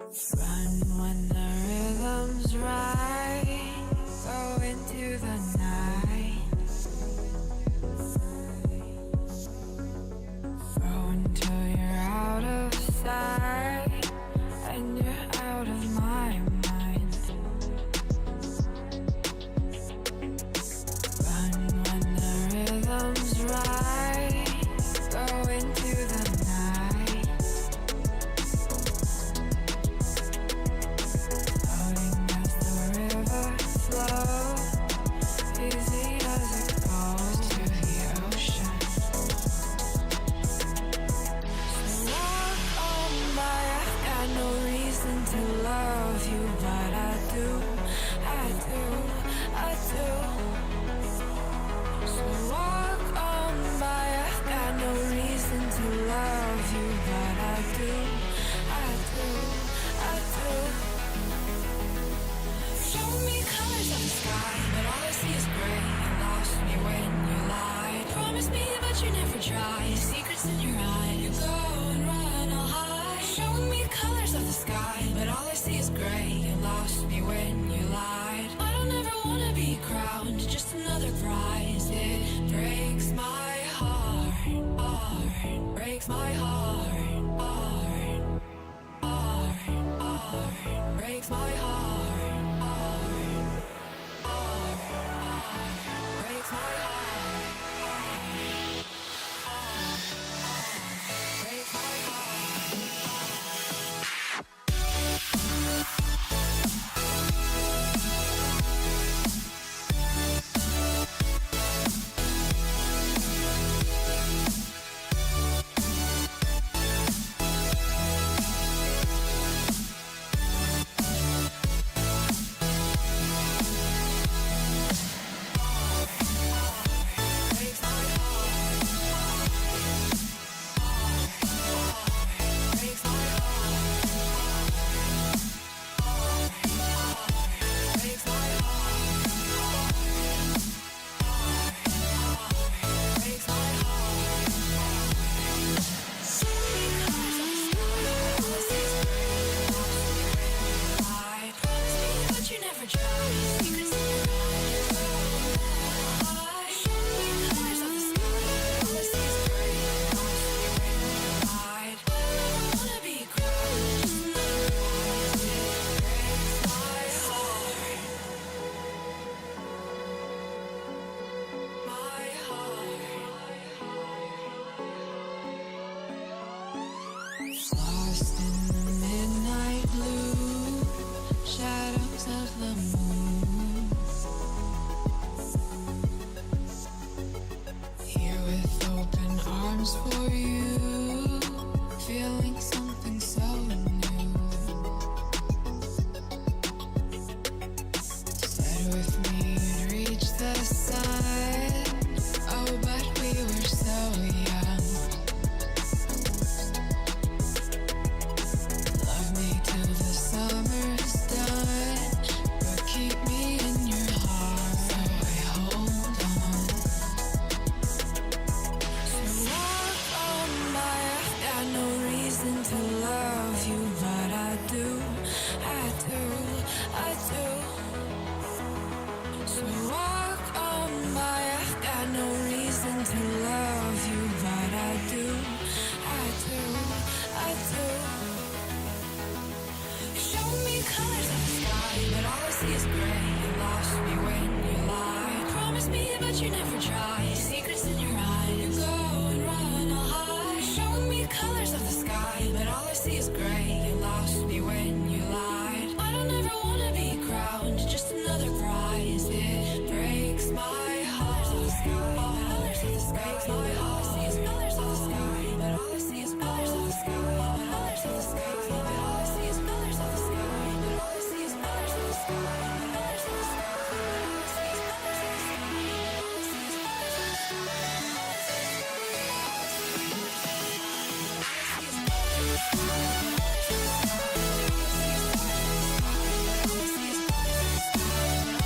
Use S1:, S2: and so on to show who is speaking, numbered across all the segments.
S1: Run when the rhythm's right. Go into the night. Go until you're out of sight and you're out of my mind. Run when the rhythm's right. Go into the night. Floating as the river flows, easy as it goes to the ocean. So walk on by, I've got no reason to love you, but I do, I do, I do. So walk on by, I've got no reason to love you, but I do, I do, I do. Show me colors of the sky, but all I see is gray. You lost me when you lied. Promise me, but you never try. Secrets in your eye, you go and run, I'll hide. Show me colors of the sky, but all I see is gray. You lost me when you lied. I don't ever wanna be crowned, just another prize. It breaks my heart, heart, breaks my heart, heart, heart, heart, breaks my heart, heart, heart, heart, breaks my heart, heart, heart, breaks my heart. Lost in the midnight blue, shadows of the moon. Here with open arms for you, feeling something so new. Said with me you'd reach the sun, oh but we were so young. Till the summer's done, but keep me in your heart, so I hold on. So walk on by, I've got no reason to love you, but I do, I do, I do. So walk on by, I've got no reason to love you, but I do, I do, I do. Show me colors of the sky, but all I see is gray. You lost me when you lied. Promise me, but you never try. Secrets in your eye, you go and run, I'll hide. Show me colors of the sky, but all I see is gray. You lost me when you lied. I don't ever wanna be crowned, just another prize. It breaks my heart. Colors of the sky, breaks my heart. All I see is colors of the sky, but all I see is colors of the sky. Colors of the sky, but all I see is colors of the sky. But all I see is colors of the sky. Colors of the sky, but all I see is colors of the sky. All I see is colors of the sky. All I see is colors of the sky.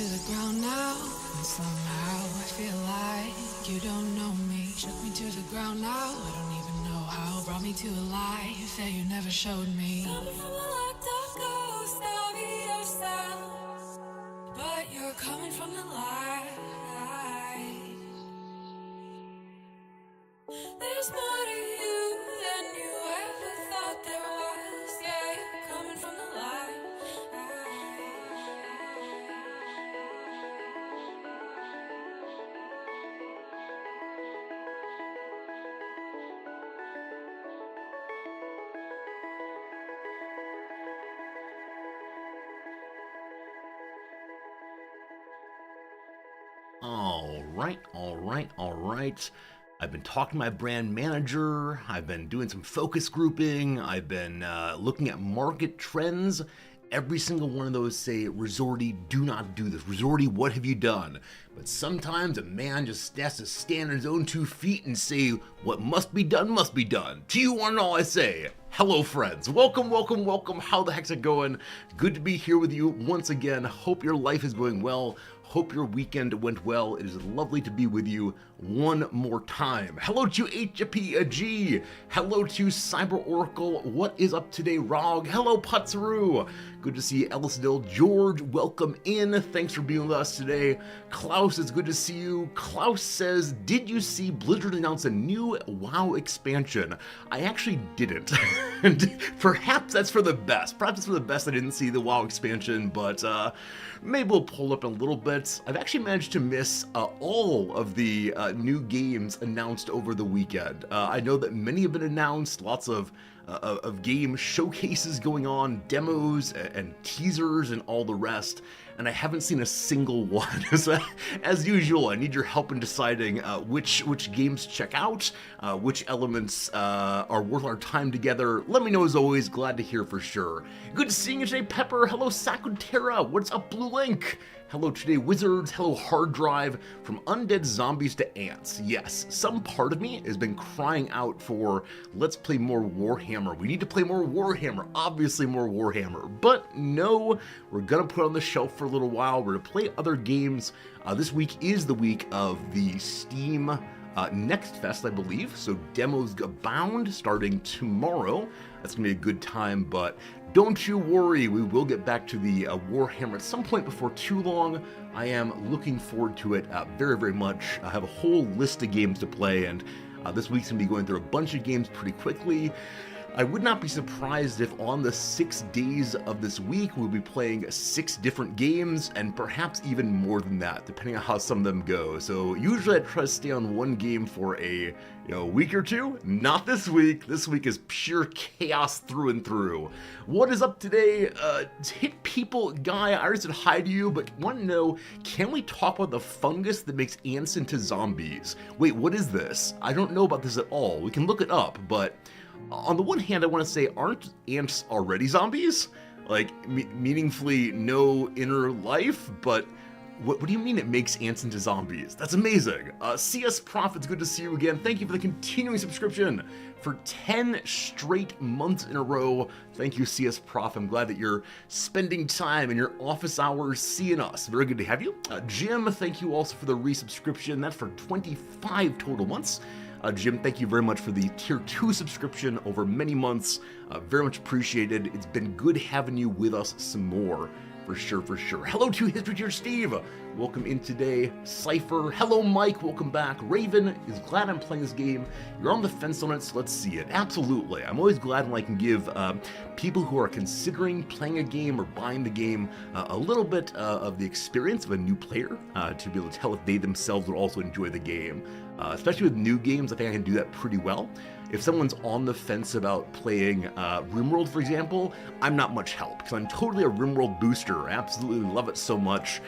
S1: to the ground now, and somehow I feel like you don't know me. Shook me to the ground now, I don't even know how. Brought me to a life that you never showed me. Coming from a locked up ghost of yourself, but you're coming from the light. There's more to you than you ever thought there was. Yeah, you're coming from the light.
S2: All right. I've been talking to my brand manager. I've been doing some focus grouping. I've been looking at market trends. Every single one of those say, Resorty, do not do this. Resorty, what have you done? But sometimes a man just has to stand on his own 2 feet and say, what must be done must be done. To you one and all I say, hello friends. Welcome. How the heck's it going? Good to be here with you once again. Hope your life is going well. Hope your weekend went well. It is lovely to be with you one more time. Hello to HPG. Hello to Cyber Oracle. What is up today, Rog? Hello, Putsaru. Good to see you, Ellisdale. George, welcome in. Thanks for being with us today. Klaus, it's good to see you. Klaus says, did you see Blizzard announce a new WoW expansion? I actually didn't. And perhaps that's for the best. Perhaps it's for the best I didn't see the WoW expansion, but maybe we'll pull up in a little bit. I've actually managed to miss all of the new games announced over the weekend. I know that many have been announced, lots of game showcases going on, demos and teasers and all the rest, and I haven't seen a single one. So, as usual, I need your help in deciding which games to check out, which elements are worth our time together. Let me know as always, glad to hear for sure. Good to see you today, Pepper. Hello, Sakutera. What's up, Blue Link? Hello today, Wizards. Hello, Hard Drive. From undead zombies to ants. Yes, some part of me has been crying out for, let's play more Warhammer. We need to play more Warhammer. Obviously more Warhammer. But no, we're going to put it on the shelf for a little while. We're going to play other games. This week is the week of the Steam Next Fest, I believe. So demos abound starting tomorrow. That's going to be a good time, but don't you worry, we will get back to the Warhammer at some point before too long. I am looking forward to it very, very much. I have a whole list of games to play, and this week's going to be going through a bunch of games pretty quickly. I would not be surprised if on the 6 days of this week we'll be playing 6 different games, and perhaps even more than that, depending on how some of them go. So usually I try to stay on one game for a week or two. Not this week. This week is pure chaos through and through. What is up today? Hit People Guy, I already said hi to you, but want to know, can we talk about the fungus that makes ants into zombies? Wait, what is this? I don't know about this at all. We can look it up, but on the one hand, I want to say, aren't ants already zombies? Like, meaningfully no inner life, but what do you mean it makes ants into zombies? That's amazing. CS Prof, it's good to see you again. Thank you for the continuing subscription for 10 straight months in a row. Thank you, CS Prof. I'm glad that you're spending time in your office hours seeing us. Very good to have you. Jim, thank you also for the resubscription. That's for 25 total months. Jim, thank you very much for the Tier 2 subscription over many months. Very much appreciated. It's been good having you with us some more. For sure. Hello to History Tier Steve. Welcome in today. Cypher. Hello, Mike. Welcome back. Raven is glad I'm playing this game. You're on the fence on it, so let's see it. Absolutely. I'm always glad when I can give people who are considering playing a game or buying the game a little bit of the experience of a new player to be able to tell if they themselves would also enjoy the game. Especially with new games, I think I can do that pretty well. If someone's on the fence about playing RimWorld, for example, I'm not much help, because I'm totally a RimWorld booster. I absolutely love it so much.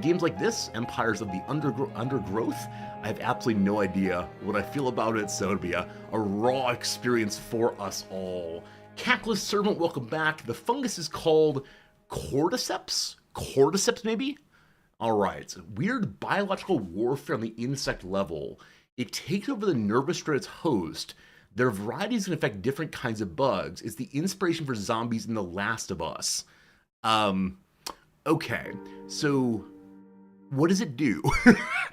S2: Games like this, Empires of the Undergrowth, I have absolutely no idea what I feel about it, so it'll be a raw experience for us all. Cackless Servant, welcome back. The fungus is called Cordyceps? Cordyceps, maybe? Alright, weird biological warfare on the insect level. It takes over the nervous through its host. Their varieties can affect different kinds of bugs. It's the inspiration for zombies in The Last of Us. Okay, so what does it do?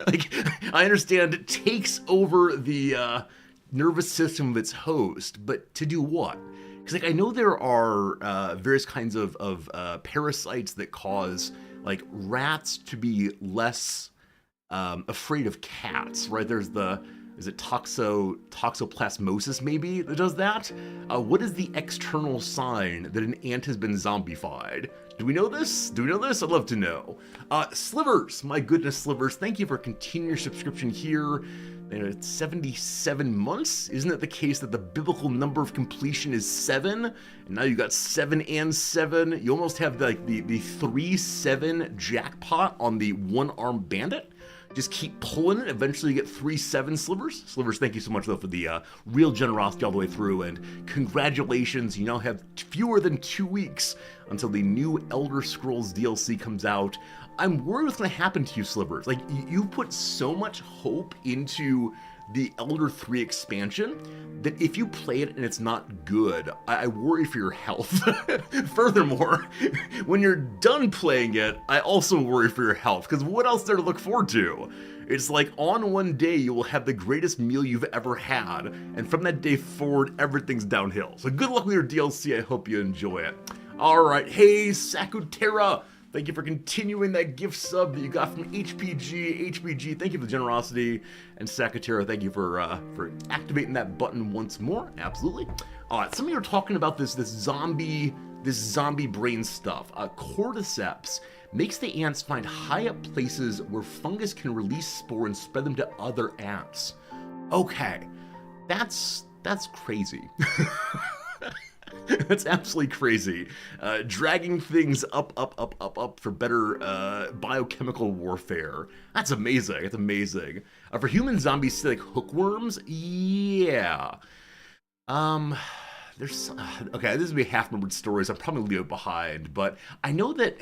S2: Like, I understand it takes over the nervous system of its host, but to do what? Because like I know there are various kinds of parasites that cause like rats to be less afraid of cats, right? There's is it toxoplasmosis maybe that does that? What is the external sign that an ant has been zombified? Do we know this? Do we know this? I'd love to know. Slivers, my goodness, Slivers, thank you for continuing your subscription here. It's 77 months. Isn't it the case that the biblical number of completion is 7? And now you got 7 and 7. You almost have like the 3-7 jackpot on the one-armed bandit. Just keep pulling it. Eventually you get 3-7 Slivers. Slivers, thank you so much though for the real generosity all the way through. And congratulations, you now have fewer than 2 weeks until the new Elder Scrolls DLC comes out. I'm worried what's going to happen to you, Slivers. Like, you put so much hope into the Elder 3 expansion that if you play it and it's not good, I worry for your health. Furthermore, when you're done playing it, I also worry for your health, because what else there to look forward to? It's like on one day you will have the greatest meal you've ever had, and from that day forward, everything's downhill. So good luck with your DLC, I hope you enjoy it. Alright, hey Sakutera! Thank you for continuing that gift sub that you got from HPG. HPG, thank you for the generosity. And Sakatera, thank you for activating that button once more. Absolutely. Some of you are talking about this zombie brain stuff. Cordyceps makes the ants find high up places where fungus can release spore and spread them to other ants. Okay, that's crazy. That's absolutely crazy. Dragging things up for better biochemical warfare. That's amazing. It's amazing. For human zombies, say like hookworms, yeah. There's okay. This is be half-remembered stories. I'm probably leave it behind, but I know that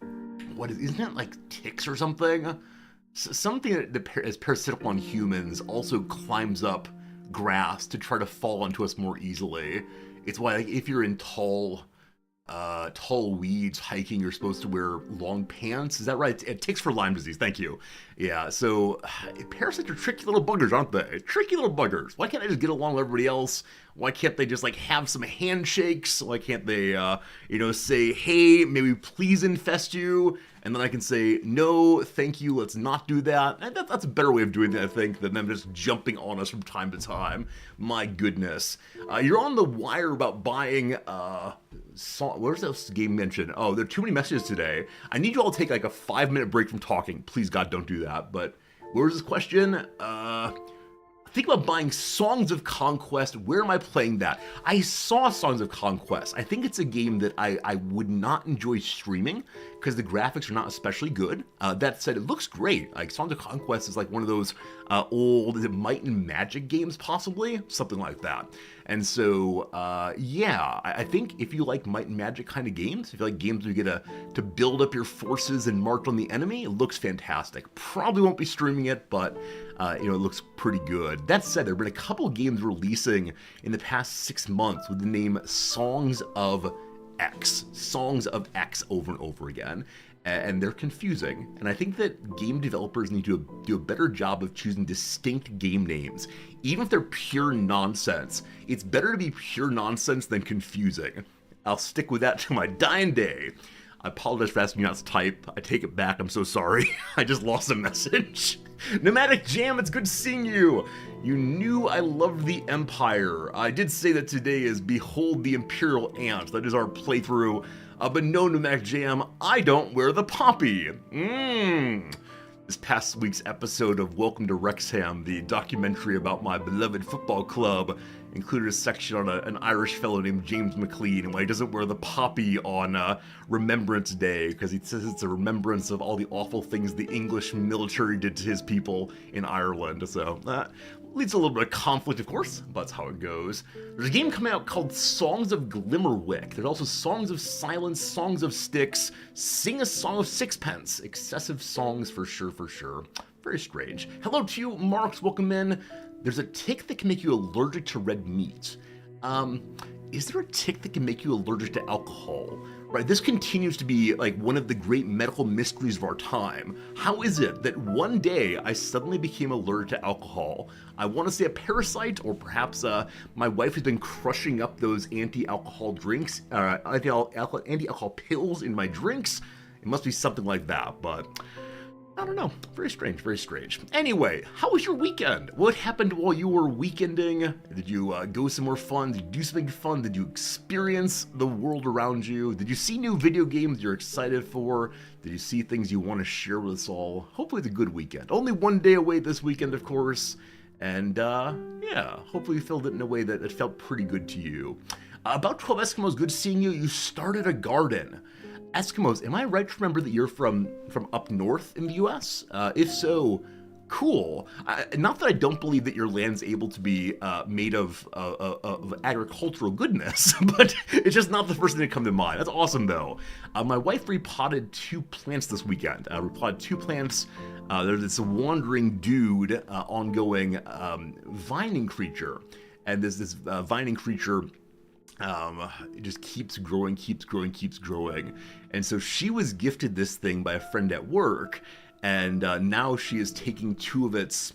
S2: isn't that like ticks or something? Something that is parasitical on humans also climbs up grass to try to fall onto us more easily. It's why, like, if you're in tall weeds hiking, you're supposed to wear long pants. Is that right? It ticks for Lyme disease. Thank you. Yeah. So parasites are tricky little buggers, aren't they? Tricky little buggers. Why can't they just get along with everybody else? Why can't they just like have some handshakes? Why can't they, say, hey, may we please infest you? And then I can say, no, thank you, let's not do that. And that's a better way of doing that, I think, than them just jumping on us from time to time. My goodness. You're on the wire about buying, where's this game mentioned? Oh, there are too many messages today. I need you all to take like a 5-minute break from talking. Please, God, don't do that. But where was this question? Think about buying Songs of Conquest. Where am I playing that? I saw Songs of Conquest. I think it's a game that I would not enjoy streaming because the graphics are not especially good. That said, it looks great. Like Songs of Conquest is like one of those old, is it Might and Magic games possibly? Something like that. And so, yeah, I think if you like Might and Magic kind of games, if you like games where you get to build up your forces and march on the enemy, it looks fantastic. Probably won't be streaming it, but it looks pretty good. That said, there have been a couple games releasing in the past 6 months with the name Songs of X over and over again, and they're confusing. And I think that game developers need to do a better job of choosing distinct game names. Even if they're pure nonsense, it's better to be pure nonsense than confusing. I'll stick with that to my dying day. I apologize for asking you not to type. I take it back. I'm so sorry. I just lost a message. Nomadic Jam, it's good seeing you. You knew I loved the Empire. I did say that today is Behold the Imperial Ants. That is our playthrough. But no, Nomadic Jam, I don't wear the poppy. This past week's episode of Welcome to Wrexham, the documentary about my beloved football club, included a section on an Irish fellow named James McLean and why he doesn't wear the poppy on Remembrance Day, because he says it's a remembrance of all the awful things the English military did to his people in Ireland. So that leads to a little bit of conflict, of course, but that's how it goes. There's a game coming out called Songs of Glimmerwick. There's also Songs of Silence, Songs of Sticks, Sing a Song of Sixpence. Excessive songs for sure, for sure. Very strange. Hello to you, Marks, welcome in. There's a tick that can make you allergic to red meat. Is there a tick that can make you allergic to alcohol? Right, this continues to be like one of the great medical mysteries of our time. How is it that one day I suddenly became allergic to alcohol? I want to say a parasite, or perhaps my wife has been crushing up those anti-alcohol drinks, anti-alcohol pills in my drinks. It must be something like that, but I don't know. Very strange, very strange. Anyway, how was your weekend? What happened while you were weekending? Did you go somewhere fun? Did you do something fun? Did you experience the world around you? Did you see new video games you're excited for? Did you see things you want to share with us all? Hopefully it's a good weekend. Only one day away this weekend, of course. And yeah, hopefully you filled it in a way that it felt pretty good to you. About 12 Eskimos, good seeing you. You started a garden. Eskimos, am I right to remember that you're from up north in the US? If so, cool. Not that I don't believe that your land's able to be made of agricultural goodness, but it's just not the first thing to come to mind. That's awesome, though. My wife repotted 2 plants this weekend. Repotted 2 plants. There's this wandering dude, ongoing vining creature, and this vining creature it just keeps growing, and so she was gifted this thing by a friend at work, and now she is taking 2 of its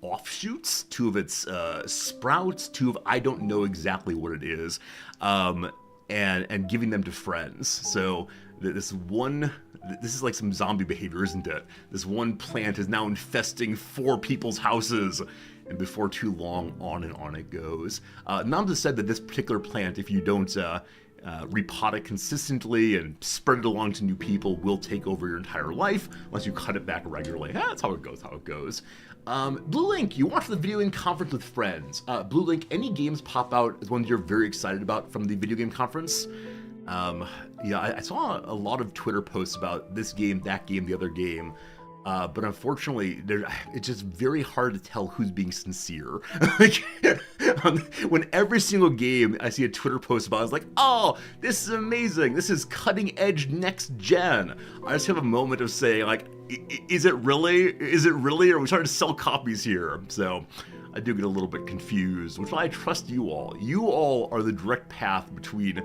S2: offshoots, 2 of its sprouts, 2 of, I don't know exactly what it is, and giving them to friends. So this is like some zombie behavior, isn't it? This one plant is now infesting 4 people's houses. And before too long, on and on it goes. Namza said that this particular plant, if you don't repot it consistently and spread it along to new people, will take over your entire life unless you cut it back regularly. That's how it goes, Blue Link, you watched the video game conference with friends. Blue Link, any games pop out as ones you're very excited about from the video game conference? Yeah, I saw a lot of Twitter posts about this game, that game, the other game. But unfortunately, it's just very hard to tell who's being sincere. When every single game I see a Twitter post about, I was like, oh, this is amazing. This is cutting edge next gen. I just have a moment of saying, like, is it really? Is it really? Or are we trying to sell copies here? So I do get a little bit confused, which is why I trust you all. You all are the direct path between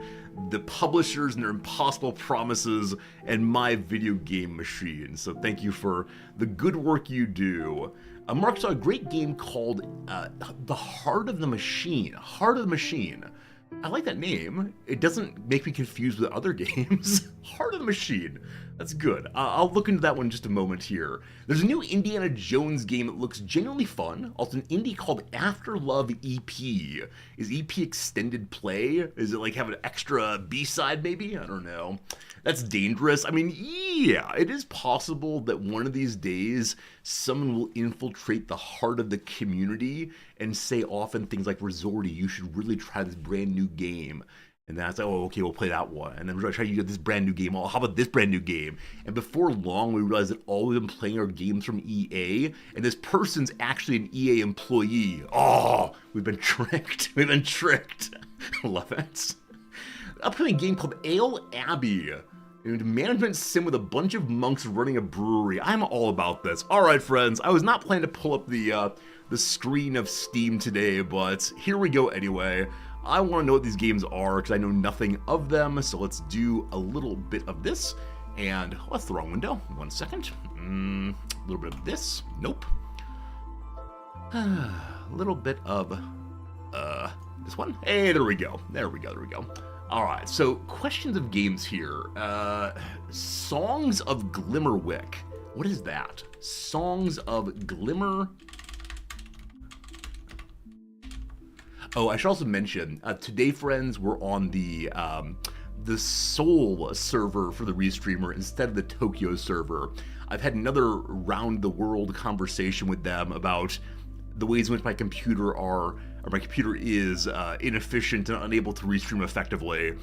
S2: the publishers and their impossible promises and my video game machine. So thank you for the good work you do. Mark saw a great game called The Heart of the Machine. Heart of the Machine. I like that name. It doesn't make me confused with other games. Heart of the Machine. That's good. I'll look into that one in just a moment here. There's a new Indiana Jones game that looks genuinely fun. Also an indie called After Love EP. Is EP extended play? Is it like have an extra B-side maybe? I don't know. That's dangerous. I mean, yeah, it is possible that one of these days someone will infiltrate the heart of the community and say often things like, Resorty, you should really try this brand new game. And then I was like, oh, okay, we'll play that one. And then we're trying to get this brand new game. Oh, how about this brand new game? And before long, we realized that all we've been playing are games from EA, and this person's actually an EA employee. Oh, we've been tricked. We've been tricked. Love it. Upcoming game called Ale Abbey. Management sim with a bunch of monks running a brewery. I'm all about this. All right, friends. I was not planning to pull up the screen of Steam today, but here we go anyway. I want to know what these games are because I know nothing of them, so let's do a little bit of this. And, oh, that's the wrong window. 1 second. A little bit of this. Nope. A little bit of this one. Hey, there we go. There we go. All right, so questions of games here. Songs of Glimmerwick. What is that? Songs of Glimmer. Oh, I should also mention, today, friends, we're on the Seoul server for the Restreamer instead of the Tokyo server. I've had another round-the-world conversation with them about the ways in which my computer is inefficient and unable to restream effectively.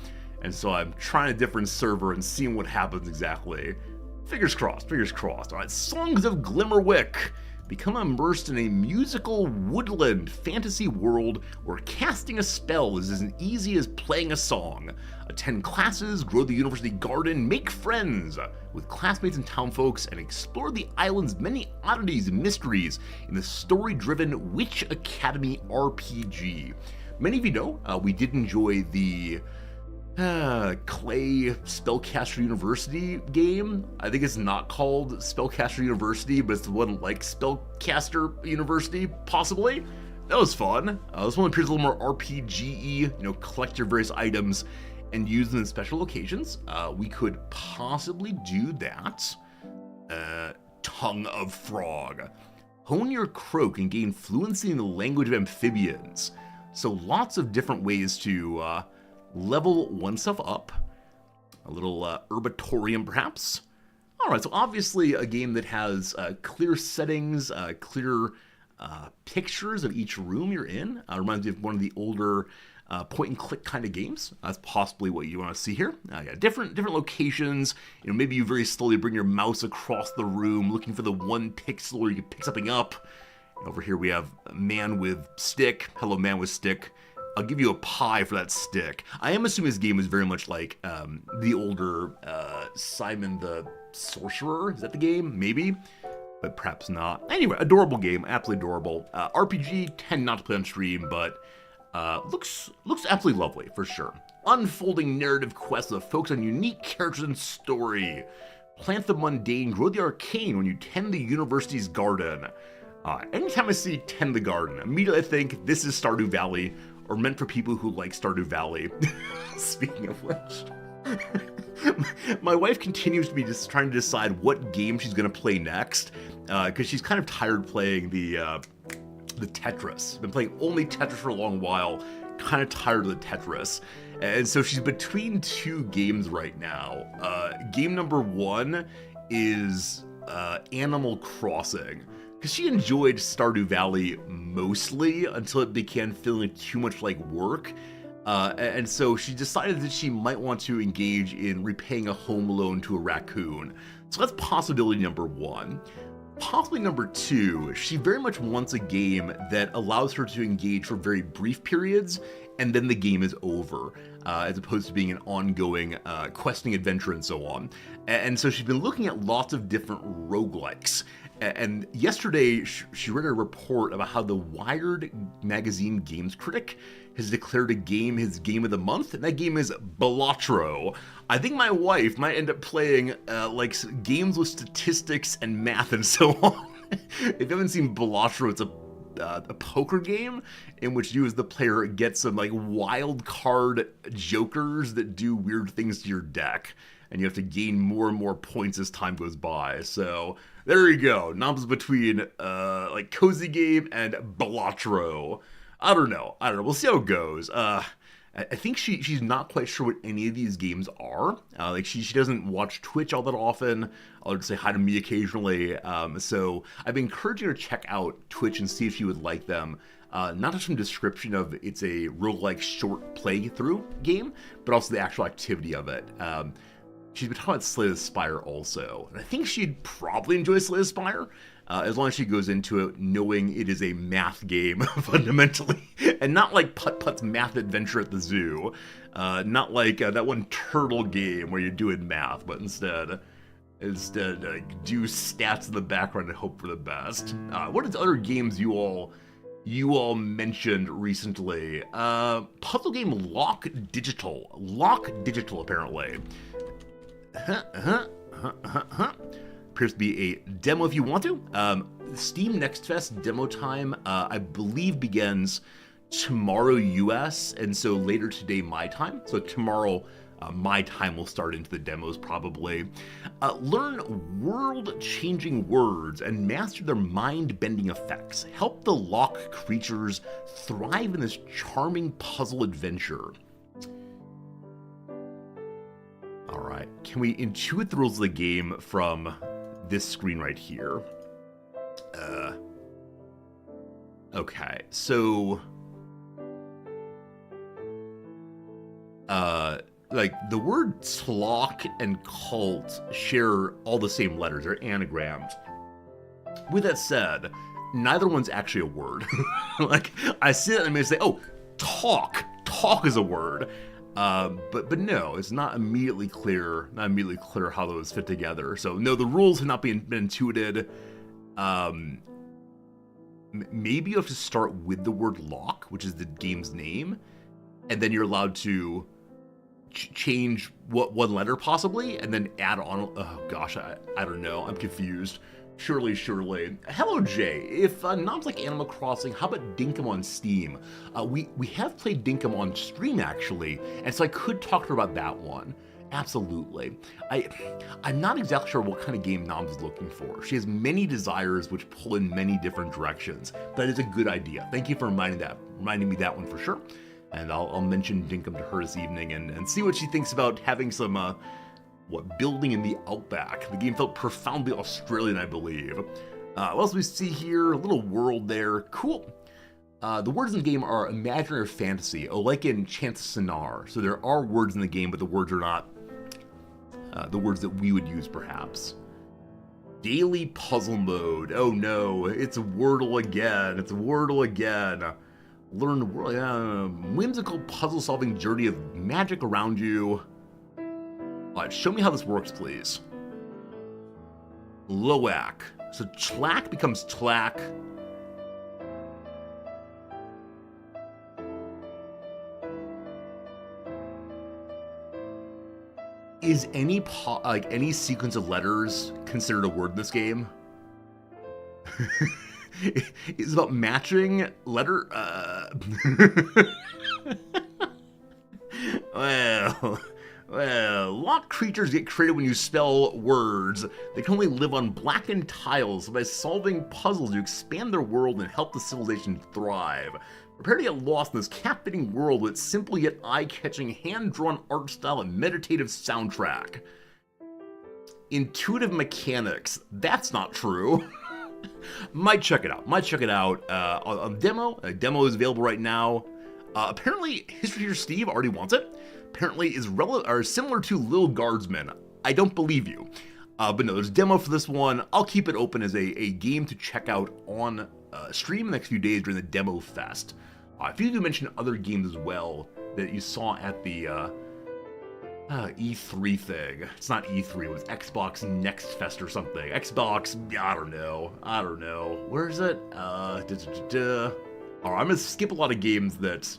S2: And so I'm trying a different server and seeing what happens exactly. Fingers crossed. All right, Songs of Glimmerwick. Become immersed in a musical woodland fantasy world where casting a spell is as easy as playing a song. Attend classes, grow the university garden, make friends with classmates and townfolks, and explore the island's many oddities and mysteries in the story-driven Witch Academy RPG. Many of you know we did enjoy the Clay Spellcaster University game. I think it's not called Spellcaster University, but it's the one like Spellcaster University, possibly. That was fun. This one appears a little more RPG-y, collect your various items and use them in special locations. We could possibly do that. Tongue of Frog. Hone your croak and gain fluency in the language of amphibians. So lots of different ways to level oneself up. A little herbatorium, perhaps. All right, so obviously a game that has clear settings, clear pictures of each room you're in. Reminds me of one of the older point-and-click kind of games. That's possibly what you want to see here. Yeah, different locations. Maybe you very slowly bring your mouse across the room, looking for the one pixel where you can pick something up. Over here we have man with stick. Hello, man with stick. I'll give you a pie for that stick. I am assuming this game is very much like the older Simon the Sorcerer. Is that the game? Maybe. But perhaps not. Anyway, adorable game. Absolutely adorable. RPG, tend not to play on stream, but looks absolutely lovely, for sure. Unfolding narrative quests that focus on unique characters and story. Plant the mundane, grow the arcane when you tend the university's garden. Anytime I see tend the garden, immediately I think this is Stardew Valley, or meant for people who like Stardew Valley. Speaking of which, my wife continues to be just trying to decide what game she's going to play next, because she's kind of tired playing the Tetris. Been playing only Tetris for a long while, kind of tired of the Tetris. And so she's between two games right now. Game number one is Animal Crossing, because she enjoyed Stardew Valley mostly until it began feeling too much like work. And so she decided that she might want to engage in repaying a home loan to a raccoon. So that's possibility number one. Possibly number two, she very much wants a game that allows her to engage for very brief periods, and then the game is over, as opposed to being an ongoing questing adventure and so on. And so she's been looking at lots of different roguelikes. And yesterday, she read a report about how the Wired magazine games critic has declared a game his game of the month, and that game is Balatro. I think my wife might end up playing like games with statistics and math and so on. If you haven't seen Balatro, it's a poker game in which you as the player get some like wild card jokers that do weird things to your deck, and you have to gain more and more points as time goes by. So there you go. Knobs between like Cozy Game and Balatro. I don't know. We'll see how it goes. I think she's not quite sure what any of these games are. Like she doesn't watch Twitch all that often. I'll just say hi to me occasionally. So I've been encouraging her to check out Twitch and see if she would like them. Not just from description of it's a roguelike short playthrough game, but also the actual activity of it. She's been talking about Slay the Spire also, and I think she'd probably enjoy Slay the Spire, as long as she goes into it knowing it is a math game, fundamentally, and not like Putt-Putt's Math Adventure at the Zoo, not like that one turtle game where you're doing math, but instead do stats in the background and hope for the best. What are the other games you all mentioned recently? Puzzle game Lock Digital, apparently. Appears to be a demo if you want to. Steam Next Fest demo time, I believe, begins tomorrow US, and so later today my time. So tomorrow my time will start into the demos probably. Learn world-changing words and master their mind-bending effects. Help the lock creatures thrive in this charming puzzle adventure. Alright, can we intuit the rules of the game from this screen right here? Okay, so like the word slock and cult share all the same letters, they're anagrams. With that said, neither one's actually a word. Like I see that and I may say, oh, talk is a word. But no, it's not immediately clear how those fit together. So no, the rules have not been intuited. Maybe you have to start with the word lock, which is the game's name, and then you're allowed to change one letter possibly, and then add on. Oh gosh, I don't know. I'm confused. Surely. Hello, Jay. If knobs like Animal Crossing, how about Dinkum on Steam? We have played Dinkum on stream actually, and so I could talk to her about that one. Absolutely. I'm not exactly sure what kind of game Noms is looking for. She has many desires which pull in many different directions. That is a good idea. Thank you for reminding me that one for sure. And I'll mention Dinkum to her this evening and see what she thinks about having some, building in the outback. The game felt profoundly Australian, I believe. What else do we see here? A little world there. Cool. The words in the game are imaginary or fantasy, like in Chancesonar. So there are words in the game, but the words are not the words that we would use, perhaps. Daily puzzle mode. Oh no, it's Wordle again. Learn the world. Whimsical puzzle-solving journey of magic around you. Show me how this works, please. Loak. So Tlack becomes Tlack. Is any sequence of letters considered a word in this game? It's about matching letter. Well, locked creatures get created when you spell words. They can only live on blackened tiles, so by solving puzzles, you expand their world and help the civilization thrive. Prepare to get lost in this captivating world with simple yet eye-catching hand-drawn art style and meditative soundtrack. Intuitive mechanics. That's not true. Might check it out. On demo. A demo is available right now. Apparently, History Teacher Steve already wants it. Apparently is similar to Lil Guardsman. I don't believe you. But no, there's a demo for this one. I'll keep it open as a game to check out on stream the next few days during the demo fest. If you could mention other games as well that you saw at the E3 thing. It's not E3, it was Xbox Next Fest or something. Xbox, I don't know. Where is it? Alright, I'm gonna skip a lot of games that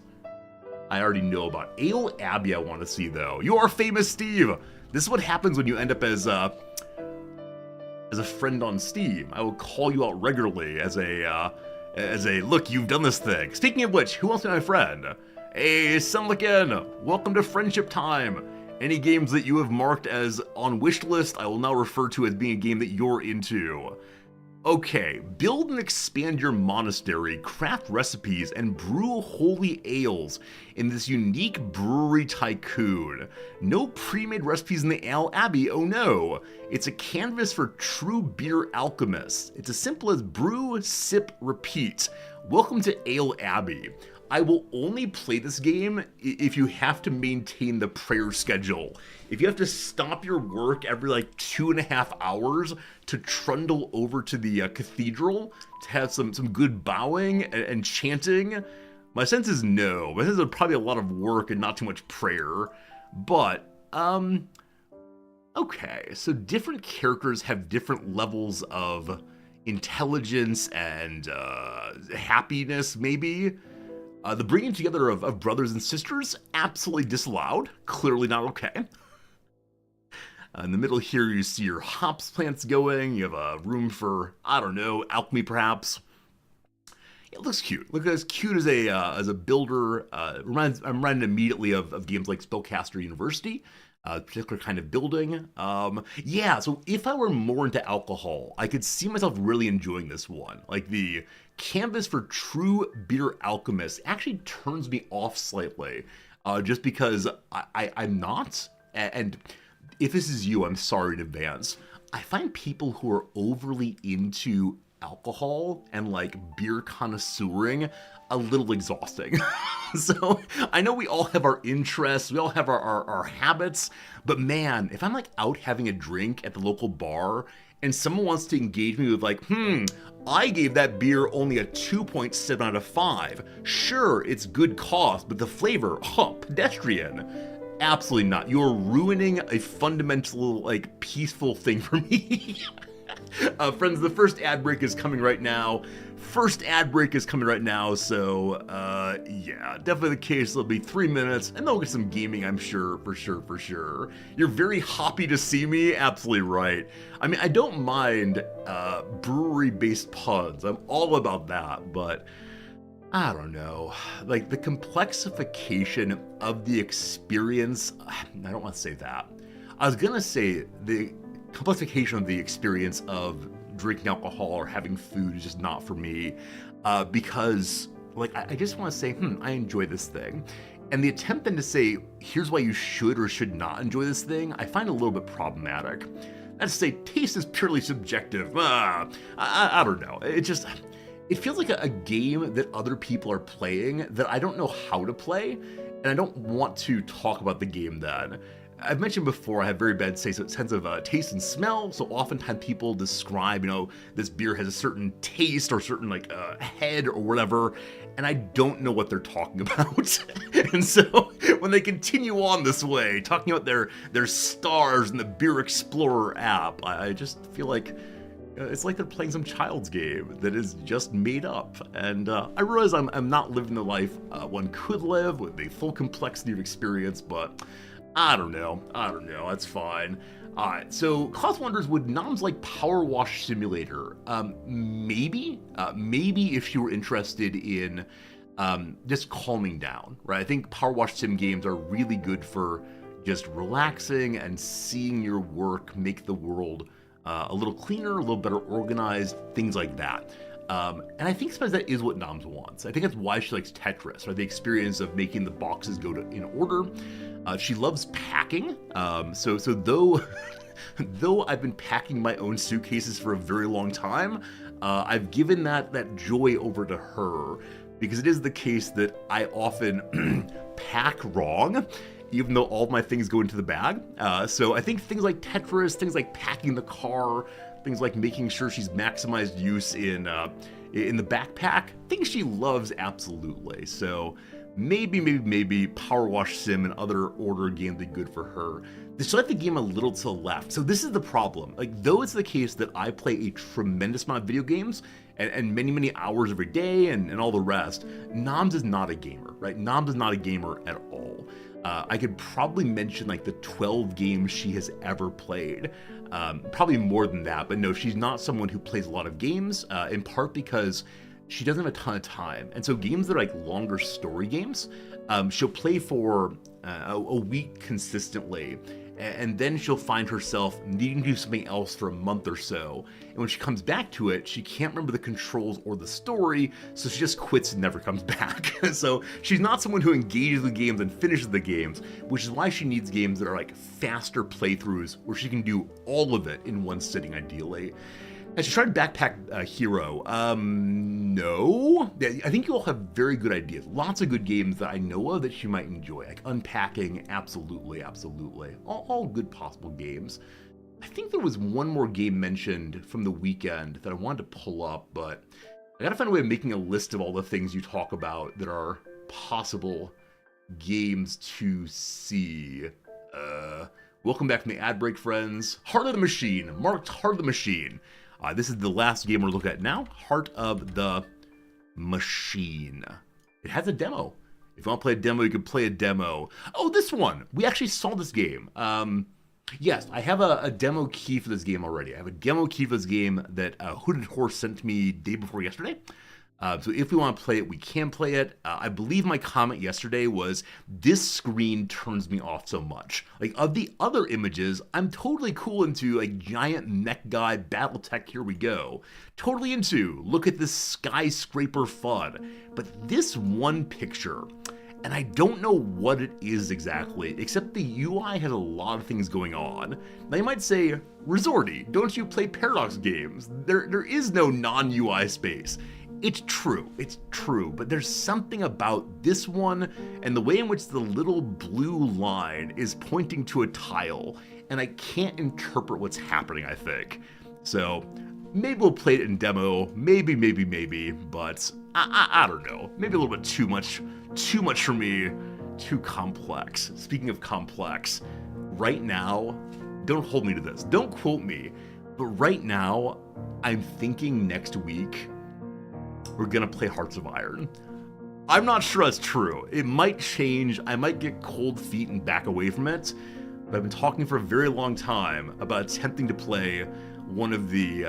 S2: I already know about. Ale Abbey I want to see though. You are famous, Steve! This is what happens when you end up as a friend on Steam. I will call you out regularly as a look, you've done this thing. Speaking of which, who wants to be my friend? Hey, Sunlicken, welcome to Friendship Time. Any games that you have marked as on wish list, I will now refer to as being a game that you're into. Okay, build and expand your monastery, craft recipes, and brew holy ales in this unique brewery tycoon. No pre-made recipes in the Ale Abbey, oh no. It's a canvas for true beer alchemists. It's as simple as brew, sip, repeat. Welcome to Ale Abbey. I will only play this game if you have to maintain the prayer schedule. If you have to stop your work every 2.5 hours to trundle over to the cathedral to have some good bowing and chanting, my sense is no. My sense is probably a lot of work and not too much prayer. But, okay, so different characters have different levels of intelligence and happiness, maybe. The bringing together of brothers and sisters, absolutely disallowed. Clearly not okay. In the middle here, you see your hops plants going. You have a room for, I don't know, alchemy perhaps. It looks cute. Look as cute as a builder. I'm reminded immediately of games like Spellcaster University. Particular kind of building. Yeah, so if I were more into alcohol, I could see myself really enjoying this one. Like the canvas for true beer alchemists actually turns me off slightly, just because I'm not. And if this is you, I'm sorry in advance. I find people who are overly into alcohol and beer connoisseuring a little exhausting. So I know we all have our interests, we all have our habits, but man, if I'm out having a drink at the local bar and someone wants to engage me with I gave that beer only a 2.7 out of 5. Sure, it's good cost, but the flavor, pedestrian. Absolutely not. You're ruining a fundamental, peaceful thing for me. Friends, the first ad break is coming right now. So, yeah, definitely the case. It'll be 3 minutes, and they'll get some gaming, I'm sure, for sure. You're very happy to see me? Absolutely right. I mean, I don't mind brewery-based puns. I'm all about that, but I don't know. Like, the complexification of the experience, I don't want to say that. I was gonna say the complexification of the experience of drinking alcohol or having food is just not for me, because like I just want to say, I enjoy this thing, and the attempt then to say here's why you should or should not enjoy this thing, I find a little bit problematic. That's to say, taste is purely subjective. I don't know. It feels like a game that other people are playing that I don't know how to play, and I don't want to talk about the game then. I've mentioned before I have very bad sense of taste and smell, so oftentimes people describe, this beer has a certain taste or certain head or whatever, and I don't know what they're talking about. And so when they continue on this way, talking about their stars in the Beer Explorer app, I just feel like it's like they're playing some child's game that is just made up. And I realize I'm not living the life one could live with the full complexity of experience, but I don't know, that's fine. Alright, so Cause wonders, would noms like Power Wash Simulator? Maybe if you were interested in just calming down, right? I think Power Wash Sim games are really good for just relaxing and seeing your work make the world a little cleaner, a little better organized, things like that. And I think sometimes that is what Noms wants. I think that's why she likes Tetris, or the experience of making the boxes go in order. She loves packing. So though though I've been packing my own suitcases for a very long time, I've given that joy over to her, because it is the case that I often pack wrong, even though all of my things go into the bag. So I think things like Tetris, things like packing the car, things like making sure she's maximized use in the backpack, things she loves absolutely. So maybe Power Wash Sim and other order games be good for her. They select the game a little to the left. So this is the problem. Though it's the case that I play a tremendous amount of video games and many hours every day and all the rest, Noms is not a gamer, right? Noms is not a gamer at all. I could probably mention the 12 games she has ever played. Probably more than that, but no, she's not someone who plays a lot of games, in part because she doesn't have a ton of time. And so games that are longer story games, she'll play for a week consistently, and then she'll find herself needing to do something else for a month or so. And when she comes back to it, she can't remember the controls or the story, so she just quits and never comes back. So she's not someone who engages with games and finishes the games, which is why she needs games that are faster playthroughs where she can do all of it in one sitting ideally. Has she tried Backpack Hero? No. I think you all have very good ideas. Lots of good games that I know of that she might enjoy. Unpacking, absolutely. All good possible games. I think there was one more game mentioned from the weekend that I wanted to pull up, but I gotta find a way of making a list of all the things you talk about that are possible games to see. Welcome back from the ad break, friends. Heart of the Machine, marked Heart of the Machine. This is the last game we're looking at now, Heart of the Machine. It has a demo. If you want to play a demo, you can play a demo. Oh, this one. We actually saw this game. Yes, I have a demo key for this game already. I have a demo key for this game that Hooded Horse sent me day before yesterday. So if we want to play it, we can play it. I believe my comment yesterday was, this screen turns me off so much. Of the other images, I'm totally cool into giant mech guy, Battletech, here we go. Totally into, look at this skyscraper fun. But this one picture, and I don't know what it is exactly, except the UI has a lot of things going on. Now you might say, Resorty, don't you play Paradox games? There is no non-UI space. It's true, but there's something about this one and the way in which the little blue line is pointing to a tile, and I can't interpret what's happening, I think. So maybe we'll play it in demo, maybe, but I don't know. Maybe a little bit too much for me, too complex. Speaking of complex, right now, don't hold me to this, don't quote me, But right now, I'm thinking next week we're gonna play Hearts of Iron. I'm not sure that's true. It might change. I might get cold feet and back away from it. But I've been talking for a very long time about attempting to play one of the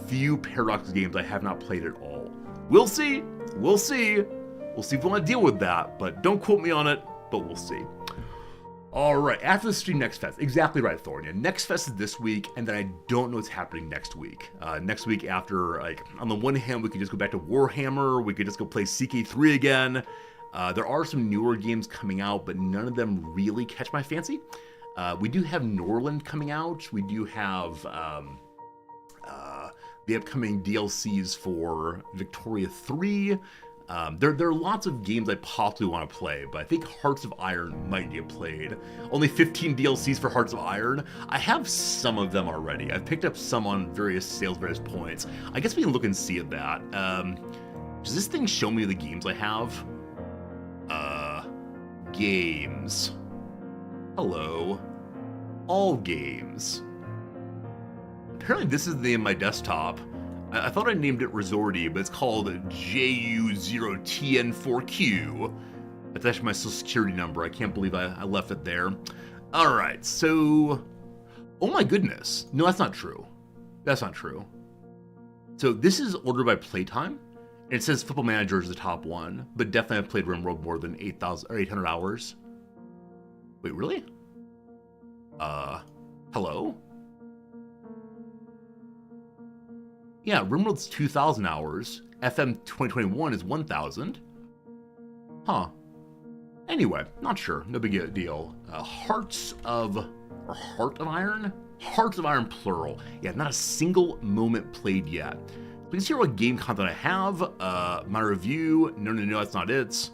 S2: few Paradox games I have not played at all. We'll see. We'll see. We'll see if we want to deal with that. But don't quote me on it. But we'll see. All right, after the stream, Next Fest. Exactly right, Thornia. Next Fest is this week, and then I don't know what's happening next week. Next week after, like, on the one hand, we could just go back to Warhammer. We could just go play CK3 again. There are some newer games coming out, but none of them really catch my fancy. We do have Norland coming out. We do have the upcoming DLCs for Victoria 3. There are lots of games I possibly want to play, but I think Hearts of Iron might get played. Only 15 DLCs for Hearts of Iron. I have some of them already. I've picked up some on various sales, various points. I guess we can look and see at that. Does this thing show me the games I have? Games. Hello. All games. Apparently this is the name of my desktop. I thought I named it Resorty, but it's called JU0TN4Q. That's actually my social security number. I can't believe I left it there. All right, so... Oh my goodness. No, that's not true. That's not true. So this is ordered by playtime. And it says Football Manager is the top one, but definitely I've played RimWorld more than 800 hours. Wait, really? Hello? Yeah, RimWorld's 2,000 hours. FM 2021 is 1,000. Huh. Anyway, not sure. No big deal. Heart of Iron? Hearts of Iron plural. Yeah, not a single moment played yet. Please hear what game content I have. My review. No, that's not it.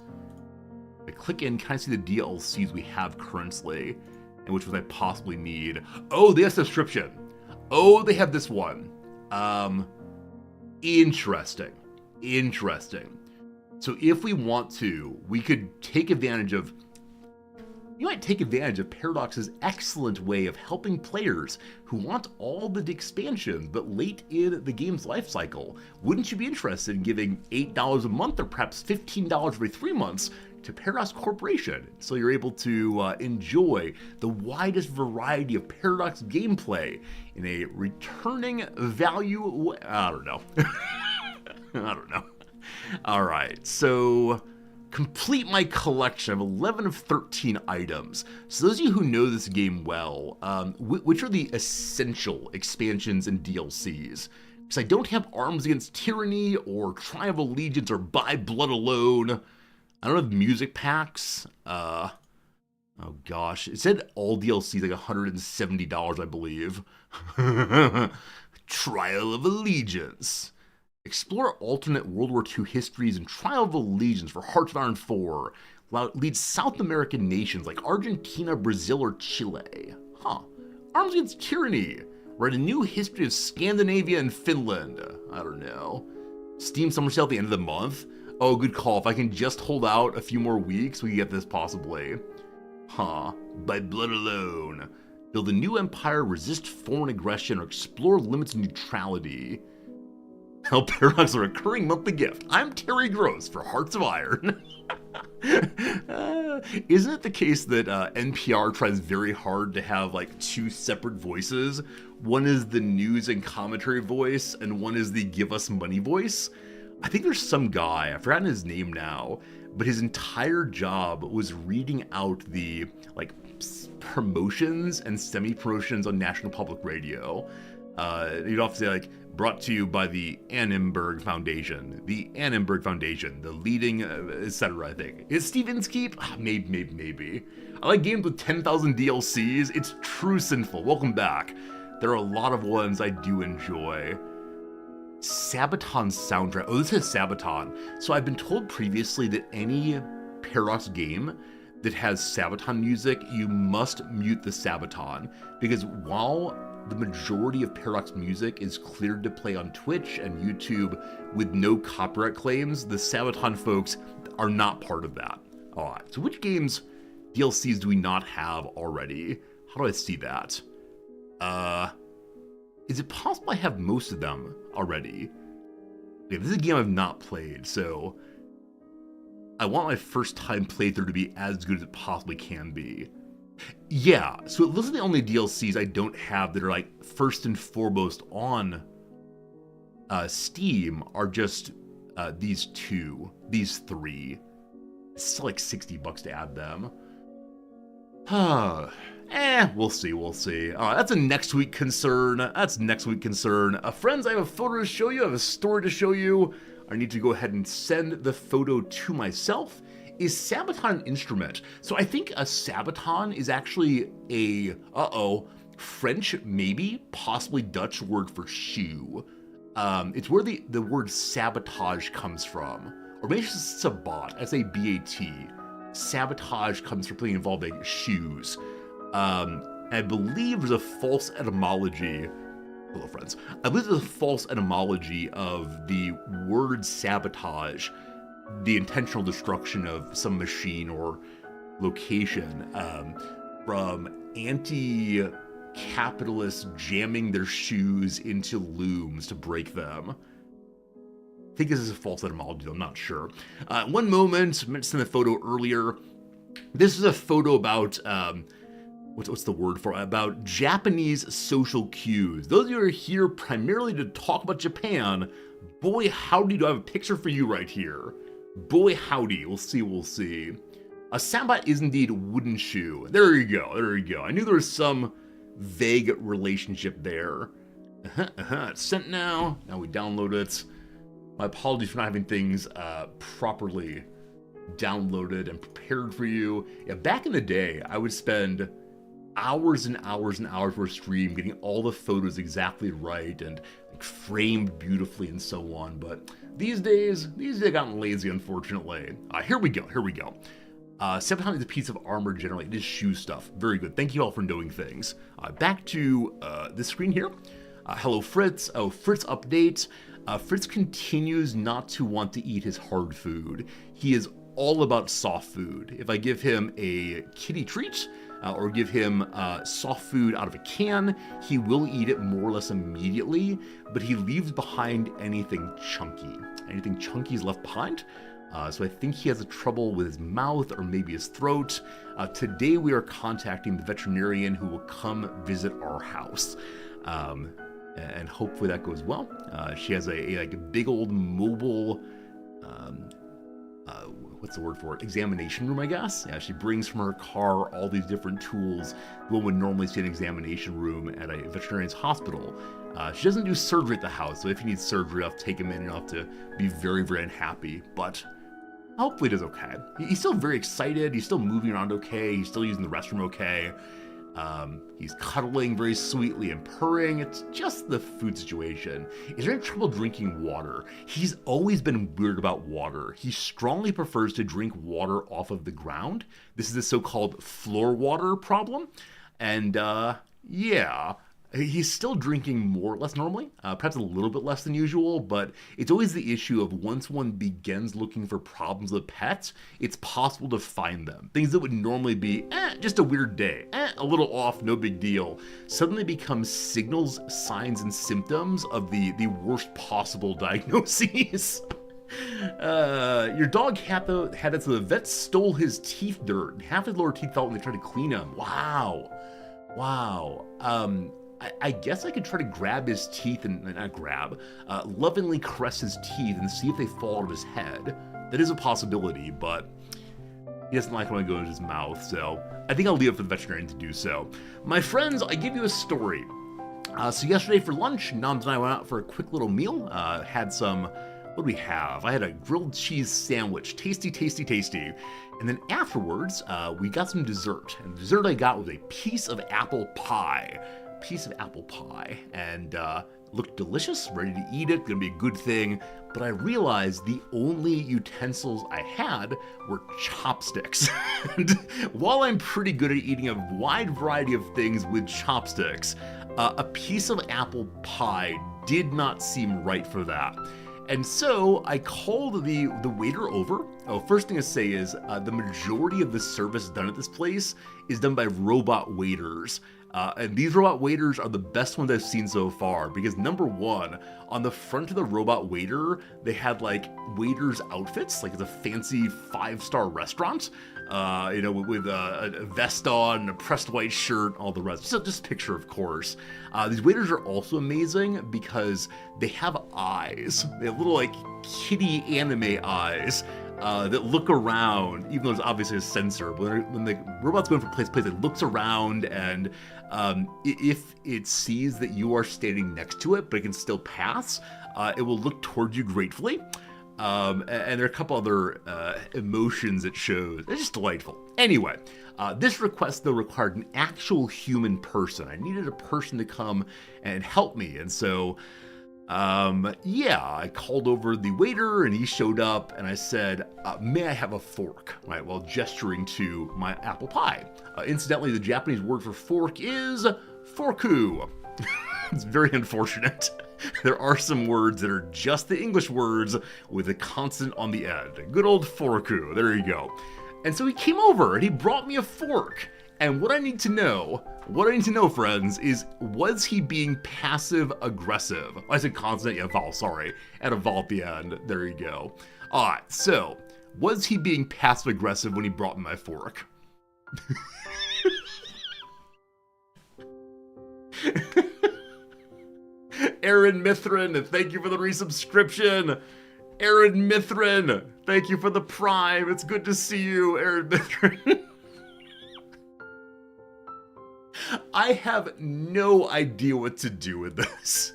S2: I click in, kind of see the DLCs we have currently, and which ones I possibly need. Oh, they have subscription. Oh, they have this one. Interesting. So if we want to, we could take advantage of... You might take advantage of Paradox's excellent way of helping players who want all the expansions, but late in the game's life cycle. Wouldn't you be interested in giving $8 a month or perhaps $15 every 3 months to Paradox Corporation, so you're able to enjoy the widest variety of Paradox gameplay in a returning value... I don't know. I don't know. All right, so... Complete my collection of 11 of 13 items. So those of you who know this game well, which are the essential expansions and DLCs? Because I don't have Arms Against Tyranny or Triumph of Allegiance or By Blood Alone. I don't have music packs. Oh gosh, it said all DLCs like $170, I believe. Trial of Allegiance. Explore alternate World War II histories and Trial of Allegiance for Hearts of Iron 4. Lead South American nations like Argentina, Brazil, or Chile. Huh. Arms Against Tyranny. Write a new history of Scandinavia and Finland. I don't know. Steam Summer Sale at the end of the month. Oh, good call. If I can just hold out a few more weeks, we can get this possibly. Huh. By Blood Alone. Build a new empire, resist foreign aggression, or explore limits of neutrality. Help Paradox a recurring monthly gift. I'm Terry Gross for Hearts of Iron. Isn't it the case that NPR tries very hard to have like 2 separate voices? One is the news and commentary voice, and one is the give us money voice. I think there's some guy, I've forgotten his name now, but his entire job was reading out the like promotions and semi-promotions on National Public Radio. You'd often say like, brought to you by the Annenberg Foundation. The Annenberg Foundation, the leading, etc. I think. Is Steven's Keep? Maybe. I like games with 10,000 DLCs. It's true sinful. Welcome back. There are a lot of ones I do enjoy. Sabaton soundtrack. Oh, this is Sabaton. So I've been told previously that any Paradox game that has Sabaton music, you must mute the Sabaton. Because while the majority of Paradox music is cleared to play on Twitch and YouTube with no copyright claims, the Sabaton folks are not part of that. All right, so which games DLCs do we not have already? How do I see that? Is it possible I have most of them already? Okay, this is a game I've not played, so I want my first time playthrough to be as good as it possibly can be. Yeah, so it looks like the only DLCs I don't have that are like first and foremost on Steam are just these three. It's still like $60 to add them. We'll see. That's a next week concern. Friends, I have a photo to show you. I have a story to show you. I need to go ahead and send the photo to myself. Is Sabaton an instrument? So I think a Sabaton is actually a, French, maybe, possibly Dutch word for shoe. It's where the word sabotage comes from. Or maybe it's just sabat, S-A-B-A-T. Sabotage comes from something involving shoes. I believe there's a false etymology. Hello, friends. I believe there's a false etymology of the word sabotage, the intentional destruction of some machine or location, from anti-capitalists jamming their shoes into looms to break them. I think this is a false etymology, I'm not sure. One moment, I mentioned the photo earlier. This is a photo about, what's the word for it? About Japanese social cues. Those of you who are here primarily to talk about Japan, boy howdy do I have a picture for you right here. Boy howdy, we'll see. A sabat is indeed a wooden shoe. There you go. I knew there was some vague relationship there. It's sent now. Now we download it. My apologies for not having things properly downloaded and prepared for you. Yeah, back in the day, I would spend hours and hours and hours for a stream getting all the photos exactly right and like, framed beautifully and so on. But these days I've gotten lazy, unfortunately. Here we go. Sabaton is a piece of armor generally. It is shoe stuff. Very good. Thank you all for knowing things. Back to this screen here. Hello, Fritz. Fritz update. Fritz continues not to want to eat his hard food. He is all about soft food. If I give him a kitty treat or give him soft food out of a can, he will eat it more or less immediately, but he leaves behind anything chunky. Anything chunky is left behind. So I think he has a trouble with his mouth or maybe his throat. Today we are contacting the veterinarian who will come visit our house. And hopefully that goes well. She has a big old mobile, what's the word for it? Examination room, I guess. Yeah, she brings from her car all these different tools one would normally see in an examination room at a veterinarian's hospital. She doesn't do surgery at the house, so if he needs surgery, I'll take him in and I'll have to be very, very unhappy. But hopefully he does okay. He's still very excited. He's still moving around okay. He's still using the restroom okay. He's cuddling very sweetly and purring. It's just the food situation. Is there any trouble drinking water? He's always been weird about water. He strongly prefers to drink water off of the ground. This is the so-called floor water problem. And, yeah, he's still drinking more or less normally, perhaps a little bit less than usual, but it's always the issue of once one begins looking for problems with pets, it's possible to find them. Things that would normally be, just a weird day, a little off, no big deal, suddenly become signals, signs, and symptoms of the worst possible diagnoses. Your dog had it so the vet stole his teeth dirt. Half his lower teeth fell when they tried to clean him. Wow. I guess I could try to grab his teeth lovingly caress his teeth and see if they fall out of his head. That is a possibility, but he doesn't like when I go into his mouth, so I think I'll leave it for the veterinarian to do so. My friends, I give you a story. So yesterday for lunch, Noms and I went out for a quick little meal, had some, what did we have? I had a grilled cheese sandwich, tasty. And then afterwards, we got some dessert. And the dessert I got was a piece of apple pie. And looked delicious, ready to eat it, gonna be a good thing. But I realized the only utensils I had were chopsticks. And while I'm pretty good at eating a wide variety of things with chopsticks, a piece of apple pie did not seem right for that. And so I called the waiter over. First thing to say is the majority of the service done at this place is done by robot waiters. And these robot waiters are the best ones I've seen so far because number one, on the front of the robot waiter, they had like waiters outfits, like it's a fancy 5-star restaurant, with a vest on, a pressed white shirt, all the rest. So just picture, of course. These waiters are also amazing because they have eyes. They have little like kitty anime eyes. That look around, even though it's obviously a sensor, but when the robot's going from place to place, it looks around, and if it sees that you are standing next to it, but it can still pass, it will look towards you gratefully. And there are a couple other emotions it shows. It's just delightful. Anyway, this request, though, required an actual human person. I needed a person to come and help me, and so... I called over the waiter and he showed up and I said, may I have a fork, right, while gesturing to my apple pie. Incidentally, the Japanese word for fork is forku. It's very unfortunate. There are some words that are just the English words with a consonant on the end. Good old forku, there you go. And so he came over and he brought me a fork. And what I need to know, friends, is was he being passive aggressive? I said consonant, yeah, vowel, sorry. Add a vowel at the end. There you go. All right, so was he being passive aggressive when he brought me my fork? Aaron Mithrin, thank you for the resubscription. Aaron Mithrin, thank you for the prime. It's good to see you, Aaron Mithrin. I have no idea what to do with this.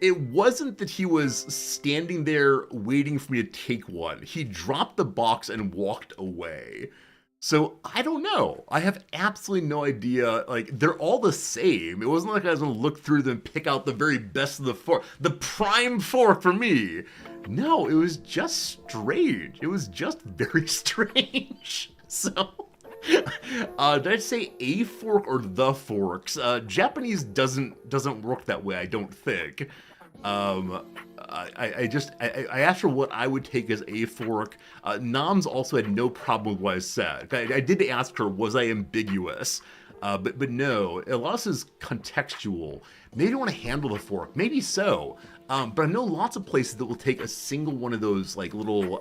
S2: It wasn't that he was standing there waiting for me to take one. He dropped the box and walked away. So I don't know. I have absolutely no idea. Like, they're all the same. It wasn't like I was going to look through them and pick out the very best of the fork. The prime fork for me. No, it was just strange. It was just very strange. So... did I say a fork or the forks? Japanese doesn't work that way, I don't think. I asked her what I would take as a fork. Noms also had no problem with what I said. I did ask her, was I ambiguous? But no, a lot of this is contextual. Maybe I want to handle the fork, maybe so. But I know lots of places that will take a single one of those like little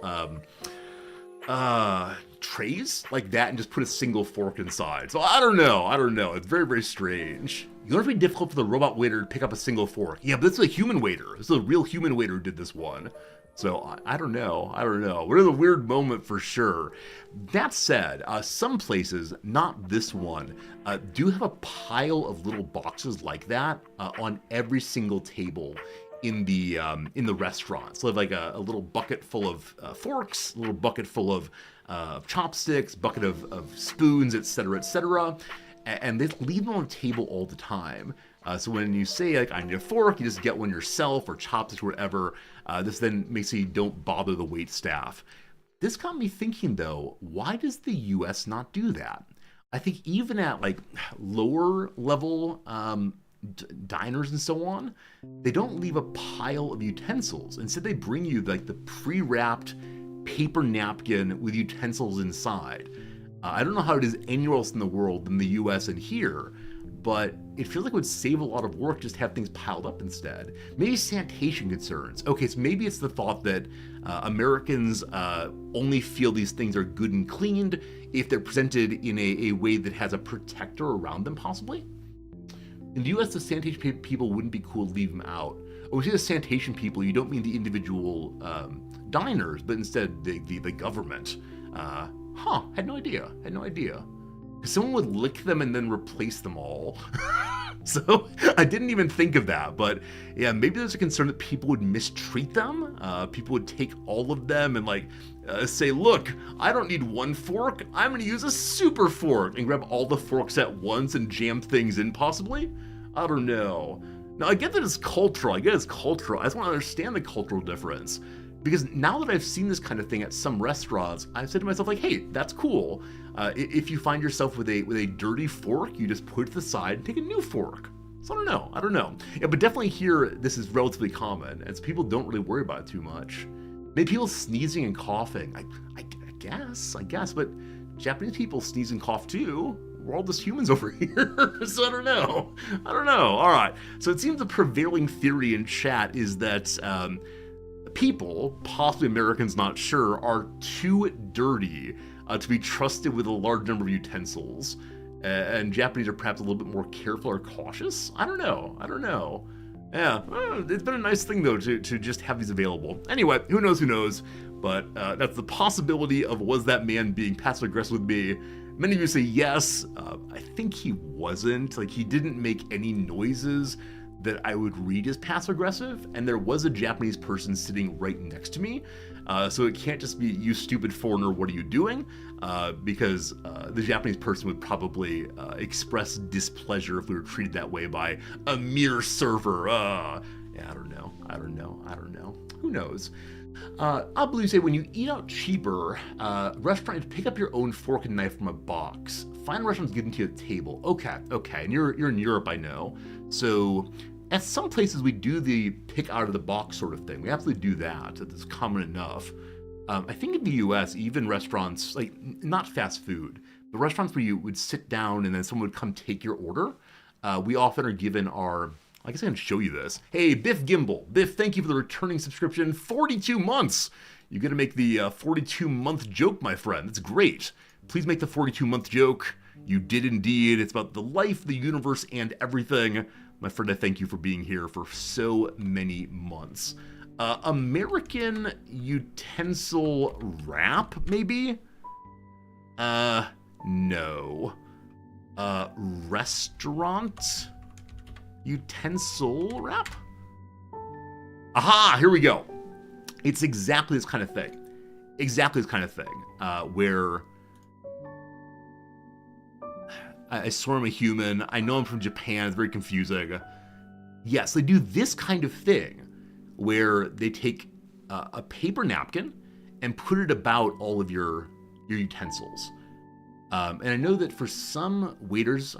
S2: trays like that and just put a single fork inside. So I don't know. It's very, very strange. You know, it'd be difficult for the robot waiter to pick up a single fork. Yeah, but this is a human waiter. This is a real human waiter who did this one. So I don't know. We're in a weird moment for sure. That said, some places, not this one, do have a pile of little boxes like that on every single table in the restaurant. So they have like a little bucket full of forks, a little bucket full of chopsticks, bucket of spoons, etc., etc. And they leave them on the table all the time. So when you say, like, I need a fork, you just get one yourself, or chopsticks, or whatever. This then makes you don't bother the wait staff. This got me thinking, though, why does the US not do that? I think even at, like, lower level diners and so on, they don't leave a pile of utensils. Instead, they bring you, like, the pre-wrapped paper napkin with utensils inside. I don't know how it is anywhere else in the world than the US and here, but it feels like it would save a lot of work just to have things piled up instead. Maybe sanitation concerns. Okay, so maybe it's the thought that Americans only feel these things are good and cleaned if they're presented in a way that has a protector around them, possibly? In the US, the sanitation people wouldn't be cool to leave them out. When we say the sanitation people, you don't mean the individual diners, but instead the government. Had no idea. Someone would lick them and then replace them all. So I didn't even think of that, but yeah, maybe there's a concern that people would mistreat them. People would take all of them and like say, look, I don't need one fork. I'm going to use a super fork and grab all the forks at once and jam things in possibly. I don't know. Now I get that it's cultural. I just want to understand the cultural difference. Because now that I've seen this kind of thing at some restaurants, I've said to myself, like, hey, that's cool. If you find yourself with a dirty fork, you just put it to the side and take a new fork. So I don't know. Yeah, but definitely here, this is relatively common, and so people don't really worry about it too much. Maybe people sneezing and coughing. I guess, but Japanese people sneeze and cough too. we're all just humans over here. So I don't know. All right. So it seems the prevailing theory in chat is that people, possibly Americans, not sure, are too dirty to be trusted with a large number of utensils. And Japanese are perhaps a little bit more careful or cautious? I don't know. Yeah, it's been a nice thing, though, to just have these available. Anyway, who knows? But that's the possibility of, was that man being passive-aggressive with me? Many of you say yes. I think he wasn't. Like, he didn't make any noises that I would read as passive-aggressive, and there was a Japanese person sitting right next to me. So it can't just be, you stupid foreigner, what are you doing? Because the Japanese person would probably express displeasure if we were treated that way by a mere server. Yeah, I don't know. Who knows? I believe say when you eat out cheaper, restaurants pick up your own fork and knife from a box. Fine restaurants give them to you at the table. Okay. And you're in Europe, I know. So at some places we do the pick out of the box sort of thing. We absolutely do that. It's common enough. I think in the US, even restaurants, like not fast food, but restaurants where you would sit down and then someone would come take your order, we often are given our, I guess I can show you this. Hey, Biff Gimbal. Biff, thank you for the returning subscription. 42 months. You got to make the 42-month joke, my friend. That's great. Please make the 42-month joke. You did indeed. It's about the life, the universe, and everything. My friend, I thank you for being here for so many months. American utensil wrap, maybe? No. Restaurant utensil wrap? Aha, here we go. It's exactly this kind of thing. Where I swear I'm a human. I know I'm from Japan. It's very confusing. Yes, they do this kind of thing where they take a paper napkin and put it about all of your utensils. And I know that for some waiters,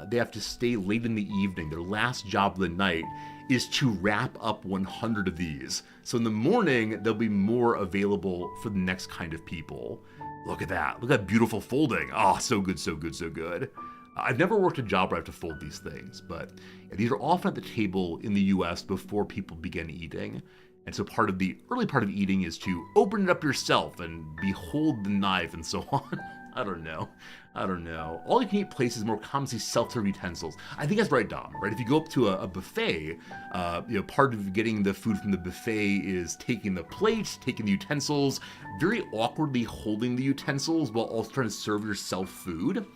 S2: they have to stay late in the evening. Their last job of the night is to wrap up 100 of these. So in the morning, there'll be more available for the next kind of people. Look at that. Look at that beautiful folding. Oh, so good. I've never worked a job where I have to fold these things, but these are often at the table in the US before people begin eating. And so part of the early part of eating is to open it up yourself and behold the knife and so on. I don't know. All you can eat places more commonly self-serve utensils. I think that's right, Dom, right? If you go up to a buffet, part of getting the food from the buffet is taking the plate, taking the utensils, very awkwardly holding the utensils while also trying to serve yourself food.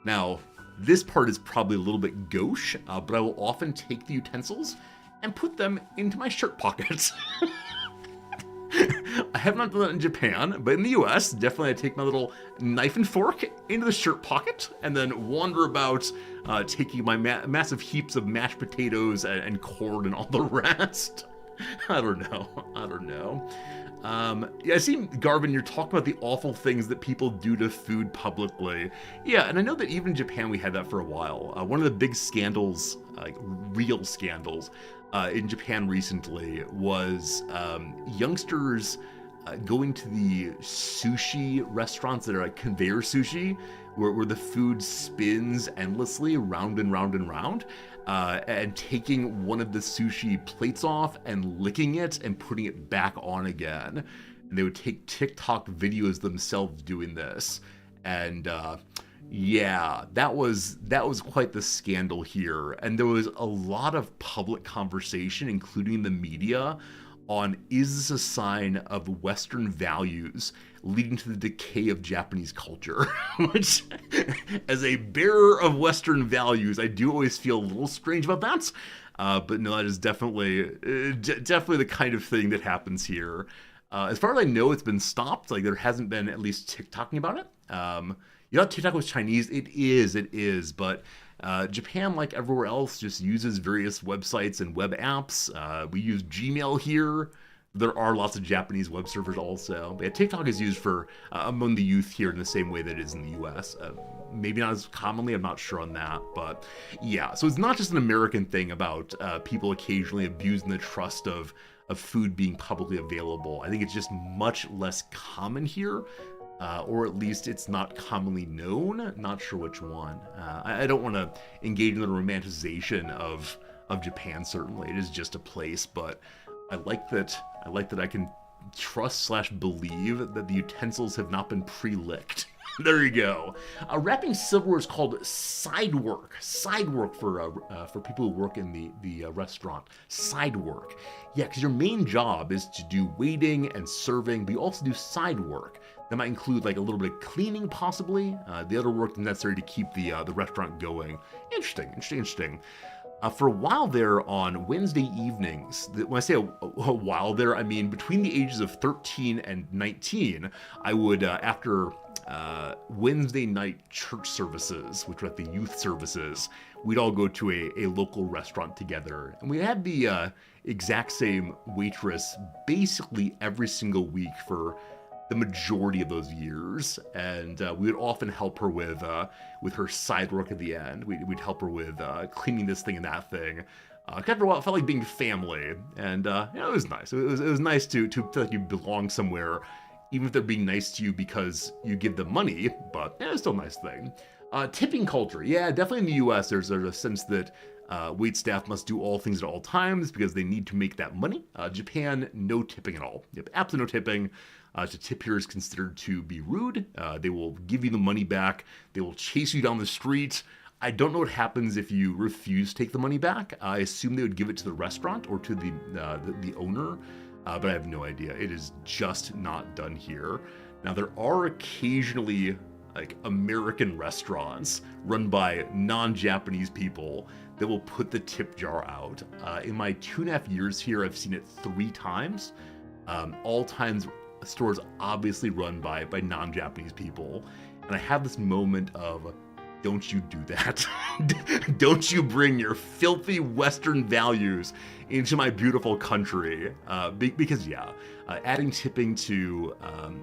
S2: Now, this part is probably a little bit gauche, but I will often take the utensils and put them into my shirt pockets. I have not done that in Japan, but in the US, definitely I take my little knife and fork into the shirt pocket and then wander about taking my massive heaps of mashed potatoes and corn and all the rest. I don't know. Yeah, I see, Garvin, you're talking about the awful things that people do to food publicly. Yeah, and I know that even in Japan we had that for a while. One of the big scandals, like real scandals, in Japan recently was youngsters going to the sushi restaurants that are like conveyor sushi, where the food spins endlessly round and round and round, and taking one of the sushi plates off and licking it and putting it back on again. And they would take TikTok videos themselves doing this. And yeah, that was quite the scandal here. And there was a lot of public conversation, including the media, on is this a sign of Western values leading to the decay of Japanese culture? Which, as a bearer of Western values, I do always feel a little strange about that. But no, that is definitely the kind of thing that happens here. As far as I know, it's been stopped. Like, there hasn't been at least TikToking about it. You know, TikTok was Chinese. It is. But Japan, like everywhere else, just uses various websites and web apps. We use Gmail here. There are lots of Japanese web servers also. But yeah, TikTok is used for among the youth here in the same way that it is in the US. Maybe not as commonly, I'm not sure on that. But yeah, so it's not just an American thing about people occasionally abusing the trust of food being publicly available. I think it's just much less common here or at least it's not commonly known. Not sure which one. I don't want to engage in the romanticization of Japan. Certainly, it is just a place, but I like that. I can trust/believe that the utensils have not been pre-licked. There you go. Wrapping silverware is called side work. Side work for people who work in the restaurant. Side work. Yeah, because your main job is to do waiting and serving, but you also do side work. That might include like a little bit of cleaning, possibly. The other work necessary to keep the restaurant going. Interesting. For a while there on Wednesday evenings, when I say a while there, I mean between the ages of 13 and 19, I would, after Wednesday night church services, which were like the youth services, we'd all go to a local restaurant together. And we had the exact same waitress basically every single week for the majority of those years, and we would often help her with her side work at the end. We'd help her with cleaning this thing and that thing. After a while, it felt like being family, and it was nice. It was nice to feel like you belong somewhere, even if they're being nice to you because you give them money. But it's still a nice thing. Tipping culture, yeah, definitely in the U.S. There's a sense that wait staff must do all things at all times because they need to make that money. Japan, no tipping at all. Yep, absolutely no tipping. To tip here is considered to be rude. They will give you the money back. They will chase you down the street. I don't know what happens if you refuse to take the money back. I assume they would give it to the restaurant or to the owner, but I have no idea. It is just not done here. Now, there are occasionally like American restaurants run by non-Japanese people that will put the tip jar out. In my 2.5 years here, I've seen it 3 times. All times stores obviously run by non-Japanese people. And I have this moment of, don't you do that. Don't you bring your filthy Western values into my beautiful country. Because adding tipping to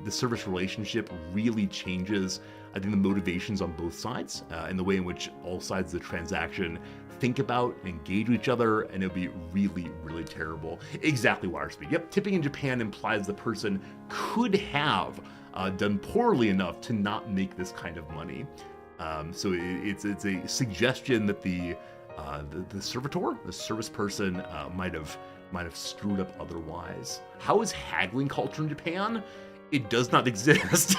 S2: the service relationship really changes, I think, the motivations on both sides and the way in which all sides of the transaction think about and engage with each other, and it would be really, really terrible. Exactly why I speak. Yep, tipping in Japan implies the person could have done poorly enough to not make this kind of money. So it's a suggestion that the servitor, the service person, might have screwed up otherwise. How is haggling culture in Japan? It does not exist.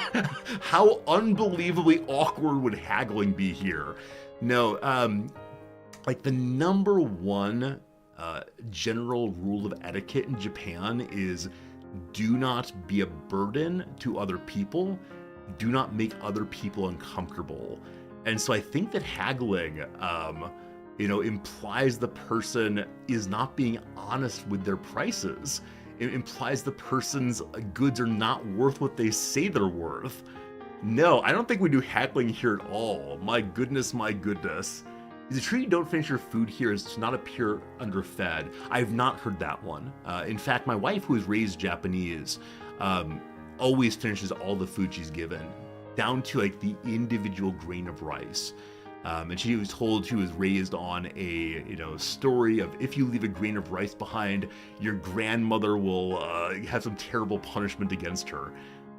S2: How unbelievably awkward would haggling be here? No, like the number one general rule of etiquette in Japan is do not be a burden to other people. Do not make other people uncomfortable. And so I think that haggling, implies the person is not being honest with their prices. It implies the person's goods are not worth what they say they're worth. No, I don't think we do haggling here at all. My goodness. Is it true you don't finish your food here is to not appear underfed? I have not heard that one. In fact, my wife, who is raised Japanese, always finishes all the food she's given, down to like the individual grain of rice. And she was told she was raised on a story of if you leave a grain of rice behind, your grandmother will have some terrible punishment against her.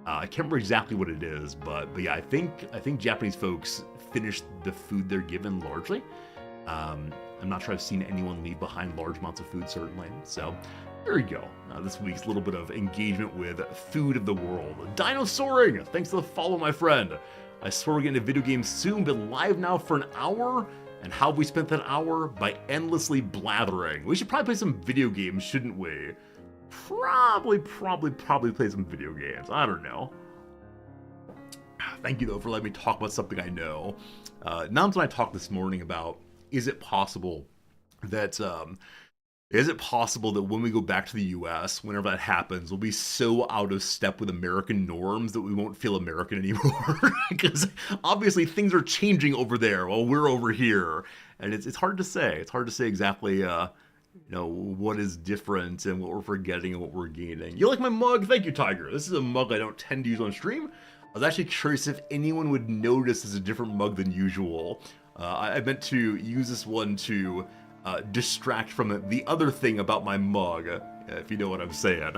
S2: I can't remember exactly what it is, but yeah, I think Japanese folks finish the food they're given largely. I'm not sure I've seen anyone leave behind large amounts of food, certainly. So there you go. This week's little bit of engagement with food of the world. Dinosauring! Thanks for the follow, my friend. I swear we're getting a video game soon, been live now for an hour. And how have we spent that hour? By endlessly blathering. We should probably play some video games, shouldn't we? Probably play some video games. I don't know. Thank you, though, for letting me talk about something I know. Nams and I talked this morning about, is it possible that when we go back to the US, whenever that happens, we'll be so out of step with American norms that we won't feel American anymore? Because obviously things are changing over there while we're over here. And it's hard to say. It's hard to say exactly what is different and what we're forgetting and what we're gaining. You like my mug? Thank you, Tiger. This is a mug I don't tend to use on stream. I was actually curious if anyone would notice it's a different mug than usual. I meant to use this one to distract from the other thing about my mug, if you know what I'm saying.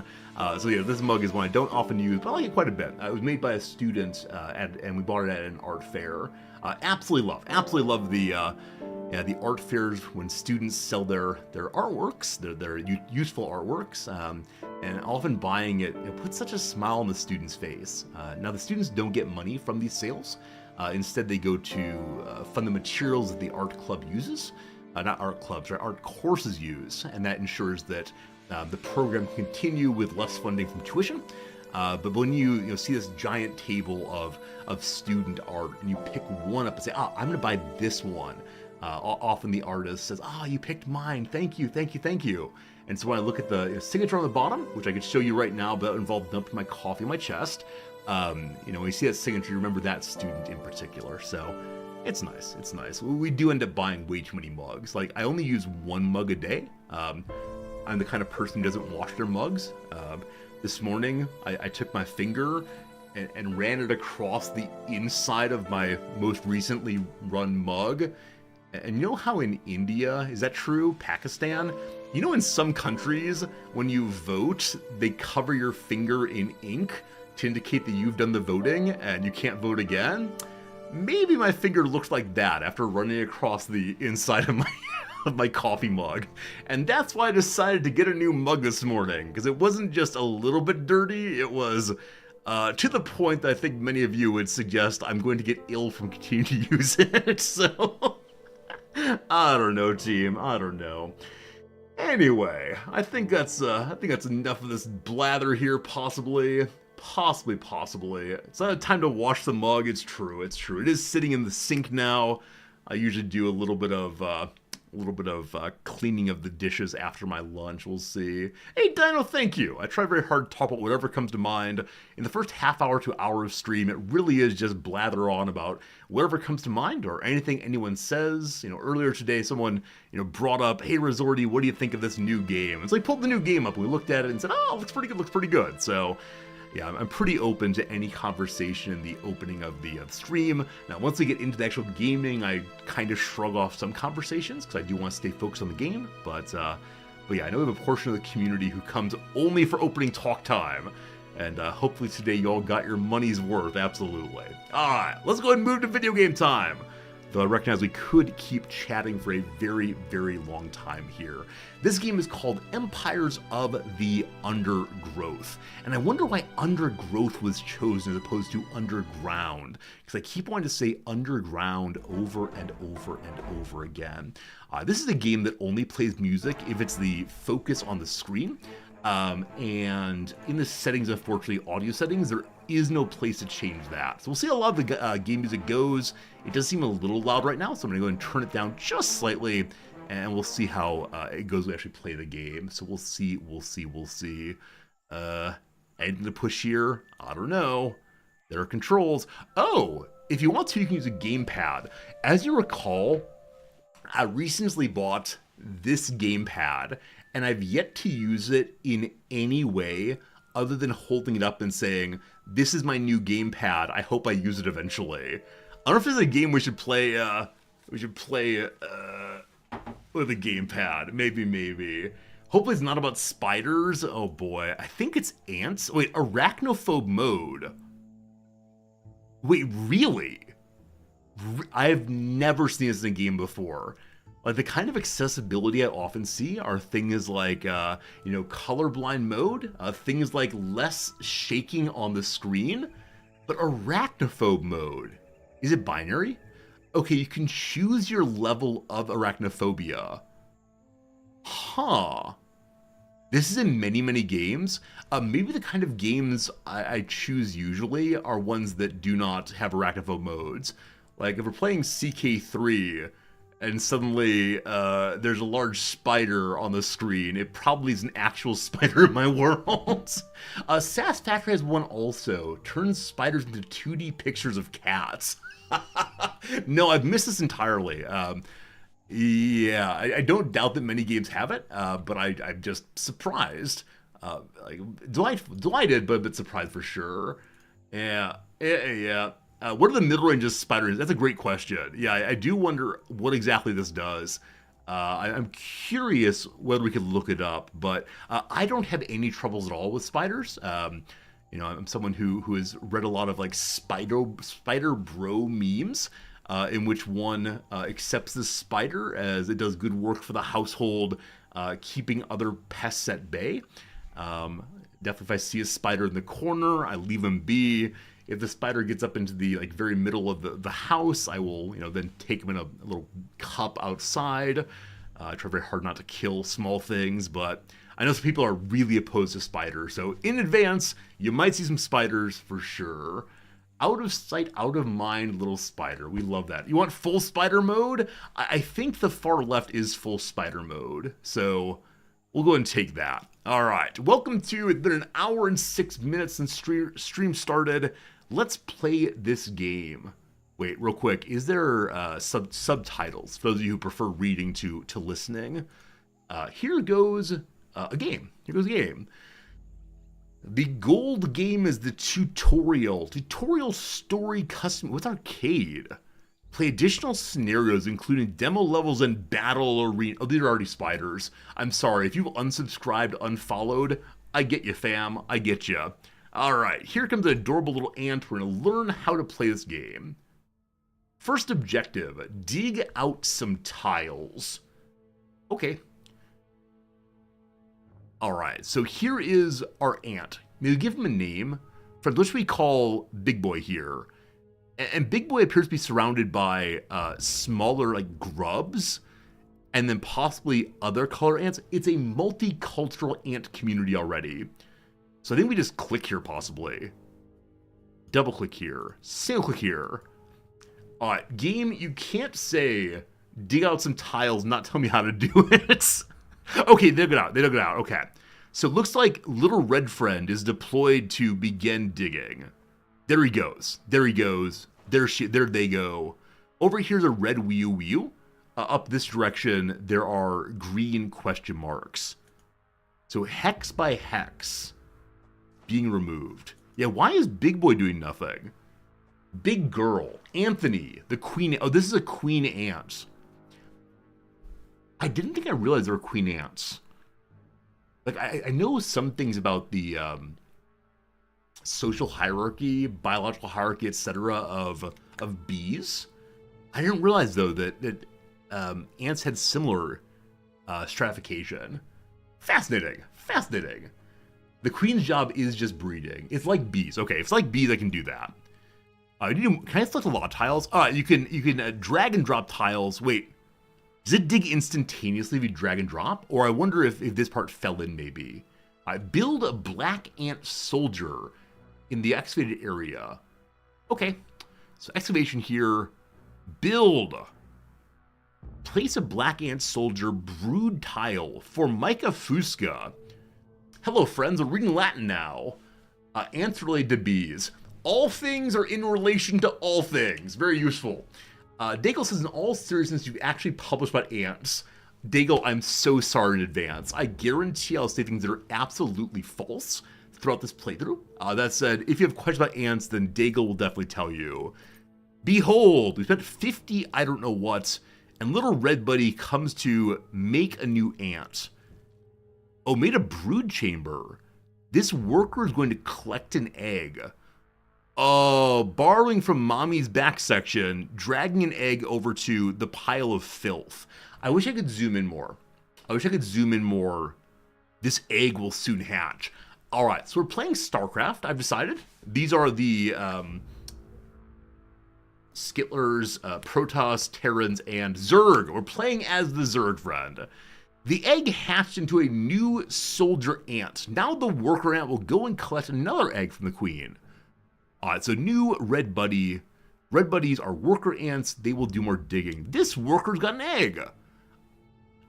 S2: So yeah, this mug is one I don't often use, but I like it quite a bit. It was made by a student, and we bought it at an art fair. Absolutely love the art fairs when students sell their artworks, their useful artworks, and often buying it puts such a smile on the student's face. Now the students don't get money from these sales. Instead, they go to fund the materials that the art club uses. Not art clubs, right? Art courses use, and that ensures that the program can continue with less funding from tuition. But when you see this giant table of student art, and you pick one up and say, I'm going to buy this one. Often the artist says, you picked mine. Thank you, thank you, thank you. And so when I look at the signature on the bottom, which I could show you right now, but that involved dumping my coffee in my chest. When you see that signature, you remember that student in particular. So it's nice. It's nice. We do end up buying way too many mugs. Like, I only use one mug a day. I'm the kind of person who doesn't wash their mugs. This morning, I took my finger and ran it across the inside of my most recently run mug. And you know how in India, is that true? Pakistan? You know, in some countries, when you vote, they cover your finger in ink to indicate that you've done the voting and you can't vote again? Maybe my finger looks like that after running across the inside of my coffee mug. And that's why I decided to get a new mug this morning, because it wasn't just a little bit dirty, it was to the point that I think many of you would suggest I'm going to get ill from continuing to use it. So I don't know, team. I don't know. Anyway, I think that's enough of this blather here, possibly. It's not time to wash the mug. It's true. It is sitting in the sink now. I usually do a little bit of cleaning of the dishes after my lunch. We'll see. Hey, Dino, thank you. I try very hard to talk about whatever comes to mind. In the first half hour to hour of stream, it really is just blather on about whatever comes to mind or anything anyone says. Earlier today, someone, brought up, hey, Resorty, what do you think of this new game? And so I pulled the new game up and we looked at it and said, looks pretty good. So yeah, I'm pretty open to any conversation in the opening of the stream. Now, once we get into the actual gaming, I kind of shrug off some conversations because I do want to stay focused on the game. But yeah, I know we have a portion of the community who comes only for opening talk time. And hopefully today you all got your money's worth, absolutely. All right, let's go ahead and move to video game time. Though I recognize we could keep chatting for a very, very long time here. This game is called Empires of the Undergrowth. And I wonder why Undergrowth was chosen as opposed to Underground. Because I keep wanting to say Underground over and over and over again. This is a game that only plays music if it's the focus on the screen. And in the settings, unfortunately, audio settings, there is no place to change that. So we'll see how loud the game music goes. It does seem a little loud right now, so I'm going to go and turn it down just slightly, and we'll see how it goes when we actually play the game. So we'll see. Anything to push here? I don't know. There are controls. Oh, if you want to, you can use a gamepad. As you recall, I recently bought this gamepad, and I've yet to use it in any way other than holding it up and saying, this is my new gamepad, I hope I use it eventually. I don't know if there's a game we should play with a gamepad. Maybe. Hopefully it's not about spiders. Oh boy, I think it's ants. Wait, arachnophobe mode. Wait, really? I've never seen this in a game before. Like, the kind of accessibility I often see are things like, colorblind mode, things like less shaking on the screen, but arachnophobe mode. Is it binary? Okay, you can choose your level of arachnophobia. Huh. This is in many, many games. Maybe the kind of games I choose usually are ones that do not have arachnophobe modes. Like, if we're playing CK3, and suddenly there's a large spider on the screen, it probably is an actual spider in my world. SAS Factory has one also. Turns spiders into 2D pictures of cats. No, I've missed this entirely. Yeah, I don't doubt that many games have it, but I'm just surprised. Delighted, but a bit surprised for sure. Yeah. What are the middle range of spiders? That's a great question. Yeah, I do wonder what exactly this does. I'm curious whether we could look it up, but I don't have any troubles at all with spiders. I'm someone who has read a lot of like spider bro memes, in which one accepts the spider as it does good work for the household, keeping other pests at bay. Definitely, if I see a spider in the corner, I leave him be. If the spider gets up into the like very middle of the house, I will then take him in a little cup outside. I try very hard not to kill small things, but I know some people are really opposed to spiders. So in advance, you might see some spiders for sure. Out of sight, out of mind, little spider. We love that. You want full spider mode? I think the far left is full spider mode. So we'll go and take that. All right. Welcome to, it's been an hour and 6 minutes since stream started. Let's play this game. Wait, real quick. Is there subtitles for those of you who prefer reading to listening? Here goes a game. Here goes a game. The gold game is the tutorial. Tutorial story custom with arcade. Play additional scenarios, including demo levels and battle arena. Oh, these are already spiders. I'm sorry. If you've unsubscribed, unfollowed, I get you, fam. I get you. All right. Here comes an adorable little ant. We're going to learn how to play this game. First objective, dig out some tiles. Okay. All right. So here is our ant. Maybe give him a name. For which we call Big Boy here. And Big Boy appears to be surrounded by smaller like grubs and then possibly other color ants. It's a multicultural ant community already. So I think we just click here possibly. Double click here. Single click here. All right, game, you can't say dig out some tiles, not tell me how to do it. Okay, they dug it out. They dug it out. Okay. So it looks like little red friend is deployed to begin digging. There he goes. There he goes. There they go. Over here's a red wheel. Up this direction, there are green question marks. So hex by hex being removed. Yeah, why is Big Boy doing nothing? Big girl, Anthony, the queen. Oh, this is a queen ant. I didn't think I realized there were queen ants. Like, I know some things about the social hierarchy, biological hierarchy, etc. of bees. I didn't realize though that ants had similar stratification. Fascinating. The queen's job is just breeding. It's like bees. Okay, if it's like bees, I can do that. Can I select a lot of tiles? You can drag and drop tiles. Wait, does it dig instantaneously if you drag and drop? Or I wonder if this part fell in maybe. Build a black ant soldier in the excavated area. Okay, so excavation here. Build. Place a black ant soldier brood tile for Micah Fusca. Hello friends, we're reading Latin now. Ants related to bees. All things are in relation to all things. Very useful. Daigle says, in all seriousness, you've actually published about ants. Daigle, I'm so sorry in advance. I guarantee I'll say things that are absolutely false throughout this playthrough. That said, if you have questions about ants, then Daigle will definitely tell you. Behold, we spent 50 I don't know what, and little red buddy comes to make a new ant. Oh, made a brood chamber. This worker is going to collect an egg. Oh, borrowing from mommy's back section, dragging an egg over to the pile of filth. I wish I could zoom in more. This egg will soon hatch. All right, so we're playing StarCraft, I've decided. These are the Skittlers, Protoss, Terrans, and Zerg. We're playing as the Zerg friend. The egg hatched into a new soldier ant. Now the worker ant will go and collect another egg from the queen. All right, so new red buddy. Red buddies are worker ants. They will do more digging. This worker's got an egg.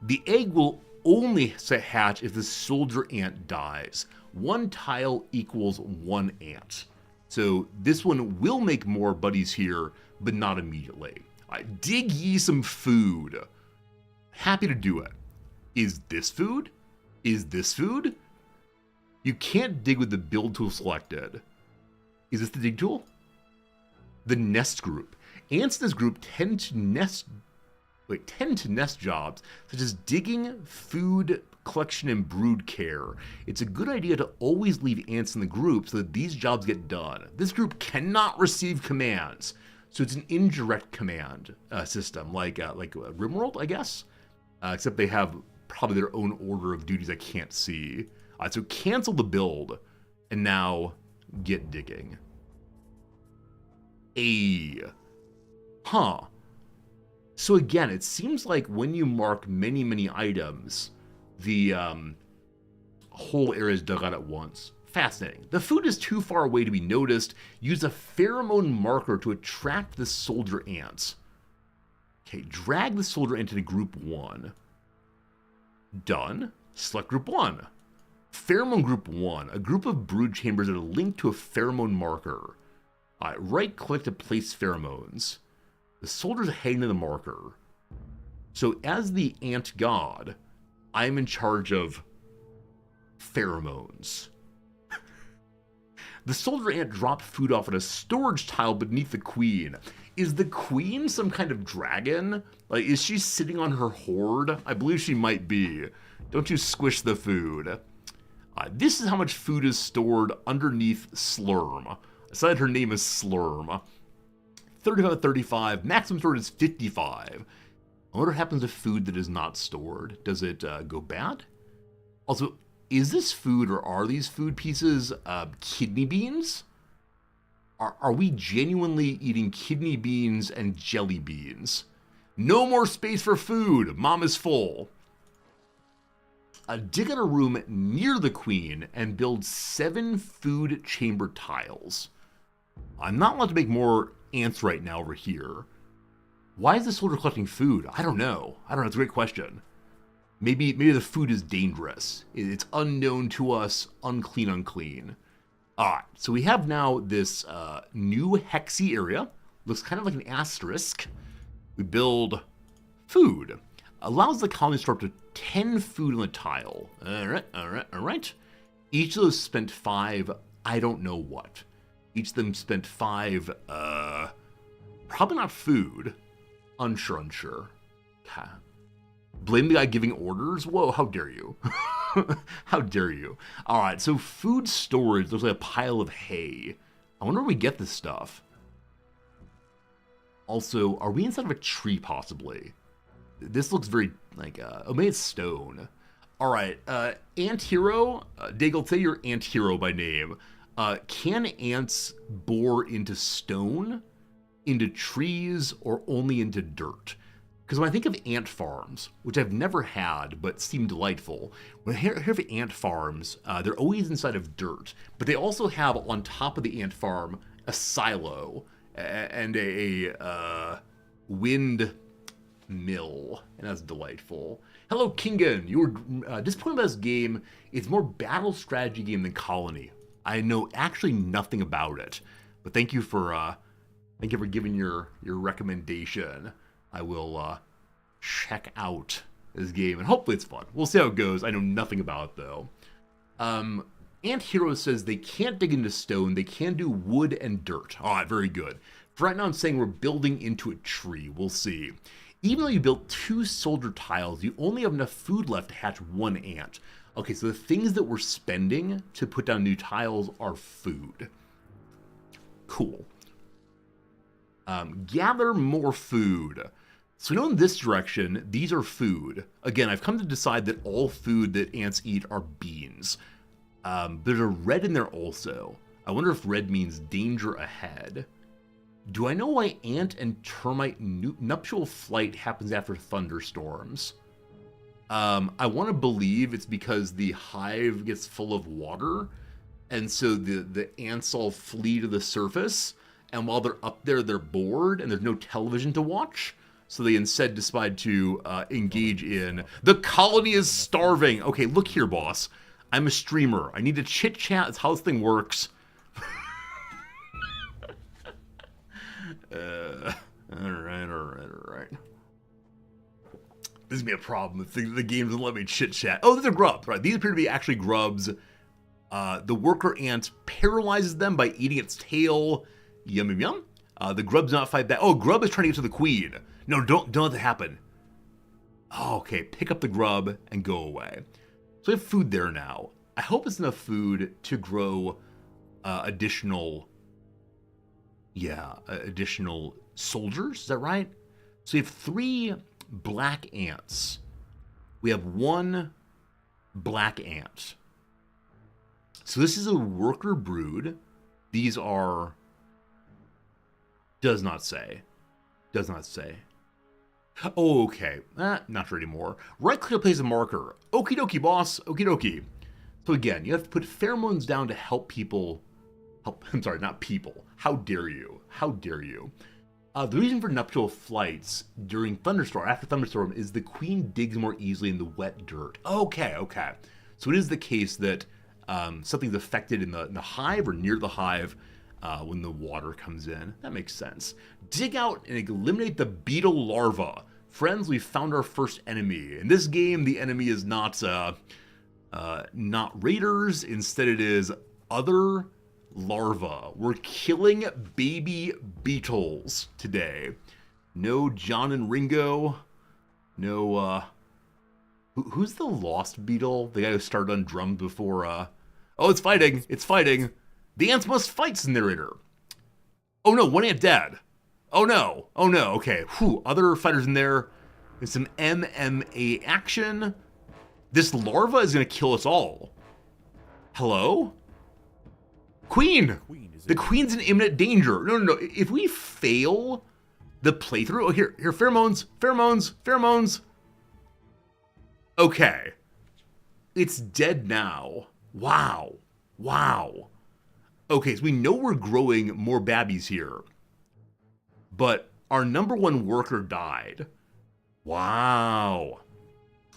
S2: The egg will only hatch if the soldier ant dies. One tile equals one ant. So this one will make more buddies here, but not immediately. All right, dig ye some food. Happy to do it. Is this food? Is this food? You can't dig with the build tool selected. Is this the dig tool? The nest group. Ants in this group tend to nest tend to nest jobs, such as digging, food collection, and brood care. It's a good idea to always leave ants in the group so that these jobs get done. This group cannot receive commands, so it's an indirect command system, like RimWorld, I guess, except they have probably their own order of duties I can't see. So cancel the build, and now get digging. Huh. So again, it seems like when you mark many items, the whole area is dug out at once. Fascinating. The food is too far away to be noticed. Use a pheromone marker to attract the soldier ants. Okay, drag the soldier ant into group 1. Done. Select group 1. Pheromone group 1. A group of brood chambers that are linked to a pheromone marker. Right-click to place pheromones. The soldiers are heading to the marker. So as the ant god, I'm in charge of pheromones. The soldier ant dropped food off at a storage tile beneath the queen. Is the queen some kind of dragon? Like, is she sitting on her hoard? I believe she might be. Don't you squish the food. This is how much food is stored underneath Slurm. I said her name is Slurm. 35 35, maximum storage is 55. I wonder what happens to food that is not stored. Does it go bad? Also, is this food, or are these food pieces kidney beans? Are we genuinely eating kidney beans and jelly beans? No more space for food. Mom is full. Dig out a room near the queen and build 7 food chamber tiles. I'm not allowed to make more ants right now over here. Why is the soldier collecting food? I don't know. It's a great question. Maybe the food is dangerous. It's unknown to us, unclean. Alright, so we have now this new hexy area. Looks kind of like an asterisk. We build food. Allows the colony to store up to 10 food on the tile. Alright. Each of those spent 5, I don't know what. Each of them spent 5, probably not food. Unsure. Okay. Blame the guy giving orders? Whoa, how dare you? How dare you? Alright, so food storage looks like a pile of hay. I wonder where we get this stuff. Also, are we inside of a tree possibly? This looks very like, maybe it's stone. Alright, Ant Hero, Dagolte, you're Ant Hero by name. Can ants bore into stone, into trees, or only into dirt? Because when I think of ant farms, which I've never had but seem delightful, when I hear of ant farms, they're always inside of dirt. But they also have on top of the ant farm a silo and a wind mill, and that's delightful. Hello, Kingen. You were disappointed by this game. It's more battle strategy game than Colony. I know actually nothing about it, but thank you for giving your recommendation. I will check out this game, and hopefully it's fun. We'll see how it goes. I know nothing about it, though. Ant Hero says they can't dig into stone. They can do wood and dirt. All right, very good. For right now, I'm saying we're building into a tree. We'll see. Even though you built 2 soldier tiles, you only have enough food left to hatch 1 ant. Okay, so the things that we're spending to put down new tiles are food. Cool. Gather more food. So we know in this direction, these are food. Again, I've come to decide that all food that ants eat are beans. There's a red in there also. I wonder if red means danger ahead. Do I know why ant and termite nuptial flight happens after thunderstorms? I want to believe it's because the hive gets full of water, and so the ants all flee to the surface. And while they're up there, they're bored, and there's no television to watch. So they instead decide to engage in, the colony is starving. Okay, look here, boss. I'm a streamer. I need to chit-chat. That's how this thing works. All right. This is going to be a problem if the game doesn't let me chit-chat. Oh, these are grubs, right? These appear to be actually grubs. The worker ant paralyzes them by eating its tail. Yum. The grub does not fight back. Oh, grub is trying to get to the queen. No, don't let that happen. Oh, okay, pick up the grub and go away. So we have food there now. I hope it's enough food to grow additional soldiers. Is that right? So we have 3 black ants. We have 1 black ant. So this is a worker brood. These are... Does not say. Oh, okay. Not sure anymore. Right click to place a marker. Okie dokie, boss. Okie dokie. So again, you have to put pheromones down to help people. I'm sorry, not people. How dare you? The reason for nuptial flights after thunderstorm, is the queen digs more easily in the wet dirt. Okay. So it is the case that something's affected in the hive or near the hive when the water comes in. That makes sense. Dig out and eliminate the beetle larva. Friends, we found our first enemy. In this game, the enemy is not raiders. Instead, it is other larvae. We're killing baby beetles today. No John and Ringo. No, who's the lost beetle? The guy who started on drums before, Oh, it's fighting. The ants must fight, narrator. Oh no, 1 ant dead. Oh no, okay. Whew, other fighters in there. There's some MMA action. This larva is gonna kill us all. Hello? Queen! The queen's in imminent danger. No. If we fail the playthrough... Oh, here, pheromones. Okay. It's dead now. Wow. Okay, so we know we're growing more babbies here. But our number 1 worker died. Wow.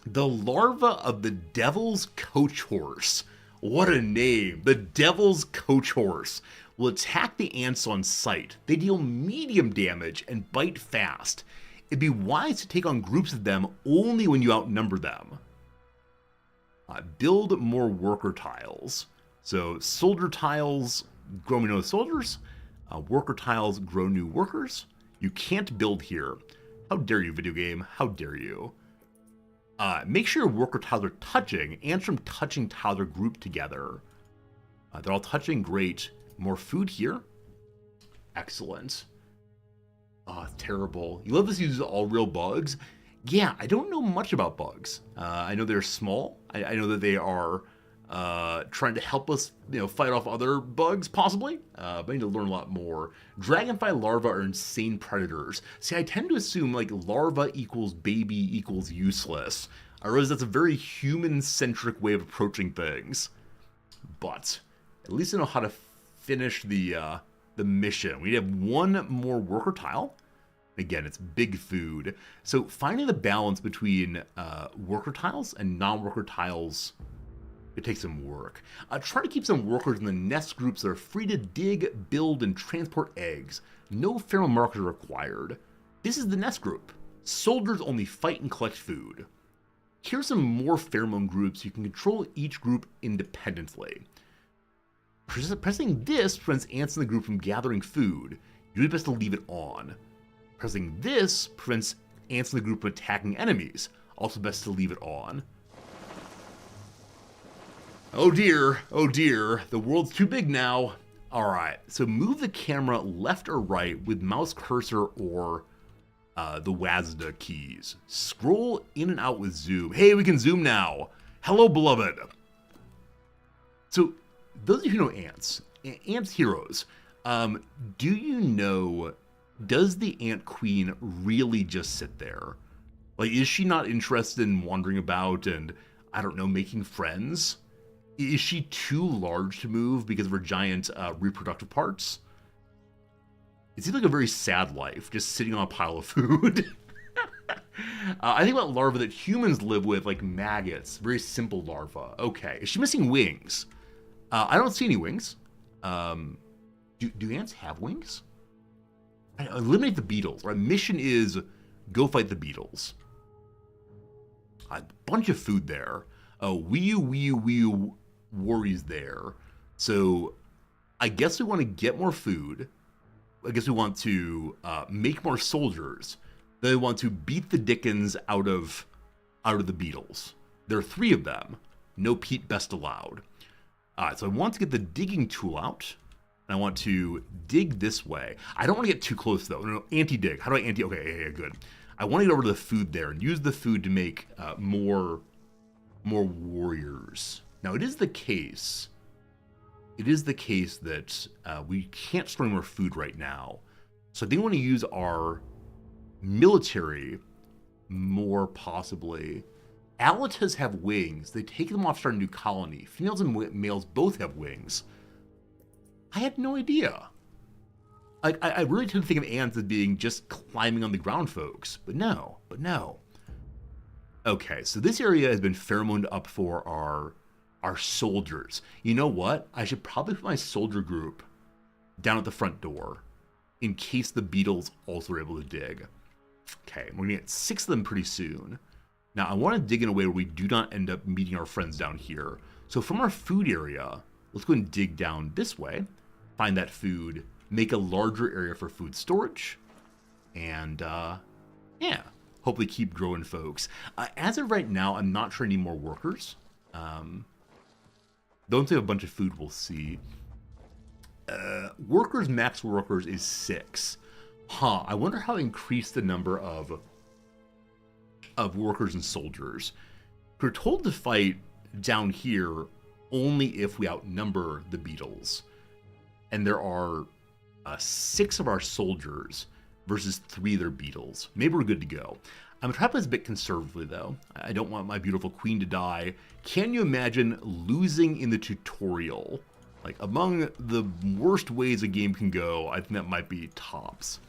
S2: The larva of the Devil's Coach Horse. What a name. The Devil's Coach Horse will attack the ants on sight. They deal medium damage and bite fast. It'd be wise to take on groups of them only when you outnumber them. Build more worker tiles. So soldier tiles grow new soldiers. Worker tiles grow new workers. You can't build here. How dare you, video game? How dare you? Make sure your worker tiles are touching. Ants from touching tiles are grouped together. They're all touching. Great. More food here. Excellent. Terrible. You love this uses all real bugs. Yeah, I don't know much about bugs. I know they're small. I know that they are trying to help us, fight off other bugs, possibly. But I need to learn a lot more. Dragonfly larvae are insane predators. See, I tend to assume, larva equals baby equals useless. I realize that's a very human-centric way of approaching things. But at least I know how to finish the mission. We have 1 more worker tile. Again, it's big food. So finding the balance between worker tiles and non-worker tiles, it takes some work. Try to keep some workers in the nest groups that are free to dig, build, and transport eggs. No pheromone markers are required. This is the nest group. Soldiers only fight and collect food. Here's some more pheromone groups. You can control each group independently. Pressing this prevents ants in the group from gathering food. You do best to leave it on. Pressing this prevents ants in the group from attacking enemies. Also best to leave it on. Oh dear, the world's too big now. Alright, so move the camera left or right with mouse cursor or the WASD keys. Scroll in and out with zoom. Hey, we can zoom now. Hello, beloved. So, those of you who know ants, ants heroes, do you know, does the ant queen really just sit there? Is she not interested in wandering about and, I don't know, making friends? Is she too large to move because of her giant reproductive parts? It seems like a very sad life, just sitting on a pile of food. I think about larvae that humans live with, like maggots, very simple larvae. Okay, is she missing wings? I don't see any wings. Do ants have wings? Eliminate the beetles. Our mission is go fight the beetles. A bunch of food there. Wee worries there. So I guess we want to get more food. I guess we want to make more soldiers. Then we want to beat the dickens out of out of the beetles. There are 3 of them. No peat best allowed. Alright, so I want to get the digging tool out. And I want to dig this way. I don't want to get too close though. No, anti-dig. How do I anti... Okay, yeah, good. I want to get over to the food there and use the food to make more warriors. Now, it is the case that we can't store more food right now. So I think I want to use our military more possibly. Alatas have wings. They take them off, start a new colony. Females and males both have wings. I had no idea. I really tend to think of ants as being just climbing on the ground folks, but no. Okay, so this area has been pheromoned up for our soldiers. You know what? I should probably put my soldier group down at the front door in case the beetles also are able to dig. Okay, we're gonna get 6 of them pretty soon. Now, I want to dig in a way where we do not end up meeting our friends down here. So from our food area, let's go and dig down this way, find that food, make a larger area for food storage, and yeah, hopefully keep growing, folks. As of right now, I'm not sure I need more workers. Don't have a bunch of food, we'll see. Workers, max workers is 6. I wonder how to increase the number of workers and soldiers. We're told to fight down here only if we outnumber the beetles. And there are 6 of our soldiers versus 3 of their beetles. Maybe we're good to go. I'm going to try to play this a bit conservatively, though. I don't want my beautiful queen to die. Can you imagine losing in the tutorial? Like, among the worst ways a game can go, I think that might be tops.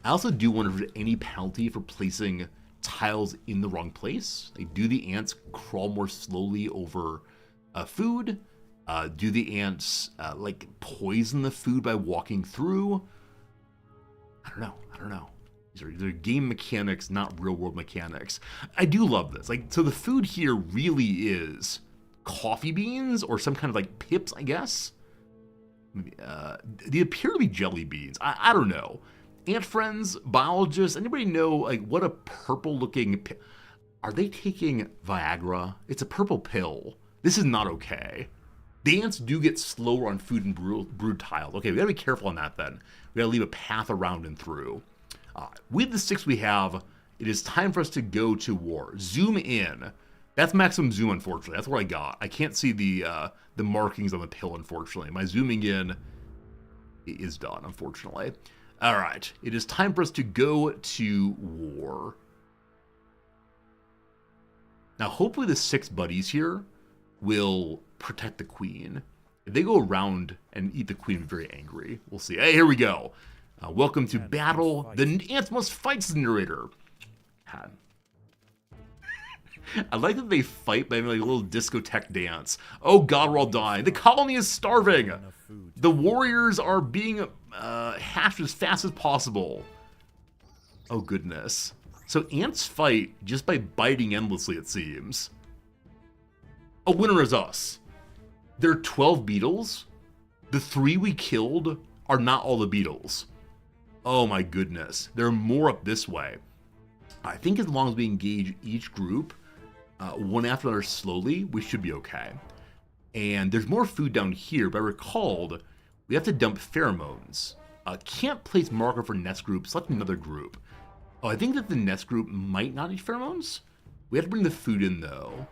S2: I also do wonder if there's any penalty for placing tiles in the wrong place. Like, do the ants crawl more slowly over food? Do the ants like poison the food by walking through? I don't know. These are game mechanics, not real world mechanics. I do love this. Like, so the food here really is coffee beans or some kind of like pips, I guess. They appear to be jelly beans. I don't know. Ant friends, biologists, anybody know like what a purple looking are they taking Viagra? It's a purple pill. This is not okay. The ants do get slower on food and brood tiles. Okay, we gotta be careful on that then. We gotta leave a path around and through. With the 6 we have, it is time for us to go to war. Zoom in. That's maximum zoom, unfortunately. That's what I got. I can't see the markings on the pill, unfortunately. My zooming in is done, unfortunately. All right, it is time for us to go to war. Now, hopefully the 6 buddies here will protect the queen. If they go around and eat the queen, I'm very angry. We'll see. Hey, here we go. Welcome to battle. The ants must fight, says the narrator. God. I like that they fight by having like a little discotheque dance. Oh God, we're all dying. The colony is starving. The warriors are being hatched as fast as possible. Oh goodness. So ants fight just by biting endlessly, it seems. A winner is us. There are 12 beetles. The 3 we killed are not all the beetles. Oh my goodness. There are more up this way. I think as long as we engage each group one after another slowly, we should be okay. And there's more food down here, but I recalled we have to dump pheromones. Can't place marker for nest group, select another group. Oh, I think that the nest group might not need pheromones. We have to bring the food in though.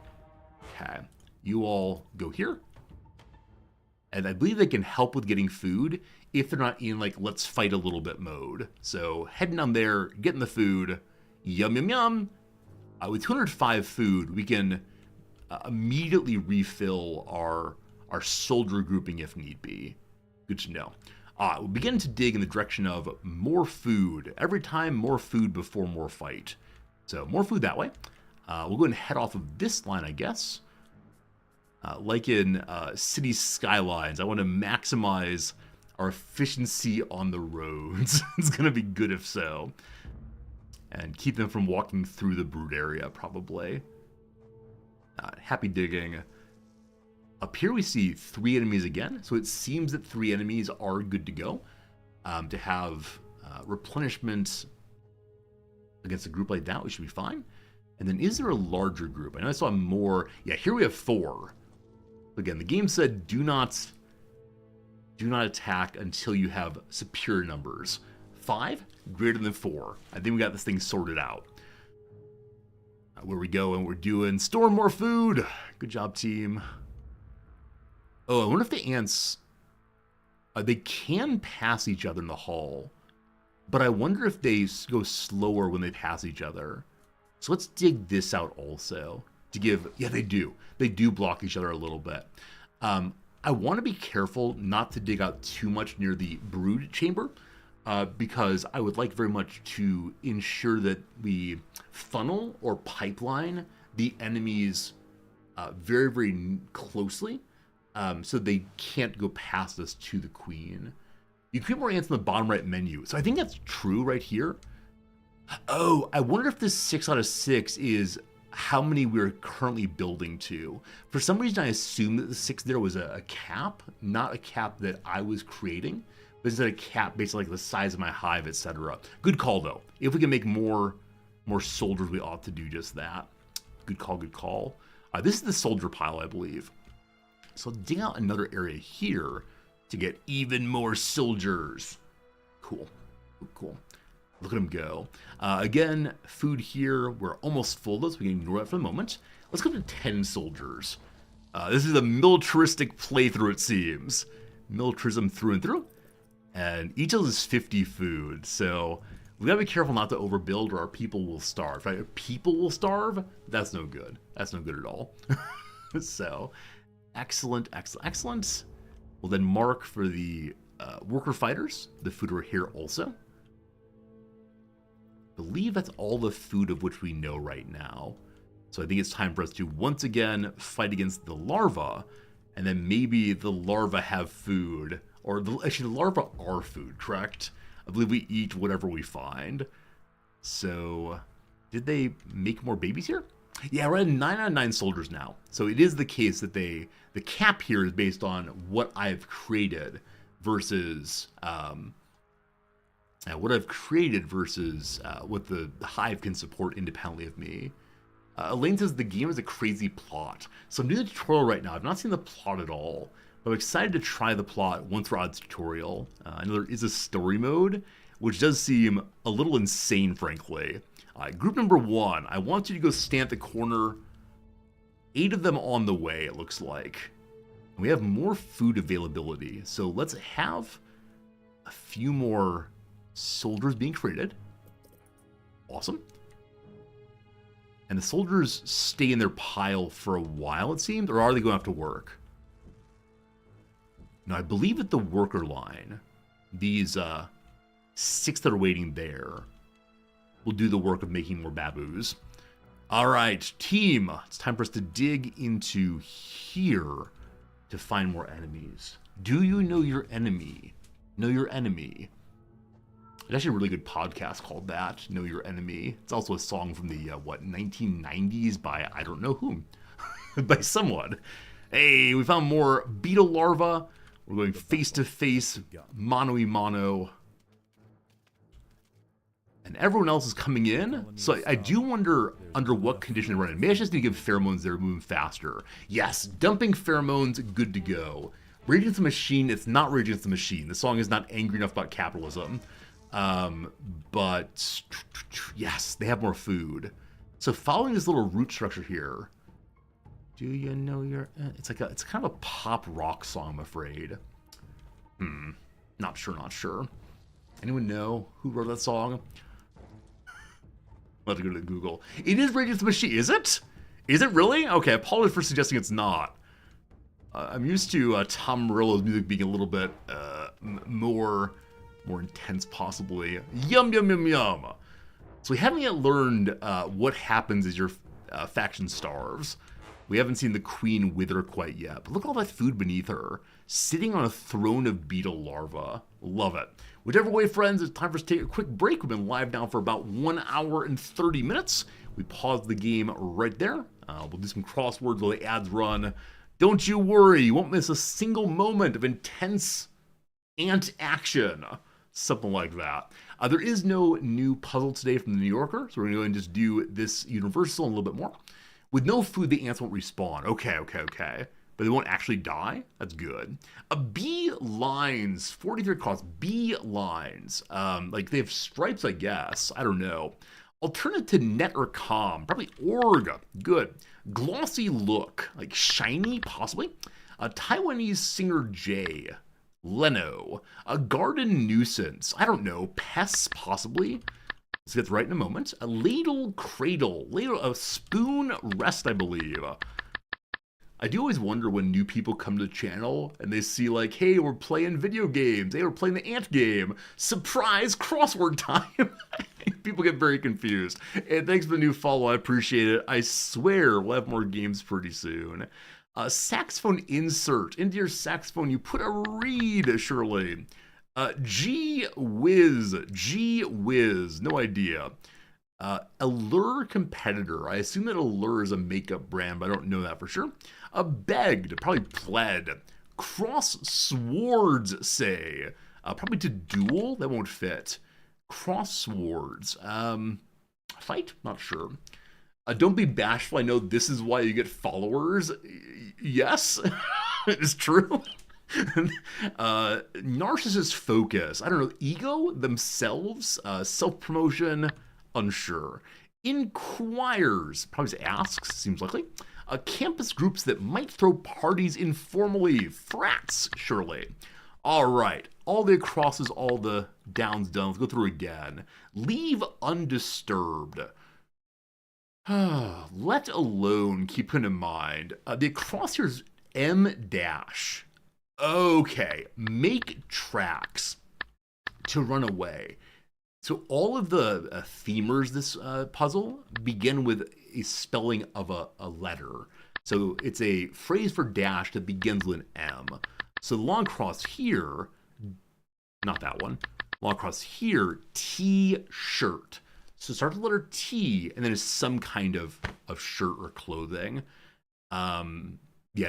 S2: Okay, you all go here. And I believe they can help with getting food if they're not in like, let's fight a little bit mode. So heading down there, getting the food, yum, yum, yum. With 205 food, we can immediately refill our soldier grouping if need be. Good to know. We'll begin to dig in the direction of more food. Every time, more food before more fight. So more food that way. We'll go ahead and head off of this line, I guess. Like in city skylines, I want to maximize our efficiency on the roads. It's going to be good if so. And keep them from walking through the brood area, probably. Happy digging. Up here we see 3 enemies again, so it seems that 3 enemies are good to go. To have replenishment against a group like that, we should be fine. And then is there a larger group? I know I saw more. Yeah, here we have 4. Again, the game said do not attack until you have superior numbers. 5 greater than 4. I think we got this thing sorted out. Where we go and we're doing store more food. Good job, team. Oh, I wonder if the ants, they can pass each other in the hall, but I wonder if they go slower when they pass each other. So let's dig this out also to give, yeah, they do. They do block each other a little bit. I want to be careful not to dig out too much near the brood chamber, because I would like very much to ensure that we funnel or pipeline the enemies very, very closely, so they can't go past us to the queen. You create more ants in the bottom right menu. So I think that's true right here. Oh, I wonder if this 6 out of 6 is how many we're currently building to. For some reason, I assumed that the 6 there was a cap, not a cap that I was creating, but instead a cap based on like the size of my hive, etc. Good call though. If we can make more soldiers, we ought to do just that. Good call, good call. This is the soldier pile, I believe. So dig out another area here to get even more soldiers. Cool, cool. Look at them go. Again, food here. We're almost full though, so we can ignore that for the moment. Let's go to 10 soldiers. This is a militaristic playthrough, it seems. Militarism through and through. And each of those is 50 food, so we gotta be careful not to overbuild or our people will starve. Right? If people will starve, that's no good. That's no good at all. So, excellent, excellent, excellent. We'll then mark for the worker fighters. The food are here also. I believe that's all the food of which we know right now. So I think it's time for us to once again fight against the larva, and then maybe the larva have food, or actually the larva are food, correct? I believe we eat whatever we find. So did they make more babies here? Yeah, we're at 9 out of 9 soldiers now. So it is the case that the cap here is based on what I've created versus what I've created versus what the hive can support independently of me. Elaine says the game is a crazy plot. So I'm doing the tutorial right now. I've not seen the plot at all, but I'm excited to try the plot once we're on the tutorial. I know there is a story mode, which does seem a little insane, frankly. Group number 1, I want you to go stand at the corner. 8 of them on the way, it looks like. We have more food availability, so let's have a few more soldiers being created. Awesome. And the soldiers stay in their pile for a while, it seems, or are they going off to work? Now, I believe at the worker line, these 6 that are waiting there will do the work of making more baboos. All right, team, it's time for us to dig into here to find more enemies. Do you know your enemy? Know your enemy. It's actually a really good podcast called that, Know Your Enemy. It's also a song from the, 1990s by I don't know whom. By someone. Hey, we found more beetle larvae. We're going face-to-face, mano-y-mano. And everyone else is coming in. So I do wonder under what condition they're running. Maybe I just need to give pheromones that are moving faster. Yes, dumping pheromones, good to go. Rage Against the Machine, it's not Rage Against the Machine. The song is not angry enough about capitalism. But yes, they have more food. So following this little root structure here, do you know your? It's kind of a pop rock song, I'm afraid. Not sure. Anyone know who wrote that song? I'll have to go to Google. It is Rage Against the Machine, is it? Is it really? Okay, I apologize for suggesting it's not. I'm used to Tom Morello's music being a little bit more intense, possibly. Yum, yum, yum, yum. So we haven't yet learned what happens as your faction starves. We haven't seen the queen wither quite yet. But look at all that food beneath her. Sitting on a throne of beetle larvae. Love it. Whichever way, friends, it's time for us to take a quick break. We've been live now for about 1 hour and 30 minutes. We paused the game right there. We'll do some crosswords while the ads run. Don't you worry. You won't miss a single moment of intense ant action. Something like that. There is no new puzzle today from the New Yorker, so we're going to go and just do this universal and a little bit more. With no food, the ants won't respawn. Okay. But they won't actually die? That's good. Bee lines, 43 cost. Bee lines. Like they have stripes, I guess. I don't know. Alternative to net or com. Probably org. Good. Glossy look. Like shiny, possibly. Taiwanese singer J. Leno. A garden nuisance. I don't know. Pests, possibly. Let's get right in a moment. A ladle cradle. A spoon rest, I believe. I do always wonder when new people come to the channel and they see like, hey, we're playing video games. Hey, we're playing the ant game. Surprise, crossword time. People get very confused. And thanks for the new follow. I appreciate it. I swear we'll have more games pretty soon. Saxophone insert. Into your saxophone, you put a reed, surely. Gee whiz. No idea. Allure competitor. I assume that Allure is a makeup brand, but I don't know that for sure. Begged. Probably pled. Cross swords, say. Probably to duel. That won't fit. Cross swords. Fight? Not sure. Don't be bashful. I know this is why you get followers. Yes, it's true. Narcissist focus. I don't know. Ego themselves. Self-promotion. Unsure. Inquires. Probably asks. Seems likely. Campus groups that might throw parties informally. Frats, surely. All right. All the crosses, all the downs done. Let's go through again. Leave undisturbed. Let alone, keep it in mind. The across here is M dash. Okay, make tracks to run away. So all of the themers this puzzle begin with a spelling of a letter. So it's a phrase for dash that begins with an M. So the long cross here, not that one. Long cross here, T-shirt. So start with the letter T, and then it's some kind of shirt or clothing. Yeah,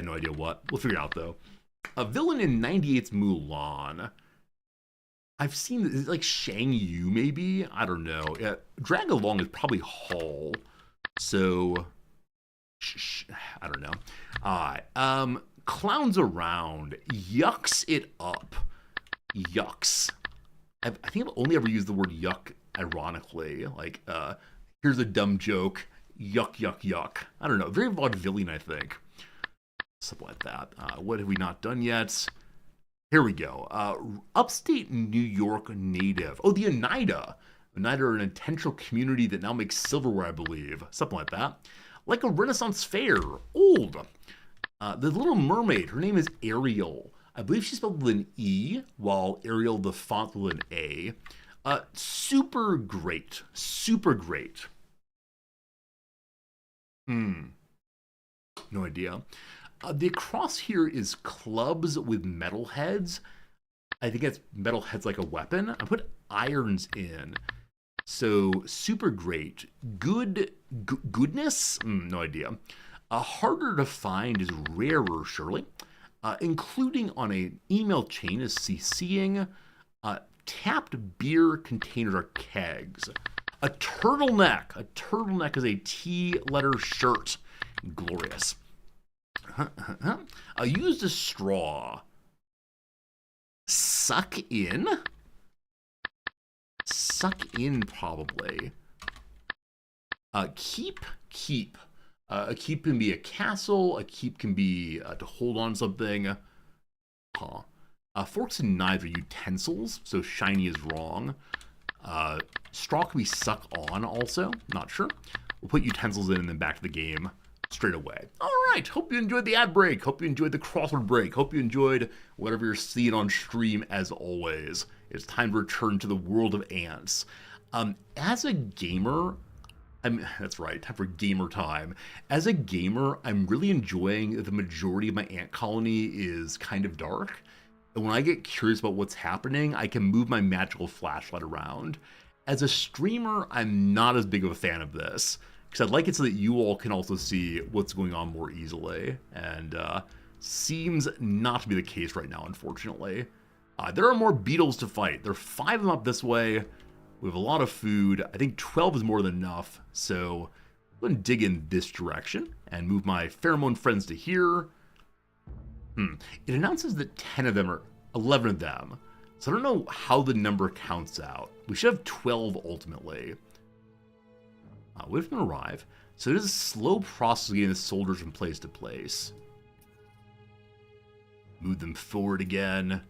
S2: no idea what. We'll figure it out, though. A villain in 98's Mulan. I've seen, is it like Shang Yu, maybe? I don't know. Yeah, Drag Along is probably Hall. So, I don't know. Clowns around. Yucks it up. Yucks. I think I've only ever used the word yuck ironically. Like, here's a dumb joke. Yuck. I don't know. Very vaudevillian, I think. Something like that. What have we not done yet? Here we go. Upstate New York native. Oh, the Oneida. Oneida are an intentional community that now makes silverware, I believe. Something like that. Like a Renaissance fair. Old. The Little Mermaid. Her name is Ariel. I believe she's spelled with an E, while Ariel, the font, with an A. Super great. No idea. The across here is clubs with metal heads. I think it's metal heads like a weapon. I put irons in. So super great. Goodness? No idea. Harder to find is rarer, surely. Including on an email chain is CCing. Tapped beer containers are kegs. A turtleneck. A turtleneck is a T-letter shirt. Glorious. Used a straw. Suck in? Suck in, probably. Keep. A keep can be a castle. A keep can be to hold on something. Forks and knives are utensils, so shiny is wrong. Straw can be suck on also. Not sure. We'll put utensils in and then back to the game straight away. All right. Hope you enjoyed the ad break. Hope you enjoyed the crossword break. Hope you enjoyed whatever you're seeing on stream as always. It's time to return to the world of ants. As a gamer, that's right, time for gamer time. As a gamer, I'm really enjoying the majority of my ant colony is kind of dark. And when I get curious about what's happening, I can move my magical flashlight around. As a streamer, I'm not as big of a fan of this, because I'd like it so that you all can also see what's going on more easily. And seems not to be the case right now, unfortunately. There are more beetles to fight. There are 5 of them up this way. We have a lot of food. I think 12 is more than enough. So I'm going to dig in this direction and move my pheromone friends to here. It announces that 10 of them or 11 of them. So I don't know how the number counts out. We should have 12 ultimately. Wait for them to arrive. So it is a slow process of getting the soldiers from place to place. Move them forward again.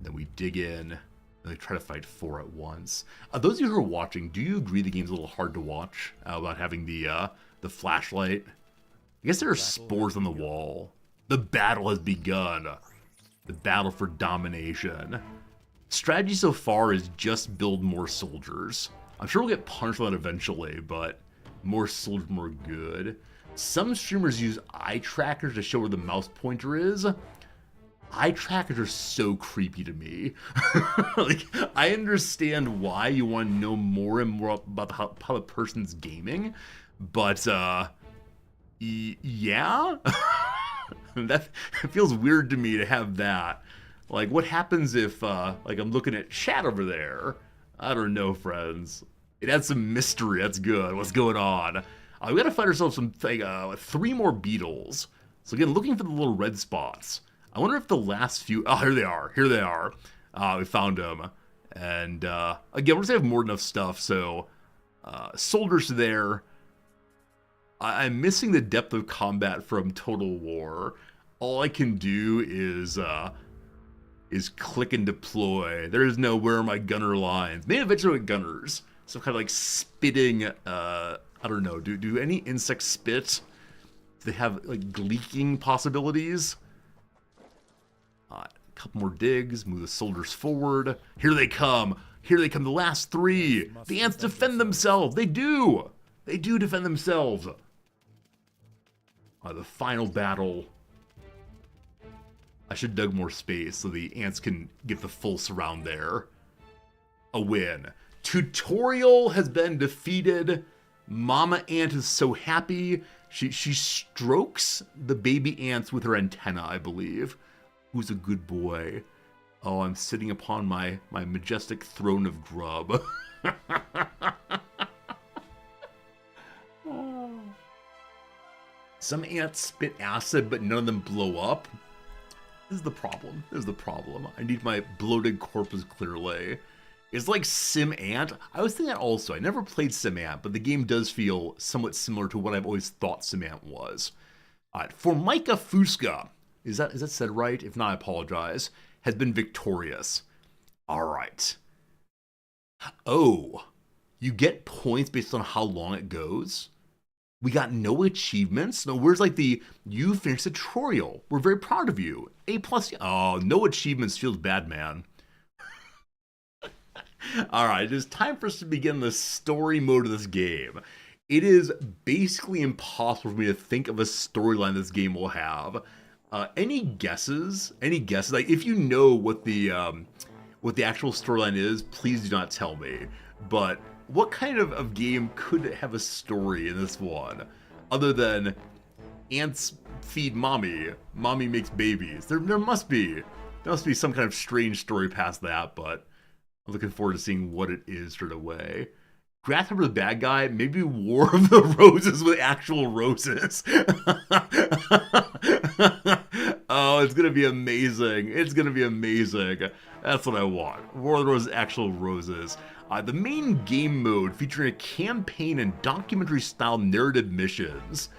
S2: Then we dig in. And we try to fight 4 at once. Those of you who are watching, do you agree the game's a little hard to watch about having the flashlight? I guess there are spores on the wall. The battle has begun. The battle for domination. Strategy so far is just build more soldiers. I'm sure we'll get punished on that eventually, but more soldiers, more good. Some streamers use eye trackers to show where the mouse pointer is. Eye trackers are so creepy to me. Like, I understand why you want to know more and more about how the person's gaming, but yeah, that feels weird to me to have that. Like, what happens if like I'm looking at chat over there? I don't know, friends. It adds some mystery. That's good. What's going on? We gotta find ourselves some 3 more beetles. So again, looking for the little red spots. I wonder if the last few... Oh, here they are. Here they are. We found them. And again, we're gonna have more than enough stuff. So soldiers there. I'm missing the depth of combat from Total War. All I can do is click and deploy. There is no where are my gunner lines. Maybe eventually with gunners. So kind of like spitting, I don't know, do any insects spit? Do they have like leaking possibilities? A couple more digs, move the soldiers forward. Here they come. Here they come, the last 3. The ants defend themselves. They do. They do defend themselves. The final battle. I should dug more space so the ants can get the full surround there. A win. Tutorial has been defeated. Mama Ant is so happy. She strokes the baby ants with her antenna, I believe. Who's a good boy? Oh, I'm sitting upon my majestic throne of grub. Some ants spit acid, but none of them blow up. This is the problem. This is the problem. I need my bloated corpses clearly. It's like Sim Ant. I was thinking that also. I never played Sim Ant, but the game does feel somewhat similar to what I've always thought Sim Ant was. Formica Fusca, is that said right? If not, I apologize, has been victorious. All right. Oh, you get points based on how long it goes? We got no achievements. No, where's like you finished the tutorial. We're very proud of you. A+. Oh, no achievements feels bad, man. All right, it is time for us to begin the story mode of this game. It is basically impossible for me to think of a storyline this game will have. Any guesses? Any guesses? Like, if you know what the actual storyline is, please do not tell me. But what kind of game could have a story in this one? Other than ants feed mommy, mommy makes babies. There must be some kind of strange story past that, but I'm looking forward to seeing what it is straight away. Grasshopper the bad guy, maybe War of the Roses with actual roses. Oh, it's gonna be amazing. It's gonna be amazing. That's what I want. War of the Roses, actual roses. The main game mode featuring a campaign and documentary-style narrative missions.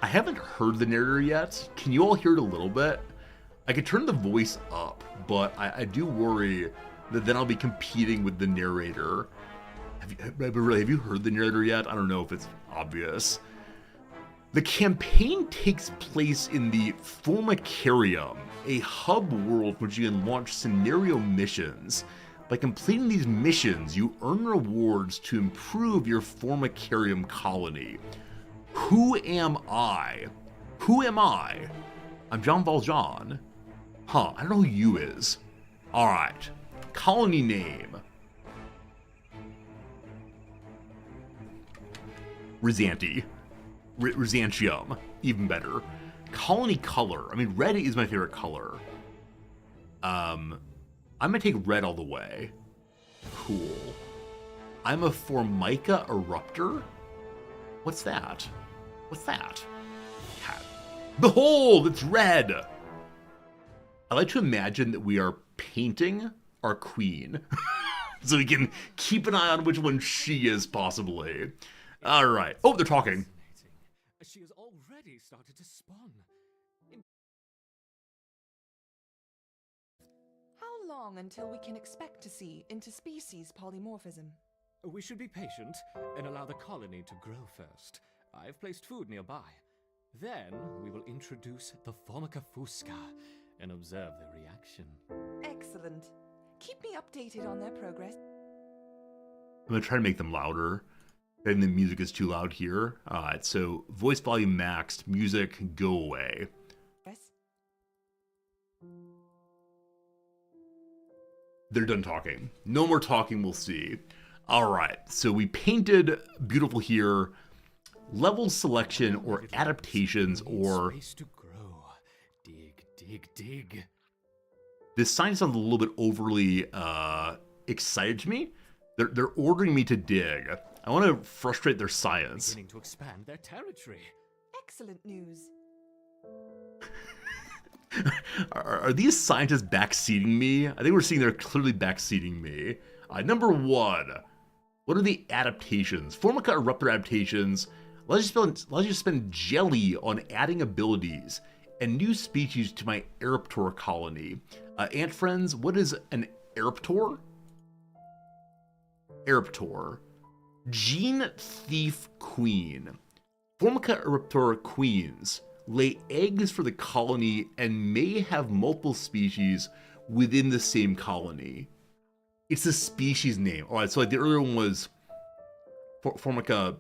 S2: I haven't heard the narrator yet. Can you all hear it a little bit? I could turn the voice up, but I do worry that then I'll be competing with the narrator. Have you heard the narrator yet? I don't know if it's obvious. The campaign takes place in the Formicarium, a hub world which you can launch scenario missions. By completing these missions, you earn rewards to improve your Formicarium colony. Who am I? Who am I? I'm Jean Valjean. Huh, I don't know who you is. Alright. Colony name. Ryzantium. Even better. Colony color. I mean, red is my favorite color. I'm gonna take red all the way. Cool. I'm a Formica Eruptor? What's that? What's that? Behold, it's red! I like to imagine that we are painting our queen. So we can keep an eye on which one she is, possibly. Alright. Oh, they're talking.
S3: She has already started to spawn.
S4: How long until we can expect to see interspecies polymorphism?
S3: We should be patient and allow the colony to grow first. I've placed food nearby. Then we will introduce the Formica fusca and observe their reaction.
S4: Excellent. Keep me updated on their progress.
S2: I'm gonna try to make them louder. I think the music is too loud here. Alright, so voice volume maxed, music, go away.
S4: Yes.
S2: They're done talking. No more talking, we'll see. Alright, so we painted beautiful here. Level selection or adaptations or...
S3: Space to grow. Dig, dig, dig.
S2: This sign sounds a little bit overly excited to me. They're ordering me to dig. I want to frustrate their science.
S3: Beginning to expand their territory.
S4: Excellent news.
S2: Are these scientists backseating me? I think we're seeing they're clearly backseating me. Number 1. What are the adaptations? Formica Eruptor adaptations. Let's just spend jelly on adding abilities and new species to my Eruptor colony. Ant friends, what is an Eruptor? Eruptor. Gene Thief Queen. Formica Eruptor queens lay eggs for the colony and may have multiple species within the same colony. It's the species name. Alright, so like the earlier one was Formica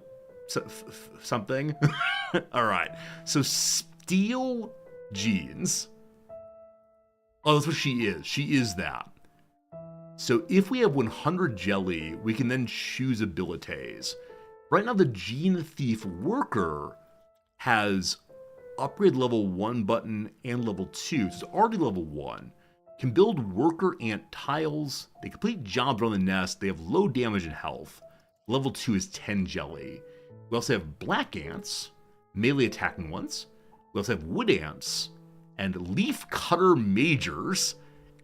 S2: something. Alright, so Steel Genes. Oh, that's what she is. She is that. So if we have 100 jelly, we can then choose abilities. Right now, the Gene Thief Worker has upgrade level 1 button and level 2. So it's already level 1. Can build worker ant tiles. They complete jobs around the nest. They have low damage and health. Level 2 is 10 jelly. We also have black ants, melee attacking ones. We also have wood ants and leaf cutter majors.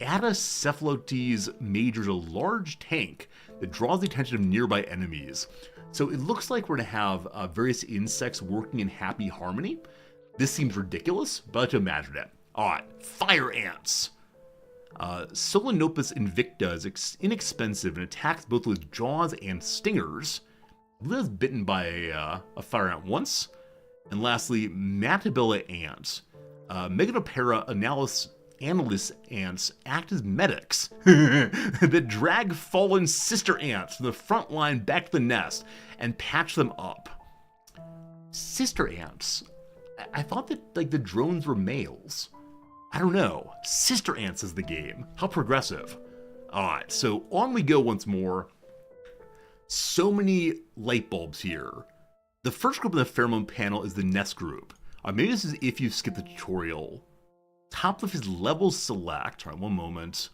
S2: Adacephalotes majors, a large tank that draws the attention of nearby enemies. So it looks like we're going to have various insects working in happy harmony. This seems ridiculous, but I like to imagine it. Alright, fire ants. Solenopus invicta is inexpensive and attacks both with jaws and stingers. Lives bitten by a fire ant once. And lastly, Matabella ants. Meganopera analis ants act as medics that drag fallen sister ants from the front line back to the nest and patch them up. Sister ants? I thought that like the drones were males. I don't know. Sister ants is the game. How progressive. Alright, so on we go once more. So many light bulbs here. The first group in the pheromone panel is the nest group. Maybe this is if you've skipped the tutorial. Top left is level select. All right, one moment.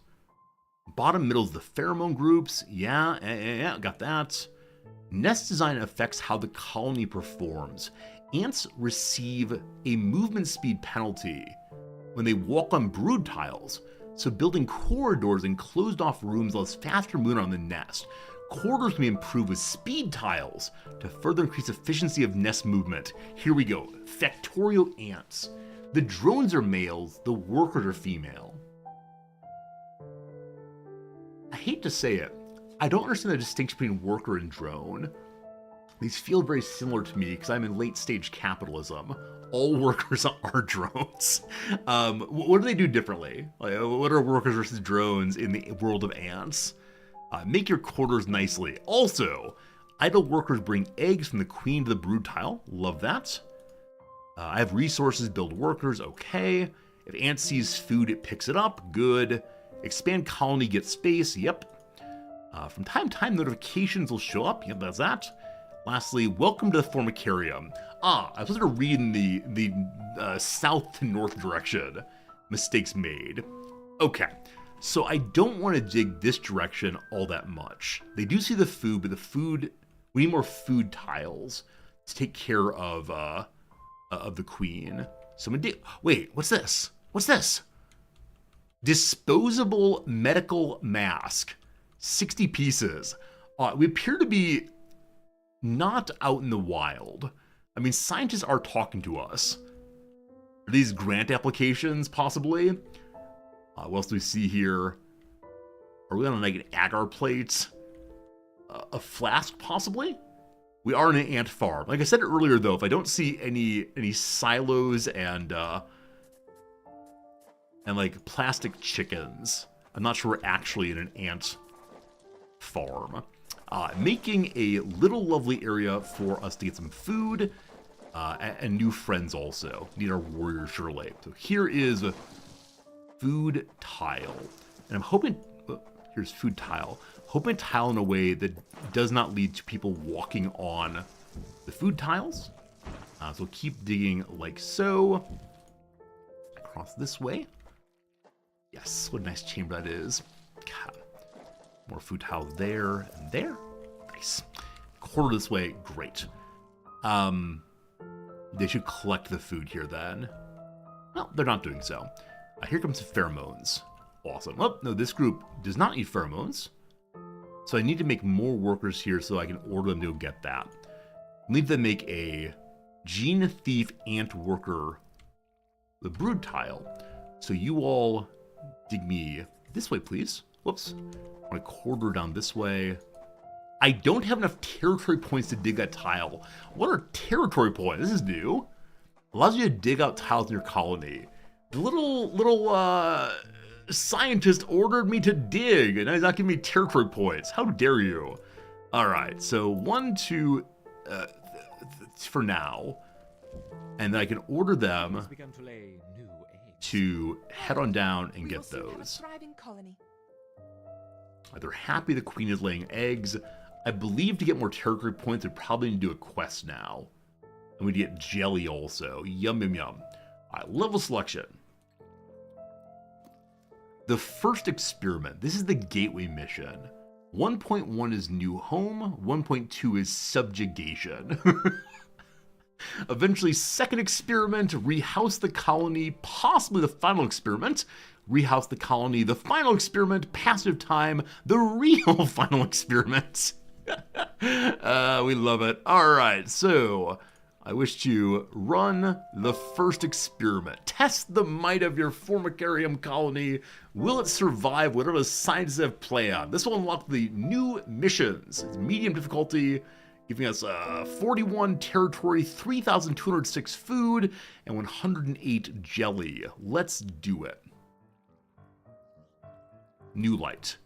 S2: Bottom middle is the pheromone groups. Yeah, got that. Nest design affects how the colony performs. Ants receive a movement speed penalty when they walk on brood tiles, so building corridors and closed off rooms allows faster movement on the nest. Corridors can be improved with speed tiles to further increase efficiency of nest movement. Here we go. Factorial ants. The drones are males, the workers are female. I hate to say it, I don't understand the distinction between worker and drone. These feel very similar to me because I'm in late stage capitalism. All workers are drones. What do they do differently? Like, what are workers versus drones in the world of ants? Make your quarters nicely. Also, idle workers bring eggs from the queen to the brood tile. Love that. I have resources, build workers. Okay. If ant sees food, it picks it up. Good. Expand colony, get space. Yep. From time to time, notifications will show up. Yep, that's that. Lastly, welcome to the Formicarium. I was supposed to read in the south to north direction. Mistakes made. Okay, so I don't want to dig this direction all that much. They do see the food, but the food, we need more food tiles to take care of the queen. So I'm gonna dig. Wait, what's this? What's this? Disposable medical mask, 60 pieces. We appear to be not out in the wild. I mean, scientists are talking to us. Are these grant applications, possibly? What else do we see here? Are we on like an agar plate? A flask, possibly? We are in an ant farm. Like I said earlier, though, if I don't see any silos and like plastic chickens, I'm not sure we're actually in an ant farm. Making a little lovely area for us to get some food and new friends also. Need our warrior surely. So here is food tile. And I'm hoping, here's food tile. Hoping tile in a way that does not lead to people walking on the food tiles. So keep digging like so. Across this way. Yes, what a nice chamber that is. God. More food tiles there and there. Nice. Quarter this way, great. They should collect the food here then. Well, they're not doing so. Here comes pheromones. Awesome. Oh, no, this group does not need pheromones. So I need to make more workers here so I can order them to go get that. I need to make a gene thief ant worker, the brood tile. So you all dig me this way, please. Whoops. I want to quarter down this way. I don't have enough territory points to dig that tile. What are territory points? This is new. Allows you to dig out tiles in your colony. The little scientist ordered me to dig, and now he's not giving me territory points. How dare you? All right, so 1, 2, for now, and then I can order them to head on down and get those. They're happy the queen is laying eggs. I believe to get more territory points, we probably need to do a quest now. And we get jelly also. Yum, yum, yum. All right, level selection. The first experiment. This is the gateway mission. 1.1 is new home. 1.2 is subjugation. Eventually, second experiment, rehouse the colony. Possibly the final experiment, rehouse the colony. The final experiment, passive time. The real final experiment. We love it. All right, so I wish to run the first experiment. Test the might of your formicarium colony. Will it survive whatever the scientists have planned? This will unlock the new missions. It's medium difficulty, giving us 41 territory, 3,206 food, and 108 jelly. Let's do it. New light.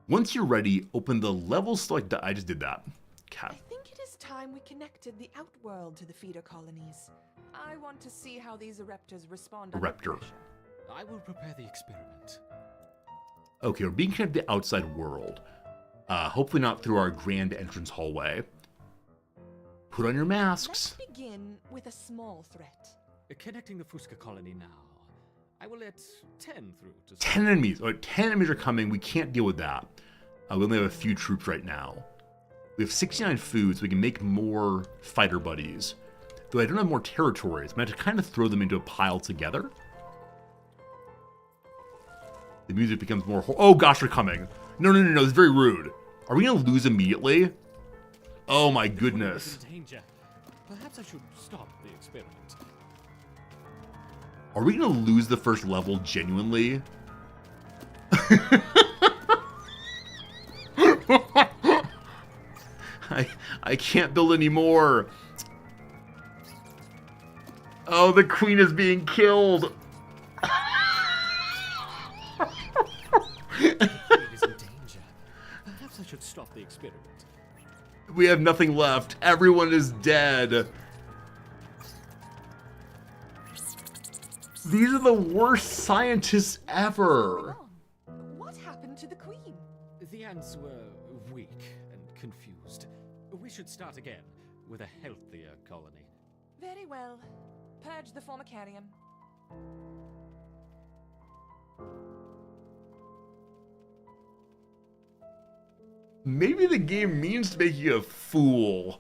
S2: Once you're ready, open the level select. I just did that. Cat.
S4: I think it is time we connected the outworld to the feeder colonies. I want to see how these eruptors respond under
S2: Raptor.
S4: pressure.
S3: I will prepare the experiment.
S2: Okay, we're being connected to the outside world. Hopefully not through our grand entrance hallway. Put on your masks.
S4: Let's begin with a small threat.
S3: Connecting the Fusca colony now. I will let 10 through to
S2: 10 enemies. Oh, 10 enemies are coming. We can't deal with that. We only have a few troops right now. We have 69 food, so we can make more fighter buddies. Though I don't have more territories, I'm going to have to kind of throw them into a pile together. The music becomes more... Oh gosh, they're coming. No, it's very rude. Are we going to lose immediately? Oh my goodness.
S3: Danger. Perhaps I should stop the experiment.
S2: Are we going to lose the first level genuinely? I can't build anymore. Oh, the queen is being killed.
S3: The queen is in danger. Perhaps I should stop the experiment.
S2: We have nothing left. Everyone is dead. These are the worst scientists ever.
S4: What happened to the queen?
S3: The ants were weak and confused. We should start again with a healthier colony.
S4: Very well. Purge the formicarium.
S2: Maybe the game means to make you a fool.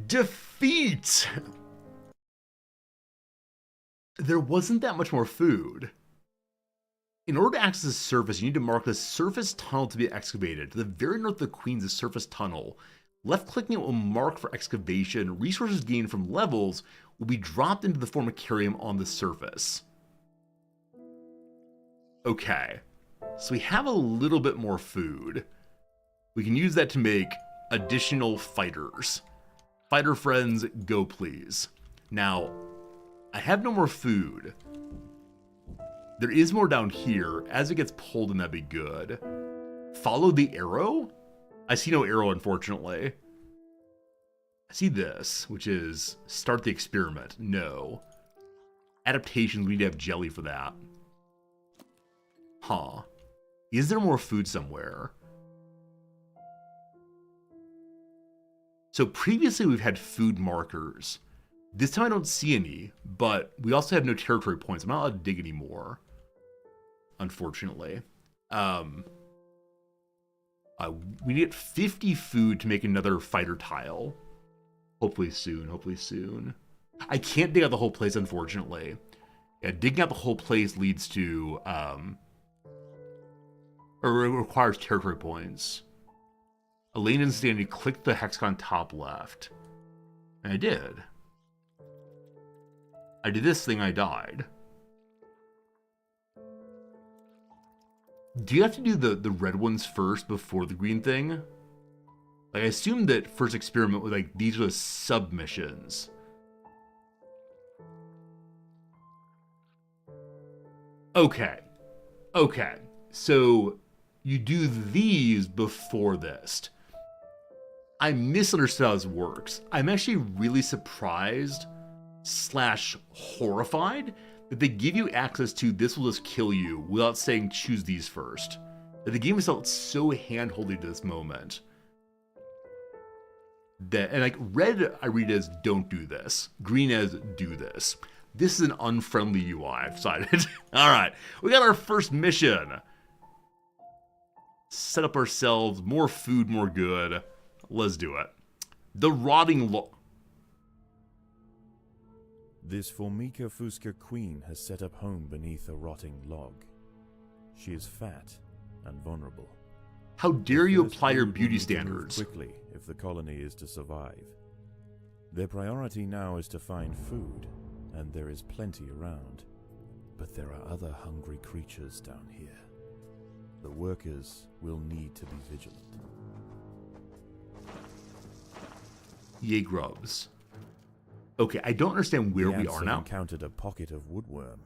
S2: Defeat! There wasn't that much more food. In order to access the surface, you need to mark the surface tunnel to be excavated. To the very north of the Queen's surface tunnel. Left-clicking it will mark for excavation. Resources gained from levels will be dropped into the formicarium on the surface. Okay, so we have a little bit more food. We can use that to make additional fighters. Fighter friends, go please. Now, I have no more food. There is more down here. As it gets pulled in, that'd be good. Follow the arrow? I see no arrow, unfortunately. I see this, which is start the experiment. No. Adaptations, we need to have jelly for that. Huh. Is there more food somewhere? So previously we've had food markers. This time I don't see any, but we also have no territory points. I'm not allowed to dig anymore, unfortunately. We need 50 food to make another fighter tile. Hopefully soon, hopefully soon. I can't dig out the whole place, unfortunately. Yeah, digging out the whole place leads to, or it requires territory points. Elaine and Stanley clicked the hexagon top left. And I did. I did this thing, I died. Do you have to do the red ones first before the green thing? Like, I assume that first experiment was like, these are the submissions. Okay. Okay. So, you do these before this. I misunderstood how this works. I'm actually really surprised / horrified that they give you access to this will just kill you without saying choose these first. That the game has felt so hand-holding to this moment. That, and like red I read as don't do this. Green as do this. This is an unfriendly UI, I've decided. Alright, we got our first mission. Set up ourselves, more food, more good. Let's do it. The rotting
S5: This Formica Fusca queen has set up home beneath a rotting log. She is fat and vulnerable.
S2: How dare you
S5: First,
S2: apply your
S5: food will
S2: beauty
S5: need to move
S2: standards?
S5: quickly if the colony is to survive. Their priority now is to find food, and there is plenty around. But there are other hungry creatures down here. The workers will need to be vigilant.
S2: Yay grubs. Okay, I don't understand where
S5: The
S2: we
S5: ants
S2: are
S5: have
S2: now.
S5: encountered a pocket of woodworm.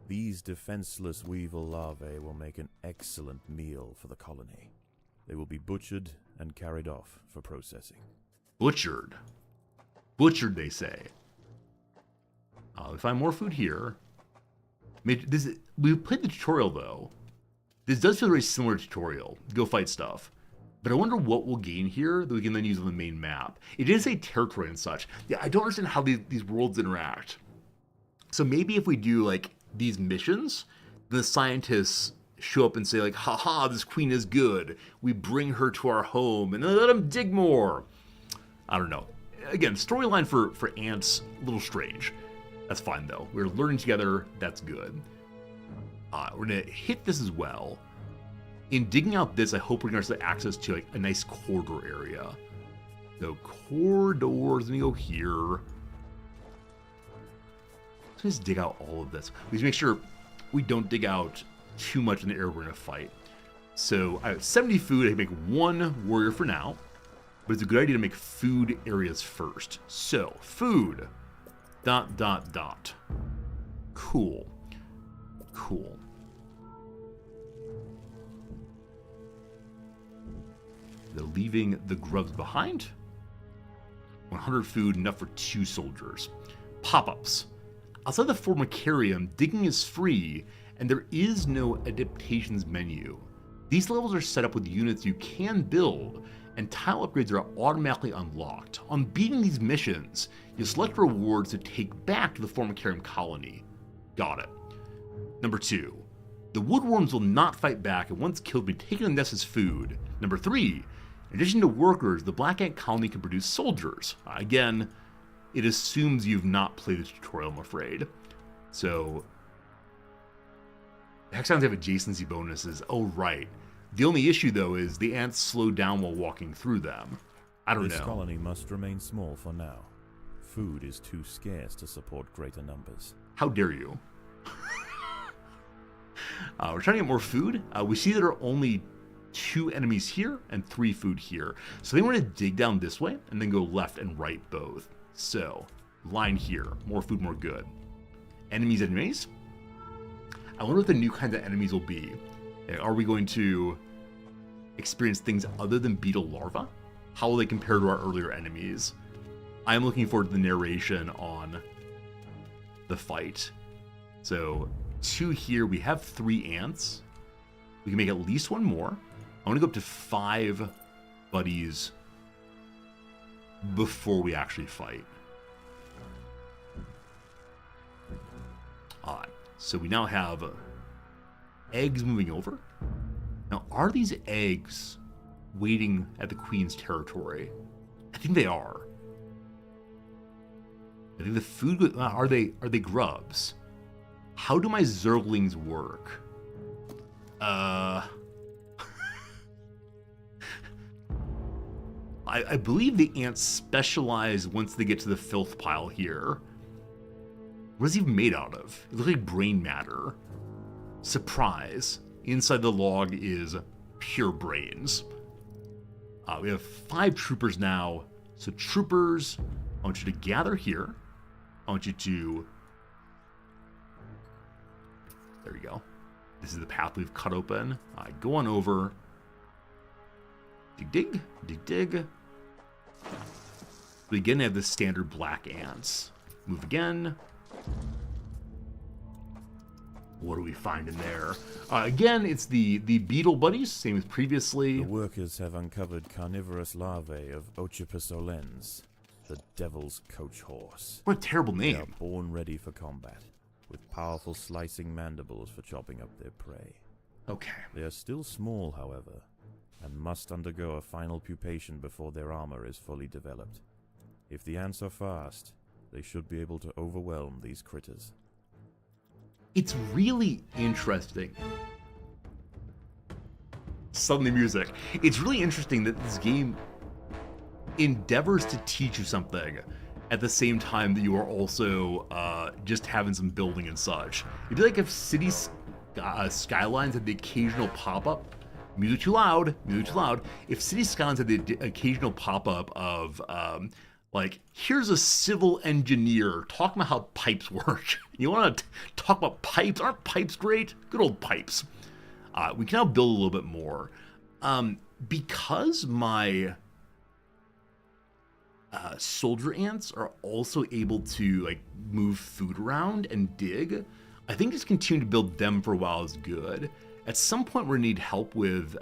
S5: These defenseless weevil larvae will make an excellent meal for the colony. They will be butchered and carried off for processing.
S2: Butchered. Butchered, they say. We find more food here. We played the tutorial, though. This does feel very similar to tutorial. Go fight stuff. But I wonder what we'll gain here that we can then use on the main map. It is a territory and such. Yeah, I don't understand how these worlds interact. So maybe if we do, like, these missions, the scientists show up and say, like, haha, this queen is good. We bring her to our home, and then let them dig more. I don't know. Again, storyline for ants, a little strange. That's fine, though. We're learning together. That's good. We're going to hit this as well. In digging out this, I hope we're going to get access to like a nice corridor area. So corridors, let me go here. Let's just dig out all of this. We need to make sure we don't dig out too much in the area we're going to fight. So I have 70 food. I can make one warrior for now. But it's a good idea to make food areas first. So food. ... Cool. Cool. They're leaving the grubs behind. 100 food, enough for 2 soldiers. Pop-ups. Outside the formicarium, digging is free, and there is no adaptations menu. These levels are set up with units you can build, and tile upgrades are automatically unlocked. On beating these missions, you select rewards to take back to the formicarium colony. Got it. Number 2. The woodworms will not fight back, and once killed, be taken to nest as food. Number 3. In addition to workers, the Black Ant colony can produce soldiers. Again, it assumes you've not played the tutorial, I'm afraid. So, Hexagons have adjacency bonuses. Oh, right. The only issue, though, is the ants slow down while walking through them. I don't know.
S5: This colony must remain small for now. Food is too scarce to support greater numbers.
S2: How dare you? We're trying to get more food. We see there are only 2 enemies here and 3 food here. So they want to dig down this way and then go left and right both. So, line here. More food, more good. Enemies. I wonder what the new kinds of enemies will be. Are we going to experience things other than beetle larvae? How will they compare to our earlier enemies? I'm looking forward to the narration on the fight. So, 2 here. We have 3 ants. We can make at least 1 more. I want to go up to 5 buddies before we actually fight. Alright, so we now have eggs moving over. Now, are these eggs waiting at the queen's territory? I think they are. I think the food are they grubs? How do my zerglings work? I believe the ants specialize once they get to the filth pile here. What is he made out of? It looks like brain matter. Surprise. Inside the log is pure brains. We have 5 troopers now. So troopers, I want you to gather here. I want you to... There you go. This is the path we've cut open. Go on over. Dig. We again have the standard black ants. Move again. What do we find in there? Again, it's the beetle buddies, same as previously.
S5: The workers have uncovered carnivorous larvae of Ocypus olens, the devil's coach horse.
S2: What a terrible
S5: They are
S2: name.
S5: born ready for combat, with powerful slicing mandibles for chopping up their prey.
S2: Okay.
S5: They are still small, however, and must undergo a final pupation before their armor is fully developed. If the ants are fast, they should be able to overwhelm these critters.
S2: It's really interesting. Suddenly music. It's really interesting that this game endeavors to teach you something at the same time that you are also just having some building and such. It'd be like if City Skylines had the occasional pop-up. Music too loud. If City Skylines had the occasional pop-up of... like, here's a civil engineer talking about how pipes work. You want to talk about pipes? Aren't pipes great? Good old pipes. We can now build a little bit more. Because my soldier ants are also able to like move food around and dig, I think just continue to build them for a while is good. At some point, we're gonna need help with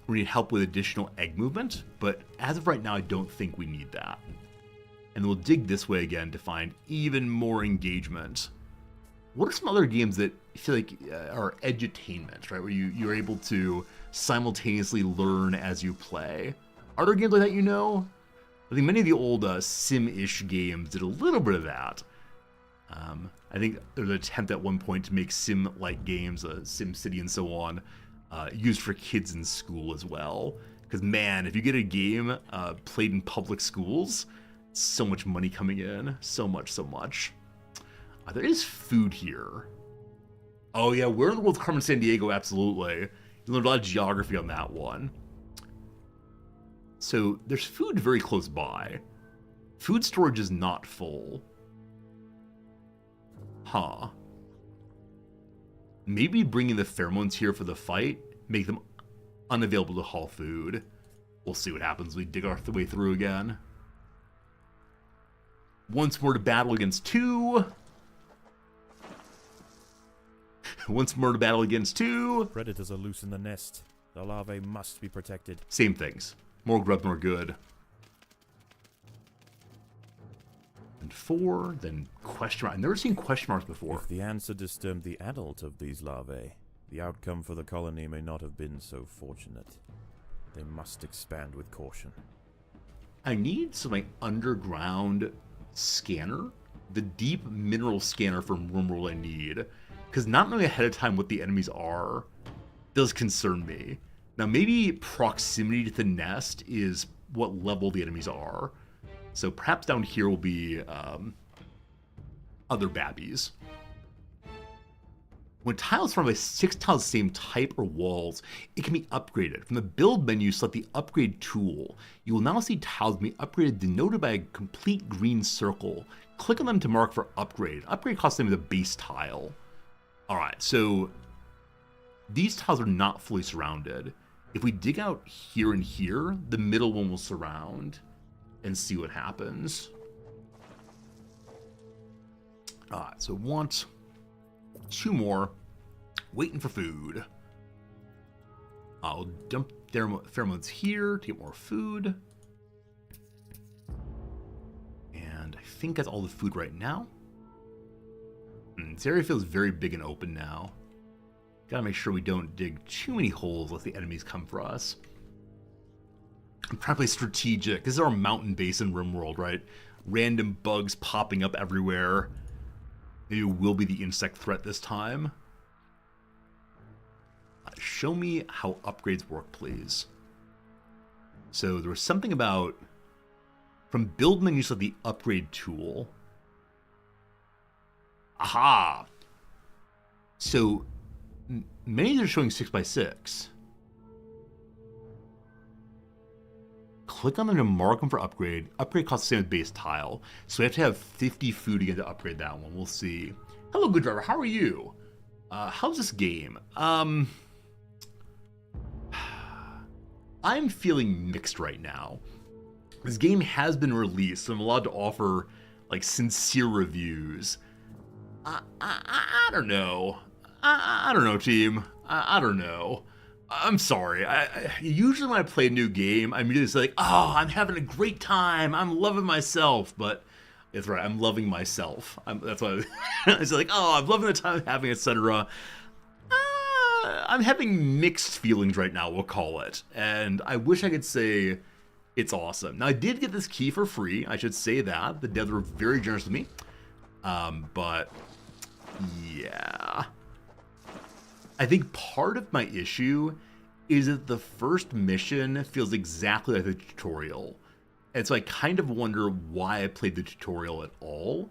S2: additional egg movement, but as of right now, I don't think we need that. And we'll dig this way again to find even more engagement. What are some other games that I feel like are edutainment, right? Where you're able to simultaneously learn as you play? Are there games like that you know? I think many of the old sim-ish games did a little bit of that. I think there's an attempt at one point to make sim-like games, Sim City and so on, used for kids in school as well. Because man, if you get a game played in public schools, so much money coming in, so much. There is food here. Oh yeah, we're in the world of Carmen Sandiego, absolutely. You learned a lot of geography on that one. So there's food very close by. Food storage is not full. Huh. Maybe bringing the pheromones here for the fight, make them unavailable to haul food. We'll see what happens when we dig our way through again. Once more to battle against 2. Once more to battle against 2.
S5: Predators are loose in the nest. The larvae must be protected.
S2: Same things. More grub, more good. And 4, then question mark. I've never seen question marks before.
S5: If the ants are disturbed the adult of these larvae, The outcome for the colony may not have been so fortunate. They must expand with caution.
S2: I need some like underground scanner, the deep mineral scanner from RimWorld I need, because not knowing ahead of time what the enemies are does concern me. Now maybe proximity to the nest is what level the enemies are, so perhaps down here will be other babbies. When tiles surrounded by 6 tiles of the same type or walls, it can be upgraded. From the build menu, select the upgrade tool. You will now see tiles being upgraded denoted by a complete green circle. Click on them to mark for upgrade. Upgrade costs them the base tile. Alright, so these tiles are not fully surrounded. If we dig out here and here, the middle one will surround and see what happens. Alright, so want 2 more. Waiting for food. I'll dump pheromones here to get more food. And I think that's all the food right now. This area feels very big and open now. Gotta make sure we don't dig too many holes unless the enemies come for us. I'm trying to play strategic. This is our mountain base in RimWorld, right? Random bugs popping up everywhere. Maybe we'll be the insect threat this time. Show me how upgrades work, please. So there was something about from build menu, so the upgrade tool. Aha! So many are showing 6x6. Click on them to mark them for upgrade. Upgrade costs the same as base tile. So we have to have 50 food again to upgrade that one. We'll see. Hello, good driver. How are you? How's this game? I'm feeling mixed right now. This game has been released, so I'm allowed to offer like sincere reviews. I don't know. I don't know, team. I don't know. I'm sorry. Usually when I play a new game, I'm usually like, oh, I'm having a great time. I'm loving myself. But it's right. I'm loving myself. That's why it's like, oh, I'm loving the time I'm having, etc. I'm having mixed feelings right now, we'll call it. And I wish I could say it's awesome. Now, I did get this key for free. I should say that. The devs were very generous with me. But yeah. I think part of my issue is that the first mission feels exactly like the tutorial. And so I kind of wonder why I played the tutorial at all,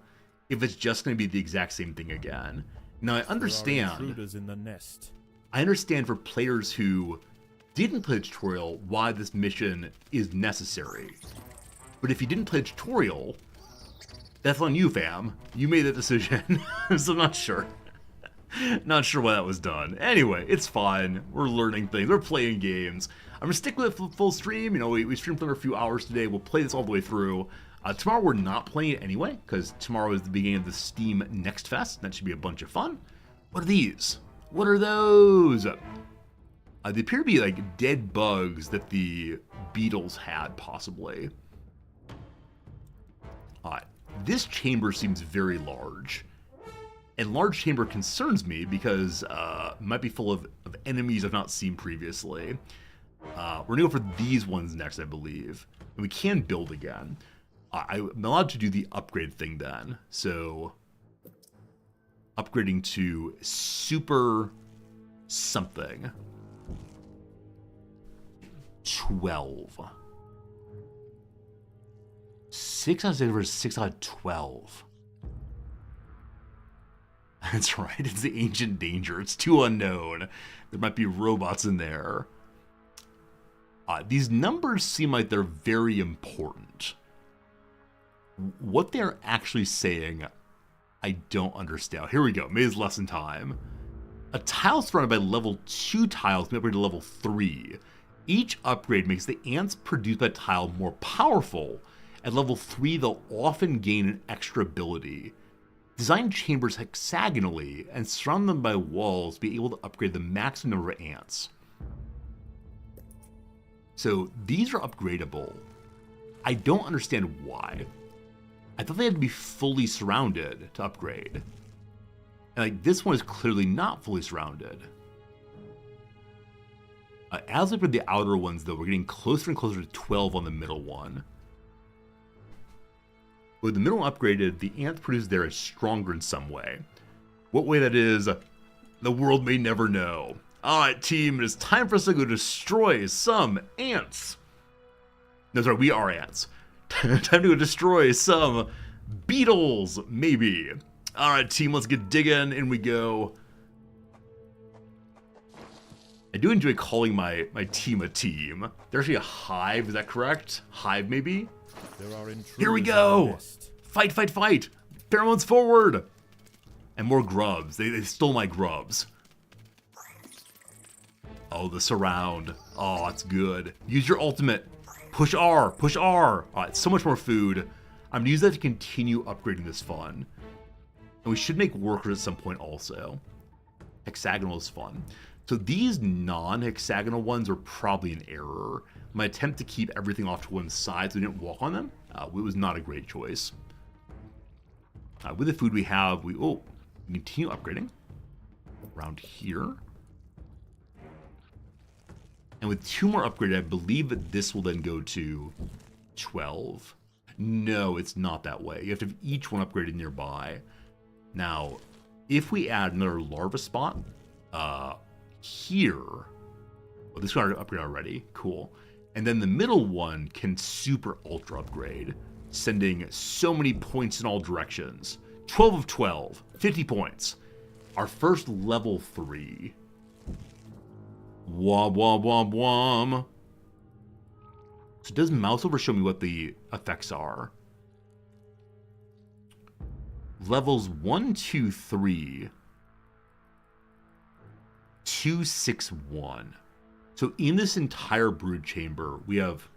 S2: if it's just going to be the exact same thing again. Now, I understand.
S5: There are intruders in the nest.
S2: I understand for players who didn't play the tutorial why this mission is necessary. But if you didn't play the tutorial, that's on you, fam. You made that decision, so I'm not sure. Not sure why that was done. Anyway, it's fine. We're learning things. We're playing games. I'm going to stick with it full stream. You know, we streamed for a few hours today. We'll play this all the way through. Tomorrow we're not playing it anyway, because tomorrow is the beginning of the Steam Next Fest. That should be a bunch of fun. What are these? What are those? They appear to be like dead bugs that the beetles had, possibly. This chamber seems very large. And large chamber concerns me because it might be full of enemies I've not seen previously. We're going to go for these ones next, I believe. And we can build again. I'm allowed to do the upgrade thing then. So, upgrading to super something. 12. 6 out of 6 versus 6 out of 12. That's right, it's the ancient danger. It's too unknown. There might be robots in there. These numbers seem like they're very important. What they're actually saying, I don't understand. Here we go. Maybe it's lesson time. A tile surrounded by level 2 tiles may upgrade to level 3. Each upgrade makes the ants produced by tile more powerful. At level 3, they'll often gain an extra ability. Design chambers hexagonally and surround them by walls to be able to upgrade the maximum number of ants. So these are upgradable. I don't understand why. I thought they had to be fully surrounded to upgrade. And like this one is clearly not fully surrounded. As we for the outer ones, though, we're getting closer and closer to 12 on the middle one. With the middle upgraded, the ants produced there is stronger in some way. What way that is, the world may never know. Alright, team, it is time for us to go destroy some ants. No, sorry, we are ants. Time to go destroy some beetles, maybe. Alright, team, let's get digging. In we go. I do enjoy calling my team a team. They're actually a hive, is that correct? Hive, maybe?
S5: There are intruders
S2: Here we
S5: in the
S2: go!
S5: nest.
S2: Fight, fight, fight! Pheromones forward! And more grubs. They stole my grubs. Oh, the surround. Oh, that's good. Use your ultimate. Push R. Push R. Alright, so much more food. I'm gonna use that to continue upgrading this fun. And we should make workers at some point also. Hexagonal is fun. So these non-hexagonal ones are probably an error. My attempt to keep everything off to one side so we didn't walk on them, it was not a great choice. With the food we have, we continue upgrading around here. And with 2 more upgraded, I believe that this will then go to 12. No, it's not that way. You have to have each one upgraded nearby. Now, if we add another larva spot, here, well, this one upgrade already, cool. And then the middle one can super ultra upgrade, sending so many points in all directions. 12 of 12, 50 points. Our first level 3. Womp womp womp womp. So does mouse over show me what the effects are? Levels 1, 2, 3. 2, 6, 1. So in this entire brood chamber, we have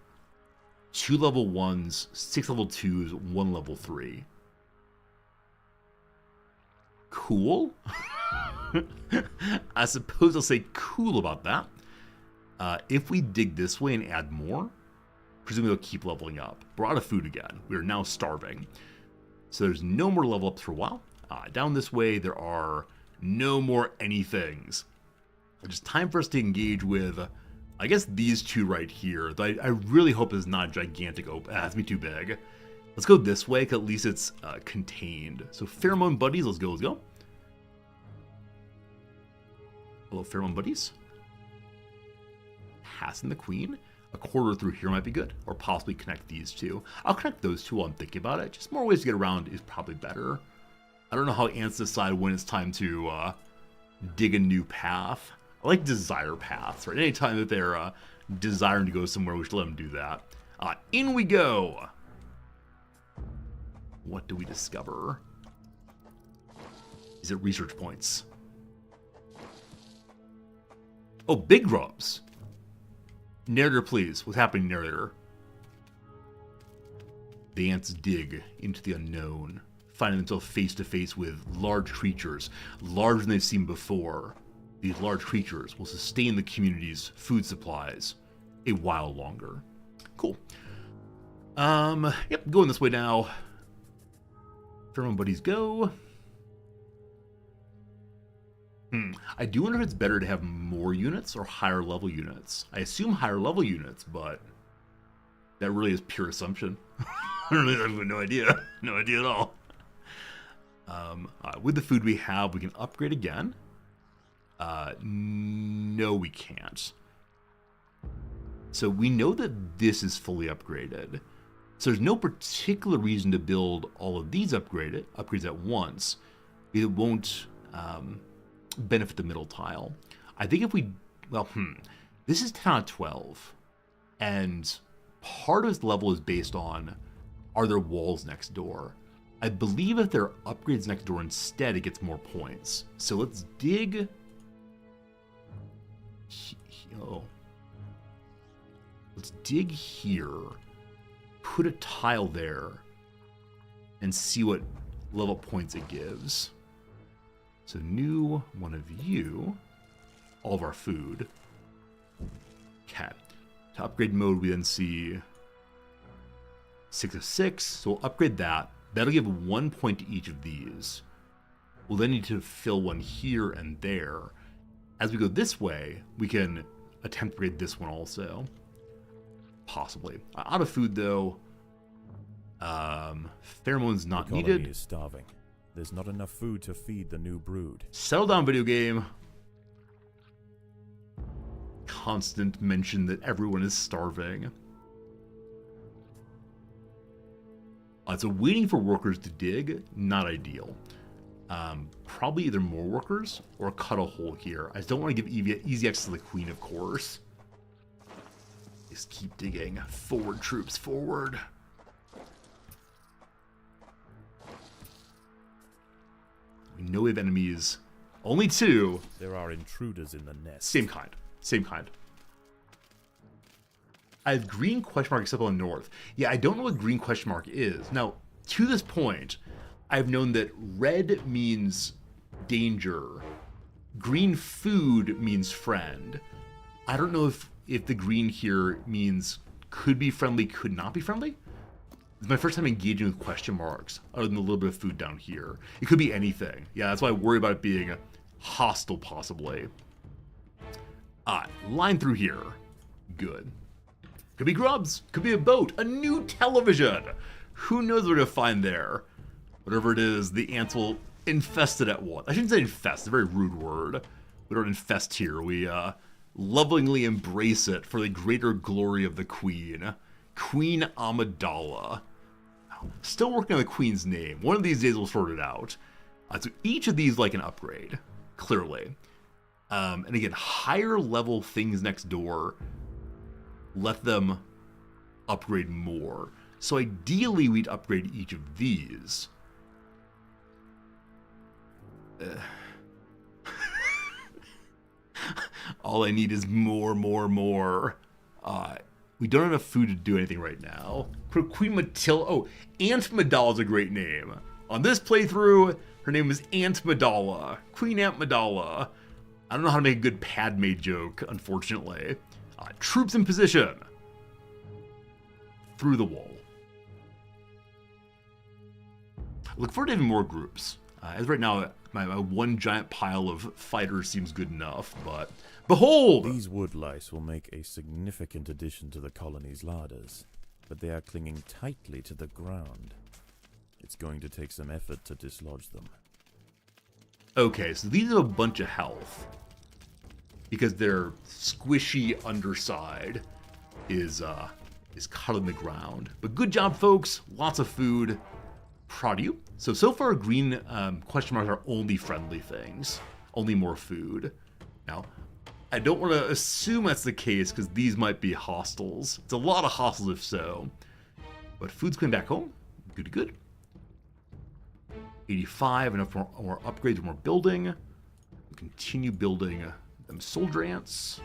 S2: 2 level 1s, 6 level 2s, 1 level 3. Cool. I suppose I'll say cool about that. If we dig this way and add more, presumably they'll keep leveling up. We're out of food again. We are now starving. So there's no more level ups for a while. Down this way, there are no more anythings. It's just time for us to engage with, I guess, these 2 right here. I really hope it's not gigantic. That's me too big. Let's go this way, because at least it's contained. So pheromone buddies, let's go, let's go. Hello, pheromone buddies. Passing the queen. A corridor through here might be good, or possibly connect these 2. I'll connect those 2 while I'm thinking about it. Just more ways to get around is probably better. I don't know how ants decide when it's time to dig a new path. I like desire paths, right? Anytime that they're desiring to go somewhere, we should let them do that. In we go! What do we discover? Is it research points? Oh, big grubs! Narrator, please. What's happening, narrator? The ants dig into the unknown, finding themselves face to face with large creatures, larger than they've seen before. These large creatures will sustain the community's food supplies a while longer. Cool. Yep, going this way now. Pheromone buddies go. I do wonder if it's better to have more units or higher level units. I assume higher level units, but that really is pure assumption. I have no idea. No idea at all. With the food we have, we can upgrade again. No, we can't. So we know that this is fully upgraded. So there's no particular reason to build all of these upgrades at once. It won't benefit the middle tile. I think if we, this is 10 out of 12. And part of this level is based on, are there walls next door? I believe if there are upgrades next door instead, it gets more points. So let's dig. Let's dig here, put a tile there, and see what level points it gives. So new one of you, all of our food. Okay. To upgrade mode, we then see 6 of 6, so we'll upgrade that. That'll give 1 point to each of these. We'll then need to fill one here and there. As we go this way, we can attempt to upgrade this one also. Possibly. Out of food, though. Pheromones not
S5: The colony
S2: needed.
S5: is starving. There's not enough food to feed the new brood.
S2: Settle down, video game. Constant mention that everyone is starving. So waiting for workers to dig, not ideal. Probably either more workers or cut a hole here. I just don't want to give easy access to the queen, of course. Just keep digging. Forward, troops, forward. We know we have enemies. Only 2.
S5: There are intruders in the nest.
S2: Same kind. Same kind. I have green question mark except on the north. Yeah, I don't know what green question mark is. Now, to this point, I've known that red means danger. Green food means friend. I don't know if the green here means could be friendly, could not be friendly. It's my first time engaging with question marks, other than a little bit of food down here. It could be anything. Yeah, that's why I worry about it being hostile, possibly. Line through here. Good. Could be grubs. Could be a boat. A new television. Who knows what we're going to find there? Whatever it is, the ants will infest it at once. I shouldn't say infest. It's a very rude word. We don't infest here. We lovingly embrace it for the greater glory of the queen. Queen Amidala. Still working on the queen's name. One of these days we'll sort it out. So each of these like an upgrade, clearly. And again, higher level things next door, let them upgrade more. So ideally we'd upgrade each of these. All I need is more. We don't have enough food to do anything right now. Queen Matilda. Oh, Aunt Madala is a great name. On this playthrough, her name is Aunt Madala. Queen Aunt Madala. I don't know how to make a good Padme joke, unfortunately. Troops in position. Through the wall. Look forward to having more groups. As right now, my one giant pile of fighters seems good enough, but behold!
S5: These wood lice will make a significant addition to the colony's larders, but they are clinging tightly to the ground. It's going to take some effort to dislodge them.
S2: Okay, so these have a bunch of health. Because their squishy underside is cut in the ground. But good job, folks. Lots of food. Proud of you. So far, green question marks are only friendly things. Only more food. Now, I don't want to assume that's the case because these might be hostiles. It's a lot of hostiles if so. But food's coming back home. Good. 85, enough more upgrades, more building. We'll continue building them soldier ants.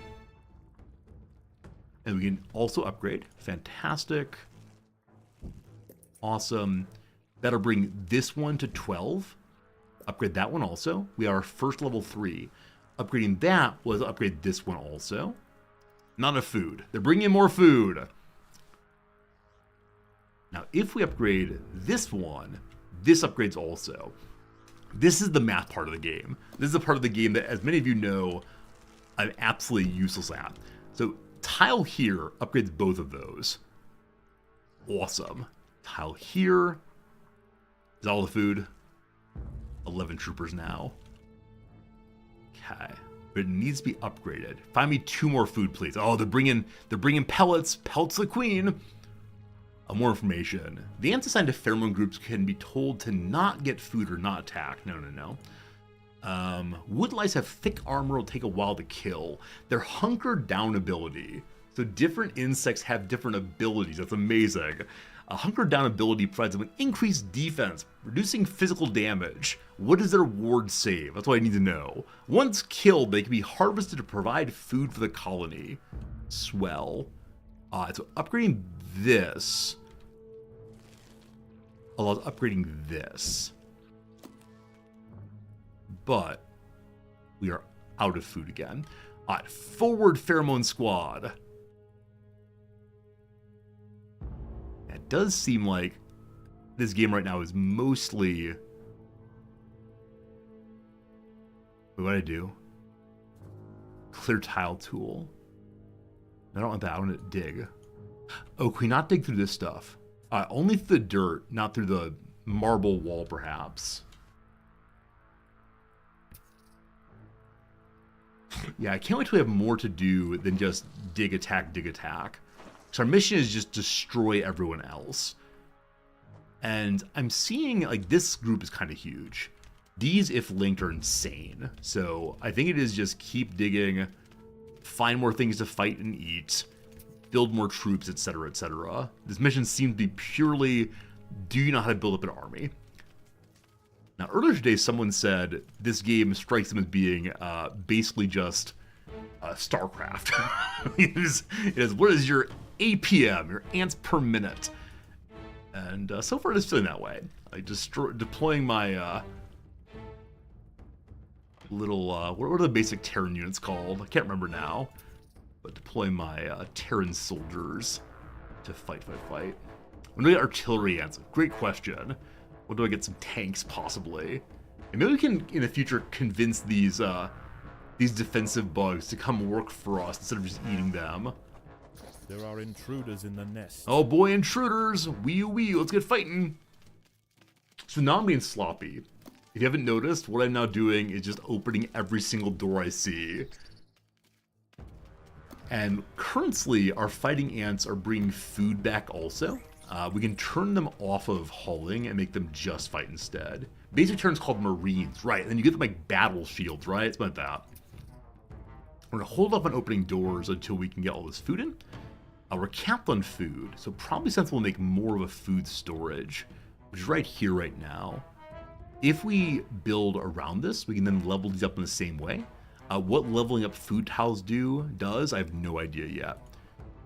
S2: And we can also upgrade. Fantastic. Awesome. That'll bring this one to 12. Upgrade that one also. We are first level 3. Upgrading that was upgrade this one also. Not enough food. They're bringing in more food. Now, if we upgrade this one, this upgrades also. This is the math part of the game. This is the part of the game that, as many of you know, I'm absolutely useless at. So tile here upgrades both of those. Awesome. Tile here is all the food. 11 troopers now. Okay. But it needs to be upgraded. Find me 2 more food, please. Oh, they're bringing pellets. Pellets the queen. More information. The ants assigned to pheromone groups can be told to not get food or not attack. No. Wood lice have thick armor, will take a while to kill. Their hunker down ability. So different insects have different abilities. That's amazing. A hunker down ability provides them with increased defense, reducing physical damage. What does their ward save? That's what I need to know. Once killed, they can be harvested to provide food for the colony. Swell. So upgrading this allows upgrading this. But we are out of food again. Forward pheromone squad. It does seem like this game right now is mostly... What do I do? Clear tile tool. I don't want that. I want to dig. Oh, can we not dig through this stuff? Only through the dirt, not through the marble wall, perhaps. Yeah, I can't wait till we have more to do than just dig, attack, dig, attack. So our mission is just destroy everyone else. And I'm seeing, like, this group is kind of huge. These, if linked, are insane. So I think it is just keep digging, find more things to fight and eat, build more troops, etc., etc. This mission seems to be purely, do you know how to build up an army? Now, earlier today, someone said this game strikes them as being basically just StarCraft. It is, what is your APM, your ants per minute? And so far, it's feeling that way. Like deploying my little, what are the basic Terran units called? I can't remember now. But deploying my Terran soldiers to fight. When do we get artillery ants? Great question. When do I get some tanks, possibly? And maybe we can, in the future, convince these defensive bugs to come work for us instead of just eating them.
S5: There are intruders in the nest.
S2: Oh boy, intruders! Wee, let's get fighting! So now I'm being sloppy. If you haven't noticed, what I'm now doing is just opening every single door I see. And currently, our fighting ants are bringing food back also. We can turn them off of hauling and make them just fight instead. Basic turn's called Marines, right? And then you get them like battle shields, right? It's about that. We're gonna hold up on opening doors until we can get all this food in. We're capped on food, so probably sensible to make more of a food storage, which is right here right now. If we build around this, we can then level these up in the same way. What leveling up food tiles does, I have no idea yet.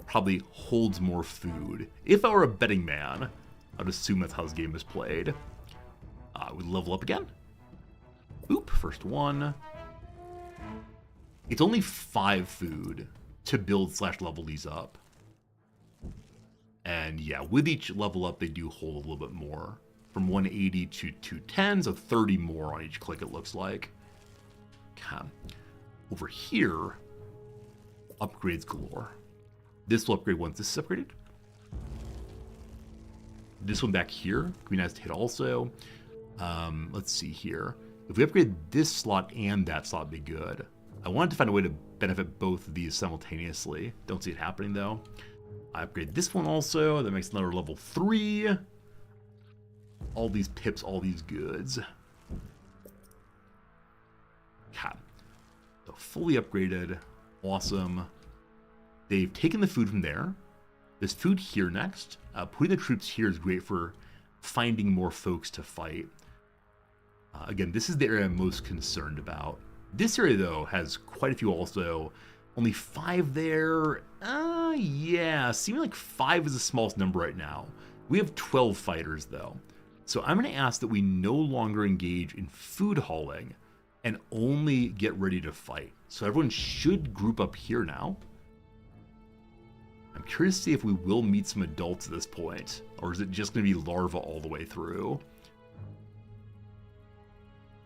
S2: Probably holds more food. If I were a betting man, I'd assume that's how this game is played. We level up again. Oop, first one. It's only 5 food to build / level these up. And yeah, with each level up, they do hold a little bit more. From 180 to 210, so 30 more on each click, it looks like. Okay. Over here, upgrades galore. This will upgrade once this is upgraded. This one back here could be nice to hit also. Let's see here. If we upgrade this slot and that slot, would be good. I wanted to find a way to benefit both of these simultaneously. Don't see it happening though. I upgrade this one also. That makes another level 3. All these pips, all these goods. Okay. So fully upgraded. Awesome. They've taken the food from there. There's food here next. Putting the troops here is great for finding more folks to fight. Again, this is the area I'm most concerned about. This area, though, has quite a few also. Only 5 there. Yeah, seeming like 5 is the smallest number right now. We have 12 fighters, though. So I'm going to ask that we no longer engage in food hauling and only get ready to fight. So everyone should group up here now. I'm curious to see if we will meet some adults at this point, or is it just going to be larvae all the way through?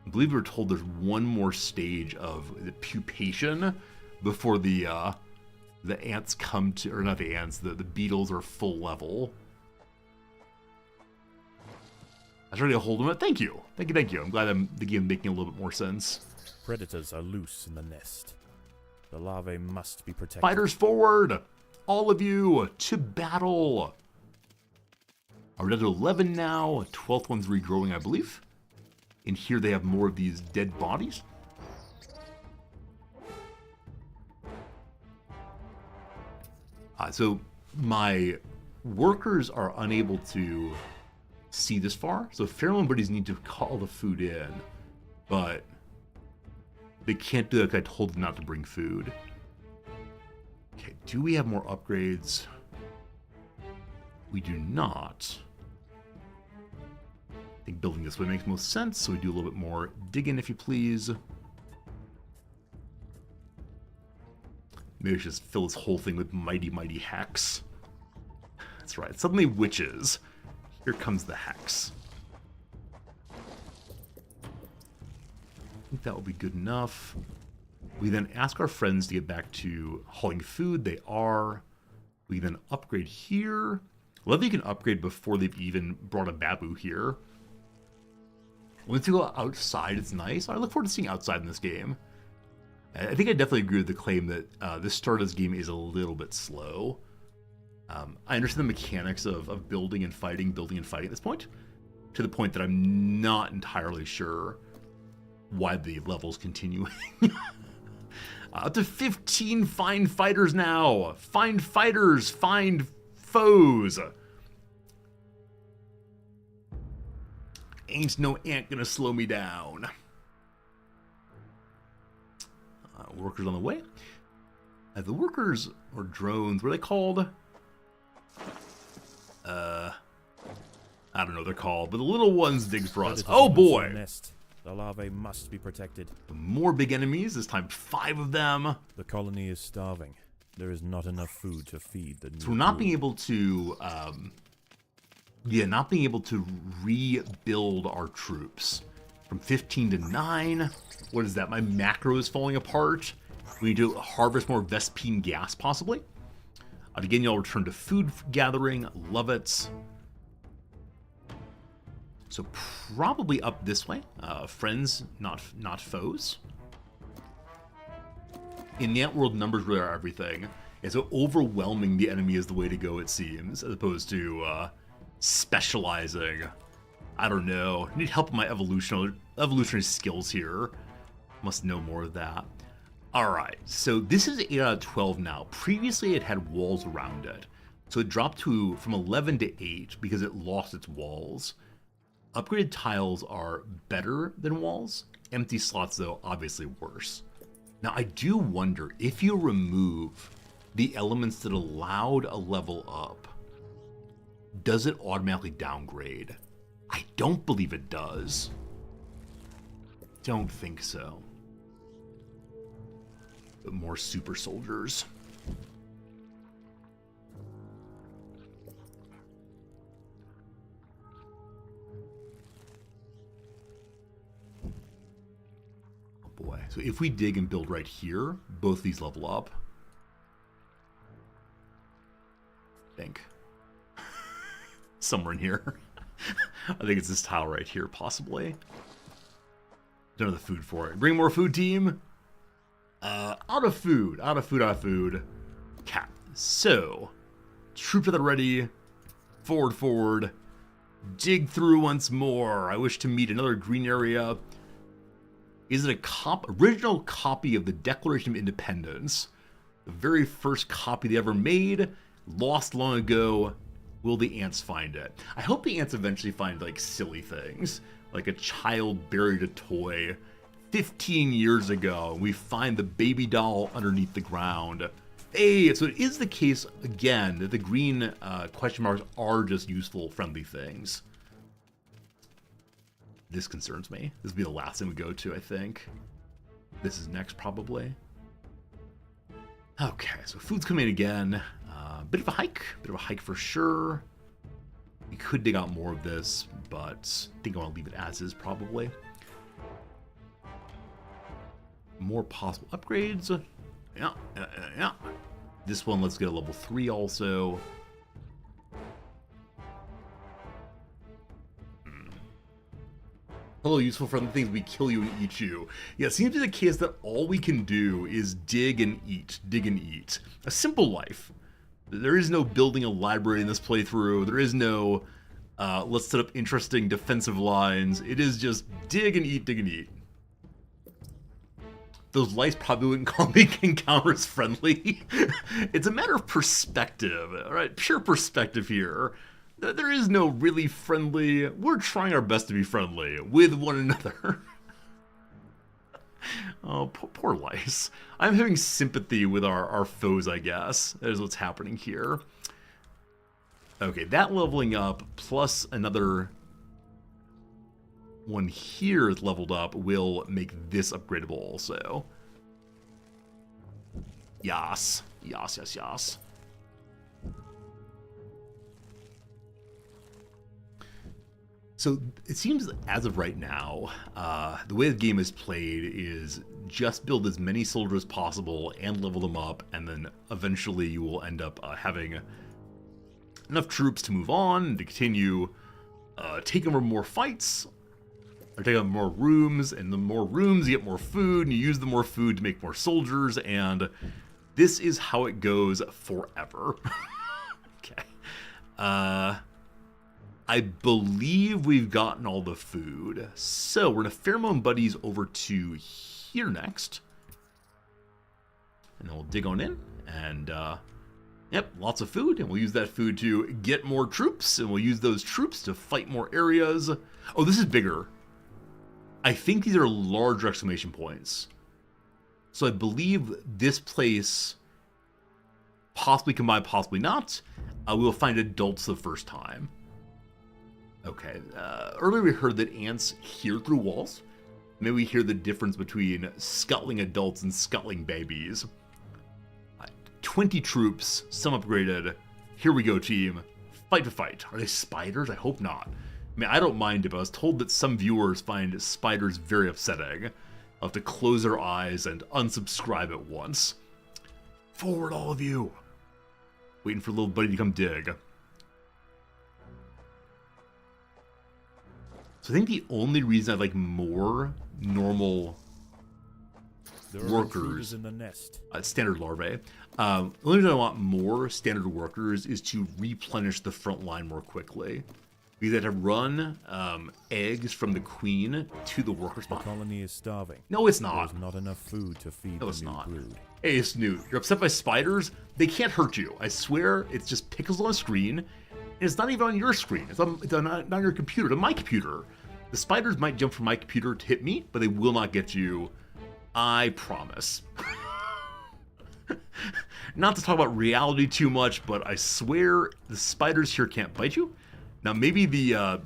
S2: I believe we were told there's one more stage of the pupation before the ants come to, or not the ants, the beetles are full level. I was ready to hold them up. Thank you. Thank you. I'm glad the game making a little bit more sense.
S5: Predators are loose in the nest. The larvae must be protected.
S2: Fighters forward! All of you, to battle! Are we down to 11 now? 12th one's regrowing, I believe. In here they have more of these dead bodies. So my workers are unable to see this far, so pheromone buddies need to call the food in, but they can't do that because I told them not to bring food. Okay, do we have more upgrades? We do not. I think building this way makes most sense, so we do a little bit more digging, if you please. Maybe we should just fill this whole thing with mighty hex. That's right, suddenly witches. Here comes the hex. I think that will be good enough. We then ask our friends to get back to hauling food. They are. We then upgrade here. I love that you can upgrade before they've even brought a babu here. Once you go outside, it's nice. I look forward to seeing outside in this game. I think I definitely agree with the claim that this start of this game is a little bit slow. I understand the mechanics of building and fighting at this point, to the point that I'm not entirely sure why the level's continuing. Up to 15 fine fighters now. Find fighters, find foes. Ain't no ant gonna slow me down. Workers on the way. The workers, or drones, what are they called? I don't know what they're called, but the little ones dig for us. Oh boy!
S5: Nest. The larvae must be protected.
S2: More big enemies, this time 5 of them.
S5: The colony is starving. There is not enough food to feed the new
S2: So we're not
S5: crew.
S2: being able to, not being able to rebuild our troops. From 15 to 9. What is that? My macro is falling apart. We need to harvest more Vespine gas, possibly. Again, y'all return to food gathering. Love it. So probably up this way. Friends, not foes. In the Ant World, numbers really are everything. And so overwhelming the enemy is the way to go, it seems, as opposed to specializing. I don't know. I need help with my evolutionary skills here. Must know more of that. Alright, so this is 8 out of 12 now. Previously it had walls around it. So it dropped from 11 to 8 because it lost its walls. Upgraded tiles are better than walls. Empty slots, though, obviously worse. Now, I do wonder if you remove the elements that allowed a level up, does it automatically downgrade? I don't believe it does. Don't think so. But more super soldiers. Boy, so if we dig and build right here, both these level up. I think. Somewhere in here. I think it's this tile right here, possibly. Don't have the food for it. Bring more food, team. Out of food. Cat. So, troops at the ready. Forward. Dig through once more. I wish to meet another green area. Is it a original copy of the Declaration of Independence? The very first copy they ever made, lost long ago. Will the ants find it? I hope the ants eventually find, like, silly things. Like a child buried a toy 15 years ago. We find the baby doll underneath the ground. Hey, so it is the case, again, that the green question marks are just useful, friendly things. This concerns me. This will be the last thing we go to, I think. This is next, probably. Okay, so food's coming in again. Bit of a hike for sure. We could dig out more of this, but I think I want to leave it as is, probably. More possible upgrades. Yeah. This one, let's get a level 3 also. Hello, useful friendly things, we kill you and eat you. Yeah, it seems to be the case that all we can do is dig and eat. A simple life. There is no building a library in this playthrough. There is no, let's set up interesting defensive lines. It is just dig and eat. Those lights probably wouldn't call me encounters friendly. It's a matter of perspective, all right? Pure perspective here. There is no really friendly. We're trying our best to be friendly with one another. Oh, poor lice. I'm having sympathy with our foes, I guess. That is what's happening here. Okay, that leveling up plus another one here is leveled up will make this upgradable also. Yas. So it seems as of right now, the way the game is played is just build as many soldiers as possible and level them up, and then eventually you will end up having enough troops to move on and to continue taking over more fights, or taking over more rooms, and the more rooms you get more food, and you use the more food to make more soldiers, and this is how it goes forever. Okay. I believe we've gotten all the food. So we're going to pheromone buddies over to here next. And then we'll dig on in. And, yep, lots of food. And we'll use that food to get more troops. And we'll use those troops to fight more areas. Oh, this is bigger. I think these are larger exclamation points. So I believe this place possibly combined, possibly not. We will find adults the first time. Okay, earlier we heard that ants hear through walls. Maybe we hear the difference between scuttling adults and scuttling babies. 20 troops, some upgraded. Here we go, team. Fight to fight. Are they spiders? I hope not. I mean, I don't mind it, but I was told that some viewers find spiders very upsetting. I'll have to close their eyes and unsubscribe at once. Forward, all of you. Waiting for little buddy to come dig. So I think the only reason I'd like more normal workers,
S5: in the nest.
S2: Standard larvae, the only reason I want more standard workers is to replenish the front line more quickly. Because I had to run eggs from the queen to the worker
S5: The
S2: spawn.
S5: colony is starving.
S2: No, it's not.
S5: There's not enough food to feed
S2: No,
S5: the
S2: it's
S5: new
S2: not.
S5: brood.
S2: Hey, Snoot, you're upset by spiders? They can't hurt you. I swear, it's just pixels on a screen, and it's not even on your screen. It's not on your computer, it's on my computer. The spiders might jump from my computer to hit me, but they will not get you. I promise. Not to talk about reality too much, but I swear the spiders here can't bite you. Now, maybe the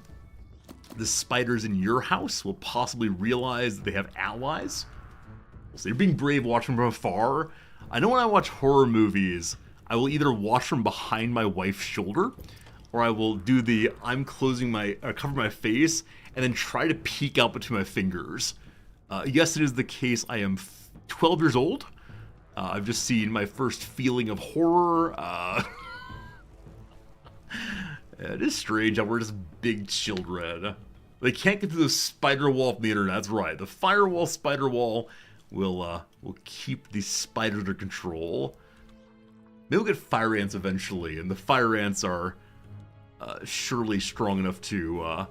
S2: spiders in your house will possibly realize that they have allies. So you're being brave watching from afar. I know when I watch horror movies, I will either watch from behind my wife's shoulder, or I will do the I'm closing my cover my face and then try to peek out between my fingers. Yes, it is the case. I am 12 years old. I've just seen my first feeling of horror. It is strange how we're just big children. They can't get through the spider wall from the internet. That's right. The firewall, spider wall will keep the spiders under control. Maybe we'll get fire ants eventually, and the fire ants are surely strong enough to,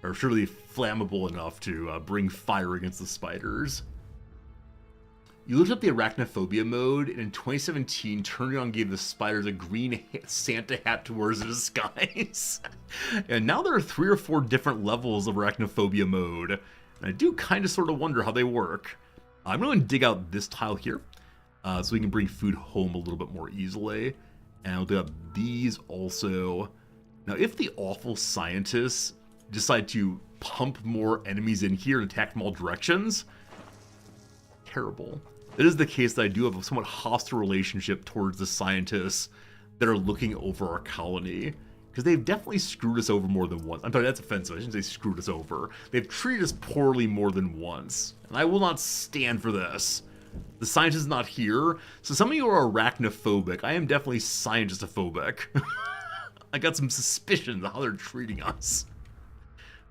S2: or surely flammable enough to bring fire against the spiders. You looked up the arachnophobia mode, and in 2017, turning on gave the spiders a green Santa hat to wear as a disguise. And now there are 3 or 4 different levels of arachnophobia mode, and I do kind of sort of wonder how they work. I'm going to dig out this tile here, so we can bring food home a little bit more easily. And I'll dig up these also. Now, if the awful scientists decide to pump more enemies in here and attack from all directions, terrible. It is the case that I do have a somewhat hostile relationship towards the scientists that are looking over our colony, because they've definitely screwed us over more than once. I'm sorry, that's offensive. I shouldn't say screwed us over. They've treated us poorly more than once, and I will not stand for this. The scientist is not here, so some of you are arachnophobic. I am definitely scientistophobic. I got some suspicions of how they're treating us.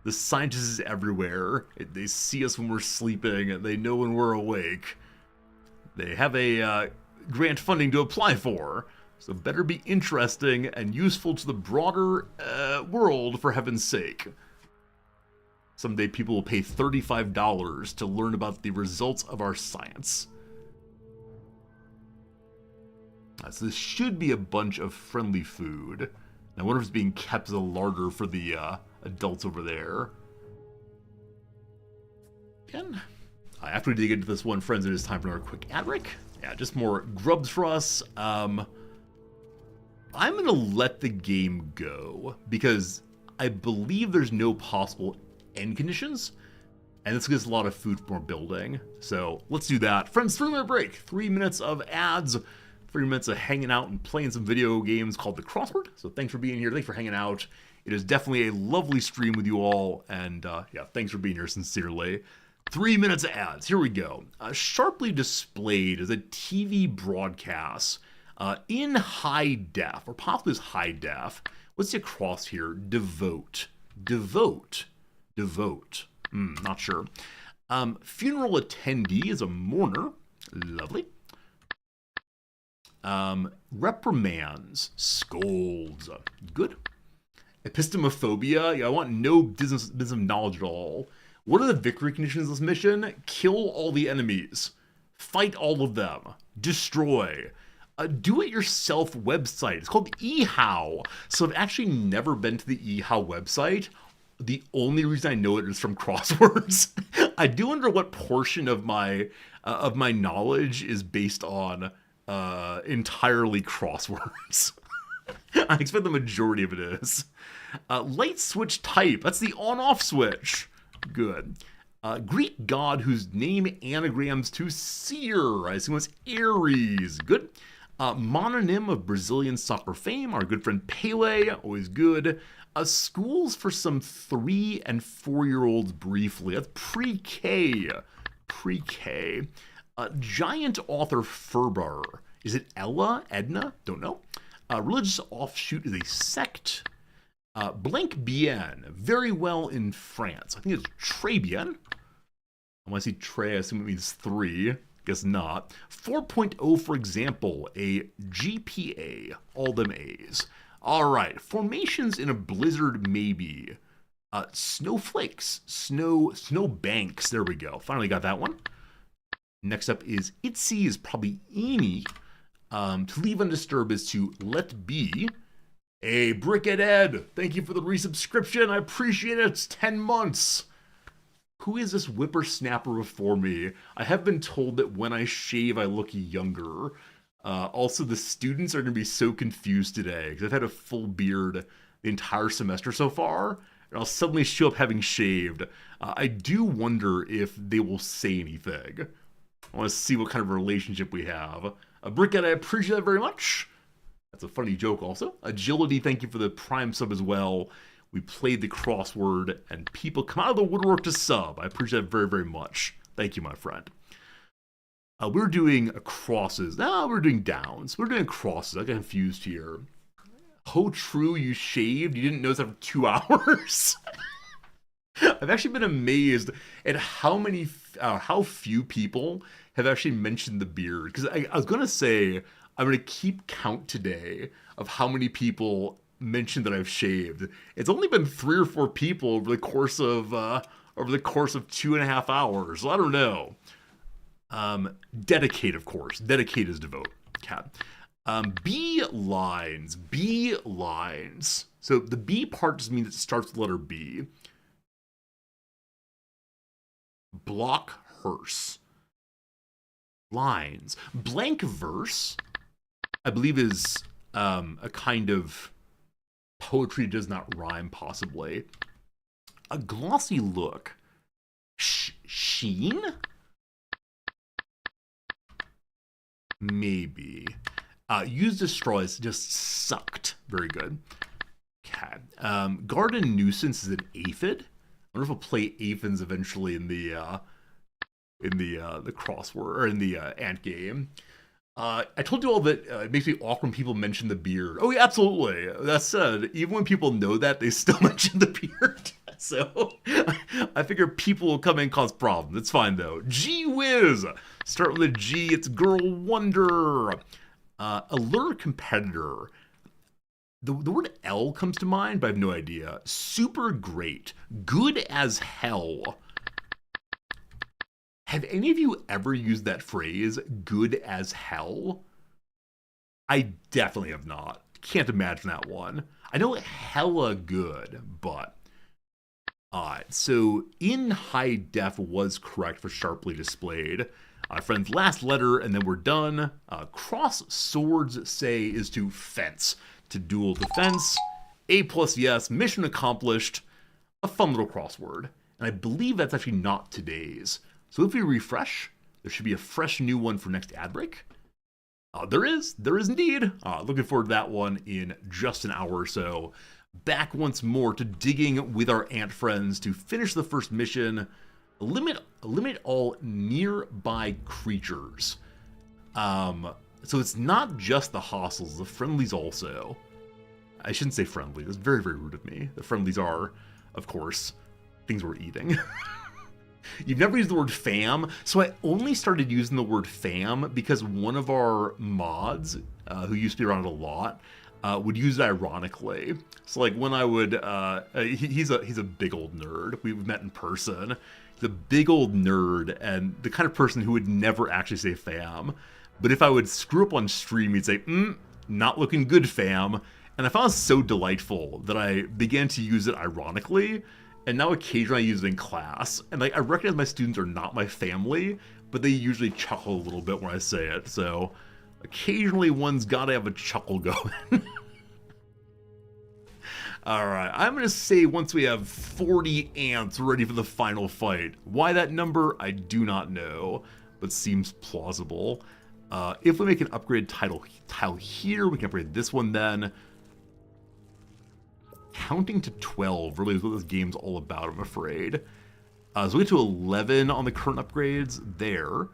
S2: The scientist is everywhere. They see us when we're sleeping. They know when we're awake. They have a grant funding to apply for, so better be interesting and useful to the broader world, for heaven's sake. Someday people will pay $35 to learn about the results of our science. So this should be a bunch of friendly food. I wonder if it's being kept as a larder for the adults over there. Again, after we dig into this one, friends, it is time for another quick ad break. Yeah, just more grubs for us. I'm going to let the game go because I believe there's no possible end conditions, and this gives a lot of food for more building. So let's do that. Friends, 3-minute break. 3 minutes of ads. 3 minutes of hanging out and playing some video games called The Crossword. So thanks for being here. Thanks for hanging out. It is definitely a lovely stream with you all, and yeah, thanks for being here sincerely. 3 minutes of ads. Here we go. Sharply displayed as a TV broadcast in high def, or possibly as high def. What's the across here? Devote. Not sure. Funeral attendee is a mourner. Lovely. Reprimands. Scolds. Good. Epistemophobia. Yeah, I want no business of knowledge at all. What are the victory conditions of this mission? Kill all the enemies. Fight all of them. Destroy. A do-it-yourself website. It's called eHow. So I've actually never been to the eHow website. The only reason I know it is from crosswords. I do wonder what portion of my knowledge is based on entirely crosswords. I expect the majority of it is. Light switch type. That's the on-off switch. Good. Greek god whose name anagrams to seer. I assume it's Ares. Good. Mononym of Brazilian soccer fame. Our good friend Pele. Always good. Schools for some 3 and 4-year-olds briefly. That's pre-K. Pre-K. Giant author Ferber. Is it Ella? Edna? Don't know. Religious offshoot is a sect. Blank bien. Very well in France. I think it's très bien. When I see très, I assume it means 3. Guess not. 4.0, for example. A GPA. All them A's. Alright. Formations in a blizzard, maybe. Snowflakes. Snow banks. There we go. Finally got that one. Next up is Itzy is probably Eeny. To leave undisturbed is to let be. Hey, Brickhead Ed, thank you for the resubscription. I appreciate it. It's 10 months. Who is this whippersnapper before me? I have been told that when I shave, I look younger. Also, the students are going to be so confused today because I've had a full beard the entire semester so far, and I'll suddenly show up having shaved. I do wonder if they will say anything. I want to see what kind of relationship we have. Brickhead, I appreciate that very much. That's a funny joke also. Agility, thank you for the Prime sub as well. We played the crossword, and people come out of the woodwork to sub. I appreciate that very, very much. Thank you, my friend. We're doing crosses. No, we're doing downs. We're doing crosses. I got confused here. Ho true, you shaved? You didn't notice after 2 hours? I've actually been amazed at how few people have actually mentioned the beard. Because I was going to say, I'm going to keep count today of how many people mentioned that I've shaved. It's only been 3 or 4 people over the course of 2.5 hours. So I don't know. Dedicate, of course. Dedicate is devote. Cat. B lines. B lines. So the B part just means it starts with the letter B. Block hearse. Lines. Blank verse, I believe, is a kind of poetry does not rhyme, possibly. A glossy look. Sheen? Maybe. Used as straw is just sucked. Very good. Okay. Garden nuisance is an aphid. I wonder if we'll play aphids eventually in the crossword or in the ant game. I told you all that it makes me awkward when people mention the beard. Oh yeah, absolutely. That said, even when people know that, they still mention the beard. So I figure people will come in and cause problems. It's fine though. Gee whiz. Start with a G. It's Girl Wonder. Allure competitor. The word L comes to mind, but I have no idea. Super great. Good as hell. Have any of you ever used that phrase, good as hell? I definitely have not. Can't imagine that one. I know hella good, but... Alright, so in high def was correct for sharply displayed. Friends, last letter, and then we're done. Cross swords say is to fence. To dual defense. A plus yes, mission accomplished. A fun little crossword. And I believe that's actually not today's. So if we refresh, there should be a fresh new one for next ad break. There is indeed. Looking forward to that one in just an hour or so. back once more to digging with our ant friends to finish the first mission. Eliminate all nearby creatures. So it's not just the hostiles, the friendlies also. I shouldn't say friendly, that's very, very rude of me. The friendlies are, of course, things we're eating. You've never used the word fam, so I only started using the word fam because one of our mods, who used to be around a lot, would use it ironically. So like when I would, he's a big old nerd. We've met in person. He's a big old nerd and the kind of person who would never actually say fam. But if I would screw up on stream, he'd say, not looking good, fam. And I found it so delightful that I began to use it ironically. And now occasionally I use it in class. And like I recognize my students are not my family, but they usually chuckle a little bit when I say it. So occasionally one's gotta have a chuckle going. Alright, I'm gonna say once we have 40 ants ready for the final fight. Why that number, I do not know, but seems plausible. If we make an upgrade tile here, we can upgrade this one then. Counting to 12 really is what this game's all about, I'm afraid. So we get to 11 on the current upgrades there.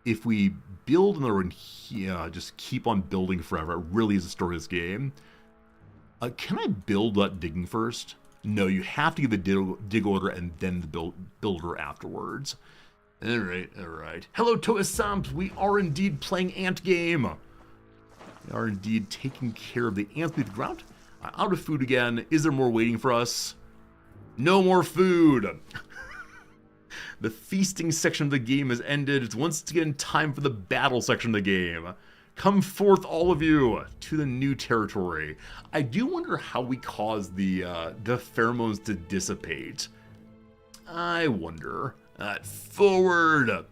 S2: If we build another one here, just keep on building forever. It really is the story of this game. Can I build that digging first? No, you have to give the dig order and then the build order afterwards. Alright. Hello, Toa-samps. We are indeed playing Ant Game. We are indeed taking care of the ants beneath the ground. Out of food again. Is there more waiting for us? No more food. The feasting section of the game has ended. It's once again time for the battle section of the game. Come forth, all of you, to the new territory. I do wonder how we cause the pheromones to dissipate. I wonder. Forward.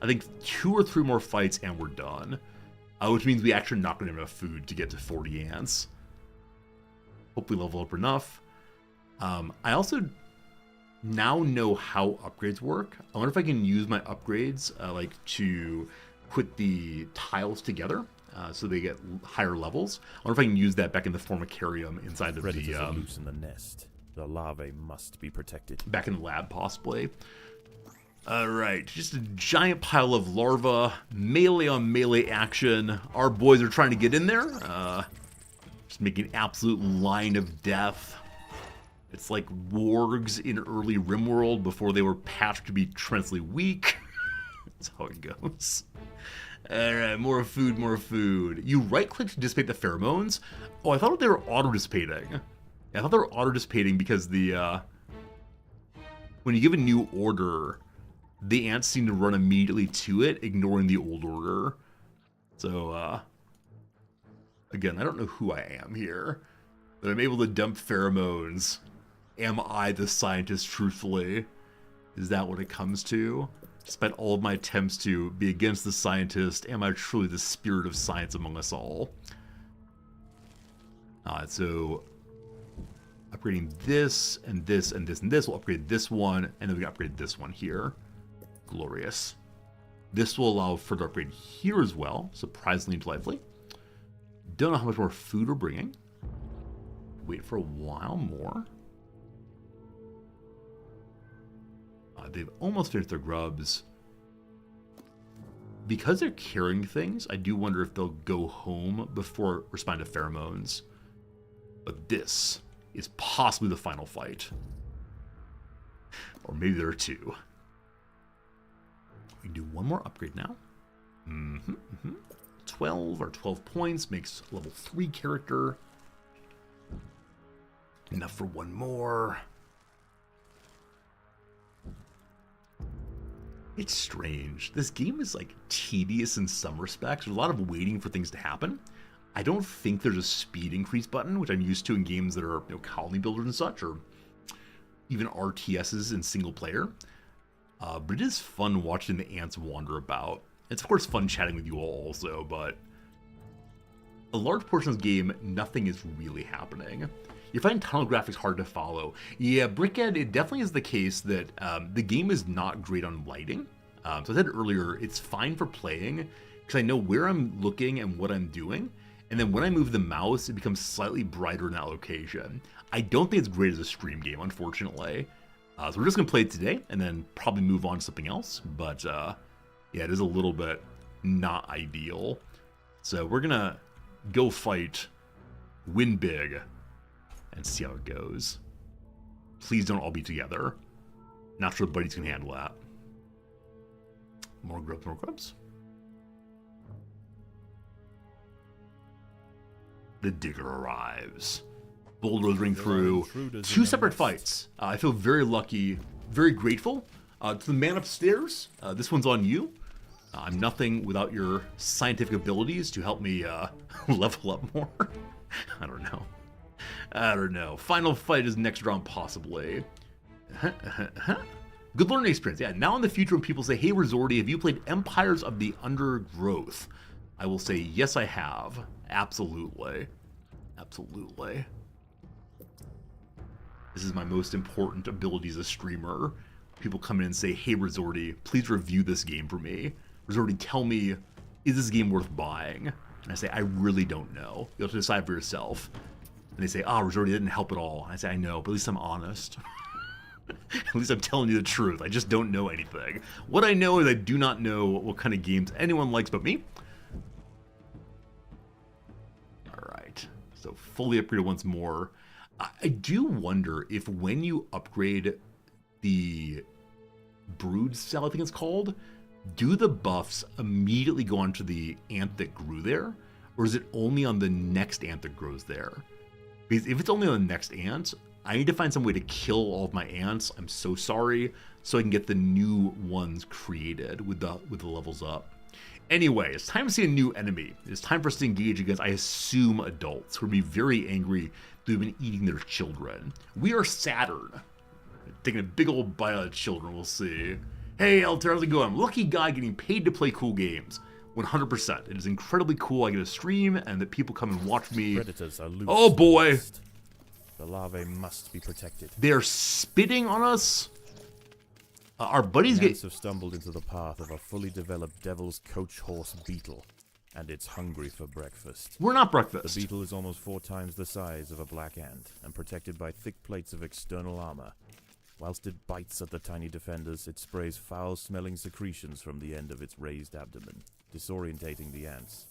S2: I think 2 or 3 more fights and we're done. Which means we actually not going to have enough food to get to 40 ants. Hope we level up enough. I also now know how upgrades work. I wonder if I can use my upgrades like to put the tiles together so they get higher levels. I wonder if I can use that back in the Formicarium inside of
S5: Predators are loose in the nest. The larvae must be protected.
S2: Back in the lab, possibly. Alright, just a giant pile of larvae, melee on melee action. Our boys are trying to get in there. Just making an absolute line of death. It's like wargs in early RimWorld before they were patched to be tremendously weak. That's how it goes. Alright, more food, more food. You right-click to dissipate the pheromones? Oh, I thought they were auto-dissipating. I thought they were auto-dissipating because the, when you give a new order, the ants seem to run immediately to it, ignoring the old order. So, again, I don't know who I am here, but I'm able to dump pheromones. Am I the scientist, truthfully? Is that what it comes to? Despite all of my attempts to be against the scientist, am I truly the spirit of science among us all? So, upgrading this, and this, and this, and this. We'll upgrade this one, and then we can upgrade this one here. Glorious. This will allow further upgrade here as well. Surprisingly delightfully. Don't know how much more food we're bringing. Wait for a while more. They've almost finished their grubs. Because they're carrying things, I do wonder if they'll go home before responding to pheromones. But this is possibly the final fight. Or maybe there are 2. We can do one more upgrade now. 12 or 12 points makes a level 3 character. Enough for one more. It's strange. This game is like tedious in some respects. There's a lot of waiting for things to happen. I don't think there's a speed increase button, which I'm used to in games that are, colony builders and such, or even RTSs in single player. But it is fun watching the ants wander about. It's of course fun chatting with you all also, but a large portion of the game, nothing is really happening. You find tunnel graphics hard to follow. Yeah, Brickhead, it definitely is the case that the game is not great on lighting. So I said earlier, it's fine for playing, because I know where I'm looking and what I'm doing. And then when I move the mouse, it becomes slightly brighter in that location. I don't think it's great as a stream game, unfortunately. So we're just going to play it today and then probably move on to something else. But yeah, it is a little bit not ideal. So we're going to go fight, win big, and see how it goes. Please don't all be together. Not sure the buddies can handle that. More grubs, more grubs. The digger arrives. Bulldozing through 2 separate fights. I feel very lucky, very grateful. To the man upstairs, this one's on you. I'm nothing without your scientific abilities to help me level up more. I don't know. Final fight is next round, possibly. Good learning experience. Yeah, now in the future when people say, hey, Resorty, have you played Empires of the Undergrowth? I will say, yes, I have. Absolutely. Absolutely. This is my most important ability as a streamer. People come in and say, hey, Resorty, please review this game for me. Resorty, tell me, is this game worth buying? And I say, I really don't know. You'll have to decide for yourself. And they say, Resorty didn't help at all. And I say, I know, but at least I'm honest. At least I'm telling you the truth. I just don't know anything. What I know is I do not know what kind of games anyone likes but me. Alright, so fully upgraded once more. I do wonder if when you upgrade the brood cell, I think it's called, do the buffs immediately go onto the ant that grew there? Or is it only on the next ant that grows there? Because if it's only on the next ant, I need to find some way to kill all of my ants. I'm so sorry, so I can get the new ones created with the levels up. Anyway, it's time to see a new enemy. It's time for us to engage against, I assume, adults who will be very angry that we've been eating their children. We are Saturn. Taking a big old bite out of children, we'll see. Hey, Altair, how's it going? Lucky guy getting paid to play cool games. 100%. It is incredibly cool I get a stream and that people come and watch me.
S5: Predators are loose.
S2: Oh boy!
S5: The larvae must be protected.
S2: They're spitting on us. Our buddies
S5: Ants have stumbled into the path of a fully developed devil's coach horse beetle, and it's hungry for breakfast.
S2: We're not
S5: The
S2: breakfast.
S5: beetle is almost 4 times the size of a black ant, and protected by thick plates of external armor. Whilst it bites at the tiny defenders, it sprays foul-smelling secretions from the end of its raised abdomen, disorientating the ants.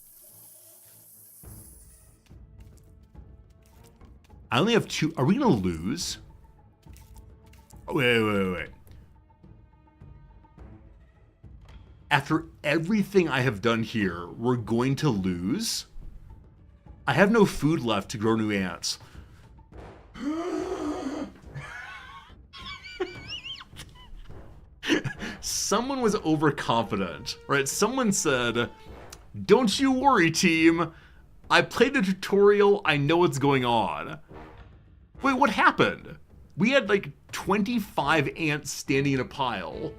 S2: I only have 2. Are we gonna lose? Wait. After everything I have done here, we're going to lose? I have no food left to grow new ants. Someone was overconfident, right? Someone said, don't you worry, team. I played the tutorial, I know what's going on. Wait, what happened? We had like 25 ants standing in a pile.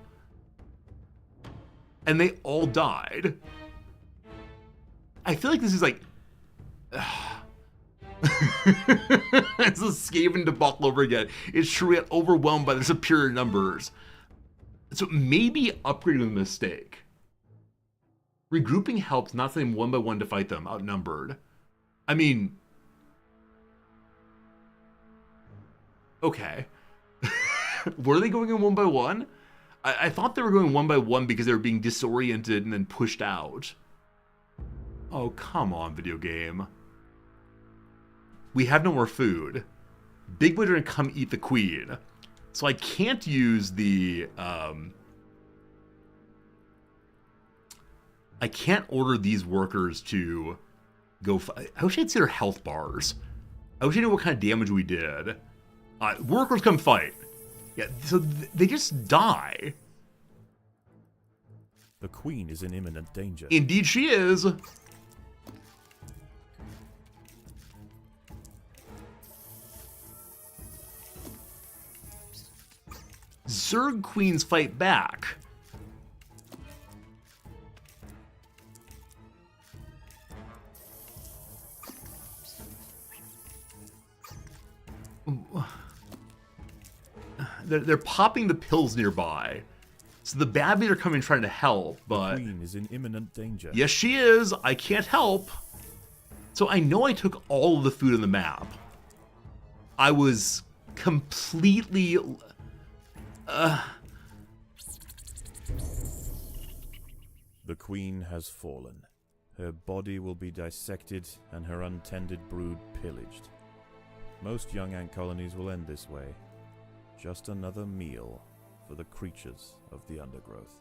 S2: And they all died. I feel like this is like... it's a Skaven debacle over again. It's true, we got overwhelmed by the superior numbers. So maybe upgrading was a mistake. Regrouping helps, not saying one by one to fight them, outnumbered. I mean... Okay. Were they going in one by one? I thought they were going one by one because they were being disoriented and then pushed out. Oh, come on, video game. We have no more food. Big Boy didn't come eat the queen. So I can't use the... I can't order these workers to go... I wish I'd see their health bars. I wish I knew what kind of damage we did. Workers come fight. Yeah, so they just die.
S5: The queen is in imminent danger.
S2: Indeed she is. Zerg queens fight back. They're popping the pills nearby. So the bad bees are coming trying to help, but...
S5: The queen is in imminent danger.
S2: Yes, she is. I can't help. So I know I took all of the food on the map. I was completely...
S5: The queen has fallen. Her body will be dissected and her untended brood pillaged. Most young ant colonies will end this way. Just another meal for the creatures of the undergrowth.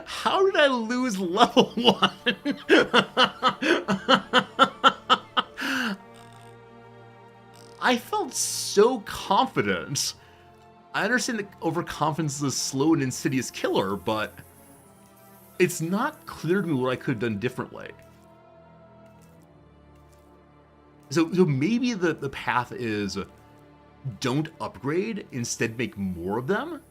S2: How did I lose level 1? I felt so confident. I understand that overconfidence is a slow and insidious killer, but it's not clear to me what I could have done differently. So maybe the path is don't upgrade, instead make more of them.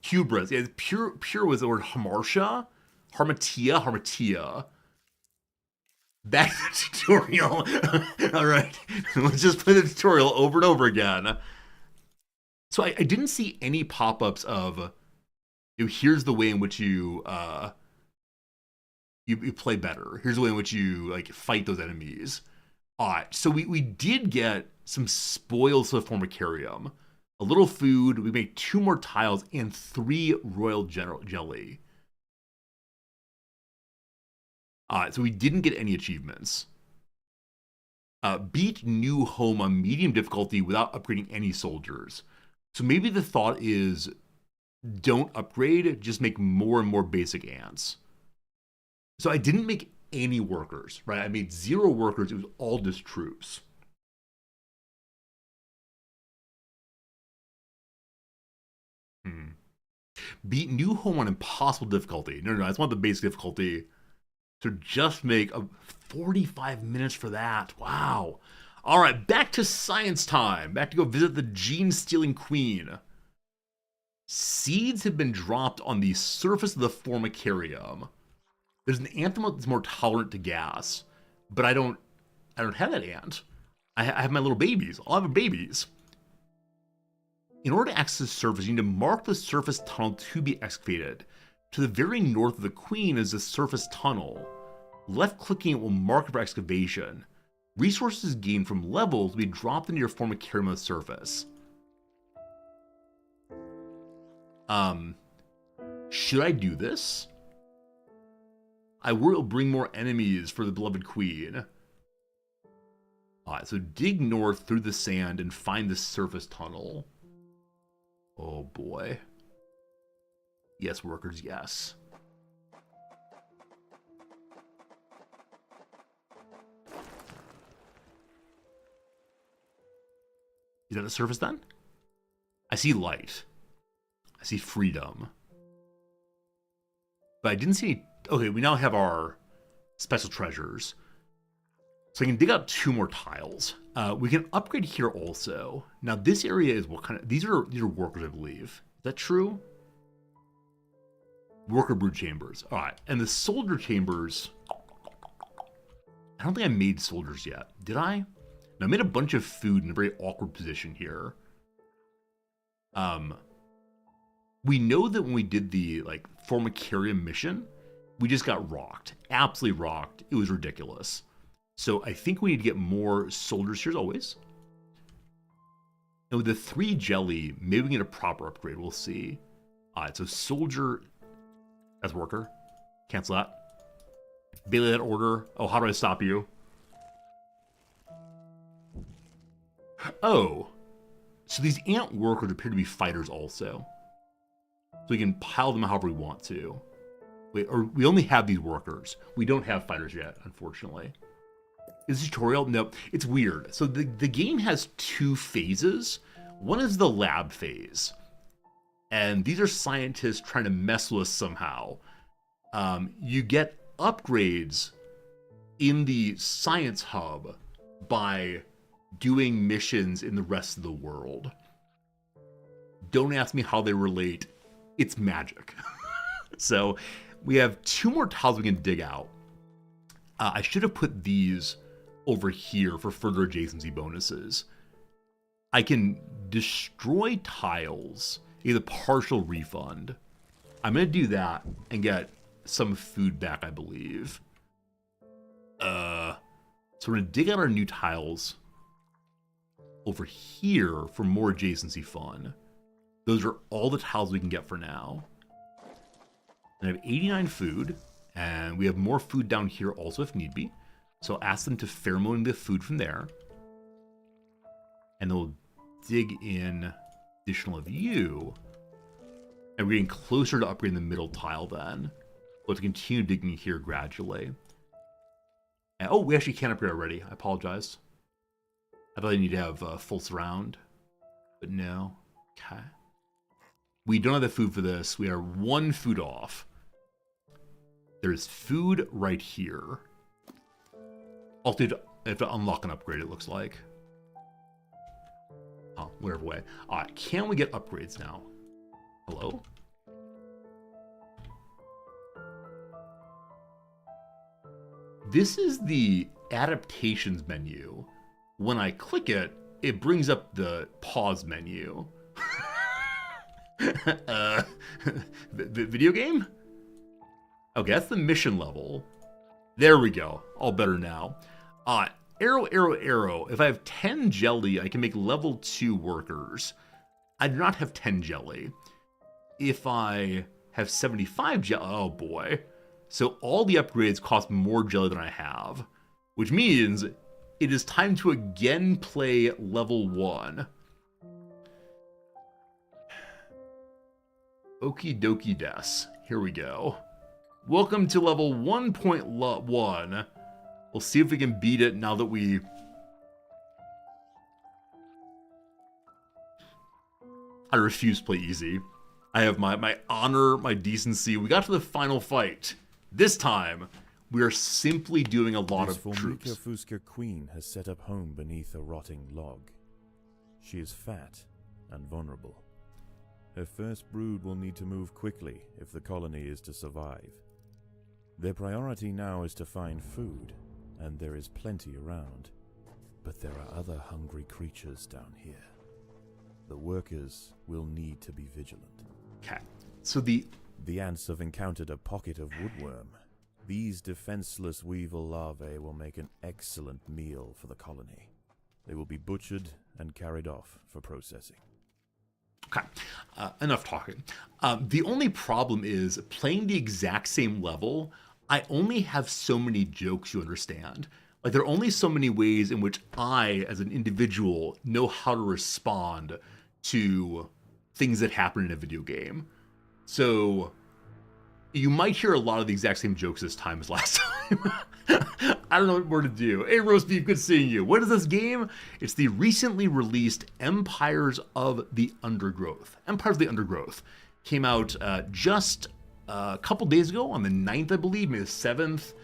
S2: Hubris. Yeah, pure was the word Harmatia. Back to the tutorial. All right, let's just play the tutorial over and over again. So I didn't see any pop-ups of, here's the way in which you play better. Here's the way in which you like fight those enemies. So we did get some spoils of the Formicarium. A little food, we made 2 more tiles and 3 royal jelly. So we didn't get any achievements. Beat new home on medium difficulty without upgrading any soldiers. So maybe the thought is don't upgrade, just make more and more basic ants. So I didn't make any workers, right? I made 0 workers, it was all just troops. Beat new home on impossible difficulty. No, I just want the basic difficulty. So just make 45 minutes for that. Wow. All right, back to science time. Back to go visit the gene-stealing queen. Seeds have been dropped on the surface of the Formicarium. There's an ant that's more tolerant to gas, but I don't have that ant. I have my little babies. I'll have babies. In order to access the surface, you need to mark the surface tunnel to be excavated. To the very north of the queen is the surface tunnel. Left-clicking it will mark it for excavation. Resources gained from levels will be dropped into your Formicarium on the surface. Should I do this? I worry it'll bring more enemies for the beloved queen. Alright, so dig north through the sand and find the surface tunnel. Oh boy. Yes, workers, yes. Is that the surface then? I see light. I see freedom. But I didn't see any... Okay, we now have our special treasures. So I can dig out 2 more tiles. We can upgrade here also. Now this area is what kind of... These are workers, I believe. Is that true? Worker brood chambers. All right, and the soldier chambers... I don't think I made soldiers yet. Did I? No, I made a bunch of food in a very awkward position here. We know that when we did the Formicarium mission, we just got rocked. Absolutely rocked. It was ridiculous. So I think we need to get more soldiers here as always. And with the 3 jelly, maybe we can get a proper upgrade. We'll see. Alright, so soldier... That's worker. Cancel that. Bailey that order. Oh, how do I stop you? Oh. So these ant workers appear to be fighters also. So we can pile them however we want to. Or we only have these workers. We don't have fighters yet, unfortunately. Is this tutorial? No, it's weird. So the game has 2 phases. One is the lab phase. And these are scientists trying to mess with us somehow. You get upgrades in the science hub by doing missions in the rest of the world. Don't ask me how they relate. It's magic. So we have 2 more tiles we can dig out. I should have put these over here for further adjacency bonuses. I can destroy tiles, you get a partial refund. I'm going to do that and get some food back, I believe. So we're going to dig out our new tiles over here for more adjacency fun. Those are all the tiles we can get for now. And I have 89 food, and we have more food down here also if need be. So I'll ask them to pheromone the food from there. And they'll dig in additional of you. And we're getting closer to upgrading the middle tile then. We'll have to continue digging here gradually. And, oh, we actually can't upgrade already. I apologize. I thought I need to have full surround. But no. Okay. We don't have the food for this. We are one food off. There's food right here. I'll have to unlock and upgrade, it looks like. Oh, whatever way. Alright, can we get upgrades now? Hello? This is the adaptations menu. When I click it, it brings up the pause menu. Video game? Okay, that's the mission level. There we go. All better now. Arrow, arrow, arrow. If I have 10 jelly, I can make level 2 workers. I do not have 10 jelly. If I have 75 jelly, oh boy. So all the upgrades cost more jelly than I have, which means it is time to again play level 1. Okie dokie des. Here we go. Welcome to level 1.1. We'll see if we can beat it now that we... I refuse to play easy. I have my honor, my decency. We got to the final fight. This time, we are simply doing a lot of troops.
S5: This Formica Fusca queen has set up home beneath a rotting log. She is fat and vulnerable. Her first brood will need to move quickly if the colony is to survive. Their priority now is to find food, and there is plenty around. But there are other hungry creatures down here. The workers will need to be vigilant.
S2: Okay, so the
S5: ants have encountered a pocket of woodworm. These defenseless weevil larvae will make an excellent meal for the colony. They will be butchered and carried off for processing.
S2: Okay, enough talking. The only problem is playing the exact same level, I only have so many jokes, you understand. Like, there are only so many ways in which I, as an individual, know how to respond to things that happen in a video game. So, you might hear a lot of the exact same jokes this time as last time. I don't know what more to do. Hey, Roast Beef, good seeing you. What is this game? It's the recently released Empires of the Undergrowth. Empires of the Undergrowth came out just a couple days ago on the 9th, I believe, May the 7th.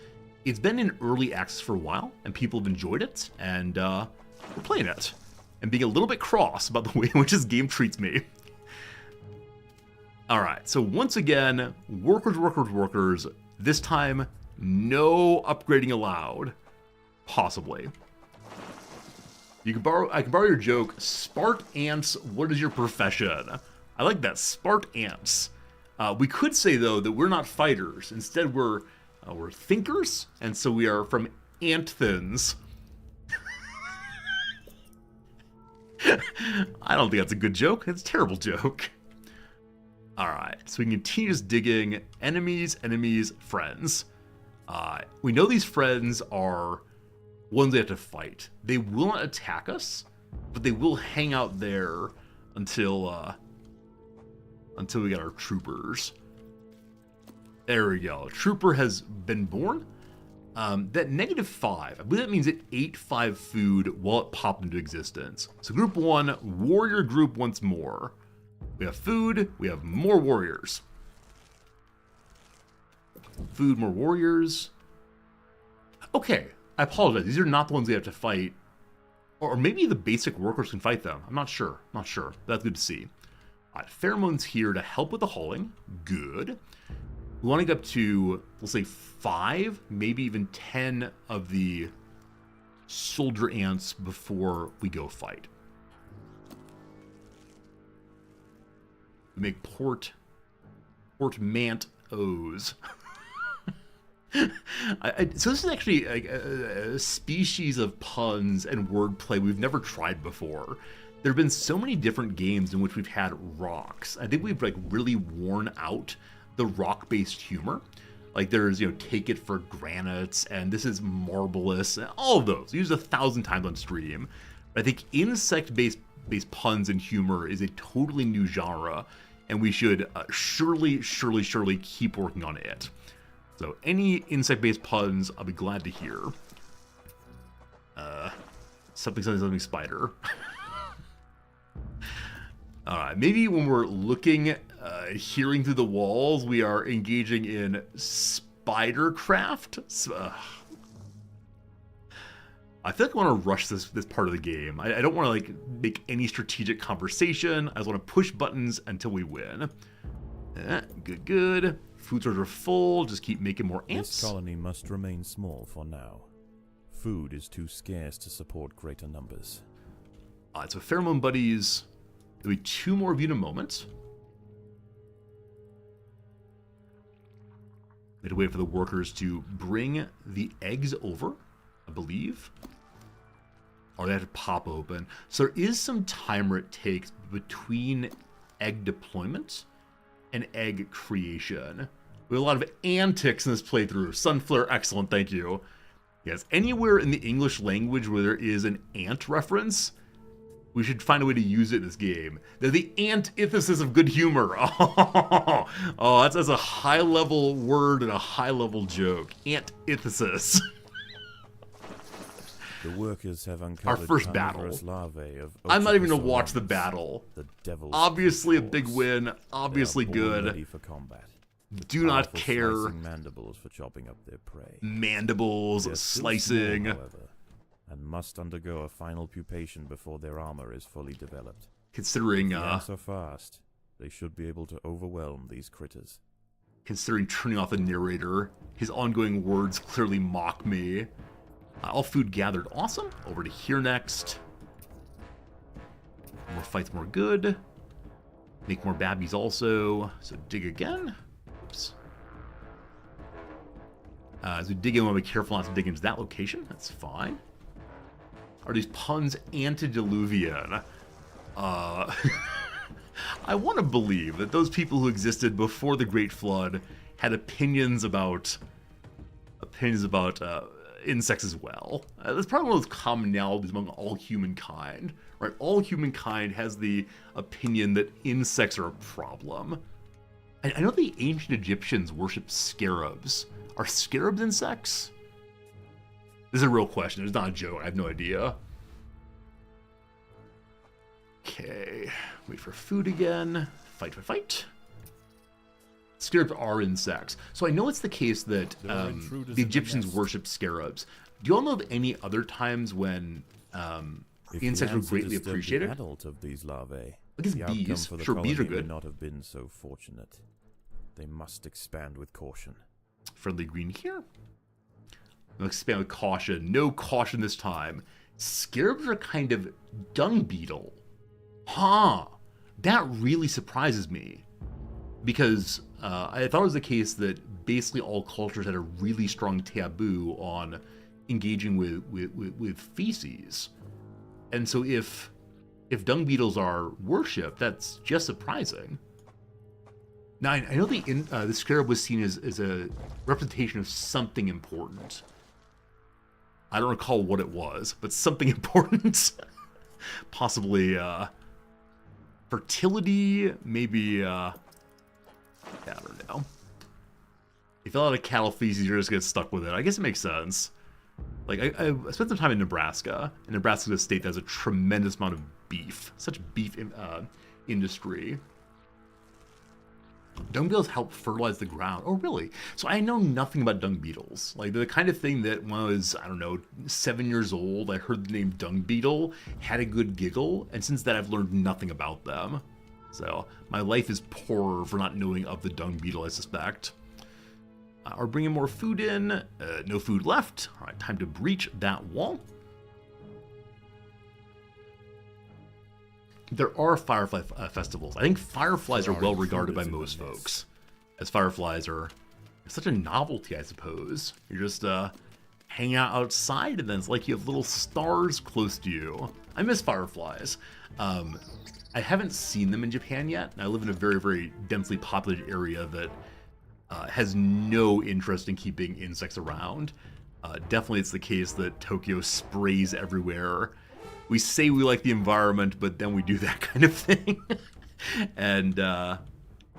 S2: It's been in early access for a while, and people have enjoyed it, and we're playing it, and being a little bit cross about the way in which this game treats me. Alright, so once again, workers, workers, workers. This time, no upgrading allowed. Possibly. I can borrow your joke. Spart ants, what is your profession? I like that, Spart ants. We could say, though, that we're not fighters. Instead, we're thinkers, and so we are from Anthens. I don't think that's a good joke. It's a terrible joke. Alright, so we can continue just digging. Enemies, enemies, friends. We know these friends are ones we have to fight. They will not attack us, but they will hang out there until we get our troopers. There we go. Trooper has been born. That -5, I believe that means it ate 5 food while it popped into existence. So group 1, warrior group once more. We have food, we have more warriors. Food, more warriors. Okay, I apologize. These are not the ones we have to fight. Or maybe the basic workers can fight them. I'm not sure. Not sure. That's good to see. Alright, pheromones here to help with the hauling. Good. We want to get up to, let's say, 5, maybe even 10 of the soldier ants before we go fight. We make portmanteaus. So this is actually like a species of puns and wordplay we've never tried before. There have been so many different games in which we've had rocks. I think we've like really worn out the rock-based humor. Like there's, Take It for Granite, and this is Marvelous, and all of those used 1,000 times on stream. But I think insect-based puns and humor is a totally new genre, and we should surely keep working on it. So any insect-based puns, I'll be glad to hear. Something spider. Alright, maybe when we're looking, hearing through the walls, we are engaging in spidercraft. I feel like I want to rush this part of the game. I don't want to like make any strategic conversation. I just want to push buttons until we win. Good. Food stores are full. Just keep making more ants.
S5: This colony must remain small for now. Food is too scarce to support greater numbers.
S2: Alright, so pheromone buddies. There'll be 2 more of you in a moment. We have to wait for the workers to bring the eggs over, I believe. Or they have to pop open. So there is some timer it takes between egg deployment and egg creation. We have a lot of antics in this playthrough. Sunflare, excellent, thank you. Yes, anywhere in the English language where there is an ant reference, we should find a way to use it in this game. They're the antithesis of good humor. Oh, that's a high-level word and a high-level joke. Antithesis.
S5: The workers have uncovered
S2: our first battle.
S5: Larvae of
S2: I'm not even going to watch the battle.
S5: The devil's
S2: obviously a big win. Obviously good.
S5: Ready for combat.
S2: Do not care.
S5: Slicing mandibles for chopping up their prey.
S2: Mandibles,
S5: They're still
S2: slicing.
S5: Small, however, and must undergo a final pupation before their armor is fully developed.
S2: Considering
S5: the ants are fast, they should be able to overwhelm these critters.
S2: Considering turning off the narrator, his ongoing words clearly mock me. All food gathered, awesome. Over to here next. More fights, more good. Make more babbies also. So dig again. Oops. As we dig in, we want to be careful not to dig into that location. That's fine. Are these puns antediluvian? I want to believe that those people who existed before the Great Flood had opinions about insects as well. That's probably one of those commonalities among all humankind, right? All humankind has the opinion that insects are a problem. I know the ancient Egyptians worshipped scarabs. Are scarabs insects? This is a real question. It's not a joke. I have no idea. Okay. Wait for food again. Fight. Scarabs are insects. So I know it's the case that the Egyptians worshipped scarabs. Do you all know of any other times when insects were greatly appreciated?
S5: The adult of these larvae,
S2: I guess
S5: the
S2: bees.
S5: For the
S2: Sure, bees are
S5: colony
S2: good.
S5: may not have been so fortunate. They must expand with caution.
S2: Friendly green here. I'll expand with caution. No caution this time. Scarabs are kind of dung beetle. Huh. That really surprises me. Because I thought it was the case that basically all cultures had a really strong taboo on engaging with feces. And so if dung beetles are worshipped, that's just surprising. Now, I know the scarab was seen as a representation of something important. I don't recall what it was, but something important. Possibly fertility, maybe, I don't know. If you fell out of cattle feces, you're just get stuck with it. I guess it makes sense. Like, I spent some time in Nebraska, and Nebraska is a state that has a tremendous amount of beef. Such beef industry. Dung beetles help fertilize the ground. Oh, really? So I know nothing about dung beetles. Like, they're the kind of thing that when I was, 7 years old, I heard the name dung beetle, had a good giggle, and since then I've learned nothing about them. So my life is poorer for not knowing of the dung beetle, I suspect. We're bringing more food in. No food left. All right, time to breach that wall. there are firefly festivals. I think fireflies are well regarded by most folks, as fireflies are such a novelty, I suppose. You're just hanging out outside, and then it's like you have little stars close to you. I miss fireflies. I haven't seen them in Japan yet. I live in a very, very densely populated area that has no interest in keeping insects around. Definitely it's the case that Tokyo sprays everywhere. We say we like the environment, but then we do that kind of thing. And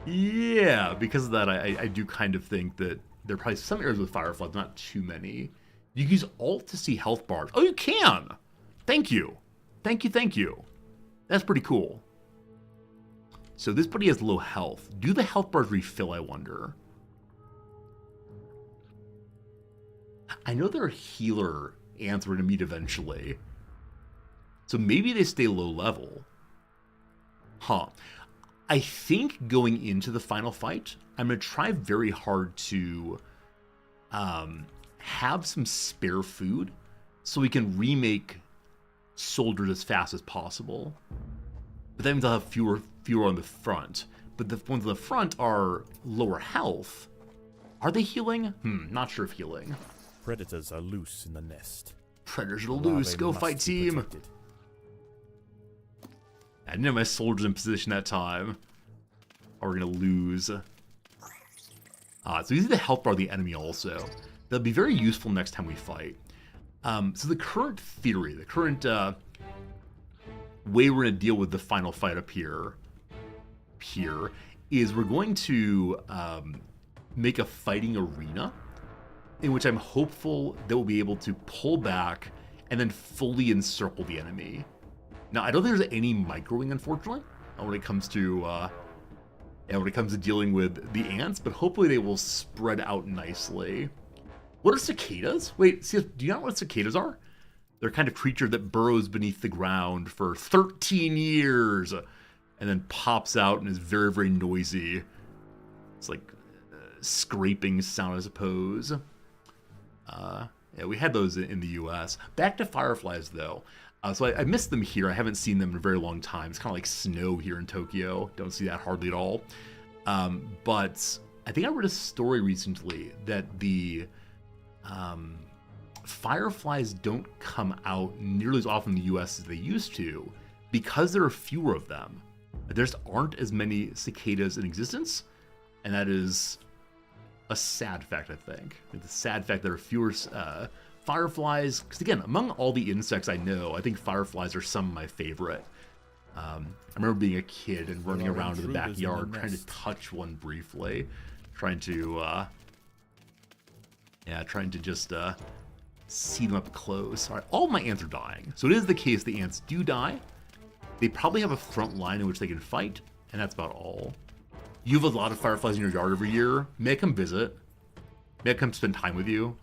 S2: yeah, because of that, I do kind of think that there are probably some areas with fireflies, not too many. You can use Alt to see health bars. Oh, you can! Thank you. Thank you, thank you. That's pretty cool. So this buddy has low health. Do the health bars refill, I wonder? I know there are healer ants we're going to meet eventually. So maybe they stay low level. Huh. I think going into the final fight, I'm going to try very hard to have some spare food so we can remake soldiers as fast as possible. But that means I'll have fewer on the front. But the ones on the front are lower health. Are they healing? Not sure if healing.
S5: Predators are loose in the nest.
S2: Predators are loose. Go fight, team. I didn't have my soldiers in position that time. Or we're going to lose. So these are the health bar of the enemy also. They'll be very useful next time we fight. So the current theory, the current way we're going to deal with the final fight up here is we're going to make a fighting arena in which I'm hopeful that we'll be able to pull back and then fully encircle the enemy. Now, I don't think there's any microing, unfortunately, when it comes to dealing with the ants, but hopefully they will spread out nicely. What are cicadas? Wait, do you know what cicadas are? They're a kind of creature that burrows beneath the ground for 13 years and then pops out and is very, very noisy. It's like scraping sound, I suppose. Yeah, we had those in the US. Back to fireflies, though. So I missed them here. I haven't seen them in a very long time. It's kind of like snow here in Tokyo. Don't see that hardly at all. But I think I read a story recently that the fireflies don't come out nearly as often in the US as they used to because there are fewer of them. There just aren't as many cicadas in existence, and that is a sad fact, I think. It's a sad fact that there are fewer fireflies, because again, among all the insects I know, I think fireflies are some of my favorite. I remember being a kid and running around in the backyard trying to touch one briefly, trying to just see them up close. All right, all my ants are dying. So it is the case the ants do die. They probably have a front line in which they can fight, and that's about all. You have a lot of fireflies in your yard every year. May I come visit? May I come spend time with you?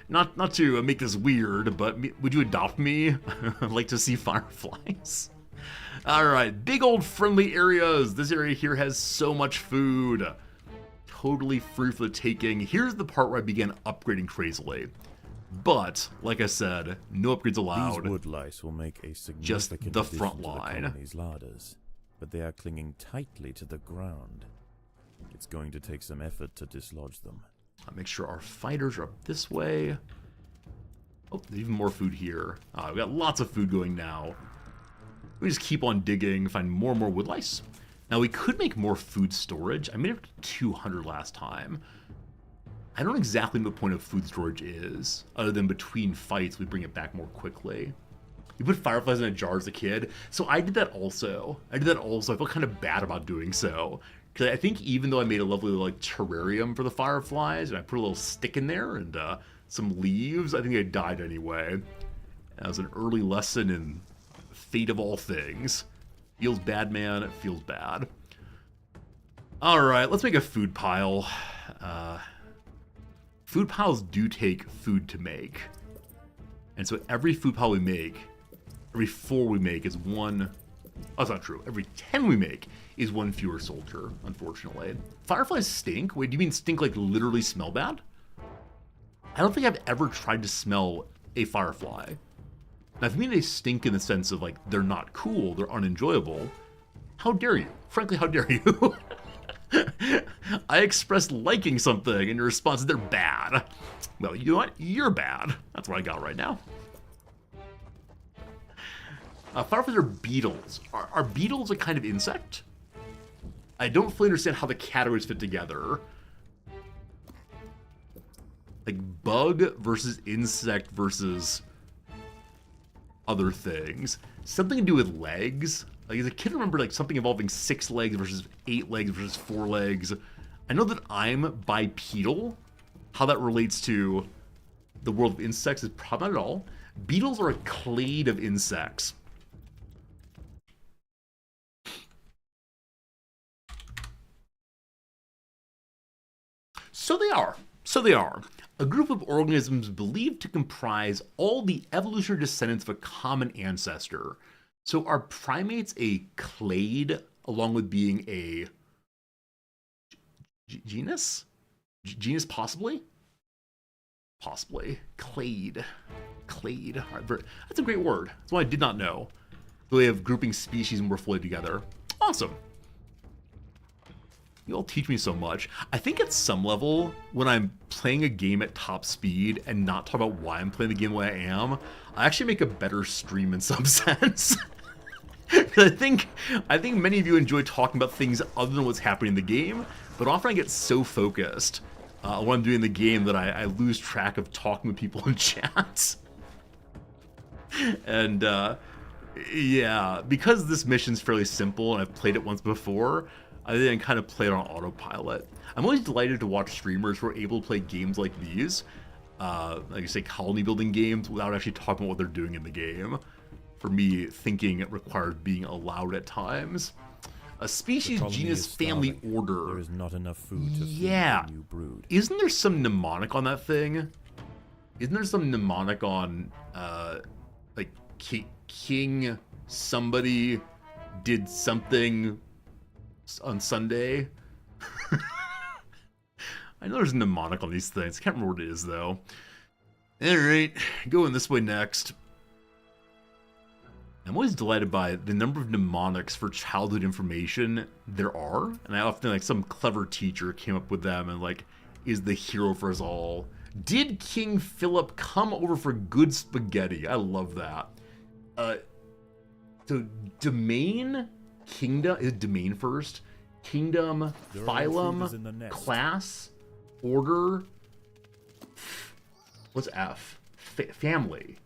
S2: Not to make this weird, but would you adopt me? I'd like to see fireflies. All right, big old friendly areas. This area here has so much food. Totally free for the taking. Here's the part where I began upgrading crazily. But, like I said, no upgrades allowed.
S5: These wood lice will make a significant
S2: just the front
S5: addition to
S2: line.
S5: the colony's larders, but they are clinging tightly to the ground. It's going to take some effort to dislodge them.
S2: I'll make sure our fighters are up this way. Oh, there's even more food here. We've got lots of food going now. We just keep on digging, find more and more wood lice. Now, we could make more food storage. I made it to 200 last time. I don't know exactly what the point of food storage is, other than between fights, we bring it back more quickly. You put fireflies in a jar as a kid, so I did that also. I felt kind of bad about doing so. Because I think even though I made a lovely like terrarium for the fireflies, and I put a little stick in there and some leaves, I think they died anyway. That was an early lesson in fate of all things. Feels bad, man. It feels bad. All right, let's make a food pile. Food piles do take food to make. And so every food pile we make, every 4 we make is one... Oh, that's not true. Every 10 we make is one fewer soldier, unfortunately. Fireflies stink? Wait, do you mean stink like literally smell bad? I don't think I've ever tried to smell a firefly. Now, if you mean they stink in the sense of, like, they're not cool, they're unenjoyable, how dare you? Frankly, how dare you? I expressed liking something, and your response is they're bad. Well, you know what? You're bad. That's what I got right now. Fireflies are beetles. Are beetles a kind of insect? I don't fully understand how the categories fit together. Like bug versus insect versus other things. Something to do with legs. Like as a kid, I remember like something involving 6 legs versus 8 legs versus 4 legs. I know that I'm bipedal. How that relates to the world of insects is probably not at all. Beetles are a clade of insects. So they are. So they are. A group of organisms believed to comprise all the evolutionary descendants of a common ancestor. So are primates a clade along with being a genus? Genus possibly? Possibly. Clade. Clade. That's a great word. That's one I did not know. The way of grouping species more fully together. Awesome. You all teach me so much. I think at some level, when I'm playing a game at top speed and not talk about why I'm playing the game the way I am, I actually make a better stream in some sense. I think many of you enjoy talking about things other than what's happening in the game, but often I get so focused on what I'm doing in the game that I lose track of talking with people in chats. And yeah, because this mission's fairly simple and I've played it once before, I then kind of play it on autopilot. I'm always delighted to watch streamers who are able to play games like these, like I say, colony building games, without actually talking about what they're doing in the game. For me, thinking requires being allowed at times. A species, genus, family, order.
S5: There is not enough food to feed
S2: Yeah.
S5: the new brood.
S2: Isn't there some mnemonic on that thing? Isn't there some mnemonic on, like, King somebody did something on Sunday? I know there's a mnemonic on these things. I can't remember what it is, though. Alright, going this way next. I'm always delighted by the number of mnemonics for childhood information there are. And I often, like, some clever teacher came up with them and, like, is the hero for us all. Did King Philip come over for good spaghetti? I love that. So, domain, kingdom, is it domain first? Kingdom,
S5: Their
S2: phylum,
S5: food is in the nest.
S2: class, order, what's F? Family,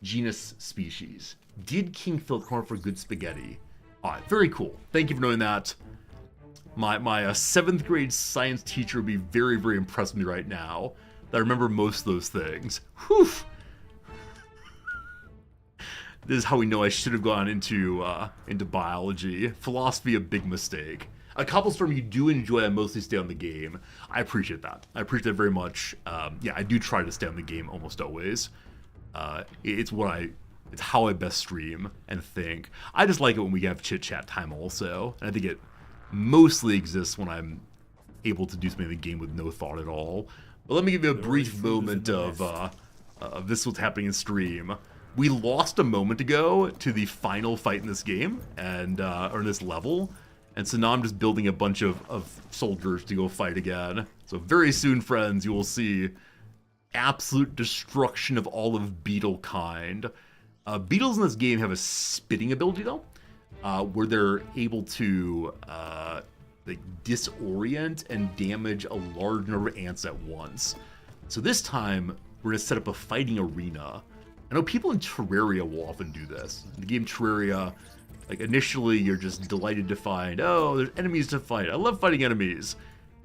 S2: genus, species. Did King Philip come over for good spaghetti? Alright, very cool. Thank you for knowing that. My 7th grade science teacher would be very, very impressed with me right now that I remember most of those things. Whew! This is how we know I should have gone into biology. Philosophy, a big mistake. A couple from you do enjoy, I mostly stay on the game. I appreciate that. I appreciate that very much. Yeah, I do try to stay on the game almost always. It's how I best stream and think. I just like it when we have chit-chat time also. And I think it mostly exists when I'm able to do something in the game with no thought at all. But let me give you a brief moment of this what's happening in stream. We lost a moment ago to the final fight in this game, and or this level, and so now I'm just building a bunch of soldiers to go fight again. So very soon, friends, you will see absolute destruction of all of beetle kind. Beetles in this game have a spitting ability, though, where they're able to like disorient and damage a large number of ants at once. So this time, we're gonna set up a fighting arena. I know people in Terraria will often do this. In the game Terraria, like initially you're just delighted to find, oh, there's enemies to fight. I love fighting enemies.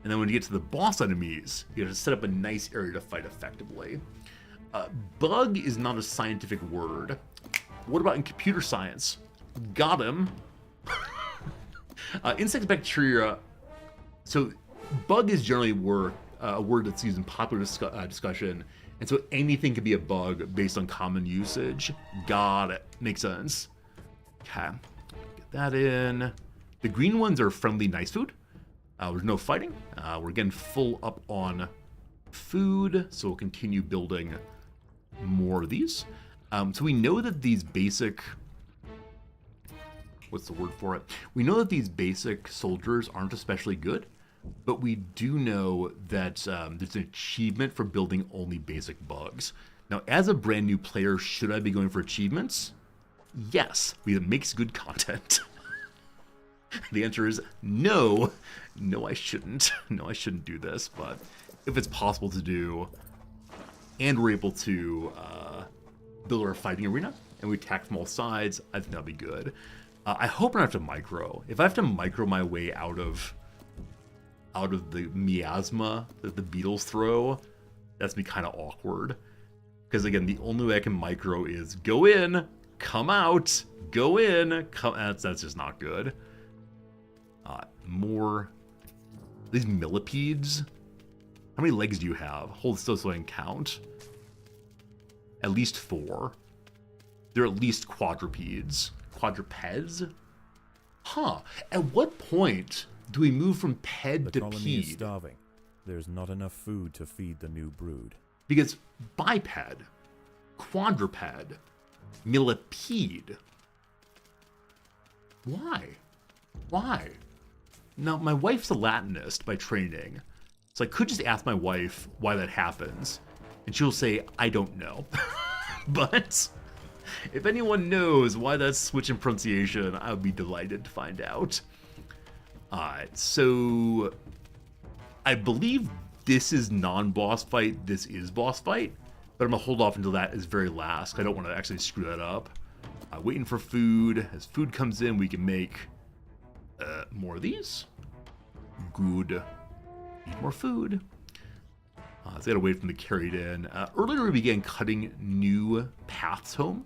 S2: And then when you get to the boss enemies, you have to set up a nice area to fight effectively. Bug is not a scientific word. What about in computer science? Got him. Insects, bacteria. So bug is generally a word that's used in popular discussion. And so anything can be a bug based on common usage. Got it. Makes sense. Okay. Get that in. The green ones are friendly, nice food. There's no fighting. We're getting full up on food, so we'll continue building more of these. So we know that these basic... What's the word for it? We know that these basic soldiers aren't especially good, but we do know that there's an achievement for building only basic bugs. Now, as a brand new player, should I be going for achievements? Yes, because it makes good content. The answer is no. No, I shouldn't. No, I shouldn't do this, but if it's possible to do, and we're able to build our fighting arena, and we attack from all sides, I think that'll be good. I hope I don't have to micro. If I have to micro my way out of the miasma that the beetles throw, that's be kind of awkward. Because again, the only way I can micro is go in, come out, go in, come. That's just not good. More these millipedes. How many legs do you have? Hold still so I can count. At least 4. They're at least quadrupeds. Quadrupeds? Huh. At what point do we move from ped to
S5: The colony is
S2: pede?
S5: starving. There's not enough food to feed the new brood.
S2: Because biped, quadruped, millipede. Why? Why? Now, my wife's a Latinist by training, so I could just ask my wife why that happens, and she'll say, I don't know. But if anyone knows why that's switch in pronunciation, I would be delighted to find out. So I believe this is non-boss fight, this is boss fight, but I'm gonna hold off until that is very last. I don't want to actually screw that up. Waiting for food. As food comes in, we can make more of these. Good. Need more food. So I gotta wait for them to carry it in. Earlier we began cutting new paths home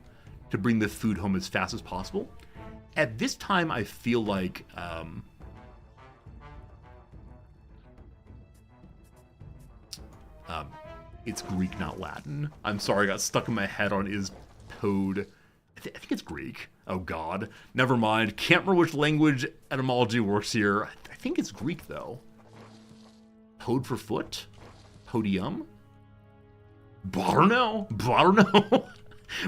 S2: to bring the food home as fast as possible. At this time, I feel like it's Greek, not Latin. I'm sorry, I got stuck in my head on is Pode. I think it's Greek. Oh God, never mind. Can't remember which language etymology works here. I think it's Greek though. Pode for foot? Podium? I don't know.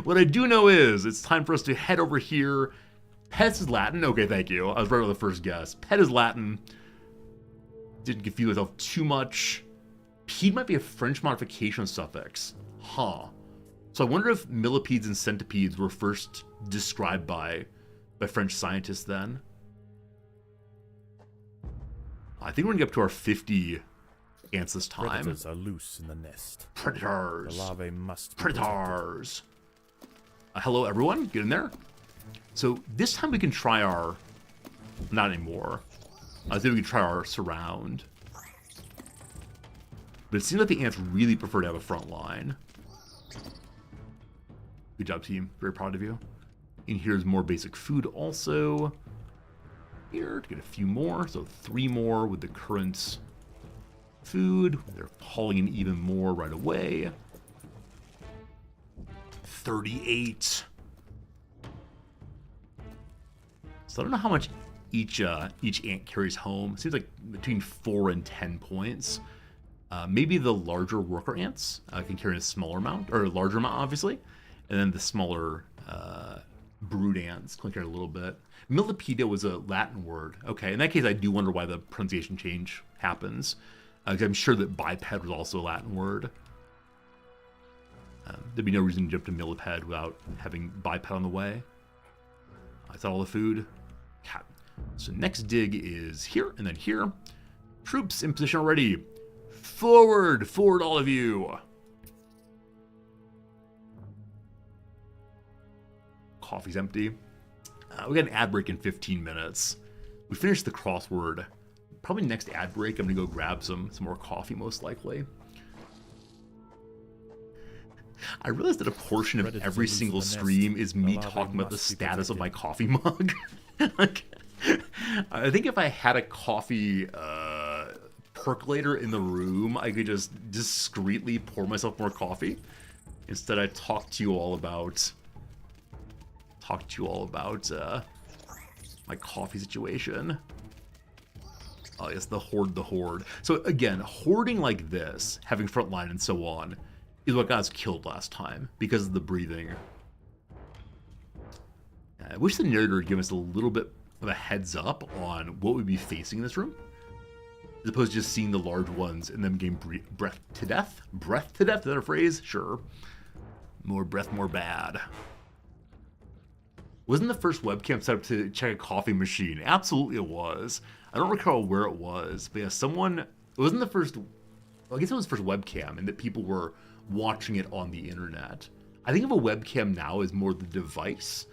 S2: What I do know is it's time for us to head over here. Pet is Latin. Okay, thank you. I was right with the first guess. Pet is Latin. Didn't confuse myself too much. Pede might be a French modification suffix. Huh. So I wonder if millipedes and centipedes were first described by French scientists then. I think we're gonna get up to our 50 ants this time.
S5: Predators are loose in the nest.
S2: Predators.
S5: The larvae must be
S2: Predators. Hello, everyone. Get in there. So this time we can try our... Not anymore. I think we can try our surround. But it seems like the ants really prefer to have a front line. Good job, team. Very proud of you. And here's more basic food also. Here to get a few more. So 3 more with the current food. They're hauling in even more right away. 38. So I don't know how much each ant carries home. It seems like between 4 and 10 points. Maybe the larger worker ants can carry a smaller amount, or a larger amount, obviously. And then the smaller brood ants can carry a little bit. Millipede was a Latin word. Okay, in that case, I do wonder why the pronunciation change happens. Because I'm sure that biped was also a Latin word. There'd be no reason to jump to millipede without having biped on the way. I thought all the food. Cat. So next dig is here and then here. Troops in position already. Forward! Forward, all of you! Coffee's empty. We got an ad break in 15 minutes. We finished the crossword. Probably next ad break, I'm gonna go grab some more coffee, most likely. I realized that a portion of every single stream is me talking about the status of my coffee mug. Like, I think if I had a coffee percolator in the room, I could just discreetly pour myself more coffee. Instead, I talk to you all about my coffee situation. Oh yes, the horde. So again, hoarding like this, having frontline and so on, is what got us killed last time because of the breathing I wish the narrator would give us a little bit of a heads up on what we'd be facing in this room, as opposed to just seeing the large ones and them getting breath to death. Breath to death, is that a phrase? Sure. More breath, more bad. Wasn't the first webcam set up to check a coffee machine? Absolutely it was. I don't recall where it was, but yeah, it wasn't the first, well, I guess it was the first webcam, and that people were watching it on the internet. I think of a webcam now as more the device,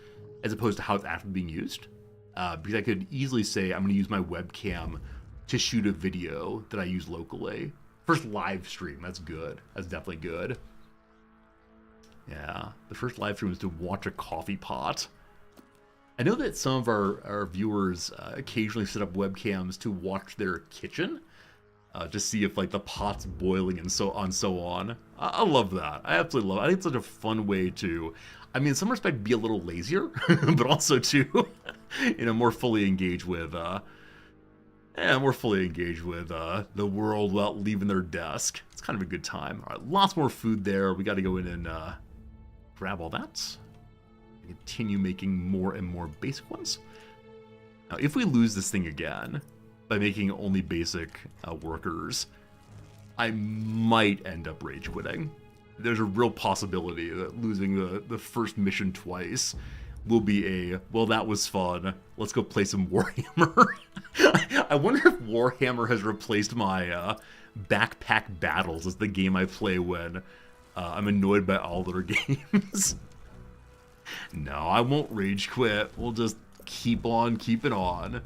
S2: as opposed to how it's actually being used. Because I could easily say, I'm going to use my webcam to shoot a video that I use locally. First live stream, that's good. That's definitely good. Yeah, the first live stream was to watch a coffee pot. I know that some of our viewers occasionally set up webcams to watch their kitchen, to see if like the pot's boiling and so on. I love that. I absolutely love it. I think it's such a fun way to, I mean, in some respect, be a little lazier, but also to, more fully engage with, the world without leaving their desk. It's kind of a good time. All right, lots more food there. We got to go in and grab all that. Continue making more and more basic ones. Now, if we lose this thing again by making only basic workers, I might end up rage quitting. There's a real possibility that losing the first mission twice will be well, that was fun. Let's go play some Warhammer. I wonder if Warhammer has replaced my Backpack Battles as the game I play when I'm annoyed by all other games. No, I won't rage quit. We'll just keep on keeping on.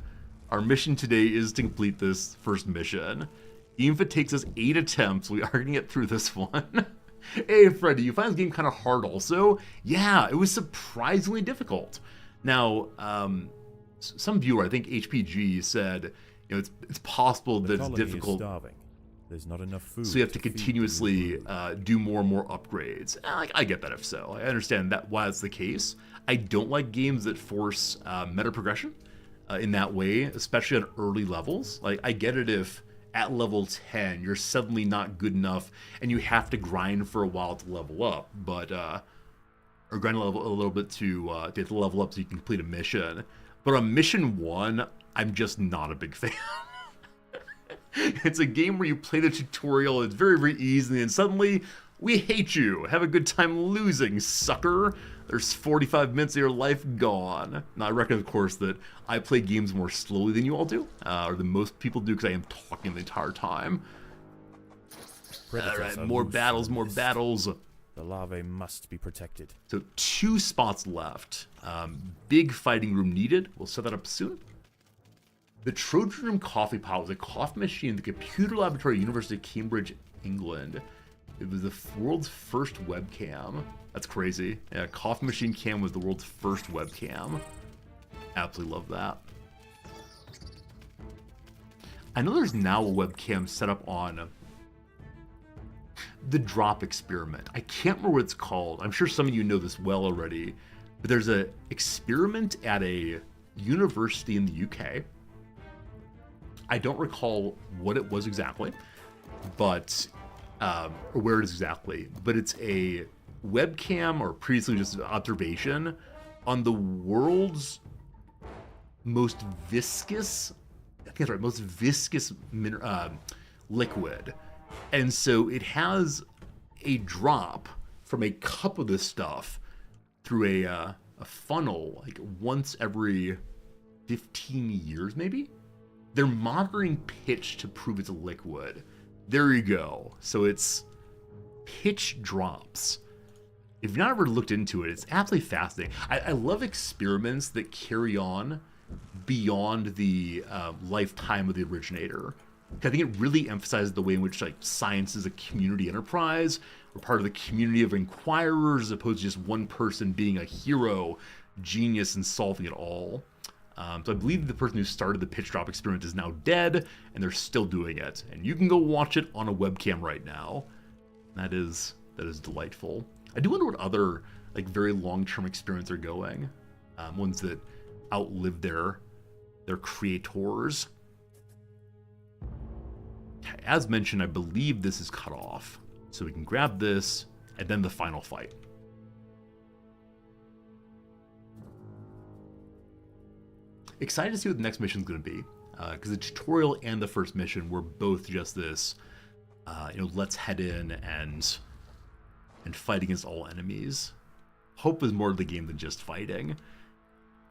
S2: Our mission today is to complete this first mission. Even if it takes us 8 attempts, we are going to get through this one. Hey, Freddy, you find this game kind of hard also? Yeah, it was surprisingly difficult. Now, some viewer, I think HPG, said, it's possible that it's difficult.
S5: Is starving. There's not enough food.
S2: So you have to continuously do more and more upgrades. I get that if so. I understand that why it's the case. I don't like games that force meta progression in that way, especially on early levels. Like, I get it if at level 10 you're suddenly not good enough and you have to grind for a while to level up, but or grind a little bit to get to level up so you can complete a mission. But on mission 1, I'm just not a big fan. It's a game where you play the tutorial, it's very, very easy, and suddenly, we hate you. Have a good time losing, sucker. There's 45 minutes of your life gone. Now, I reckon, of course, that I play games more slowly than you all do, or than most people do, because I am talking the entire time. Alright, more battles, more battles.
S5: The larvae must be protected.
S2: So, 2 spots left. Big fighting room needed. We'll set that up soon. The Trojan Room Coffee Pot was a coffee machine in the Computer Laboratory, University of Cambridge, England. It was the world's first webcam. That's crazy. Yeah, Coffee Machine Cam was the world's first webcam. Absolutely love that. I know there's now a webcam set up on the Drop Experiment. I can't remember what it's called. I'm sure some of you know this well already. But there's an experiment at a university in the UK. I don't recall what it was exactly, but or where it is exactly, but it's a webcam, or previously just an observation, on the world's most viscous, I think that's right, most viscous liquid. And so it has a drop from a cup of this stuff through a funnel, like once every 15 years, maybe? They're monitoring pitch to prove it's a liquid. There you go. So it's pitch drops. If you've not ever looked into it, it's absolutely fascinating. I love experiments that carry on beyond the lifetime of the originator. I think it really emphasizes the way in which science is a community enterprise. We're part of the community of inquirers, as opposed to just one person being a hero, genius, and solving it all. So I believe the person who started the pitch drop experiment is now dead, and they're still doing it. And you can go watch it on a webcam right now. That is delightful. I do wonder what other very long-term experiments are going. Ones that outlive their creators. As mentioned, I believe this is cut off. So we can grab this, and then the final fight. excited to see what the next mission is going to be. Because the tutorial and the first mission were both just this, let's head in and fight against all enemies. Hope is more to the game than just fighting.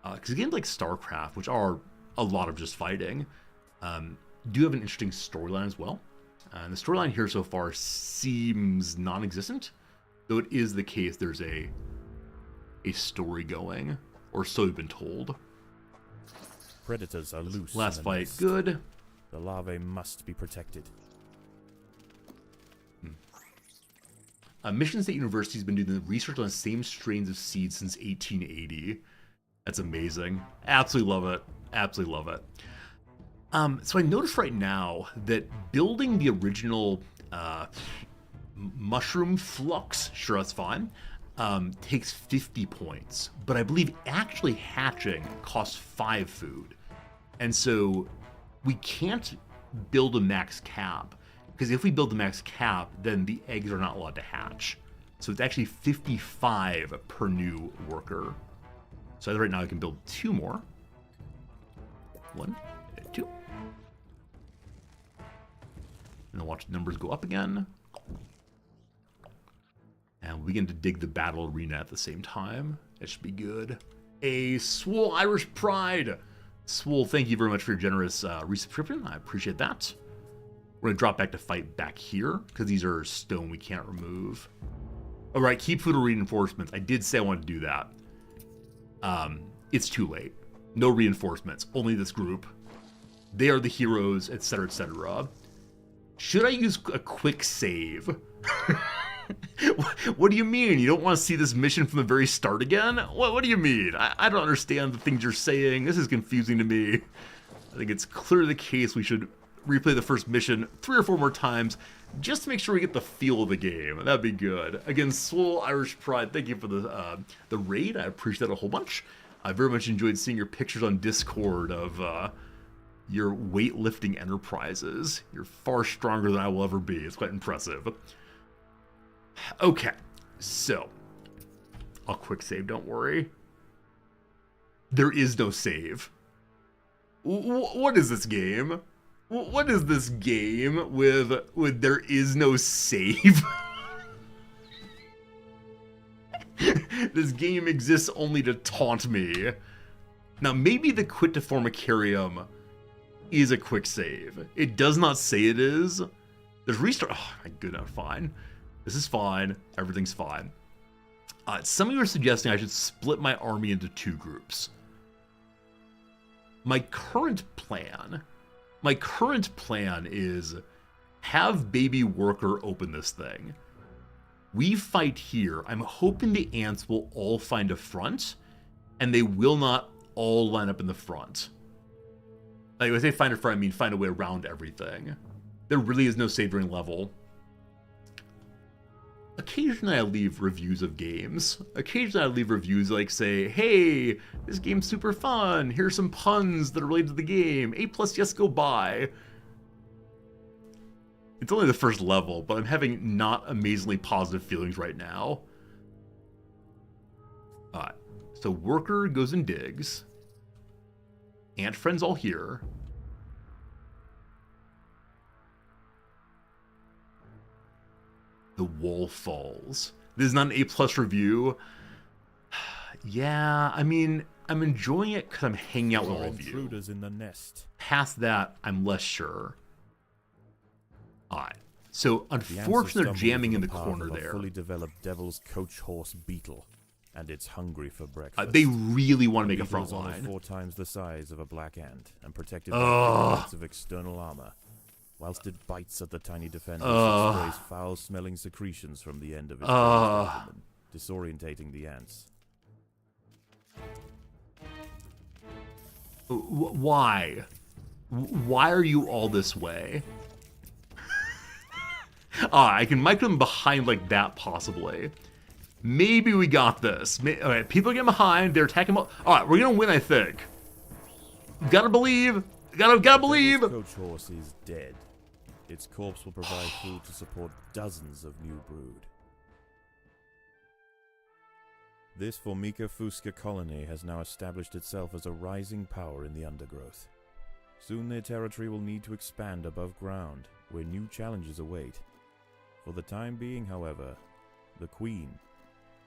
S2: Because games like StarCraft, which are a lot of just fighting, do have an interesting storyline as well. And the storyline here so far seems non-existent, though it is the case there's a story going, or so we've been told.
S5: Predators are loose.
S2: Last fight, good.
S5: The larvae must be protected.
S2: Michigan State University has been doing the research on the same strains of seeds since 1880. That's amazing. Absolutely love it. Absolutely love it. So I noticed right now that building the original mushroom flux, sure, that's fine, takes 50 points. But I believe actually hatching costs 5 food. And so we can't build a max cap, because if we build the max cap, then the eggs are not allowed to hatch. So it's actually 55 per new worker. So right now I can build 2 more. 1, 2. And then watch the numbers go up again. And we begin to dig the battle arena at the same time. That should be good. A Swole Irish Pride. Swole, thank you very much for your generous resubscription. I appreciate that. We're going to drop back to fight back here, because these are stone we can't remove. All right, keep food or reinforcements. I did say I wanted to do that. It's too late. No reinforcements, only this group. They are the heroes, etc., etc. Should I use a quick save? What do you mean? You don't want to see this mission from the very start again? What do you mean? I don't understand the things you're saying. This is confusing to me. I think it's clearly the case we should replay the first mission 3 or 4 more times just to make sure we get the feel of the game. That'd be good. Again, Swole Irish Pride, thank you for the raid. I appreciate that a whole bunch. I very much enjoyed seeing your pictures on Discord of your weightlifting enterprises. You're far stronger than I will ever be. It's quite impressive. Okay, so I'll quick save, don't worry. There is no save. What is this game? What is this game with there is no save? This game exists only to taunt me. Now, maybe the Quit to Formicarium is a quick save. It does not say it is. There's restart. Oh, my goodness, fine. This is fine. Everything's fine. Some of you are suggesting I should split my army into 2 groups. My current plan is have Baby Worker open this thing. We fight here. I'm hoping the ants will all find a front, and they will not all line up in the front. Like, when I say find a front, I mean find a way around everything. There really is no savoring level. Occasionally I leave reviews of games. Occasionally I leave reviews like, say, hey, this game's super fun. Here's some puns that are related to the game. A+, yes, go buy. It's only the first level, but I'm having not amazingly positive feelings right now. Alright, so Worker goes and digs. Ant friends all here. The wall falls. This is not an A+ review. Yeah, I mean, I'm enjoying it because I'm hanging out with all of you.
S5: Intruders in the nest.
S2: Past that, I'm less sure. Alright, so unfortunately they're jamming in the corner there.
S5: Fully developed devil's coach horse beetle, and it's hungry for breakfast.
S2: They really want to make a
S5: The
S2: front
S5: beetle's almost
S2: line.
S5: 4 times the size of a black ant, and protected by lots of external armor. Whilst it bites at the tiny defenders, it sprays foul-smelling secretions from the end of its abdomen, disorientating the ants.
S2: Why? Why are you all this way? I can mic them behind like that, possibly. Maybe we got this. Alright, people are getting behind. They're attacking. Alright, we're gonna win, I think. Gotta believe. Gotta believe.
S5: The coach horse is dead. Its corpse will provide food to support dozens of new brood. This Formica Fusca colony has now established itself as a rising power in the Undergrowth. Soon their territory will need to expand above ground, where new challenges await. For the time being, however, the Queen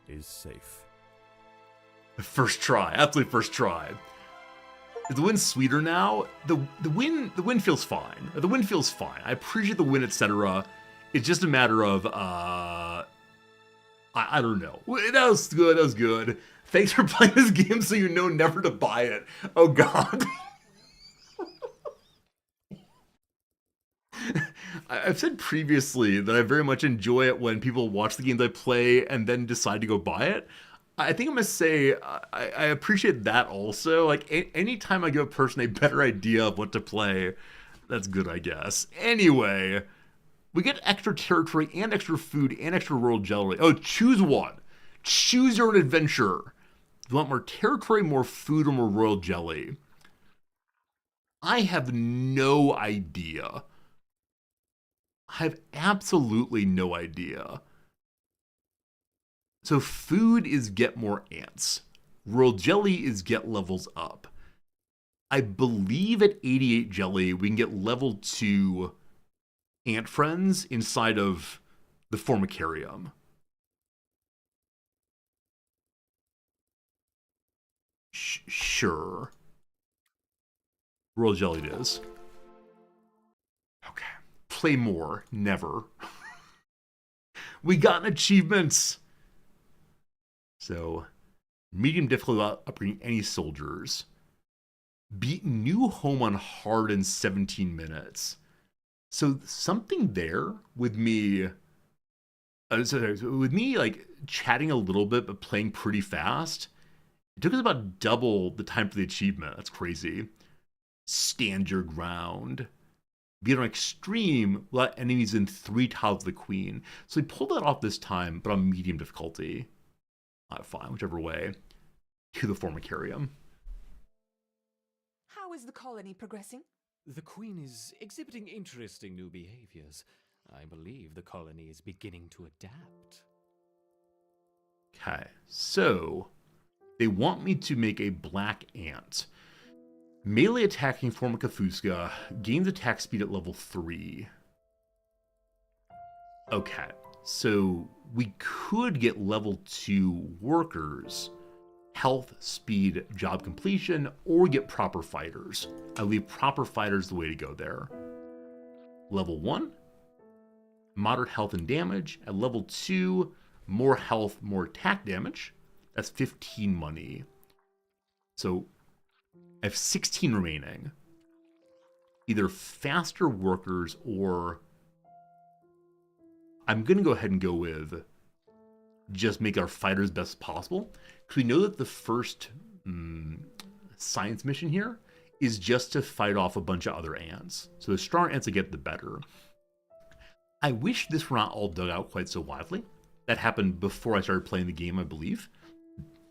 S5: is safe.
S2: First try, absolutely first try. Is the wind sweeter now? The wind feels fine. The wind feels fine. I appreciate the wind, etc. It's just a matter of I don't know. That was good. That was good. Thanks for playing this game so you know never to buy it. Oh God. I've said previously that I very much enjoy it when people watch the games I play and then decide to go buy it. I think I'm going to say I appreciate that also. Like, anytime I give a person a better idea of what to play, that's good, I guess. Anyway, we get extra territory and extra food and extra royal jelly. Oh, choose one. Choose your own adventure. You want more territory, more food, or more royal jelly? I have no idea. I have absolutely no idea. So food is get more ants. Royal jelly is get levels up. I believe at 88 jelly, we can get level 2 ant friends inside of the Formicarium. Sure. Royal jelly it is. Okay. Play more. Never. We got achievements. So, medium difficulty without upgrading any soldiers. Beat new home on hard in 17 minutes. So something there with me, like chatting a little bit but playing pretty fast. It took us about double the time for the achievement. That's crazy. Stand your ground. Beat on extreme, let enemies in 3 tiles of the queen. So we pulled that off this time, but on medium difficulty. Fine, whichever way. To the Formicarium.
S4: How is the colony progressing?
S3: The Queen is exhibiting interesting new behaviors. I believe the colony is beginning to adapt.
S2: Okay, so they want me to make a black ant. Melee attacking Formica Fusca gains attack speed at level 3. Okay, so we could get level 2 workers, health, speed, job completion, or get proper fighters. I believe proper fighters the way to go there. Level 1, moderate health and damage. At level 2, more health, more attack damage. That's 15 money. So I have 16 remaining. Either faster workers or I'm going to go ahead and go with just make our fighters best as possible. Because we know that the first science mission here is just to fight off a bunch of other ants. So the stronger ants I get, the better. I wish this were not all dug out quite so wildly. That happened before I started playing the game, I believe.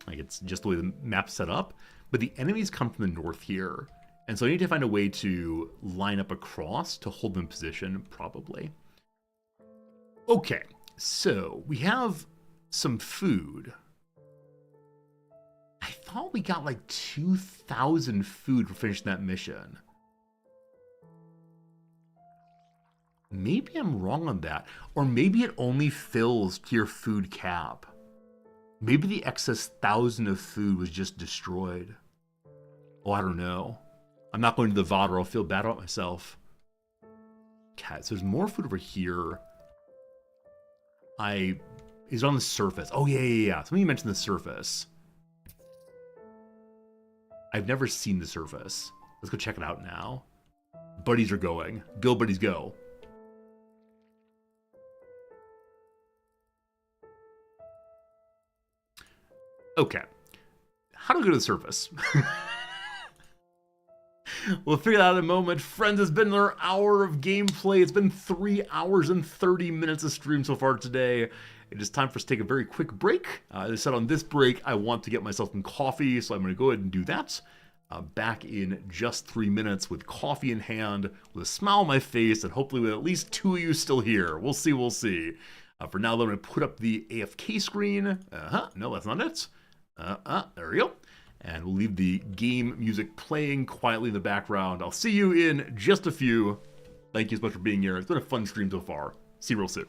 S2: Like, it's just the way the map's set up. But the enemies come from the north here. And so I need to find a way to line up across to hold them in position, probably. Okay, so we have some food. I thought we got like 2,000 food for finishing that mission. Maybe I'm wrong on that. Or maybe it only fills to your food cap. Maybe the excess 1,000 of food was just destroyed. Oh, I don't know. I'm not going to the VOD or I'll feel bad about myself. Okay, so there's more food over here. Is it on the surface? Oh, yeah. Somebody mentioned the surface. I've never seen the surface. Let's go check it out now. Buddies are going. Go, buddies, go. Okay. How do we go to the surface? We'll figure that out in a moment. Friends, it's been another hour of gameplay. It's been 3 hours and 30 minutes of stream so far today. It is time for us to take a very quick break. As I said, on this break, I want to get myself some coffee, so I'm going to go ahead and do that. Back in just 3 minutes with coffee in hand, with a smile on my face, and hopefully with at least 2 of you still here. We'll see. For now, though, I'm going to put up the AFK screen. No, that's not it. There we go. And we'll leave the game music playing quietly in the background. I'll see you in just a few. Thank you so much for being here. It's been a fun stream so far. See you real soon.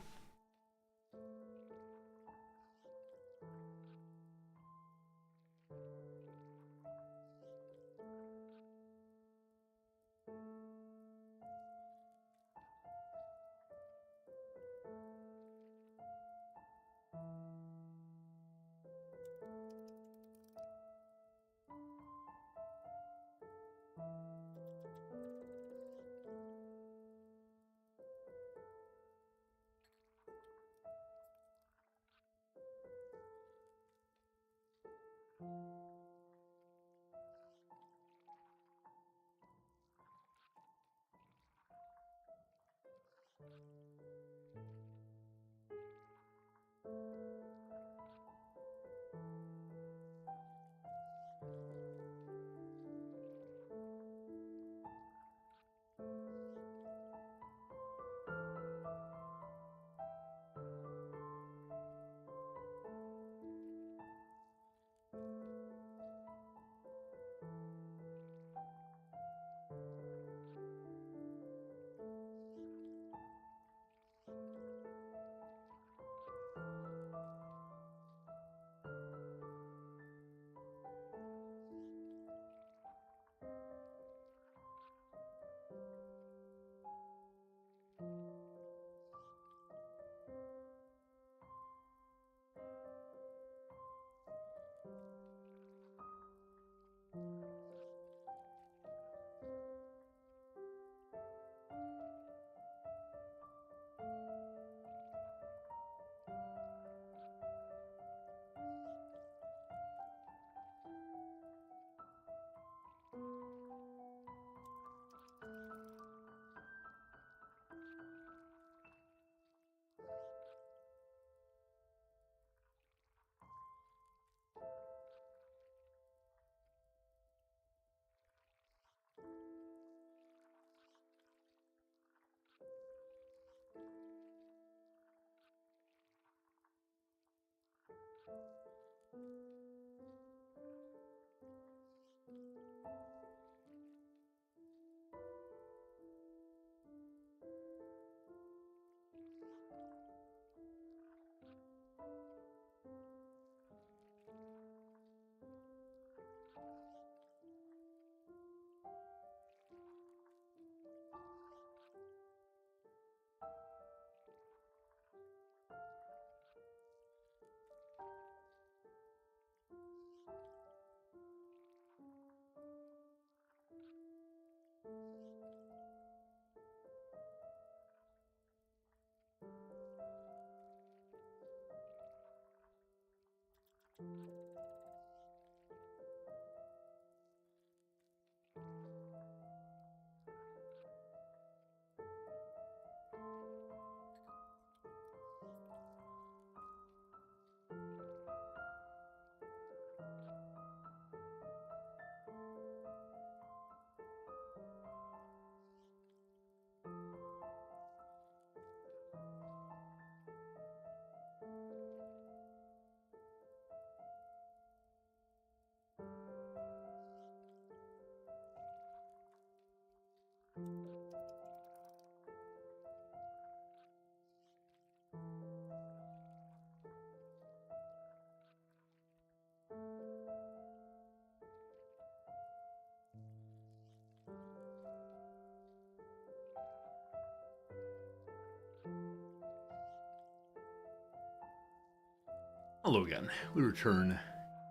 S2: Hello again. We return.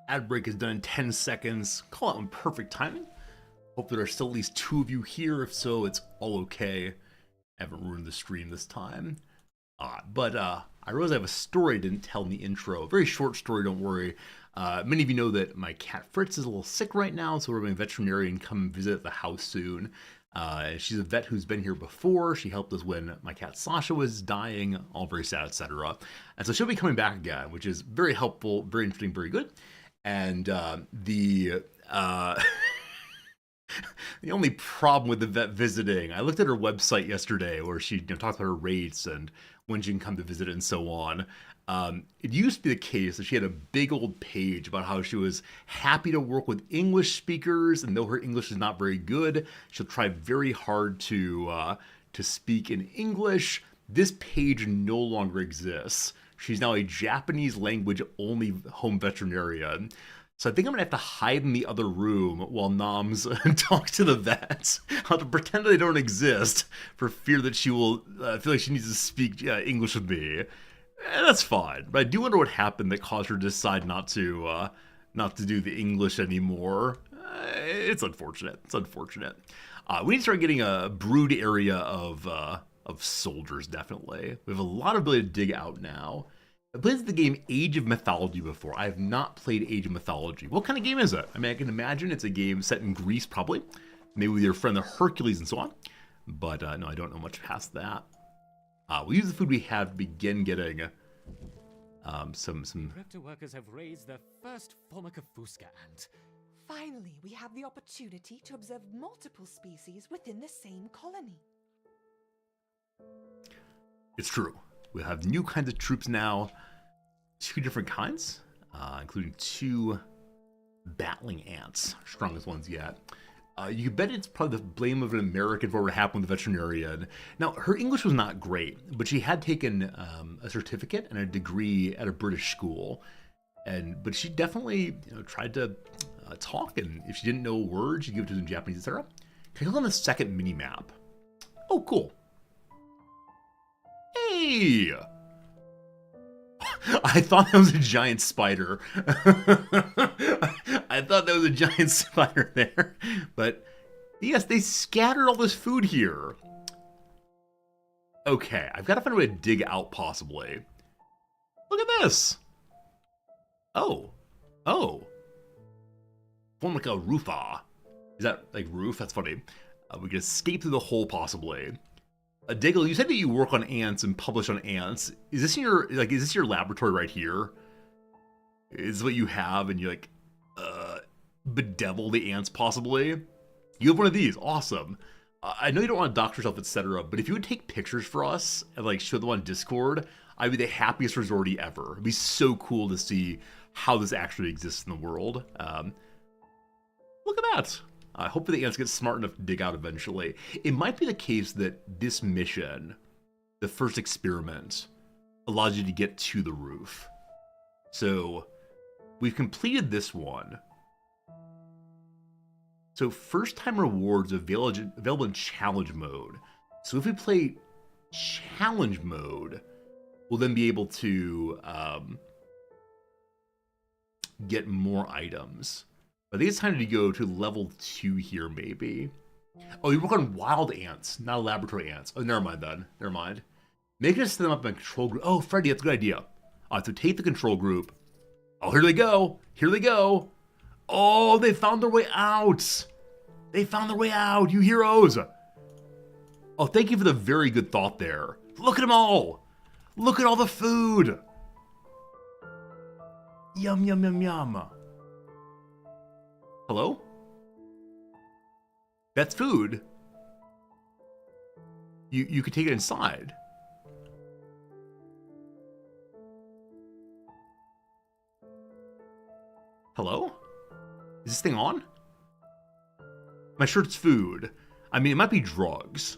S2: Ad break is done in 10 seconds. Call out in perfect timing. Hope there are still at least 2 of you here. If so, it's all okay. I haven't ruined the stream this time. But I realize I have a story I didn't tell in the intro. A very short story, don't worry. Many of you know that my cat Fritz is a little sick right now, so we're having a veterinarian come visit the house soon. She's a vet who's been here before. She helped us when my cat Sasha was dying, all very sad, etc. And so she'll be coming back again, which is very helpful, very interesting, very good. And the only problem with the vet visiting, I looked at her website yesterday where she talked about her rates, and when she can come to visit and so on. It used to be the case that she had a big old page about how she was happy to work with English speakers, and though her English is not very good, she'll try very hard to speak in English. This page no longer exists. She's now a Japanese language only home veterinarian. So I think I'm gonna have to hide in the other room while Noms talks to the vets. I'll have to pretend they don't exist for fear that she will feel like she needs to speak English with me. That's fine, but I do wonder what happened that caused her to decide not to do the English anymore. It's unfortunate. It's unfortunate. We need to start getting a brood area of soldiers, definitely. We have a lot of ability to dig out now. I played the game Age of Mythology before. I have not played Age of Mythology. What kind of game is it? I mean, I can imagine it's a game set in Greece, probably. Maybe with your friend the Hercules and so on. But no, I don't know much past that. We'll use the food we have to begin getting some...
S3: Raptor workers have raised their first Formica fusca ant.
S4: Finally, we have the opportunity to observe multiple species within the same colony.
S2: It's true. We have new kinds of troops now. 2 different kinds, including 2 battling ants, strongest ones yet. You bet it's probably the blame of an American for what happened with the veterinarian. Now, her English was not great, but she had taken a certificate and a degree at a British school. But she definitely tried to talk, and if she didn't know a word, she'd give it to them in Japanese, etc. Can I click on the second mini-map? Oh, cool. Hey! I thought that was a giant spider. I thought that was a giant spider there. But yes, they scattered all this food here. Okay, I've got to find a way to dig out possibly. Look at this. Oh. Form like a roofa. Is that like roof? That's funny. We can escape through the hole possibly. Diggle, you said that you work on ants and publish on ants. Is this your laboratory right here? Is this what you have and you bedevil the ants possibly? You have one of these, awesome. I know you don't want to dox yourself, etc., but if you would take pictures for us and show them on Discord, I'd be the happiest resortie ever. It'd be so cool to see how this actually exists in the world. Look at that. Hopefully the ants get smart enough to dig out eventually. It might be the case that this mission, the first experiment, allows you to get to the roof. So we've completed this one. So first time rewards available in challenge mode. So if we play challenge mode, we'll then be able to get more items. I think it's time to go to level 2 here, maybe. Oh, you work on wild ants, not laboratory ants. Oh, never mind then. Never mind. Make us set them up in a control group. Oh, Freddy, that's a good idea. So take the control group. Oh, here they go. Here they go. Oh, they found their way out. They found their way out, you heroes. Oh, thank you for the very good thought there. Look at them all. Look at all the food. Yum, yum, yum, yum. Hello? That's food. You could take it inside. Hello? Is this thing on? I'm sure it's food. I mean, it might be drugs.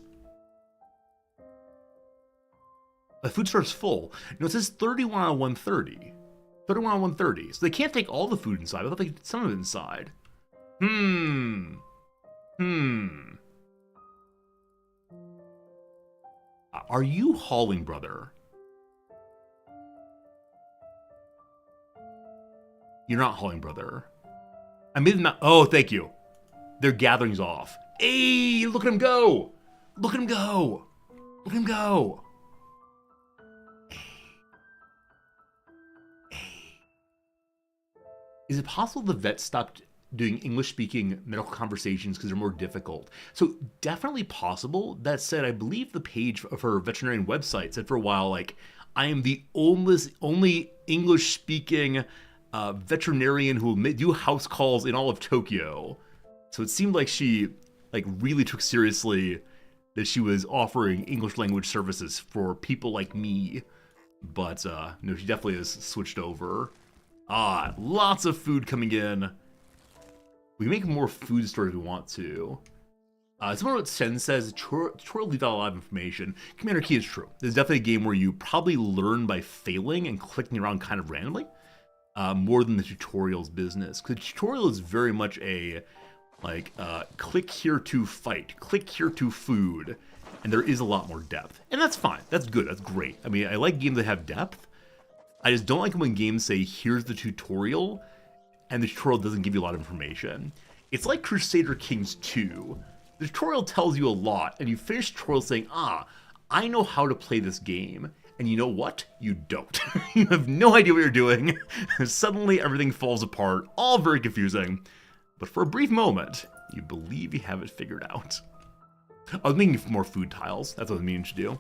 S2: The food starts full. No, it says 31 out of 130. 31 out of 130. So they can't take all the food inside. I thought they could take some of it inside. Are you hauling, brother? You're not hauling, brother. I made them not. Oh, thank you. Their gathering's off. Hey, look at him go. Look at him go. Look at him go. Is it possible the vet stopped doing English-speaking medical conversations because they're more difficult? So definitely possible. That said, I believe the page of her veterinarian website said for a while, I am the only English-speaking veterinarian who will do house calls in all of Tokyo. So it seemed like she really took seriously that she was offering English language services for people like me. But, no, she definitely has switched over. Ah, lots of food coming in. We can make more food stores if we want to. Similar to what Sen says, tutorial leaves out a lot of information. Commander Key is true. This is definitely a game where you probably learn by failing and clicking around kind of randomly, more than the tutorial's business. Because the tutorial is very much a, like, click here to fight, click here to food, and there is a lot more depth. And that's fine. That's good. That's great. I mean, I like games that have depth. I just don't like when games say, here's the tutorial, and the tutorial doesn't give you a lot of information. It's like Crusader Kings 2. The tutorial tells you a lot, and you finish the tutorial saying, I know how to play this game. And you know what? You don't. You have no idea what you're doing. Suddenly everything falls apart, all very confusing. But for a brief moment, you believe you have it figured out. I was making more food tiles. That's what I was meaning to do.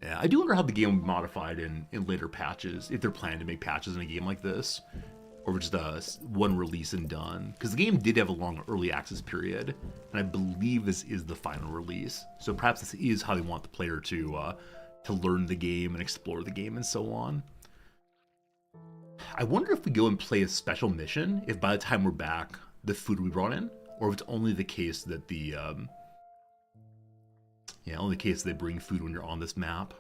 S2: Yeah, I do wonder how the game will be modified in later patches, if they're planning to make patches in a game like this. Or just one release and done. Because the game did have a long early access period, and I believe this is the final release. So perhaps this is how they want the player to learn the game and explore the game and so on. I wonder if we go and play a special mission, if by the time we're back, the food we brought in, or if it's only the case that only the case they bring food when you're on this map.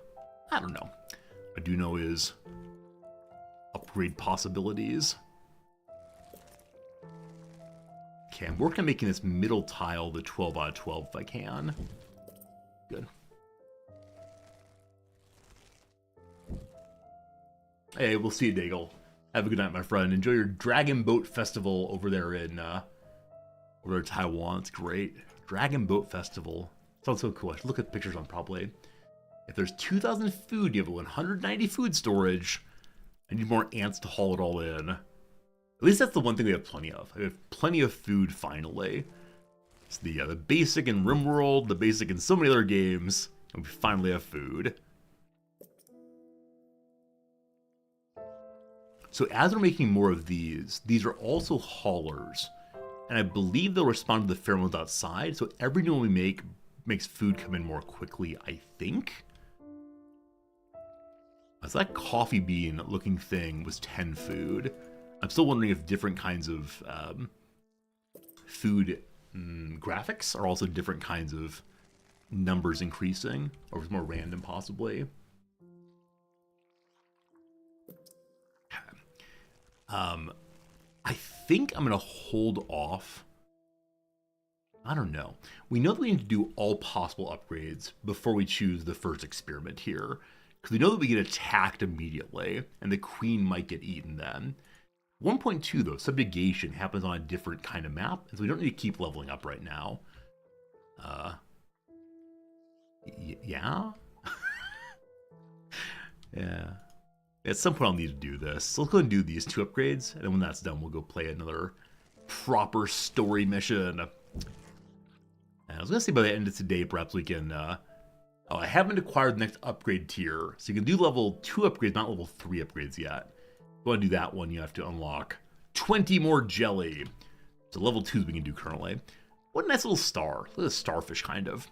S2: I don't know. What I do know is upgrade possibilities. Okay, I'm working on making this middle tile the 12 out of 12 if I can. Good. Hey, we'll see you, Daigle. Have a good night, my friend. Enjoy your Dragon Boat Festival over there in Taiwan. It's great. Dragon Boat Festival. Sounds so cool. I should look at pictures on probably. If there's 2,000 food, you have 190 food storage. I need more ants to haul it all in. At least that's the one thing we have plenty of. We have plenty of food, finally. It's the basic in RimWorld, the basic in so many other games, and we finally have food. So as we're making more of these are also haulers. And I believe they'll respond to the pheromones outside, so every new one we make makes food come in more quickly, I think. So that coffee bean looking thing was 10 food. I'm still wondering if different kinds of food graphics are also different kinds of numbers increasing, or if it's more random possibly. I think I'm going to hold off. I don't know. We know that we need to do all possible upgrades before we choose the first experiment here. Because we know that we get attacked immediately, and the queen might get eaten then. 1.2 though, subjugation happens on a different kind of map, and so we don't need to keep leveling up right now. Yeah? Yeah. At some point I'll need to do this. So let's go and do these 2 upgrades, and then when that's done, we'll go play another proper story mission. And I was going to say by the end of today, perhaps we can... I haven't acquired the next upgrade tier, so you can do level 2 upgrades, not level 3 upgrades yet. If you want to do that one, you have to unlock 20 more jelly. So level 2s we can do currently. What a nice little star. Look at a starfish, kind of.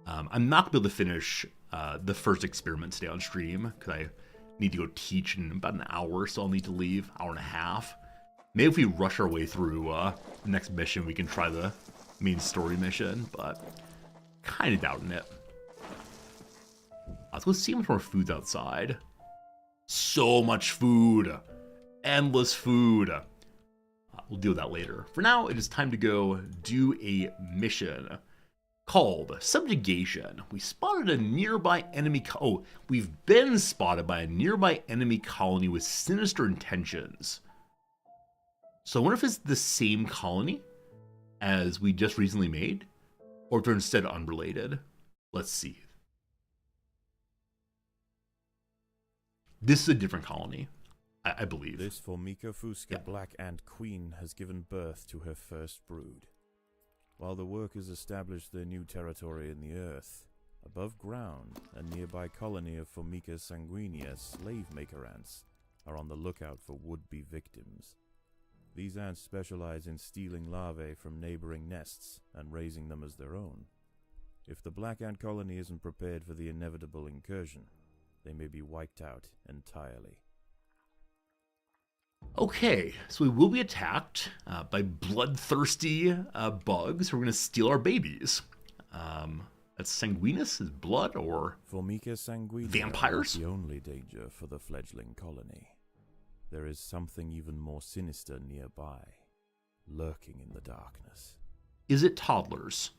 S2: I'm not going to be able to finish the first experiment today on stream, because I need to go teach in about an hour, so I'll need to leave, hour and a half. Maybe if we rush our way through the next mission, we can try the main story mission, but kind of doubting it. Let's go see how much more food's outside. So much food. Endless food. We'll deal with that later. For now, it is time to go do a mission called Subjugation. We spotted a nearby enemy... we've been spotted by a nearby enemy colony with sinister intentions. So I wonder if it's the same colony as we just recently made, or if they're instead unrelated. Let's see. This is a different colony, I believe.
S5: This Formica Fusca Black Ant Queen has given birth to her first brood. While the workers establish their new territory in the earth, above ground, a nearby colony of Formica sanguinea slave maker ants are on the lookout for would-be victims. These ants specialize in stealing larvae from neighboring nests and raising them as their own. If the black ant colony isn't prepared for the inevitable incursion, they may be wiped out entirely.
S2: Okay, so we will be attacked by bloodthirsty bugs who are going to steal our babies. That's sanguinus, is blood, or
S5: Formica sanguinea
S2: vampires?
S5: are not the only danger for the fledgling colony. There is something even more sinister nearby, lurking in the darkness.
S2: Is it toddlers?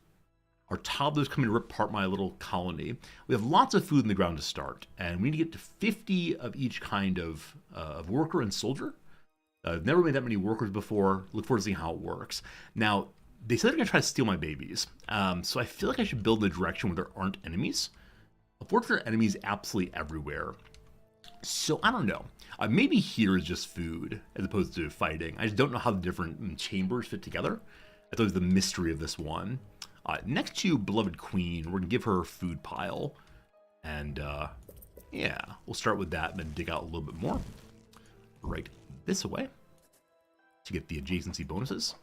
S2: Are toddlers coming to rip apart my little colony? We have lots of food in the ground to start, and we need to get to 50 of each kind of worker and soldier. I've never made that many workers before. Look forward to seeing how it works. Now, they said they're going to try to steal my babies, so I feel like I should build in a direction where there aren't enemies. Unfortunately, there are enemies absolutely everywhere. So, I don't know. Maybe here is just food, as opposed to fighting. I just don't know how the different chambers fit together. That's always the mystery of this one. Next to Beloved Queen, we're going to give her a food pile. And, yeah, we'll start with that and then dig out a little bit more. Right this way to get the adjacency bonuses.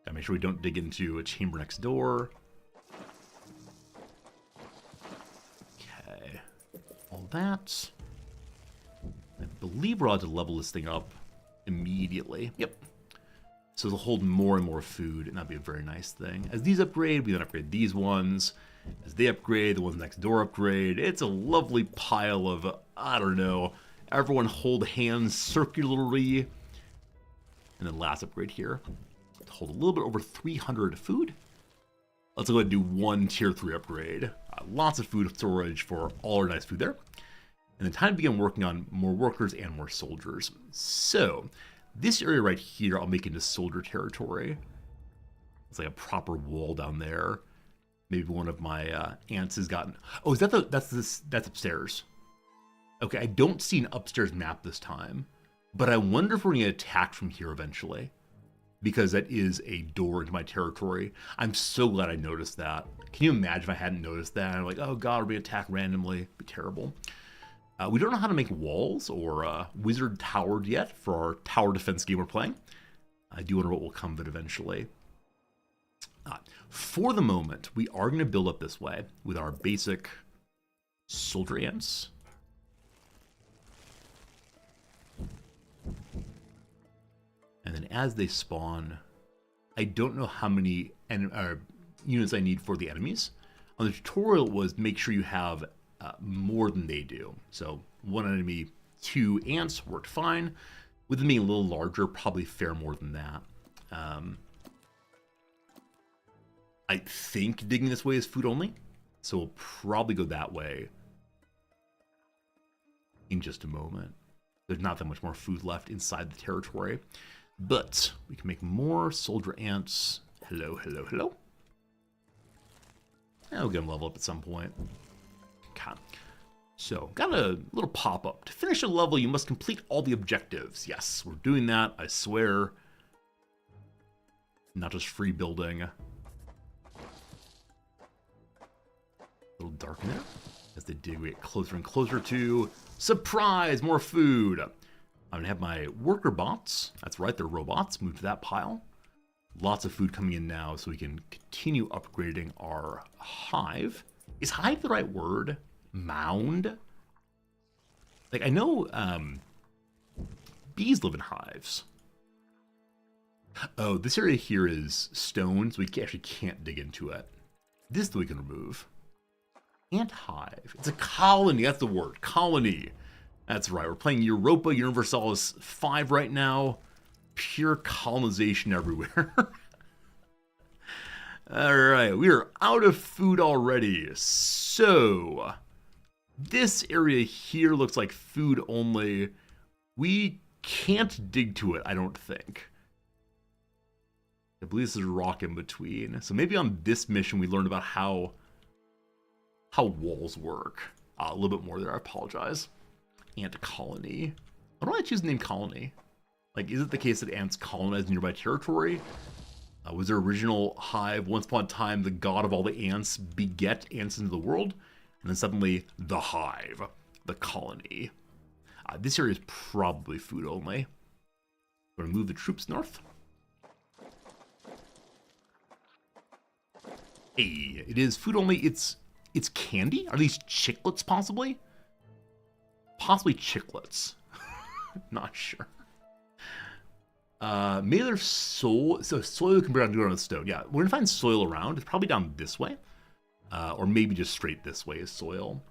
S2: Gotta make sure we don't dig into a chamber next door. Okay, all that. I believe we're allowed to level this thing up immediately. Yep. So they'll hold more and more food, and that'd be a very nice thing. As these upgrade, we then upgrade these ones. As they upgrade, the ones next door upgrade. It's a lovely pile of, I don't know, everyone hold hands circularly. And then last upgrade here. Hold a little bit over 300 food. Let's go ahead and do one tier 3 upgrade. Lots of food storage for all our nice food there. And then time to begin working on more workers and more soldiers. So, this area right here I'll make into soldier territory. It's like a proper wall down there. Maybe one of my ants has gotten... Oh, is that that's upstairs. Okay, I don't see an upstairs map this time. But I wonder if we're going to get attacked from here eventually. Because that is a door into my territory. I'm so glad I noticed that. Can you imagine if I hadn't noticed that? I'm like, oh god, we're being attacked randomly. It'd be terrible. We don't know how to make walls or wizard towers yet for our tower defense game we're playing. I do wonder what will come of it eventually. For the moment, we are going to build up this way with our basic soldier ants. And then as they spawn, I don't know how many units I need for the enemies. On the tutorial, it was make sure you have more than they do. So 1 enemy, 2 ants worked fine. With them being a little larger, probably fare more than that. I think digging this way is food only. So we'll probably go that way in just a moment. There's not that much more food left inside the territory. But we can make more soldier ants. Hello, hello, hello. And we'll get them level up at some point. Okay. So, got a little pop-up. To finish a level, you must complete all the objectives. Yes, we're doing that, I swear. Not just free building. A little dark in there. As they dig, we get closer and closer to... Surprise! More food! I'm going to have my worker bots, that's right, they're robots, move to that pile. Lots of food coming in now so we can continue upgrading our hive. Is hive the right word? Mound? Like, I know bees live in hives. Oh, this area here is stone, so we actually can't dig into it. This we can remove. Ant hive. It's a colony, that's the word, colony. That's right, we're playing Europa Universalis 5 right now. Pure colonization everywhere. Alright, we are out of food already. So, this area here looks like food only. We can't dig to it, I don't think. I believe this is a rock in between. So maybe on this mission we learned about how walls work. A little bit more there, I apologize. Ant colony. Why don't I choose the name colony? Like, is it the case that ants colonize nearby territory? Was their original hive, once upon a time, the god of all the ants, beget ants into the world? And then suddenly, the hive, the colony. This area is probably food only. Going to move the troops north. Hey, it is food only. It's candy? Are these chiclets possibly? Possibly chiclets. Not sure. Maybe there's soil. So soil can be around on the stone. Yeah, we're gonna find soil around. It's probably down this way. Or maybe just straight this way is soil.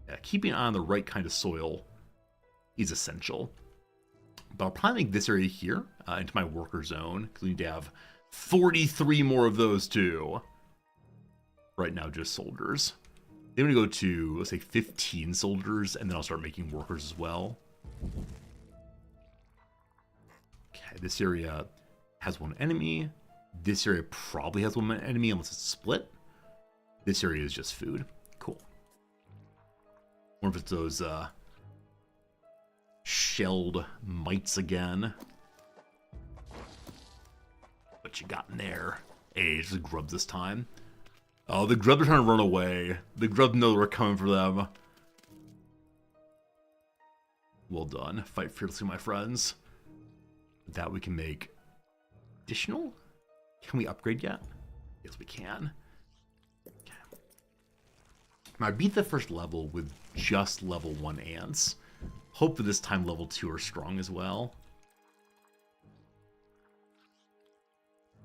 S2: Yeah, keeping an eye on the right kind of soil is essential. But I'll probably make this area here into my worker zone, because we need to have 43 more of those too. Right now, just soldiers. Then we go to, let's say, 15 soldiers, and then I'll start making workers as well. Okay, this area has one enemy. This area probably has one enemy unless it's split. This area is just food. Cool. I wonder if it's those shelled mites again. What you got in there? Hey, it's just grubs this time. Oh, the grubs are trying to run away. The grubs know we're coming for them. Well done. Fight fearlessly, my friends. With that, we can make additional. Can we upgrade yet? Yes, we can. Okay. Now, I beat the first level with just level 1 ants. Hope that this time level 2 are strong as well.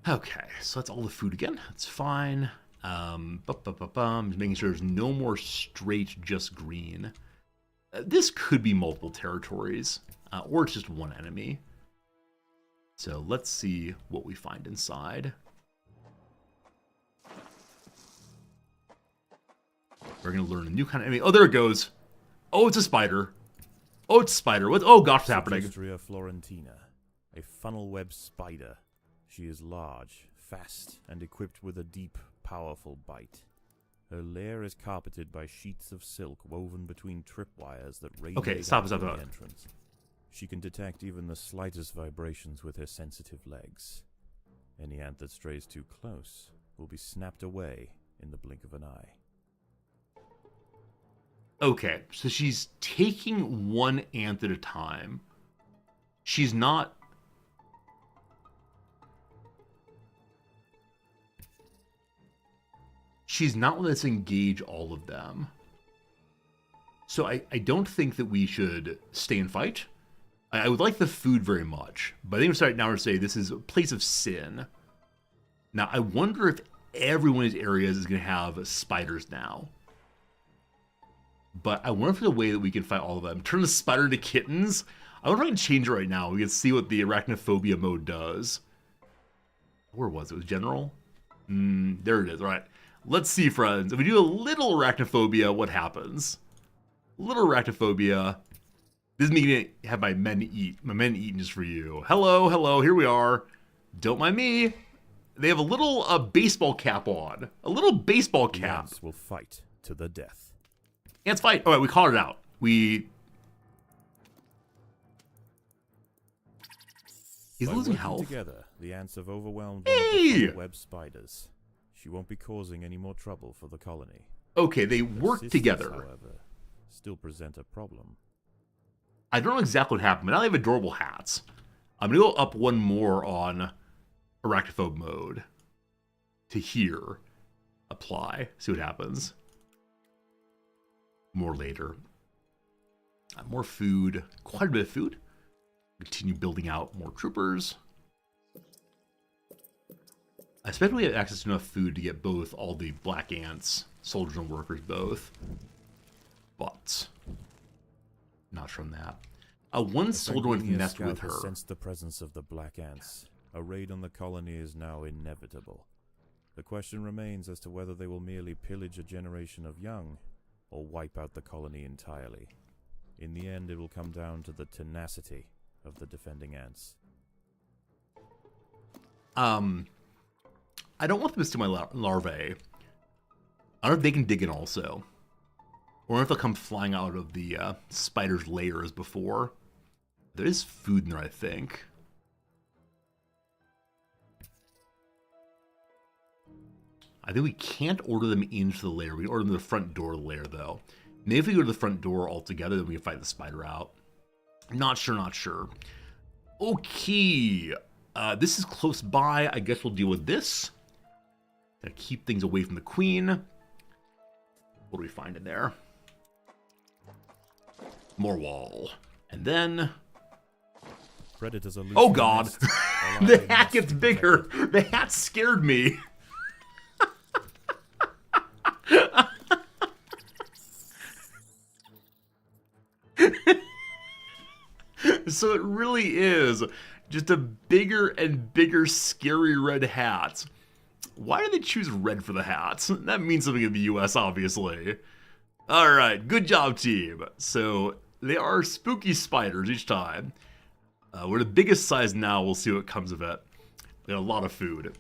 S2: Okay, so that's all the food again. That's fine. Just making sure there's no more straight just green. This could be multiple territories, or it's just one enemy. So let's see what we find inside. We're gonna learn a new kind of enemy. Oh, there it goes. Oh, it's a spider. Oh, it's a spider. What? Oh gosh, what's happening?
S5: Sigistria florentina, a funnel web spider. She is large, fast, and equipped with a deep, powerful bite. Her lair is carpeted by sheets of silk woven between tripwires that radiate
S2: stop.
S5: the entrance. She can detect even the slightest vibrations with her sensitive legs. Any ant that strays too close will be snapped away in the blink of an eye.
S2: Okay, so she's taking one ant at a time. She's not... She's not letting us engage all of them. So I don't think that we should stay and fight. I would like the food very much, but I think we're now to say this is a place of sin. Now, I wonder if every one of these areas is going to have spiders now. But I wonder if there's a way that we can fight all of them. Turn the spider into kittens? I wonder if I can change it right now. We can see what the arachnophobia mode does. Where was it? It was general? There it is. All right. Let's see, friends. If we do a little arachnophobia, what happens? A little arachnophobia. This is me going to have my men eat. My men eating just for you. Hello, hello. Here we are. Don't mind me. They have a little baseball cap on. A little baseball cap.
S5: The ants will fight to the death.
S2: Ants fight. All right, we called it out. He's
S5: By
S2: losing
S5: working
S2: health.
S5: Together, the ants have overwhelmed one of the web spiders. She won't be causing any more trouble for the colony.
S2: Okay, they work
S5: Assistants,
S2: together.
S5: however, still present a problem.
S2: I don't know exactly what happened, but now they have adorable hats. I'm going to go up one more on arachnophobe mode to here. Apply. See what happens. More later. More food. Quite a bit of food. Continue building out more troopers. I expect we have access to enough food to get both all the black ants, soldiers and workers both. But not from that. One soldier went and messed with her.
S5: Sensed the presence of the black ants. A raid on the colony is now inevitable. The question remains as to whether they will merely pillage a generation of young, or wipe out the colony entirely. In the end, it will come down to the tenacity of the defending ants.
S2: I don't want them to steal my larvae. I don't know if they can dig in also. Or if they'll come flying out of the spider's lair as before. There is food in there, I think. I think we can't order them into the lair. We can order them to the front door of the lair, though. Maybe if we go to the front door altogether, then we can fight the spider out. Not sure, not sure. Okay. This is close by. I guess we'll deal with this. Gotta keep things away from the queen. What do we find in there? More wall. And then...
S5: Predators are loose
S2: Oh
S5: in the
S2: god!
S5: nest.
S2: The
S5: Alive
S2: hat
S5: must
S2: gets
S5: be
S2: bigger!
S5: protected.
S2: The hat scared me! So it really is just a bigger and bigger scary red hat. Why do they choose red for the hats? That means something in the US, obviously. Alright, good job, team. So, they are spooky spiders each time. We're the biggest size now, we'll see what comes of it. We got a lot of food.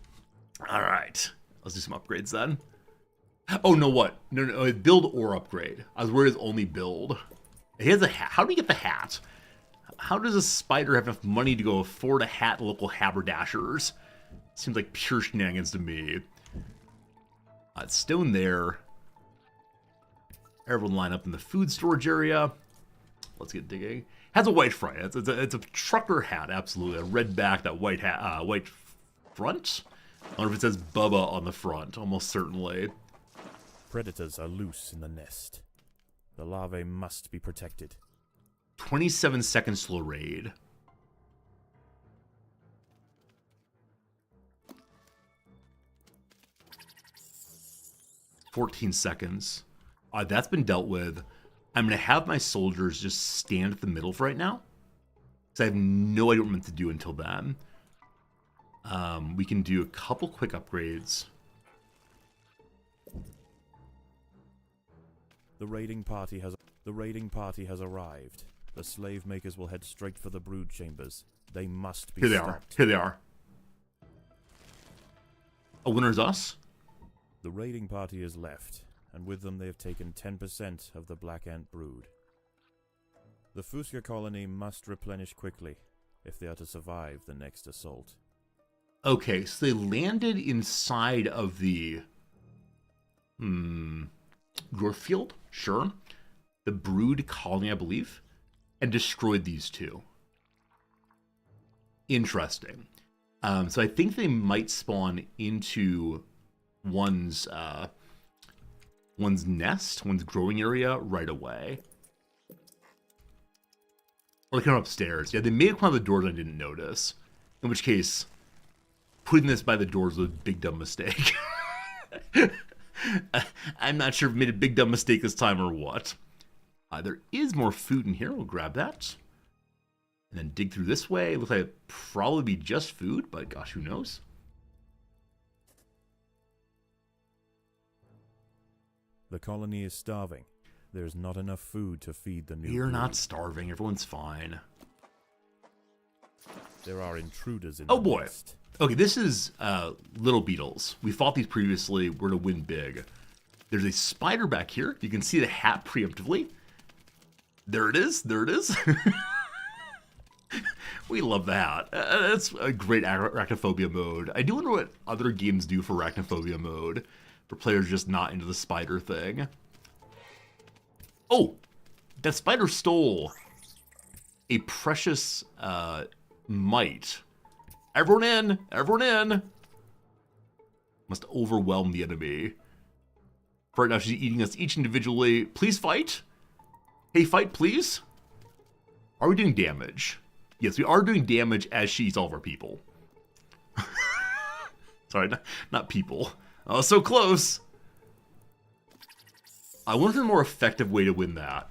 S2: Alright, let's do some upgrades then. Oh, no, what? No, build or upgrade. I was worried it's only build. He has a hat. How do we get the hat? How does a spider have enough money to go afford a hat at local haberdashers? Seems like pure shenanigans to me. Stone there. Everyone line up in the food storage area. Let's get digging. Has a white front. It's a trucker hat, absolutely. A red back, that white hat, white front. I wonder if it says Bubba on the front. Almost certainly.
S5: Predators are loose in the nest. The larvae must be protected.
S2: 27-second slow raid. "14 seconds. That's been dealt with. I'm going to have my soldiers just stand at the middle for right now. Because I have no idea what I'm meant to do until then. We can do a couple quick upgrades.
S5: The raiding party has arrived. The slave makers will head straight for the brood chambers. They must be
S2: Here they are.
S5: stopped.
S2: Here they are. A winner's us?
S5: The raiding party is left, and with them they have taken 10% of the black ant brood. The Fuska colony must replenish quickly if they are to survive the next assault.
S2: Okay, so they landed inside of the... growth field? Sure. The brood colony, I believe. And destroyed these two. Interesting. So I think they might spawn into one's nest, one's growing area right away. Or they come upstairs. Yeah, they may have come out the doors and I didn't notice. In which case, putting this by the doors was a big dumb mistake. I'm not sure if I made a big dumb mistake this time or what. There is more food in here. We'll grab that. And then dig through this way. It looks like it'd probably be just food, but gosh, who knows?
S5: The colony is starving. There is not enough food to feed the new
S2: We're
S5: brood.
S2: not starving. Everyone's fine.
S5: There are intruders in
S2: Oh
S5: the
S2: boy.
S5: nest.
S2: Okay, this is little beetles. We fought these previously. We're to win big. There's a spider back here. You can see the hat preemptively. There it is. There it is. We love the hat. That's a great arachnophobia mode. I do wonder what other games do for arachnophobia mode. For players just not into the spider thing. Oh! That spider stole a precious mite. Everyone in! Everyone in! Must overwhelm the enemy. For right now, she's eating us each individually. Please fight! Hey, fight, please! Are we doing damage? Yes, we are doing damage as she eats all of our people. Sorry, not people. Oh, so close! I wonder if there's a more effective way to win that.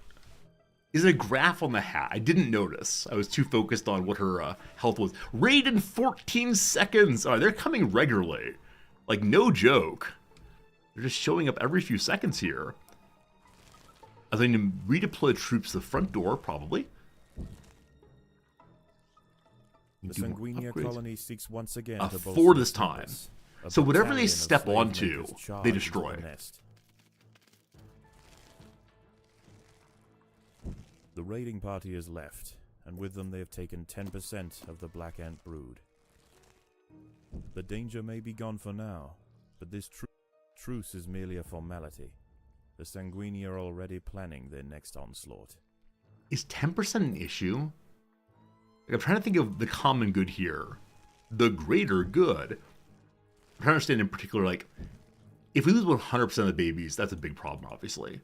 S2: Is it a graph on the hat? I didn't notice. I was too focused on what her health was. Raid in 14 seconds! Alright, they're coming regularly. Like, no joke. They're just showing up every few seconds here. I think to redeploy troops to the front door, probably.
S5: The
S2: Do more
S5: Sanguinia
S2: upgrades.
S5: colony seeks once again to bolster
S2: Four this
S5: its
S2: time.
S5: numbers. A
S2: So whatever they
S5: battalion of
S2: step
S5: slave
S2: onto,
S5: makers charge
S2: they
S5: into
S2: destroy.
S5: the nest. The raiding party is left, and with them they have taken 10% of the black ant brood. The danger may be gone for now, but this truce is merely a formality. The Sanguini are already planning their next onslaught.
S2: Is 10% an issue? Like, I'm trying to think of the common good here. The greater good. I'm trying to understand in particular, like, if we lose 100% of the babies, that's a big problem, obviously.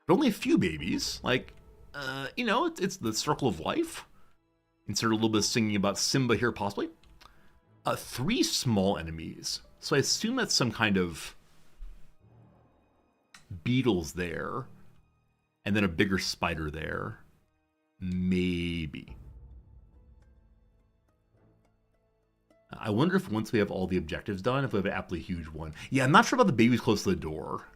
S2: But only a few babies, like, you know, it's the circle of life. Insert a little bit of singing about Simba here, possibly. 3 small enemies. So I assume that's some kind of beetles there. And then a bigger spider there. Maybe. I wonder if once we have all the objectives done, if we have an absolutely huge one. Yeah, I'm not sure about the babies close to the door.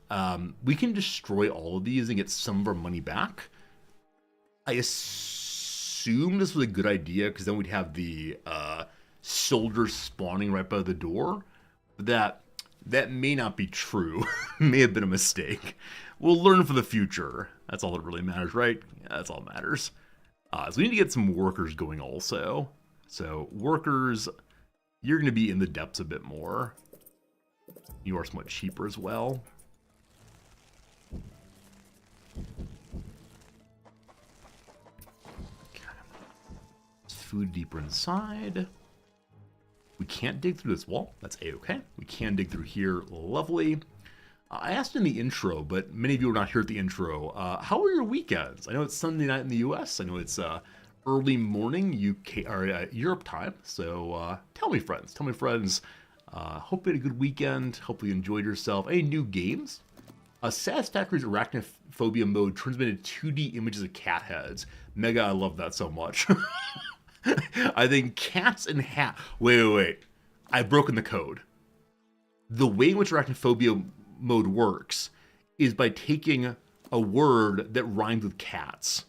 S2: We can destroy all of these and get some of our money back. I assume this was a good idea, because then we'd have the soldiers spawning right by the door. But that may not be true. May have been a mistake. We'll learn for the future. That's all that really matters, right? Yeah, that's all that matters. So we need to get some workers going also. So workers, you're going to be in the depths a bit more. You are somewhat cheaper as well. Okay. Food deeper inside. We can't dig through this wall. That's a-okay. We can dig through here. Lovely. I asked in the intro, but many of you are not here at the intro. How are your weekends? I know it's Sunday night in the U.S. I know it's early morning UK or Europe time. So tell me, friends. Hope you had a good weekend. Hopefully you enjoyed yourself. Any new games? Satisfactory's arachnophobia mode transmitted 2D images of cat heads. Mega, I love that so much. I think cats and Wait. I've broken the code. The way in which arachnophobia mode works is by taking a word that rhymes with cats.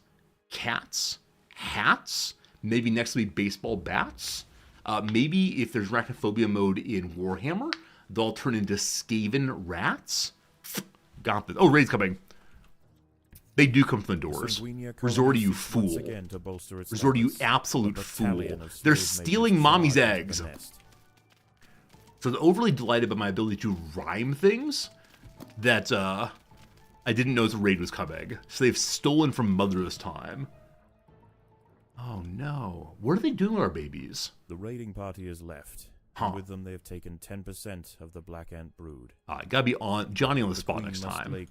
S2: Cats, hats, maybe next to be baseball bats. Maybe if there's arachnophobia mode in Warhammer, they'll turn into skaven rats. Got this. Oh, raid's coming. They do come from the doors. Resort, you fool. Resort, you absolute fool. They're stealing mommy's eggs. So they're overly delighted by my ability to rhyme things that I didn't know the raid was coming. So they've stolen from mother this time. Oh no. What are they doing with our babies?
S5: The raiding party has left. And with them they have taken 10% of the black ant brood.
S2: Gotta be on Johnny on the spot next time.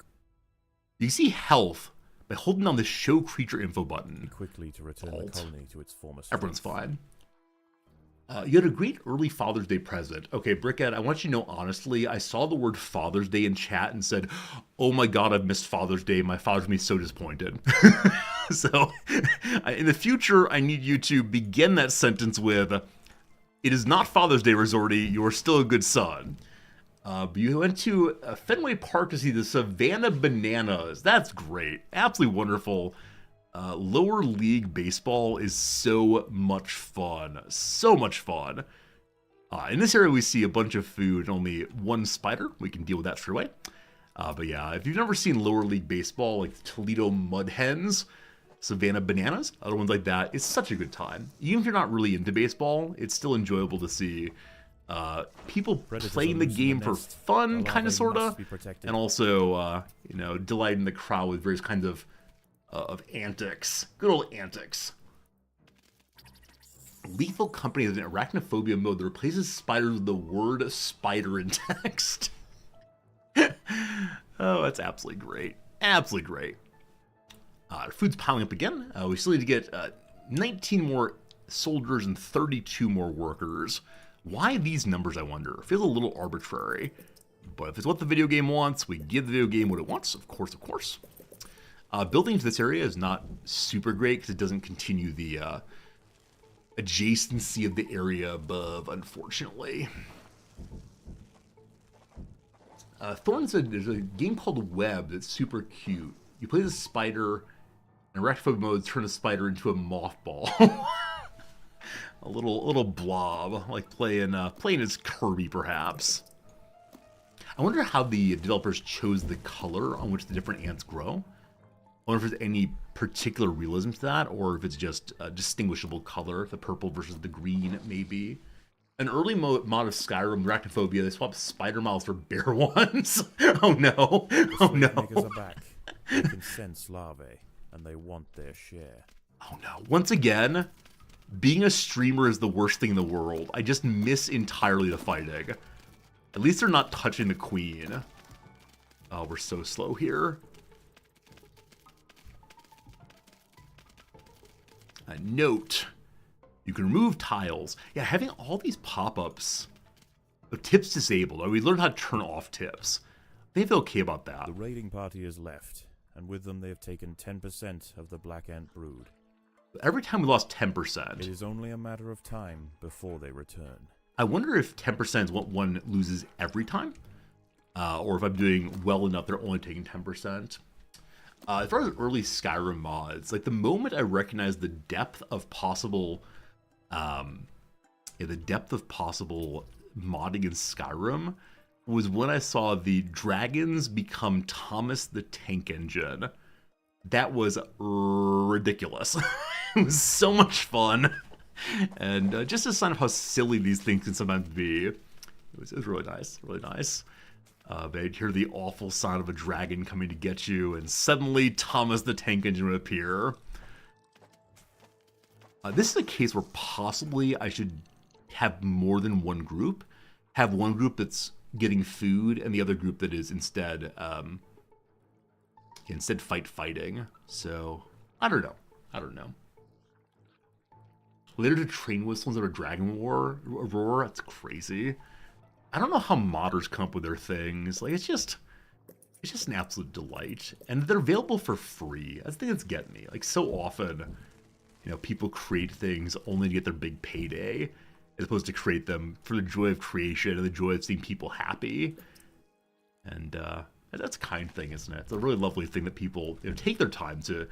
S2: You see health by holding down the show creature info button.
S5: Quickly to return the colony to its former state.
S2: Everyone's fine. You had a great early Father's Day present. Okay, Brickhead, I want you to know honestly, I saw the word Father's Day in chat and said, oh my god, I've missed Father's Day. My father's gonna be so disappointed. So, in the future, I need you to begin that sentence with, it is not Father's Day, Resorty. You are still a good son. But you went to Fenway Park to see the Savannah Bananas. That's great. Absolutely wonderful. Lower League Baseball is so much fun. So much fun. In this area, we see a bunch of food and only one spider. We can deal with that straight away. But yeah, if you've never seen Lower League Baseball, like the Toledo Mud Hens, Savannah Bananas, other ones like that, it's such a good time. Even if you're not really into baseball, it's still enjoyable to see people playing the game for fun, kind of, sort of, and also, you know, delighting the crowd with various kinds of antics. Good old antics. Lethal Company has an arachnophobia mode that replaces spiders with the word spider in text. Oh, that's absolutely great. Absolutely great. Food's piling up again. We still need to get 19 more soldiers and 32 more workers. Why these numbers, I wonder? It feels a little arbitrary. But if it's what the video game wants, we give the video game what it wants, of course, of course. Building into this area is not super great because it doesn't continue the adjacency of the area above, unfortunately. Thorn said there's a game called Web that's super cute. You play the spider, and arachnophobia mode turn the spider into a mothball. A little blob, like playing as Kirby, perhaps. I wonder how the developers chose the color on which the different ants grow. I wonder if there's any particular realism to that, or if it's just a distinguishable color, the purple versus the green, maybe. An early mod of Skyrim, arachnophobia, they swapped spider mouths for bear ones. Oh no! Oh no!
S5: Makers are back. They can sense larvae, and they want their share.
S2: Oh no! Once again, being a streamer is the worst thing in the world. I just miss entirely the fighting. At least they're not touching the queen. Oh, we're so slow here. A note. You can remove tiles. Yeah, having all these pop-ups. The tips disabled. We learned how to turn off tips. They feel okay about that.
S5: The raiding party has left, and with them they have taken 10% of the Black Ant brood.
S2: Every time we lost 10%.
S5: It is only a matter of time before they return.
S2: I wonder if 10% is what one loses every time? Or if I'm doing well enough, they're only taking 10%. As far as early Skyrim mods, like the moment I recognized the depth of possible, modding in Skyrim was when I saw the dragons become Thomas the Tank Engine. That was ridiculous. It was so much fun. And just a sign of how silly these things can sometimes be. It was really nice, really nice. They'd hear the awful sound of a dragon coming to get you, and suddenly Thomas the Tank Engine would appear. This is a case where possibly I should have more than one group. Have one group that's getting food, and the other group that is instead fighting. So, I don't know. Later to train whistles of a dragon roar, that's crazy. I don't know how modders come up with their things. Like, it's just an absolute delight. And they're available for free. That's the thing that's getting me. Like, so often, people create things only to get their big payday, as opposed to create them for the joy of creation and the joy of seeing people happy. And that's a kind thing, isn't it? It's a really lovely thing that people take their time to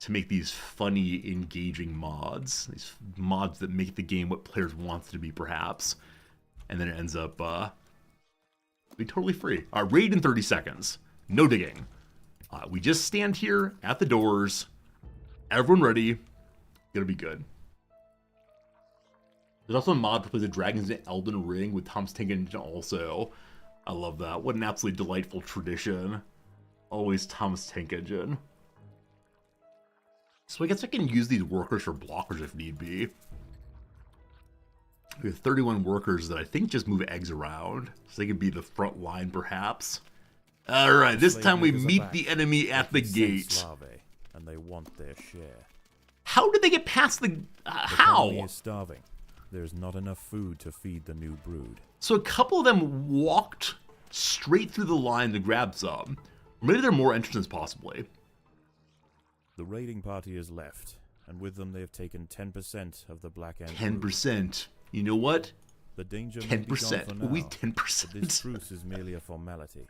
S2: make these funny, engaging mods. These mods that make the game what players want it to be, perhaps. And then it ends up being totally free. Raid in 30 seconds. No digging. We just stand here at the doors. Everyone ready. Gonna be good. There's also a mod that plays the dragons in Elden Ring with Thomas Tank Engine also. I love that. What an absolutely delightful tradition. Always Thomas Tank Engine. So I guess I can use these workers for blockers if need be. We have 31 workers that I think just move eggs around. So they could be the front line, perhaps. Alright, this time we meet the enemy at the gate.
S5: Larvae, and they want their share.
S2: How did they get past the...
S5: The
S2: how?
S5: colony is starving. There's not enough food to feed the new brood.
S2: So a couple of them walked straight through the line to grab some. Or maybe there are more entrances, possibly.
S5: The raiding party has left, and with them they have taken 10% of the Black Ant.
S2: 10%. You know what?
S5: The danger may be gone for
S2: 10%.
S5: now,
S2: We
S5: but
S2: 10%.
S5: this truce is merely a formality.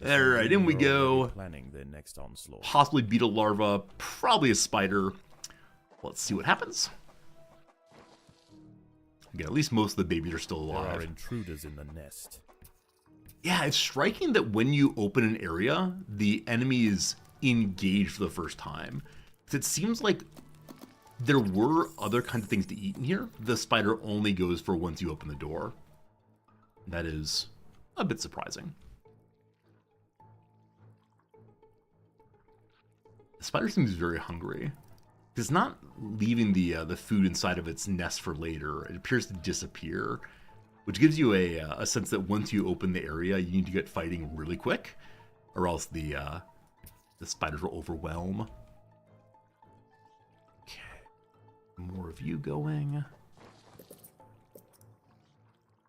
S2: All right, in we go.
S5: Planning their next onslaught.
S2: Possibly beetle larva, probably a spider. Let's see what happens. Again, at least most of the babies are still
S5: There are
S2: alive.
S5: intruders in the nest.
S2: Yeah, it's striking that when you open an area, the enemy is engaged for the first time. 'Cause it seems like there were other kinds of things to eat in here. The spider only goes for once you open the door. That is a bit surprising. The spider seems very hungry. It's not leaving the food inside of its nest for later. It appears to disappear, which gives you a sense that once you open the area, you need to get fighting really quick, or else the spiders will overwhelm. Okay, more of you going.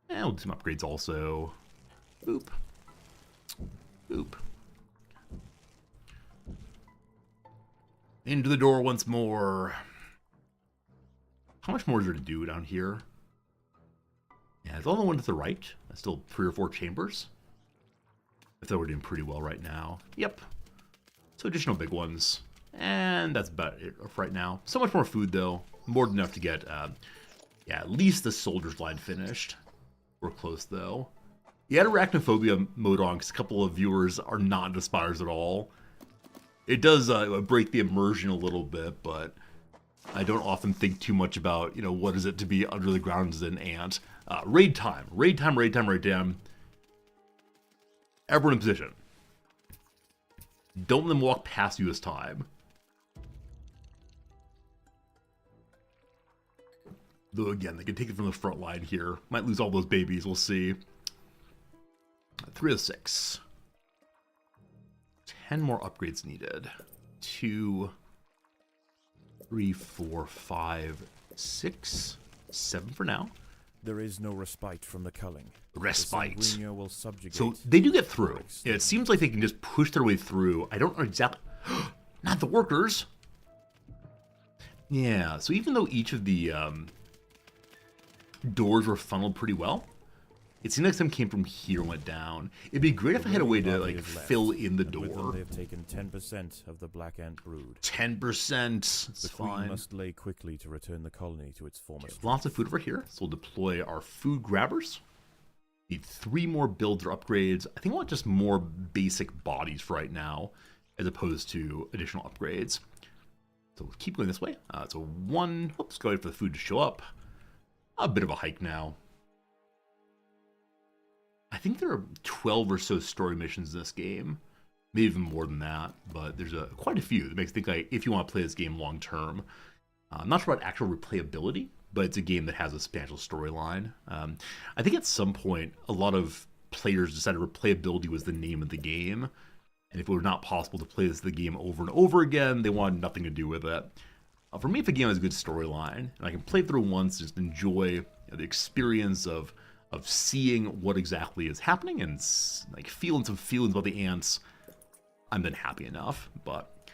S2: And we'll do some upgrades also. Boop. Boop. Into the door once more. How much more is there to do down here? Yeah, it's all the one to the right. That's still 3 or 4 chambers. I thought we're doing pretty well right now. Yep. So additional big ones. And that's about it for right now. So much more food, though. More than enough to get, yeah, at least the soldier's line finished. We're close, though. You had arachnophobia mode on because a couple of viewers are not into spiders at all. It does break the immersion a little bit, but I don't often think too much about, what is it to be under the ground as an ant. Raid time. Raid time, raid time, raid time. Everyone in position. Don't let them walk past you this time. Though again, they can take it from the front line here. Might lose all those babies, we'll see. 3 of 6. 10 more upgrades needed. 2, 3, 4, 5, 6, 7 for now.
S5: There is no respite from the culling.
S2: Respite.
S5: The Sangreena will subjugate.
S2: So they do get through. It seems like they can just push their way through. I don't know exactly. Not the workers. Yeah, so even though each of the doors were funneled pretty well, it seems like some came from here and went down. It'd be great if I had a way to like fill in the door.
S5: They've taken 10% of the black ant brood.
S2: 10%. It's
S5: The queen
S2: fine.
S5: must lay quickly to return the colony to its former state.
S2: Lots of food over here, so we'll deploy our food grabbers. Need 3 more builds or upgrades. I think I want just more basic bodies for right now, as opposed to additional upgrades. So we'll keep going this way. So 1. Oops, go wait for the food to show up. A bit of a hike now. I think there are 12 or so story missions in this game. Maybe even more than that, but there's quite a few. That makes me think like, if you want to play this game long term. I'm not sure about actual replayability, but it's a game that has a substantial storyline. I think at some point, a lot of players decided replayability was the name of the game. And if it were not possible to play the game over and over again, they wanted nothing to do with it. For me, if a game has a good storyline, and I can play through once, just enjoy the experience of seeing what exactly is happening and like feeling some feelings about the ants, I'm then happy enough. But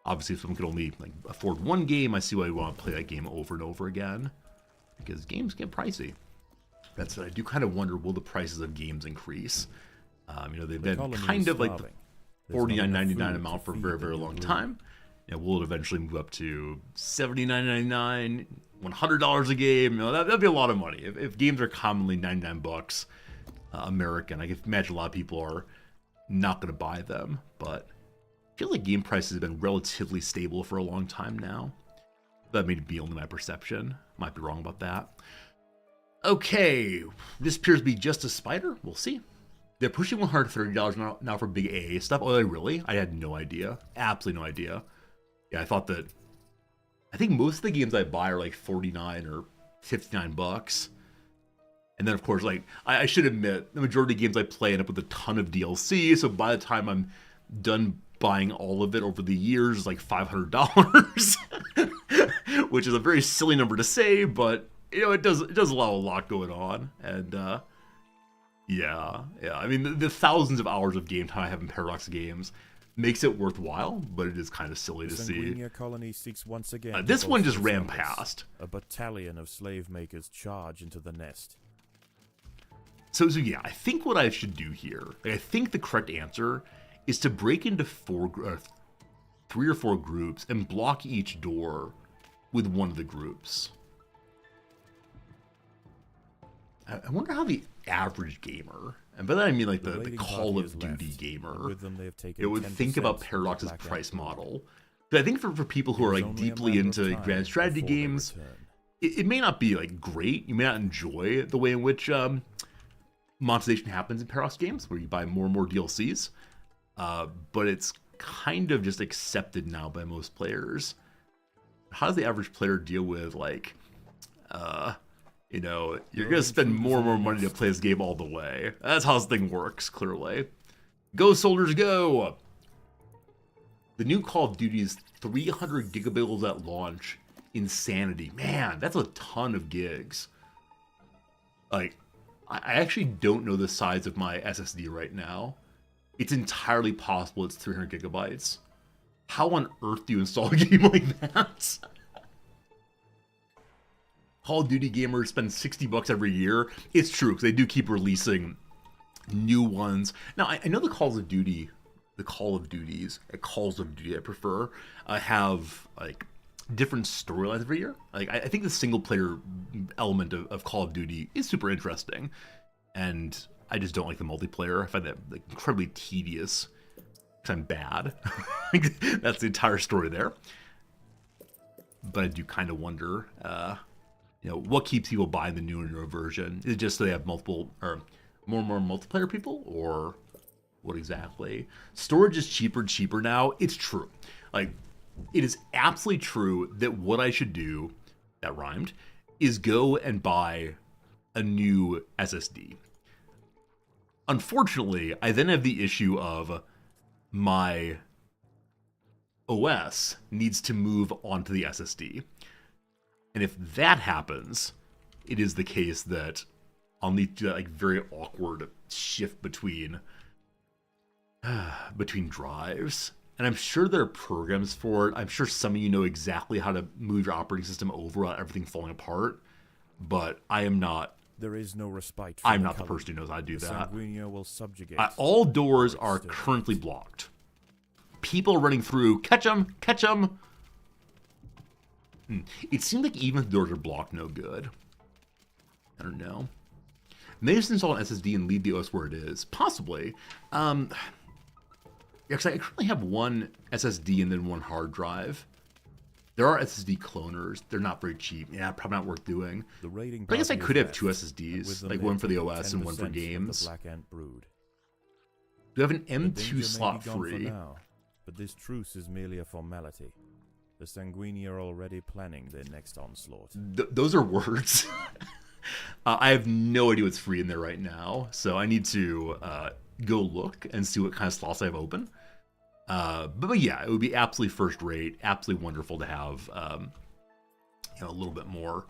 S2: obviously, if someone could only like afford one game, I see why you want to play that game over and over again, because games get pricey. That's what I do kind of wonder: will the prices of games increase? They've been kind of like the $49.99 amount for a very, very long time. Will it eventually move up to $79.99, $100 a game? That'd be a lot of money. If games are commonly $99 American, I can imagine a lot of people are not going to buy them. But I feel like game prices have been relatively stable for a long time now. That may be only my perception. Might be wrong about that. Okay, this appears to be just a spider. We'll see. They're pushing $130 now for big AA stuff. Oh, they really? I had no idea. Absolutely no idea. Yeah, I think most of the games I buy are like $49 or $59. And then, of course, like, I should admit, the majority of games I play end up with a ton of DLC, so by the time I'm done buying all of it over the years, it's like $500, which is a very silly number to say, but, it does allow a lot going on, and, yeah, I mean, the thousands of hours of game time I have in Paradox games makes it worthwhile, but it is kind of silly to see.
S5: Colony seeks once again
S2: this one just ran past.
S5: A battalion of slave makers charge into the nest.
S2: So yeah, I think what I should do here, I think the correct answer is to break into 3 or 4 groups and block each door with one of the groups. I wonder how the average gamer, and by that I mean like the Call of Duty gamer, it would think about Paradox's price model. But I think for people who are like deeply into grand strategy games, it may not be like great. You may not enjoy the way in which monetization happens in Paradox games, where you buy more and more DLCs. But it's kind of just accepted now by most players. How does the average player deal with like, you're going to spend more and more money to play this game all the way. That's how this thing works, clearly. Go, soldiers, go! The new Call of Duty is 300 gigabytes at launch. Insanity. Man, that's a ton of gigs. Like, I actually don't know the size of my SSD right now. It's entirely possible it's 300 gigabytes. How on earth do you install a game like that? Call of Duty gamers spend $60 every year. It's true, because they do keep releasing new ones. Now, I know the Calls of Duties, Calls of Duty I prefer, have like different storylines every year. Like I think the single player element of Call of Duty is super interesting, and I just don't like the multiplayer. I find that like incredibly tedious because I'm bad. That's the entire story there. But I do kind of wonder, what keeps people buying the newer version? Is it just so they have multiple or more and more multiplayer people, or what exactly? Storage is cheaper and cheaper now. It's true. Like, it is absolutely true that what I should do, that rhymed, is go and buy a new SSD. Unfortunately, I then have the issue of my OS needs to move onto the SSD. And if that happens, it is the case that I'll need to do that like very awkward shift between drives. And I'm sure there are programs for it. I'm sure some of you know exactly how to move your operating system over without everything falling apart. But I am not.
S5: There is no respite.
S2: I'm not the person who knows how to do that.
S5: Sanguinio will subjugate.
S2: All doors are currently blocked. People running through. Catch them! Catch them! It seems like even if the doors are blocked, no good. I don't know. Maybe just install an SSD and leave the OS where it is. Possibly. Because I currently have one SSD and then one hard drive. There are SSD cloners. They're not very cheap. Yeah, probably not worth doing. But I guess I could have two SSDs, like one for the OS and one for games.
S5: Black Ant brood.
S2: Do have an M2 slot free?
S5: Now, but this truce is merely a formality. The Sanguini are already planning their next onslaught.
S2: Those are words. I have no idea what's free in there right now, so I need to go look and see what kind of slots I have open. But yeah, it would be absolutely first rate, absolutely wonderful to have a little bit more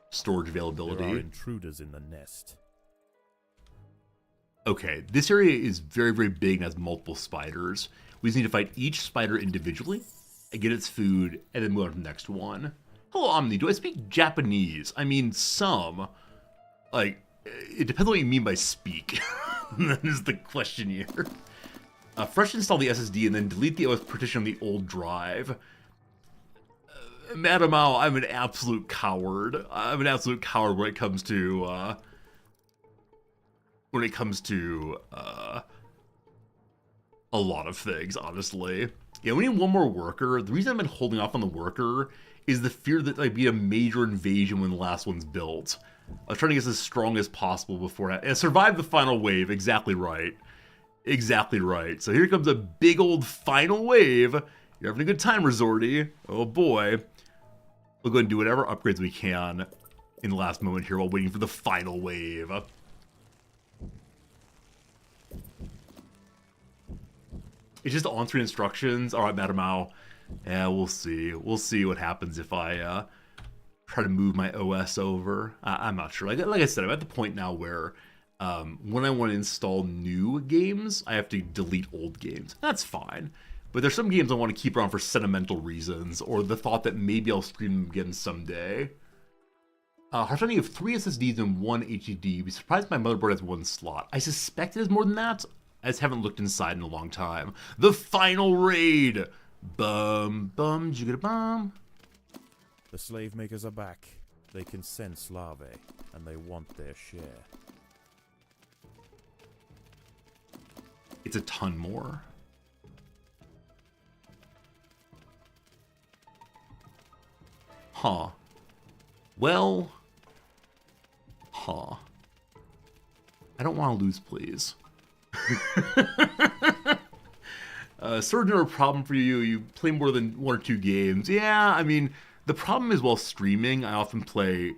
S2: storage availability.
S5: There are intruders in the nest.
S2: Okay, this area is very, very big and has multiple spiders. We just need to fight each spider individually and get its food and then move on to the next one. Hello, Omni. Do I speak Japanese? I mean, some. Like, it depends on what you mean by speak. That is the question here. Fresh install the SSD and then delete the OS partition on the old drive. Madam Mao, I'm an absolute coward. I'm an absolute coward when it comes to a lot of things, honestly. Yeah, we need one more worker. The reason I've been holding off on the worker is the fear that there'd be a major invasion when the last one's built. I was trying to get as strong as possible before and survive the final wave. Exactly right. Exactly right. So here comes a big old final wave. You're having a good time, Resorty. Oh boy. We'll go and do whatever upgrades we can in the last moment here while waiting for the final wave. It's just on-screen instructions. All right, Madam Mao. Yeah, we'll see. We'll see what happens if I try to move my OS over. I'm not sure. Like I said, I'm at the point now where when I want to install new games, I have to delete old games. That's fine. But there's some games I want to keep around for sentimental reasons, or the thought that maybe I'll stream them again someday. Hearthstone, you have 3 SSDs and 1 HDD. You'd be surprised my motherboard has 1 slot. I suspect it is more than that. I just haven't looked inside in a long time. The final raid! Bum, bum, jigga bum.
S5: The slave makers are back. They can sense larvae, and they want their share.
S2: It's a ton more. Huh. Well. Huh. I don't want to lose, please. Sort of a problem for you. You play more than 1 or 2 games. Yeah, I mean, the problem is while streaming, I often play,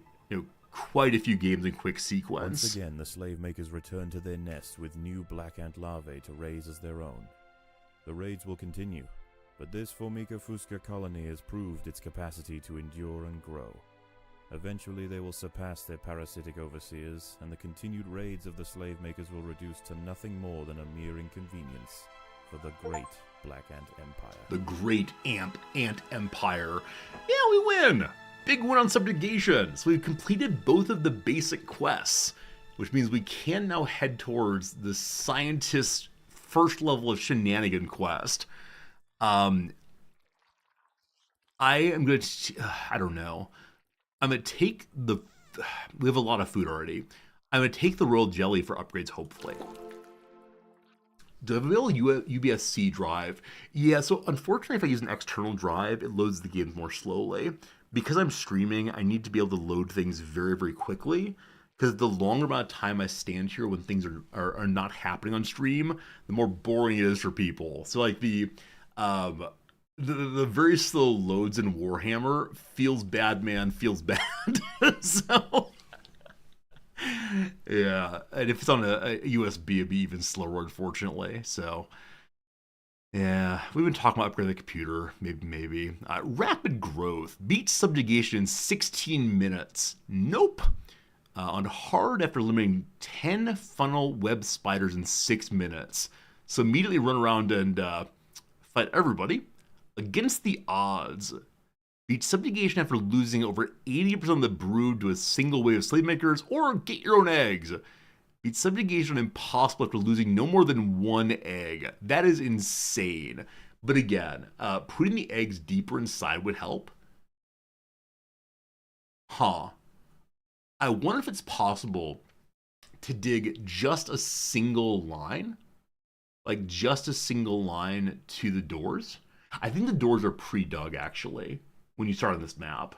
S2: quite a few games in quick sequence.
S5: Once again, the slave makers return to their nest with new black ant larvae to raise as their own. The raids will continue, but this Formica fusca colony has proved its capacity to endure and grow. Eventually, they will surpass their parasitic overseers, and the continued raids of the slave makers will reduce to nothing more than a mere inconvenience for the great Black Ant Empire.
S2: The great Ant Empire. Yeah, we win! Big win on subjugation. So we've completed both of the basic quests, which means we can now head towards the scientist's first level of shenanigan quest. I am going to, I don't know. I'm going to take the, we have a lot of food already. I'm going to take the royal jelly for upgrades, hopefully. The available UBS-C drive. Yeah, so unfortunately if I use an external drive, it loads the games more slowly. Because I'm streaming, I need to be able to load things very, very quickly. Because the longer amount of time I stand here when things are not happening on stream, the more boring it is for people. So like the the very slow loads in Warhammer feels bad, man, feels bad. So, yeah. And if it's on a USB, it'd be even slower, unfortunately. So, yeah. We've been talking about upgrading the computer. Maybe. Rapid growth. Beat subjugation in 16 minutes. Nope. On hard after eliminating 10 funnel web spiders in 6 minutes. So immediately run around and fight everybody. Against the odds. Beat subjugation after losing over 80% of the brood to a single wave of slave makers, or get your own eggs. Beat subjugation impossible after losing no more than 1 egg. That is insane. But again, putting the eggs deeper inside would help. Huh. I wonder if it's possible to dig just a single line. Like just a single line to the doors. I think the doors are pre-dug, actually, when you start on this map.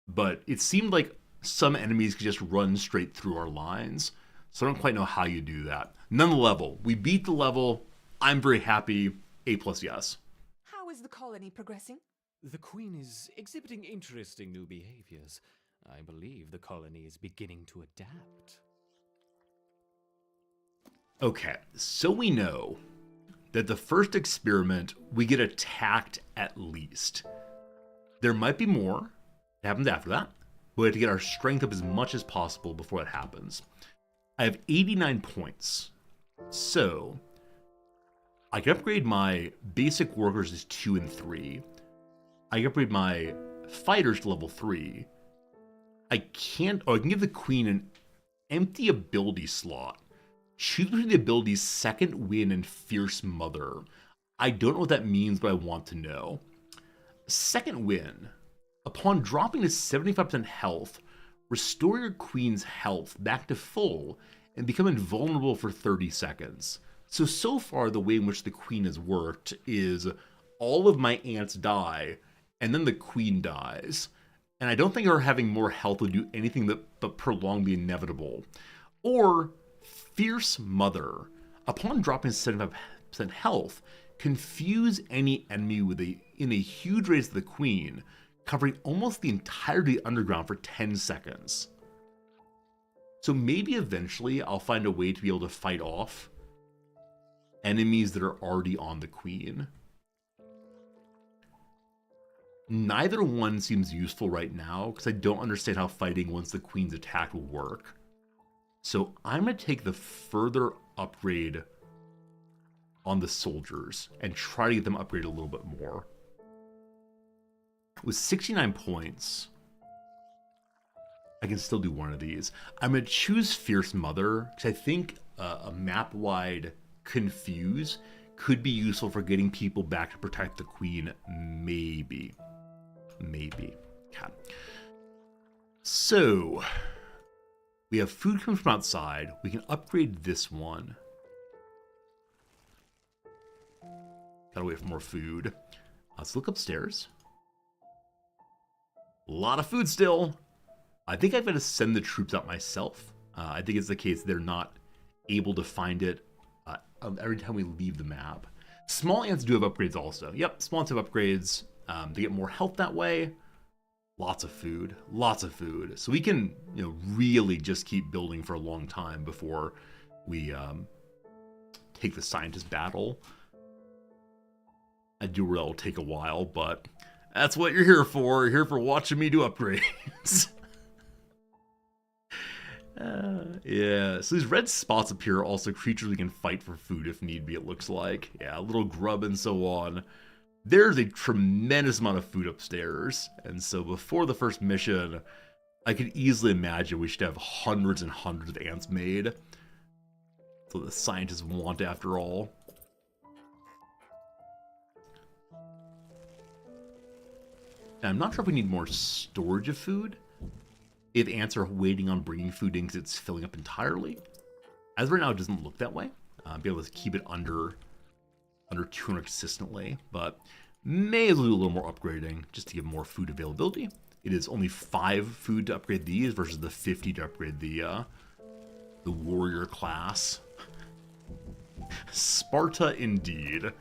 S2: But it seemed like some enemies could just run straight through our lines. So I don't quite know how you do that. None the level. We beat the level. I'm very happy. A+, yes.
S4: How is the colony progressing?
S3: The Queen is exhibiting interesting new behaviors. I believe the colony is beginning to adapt.
S2: Okay, so we know that the first experiment, we get attacked at least. There might be more that happens after that. We have to get our strength up as much as possible before that happens. I have 89 points. So, I can upgrade my basic workers to 2 and 3. I can upgrade my fighters to level 3. I can give the Queen an empty ability slot. Choose between the abilities Second Wind and Fierce Mother. I don't know what that means, but I want to know. Second Wind. Upon dropping to 75% health, restore your Queen's health back to full and become invulnerable for 30 seconds. So far, the way in which the Queen has worked is all of my ants die, and then the Queen dies. And I don't think her having more health will do anything but prolong the inevitable. Or Fierce Mother. Upon dropping 75% health, confuse any enemy in a huge race to the Queen, covering almost the entirety of the Underground for 10 seconds. So maybe eventually I'll find a way to be able to fight off enemies that are already on the Queen. Neither one seems useful right now, because I don't understand how fighting once the Queen's attacked will work. So I'm going to take the further upgrade on the soldiers and try to get them upgraded a little bit more. With 69 points, I can still do one of these. I'm going to choose Fierce Mother, because I think a map-wide Confuse could be useful for getting people back to protect the Queen, maybe. Okay. So, we have food coming from outside. We can upgrade this one. Gotta wait for more food. Let's look upstairs. A lot of food still. I think I've got to send the troops out myself. I think it's the case they're not able to find it every time we leave the map. Small ants do have upgrades also. Yep, small ants have upgrades. They get more health that way. Lots of food. So we can, really just keep building for a long time before we take the scientist battle. I do realize it'll take a while, but that's what you're here for. You're here for watching me do upgrades. Yeah, so these red spots appear are also creatures we can fight for food if need be, it looks like. Yeah, a little grub and so on. There's a tremendous amount of food upstairs, and so before the first mission, I could easily imagine we should have hundreds and hundreds of ants made. So the scientists want after all. And I'm not sure if we need more storage of food. If ants are waiting on bringing food in because it's filling up entirely. As right now, it doesn't look that way. Be able to keep it under 200 consistently, but may as well do a little more upgrading just to give more food availability. It is only 5 food to upgrade these versus the 50 to upgrade the warrior class. Sparta indeed.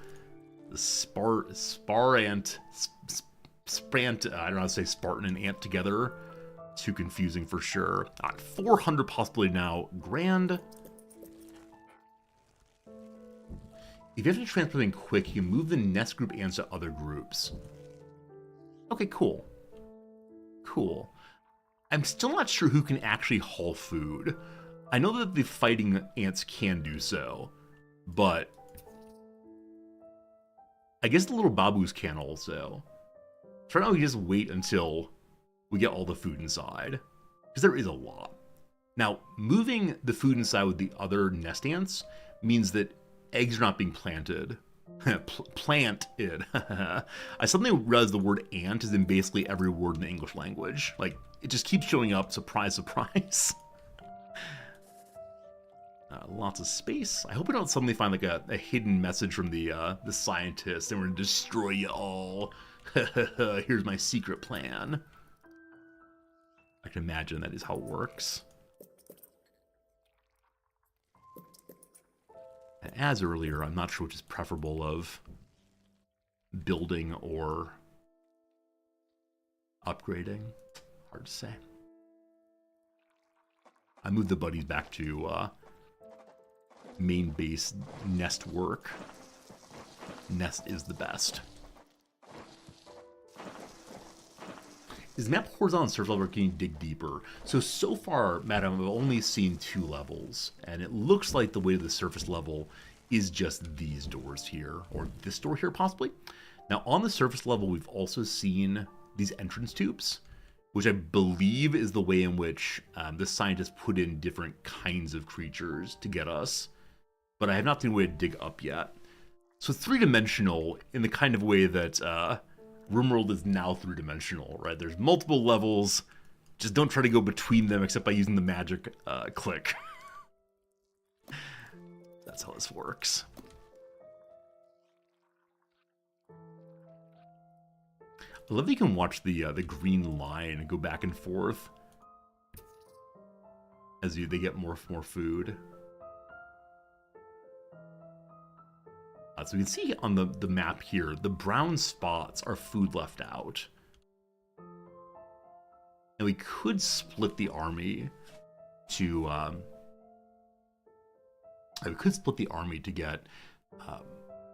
S2: The spar ant, sprant, I don't know how to say Spartan and ant together. Too confusing for sure. 400 possibility now. Grand. If you have to transfer something quick, you can move the nest group ants to other groups. Okay, cool. Cool. I'm still not sure who can actually haul food. I know that the fighting ants can do so, but I guess the little babus can also. So right now we just wait until we get all the food inside, because there is a lot. Now, moving the food inside with the other nest ants means that eggs are not being planted. Planted. I suddenly realized the word ant is in basically every word in the English language. Like, it just keeps showing up, surprise, surprise. Lots of space. I hope we don't suddenly find like a hidden message from the scientists and we're gonna destroy you all. Here's my secret plan. I can imagine that is how it works. And as earlier, I'm not sure which is preferable of building or upgrading. Hard to say. I moved the buddies back to main base nest work. Nest is the best. Is the map horizontal and surface level, or can you dig deeper? So far, madam, I've only seen 2 levels, and it looks like the way to the surface level is just these doors here, or this door here possibly. Now on the surface level, we've also seen these entrance tubes, which I believe is the way in which the scientists put in different kinds of creatures to get us, but I have not seen a way to dig up yet. So 3-dimensional in the kind of way that RimWorld is now 3-dimensional, right? There's multiple levels, just don't try to go between them except by using the magic click. That's how this works. I love that you can watch the green line go back and forth as they get more food. So you can see on the map here, the brown spots are food left out. And we could split the army to get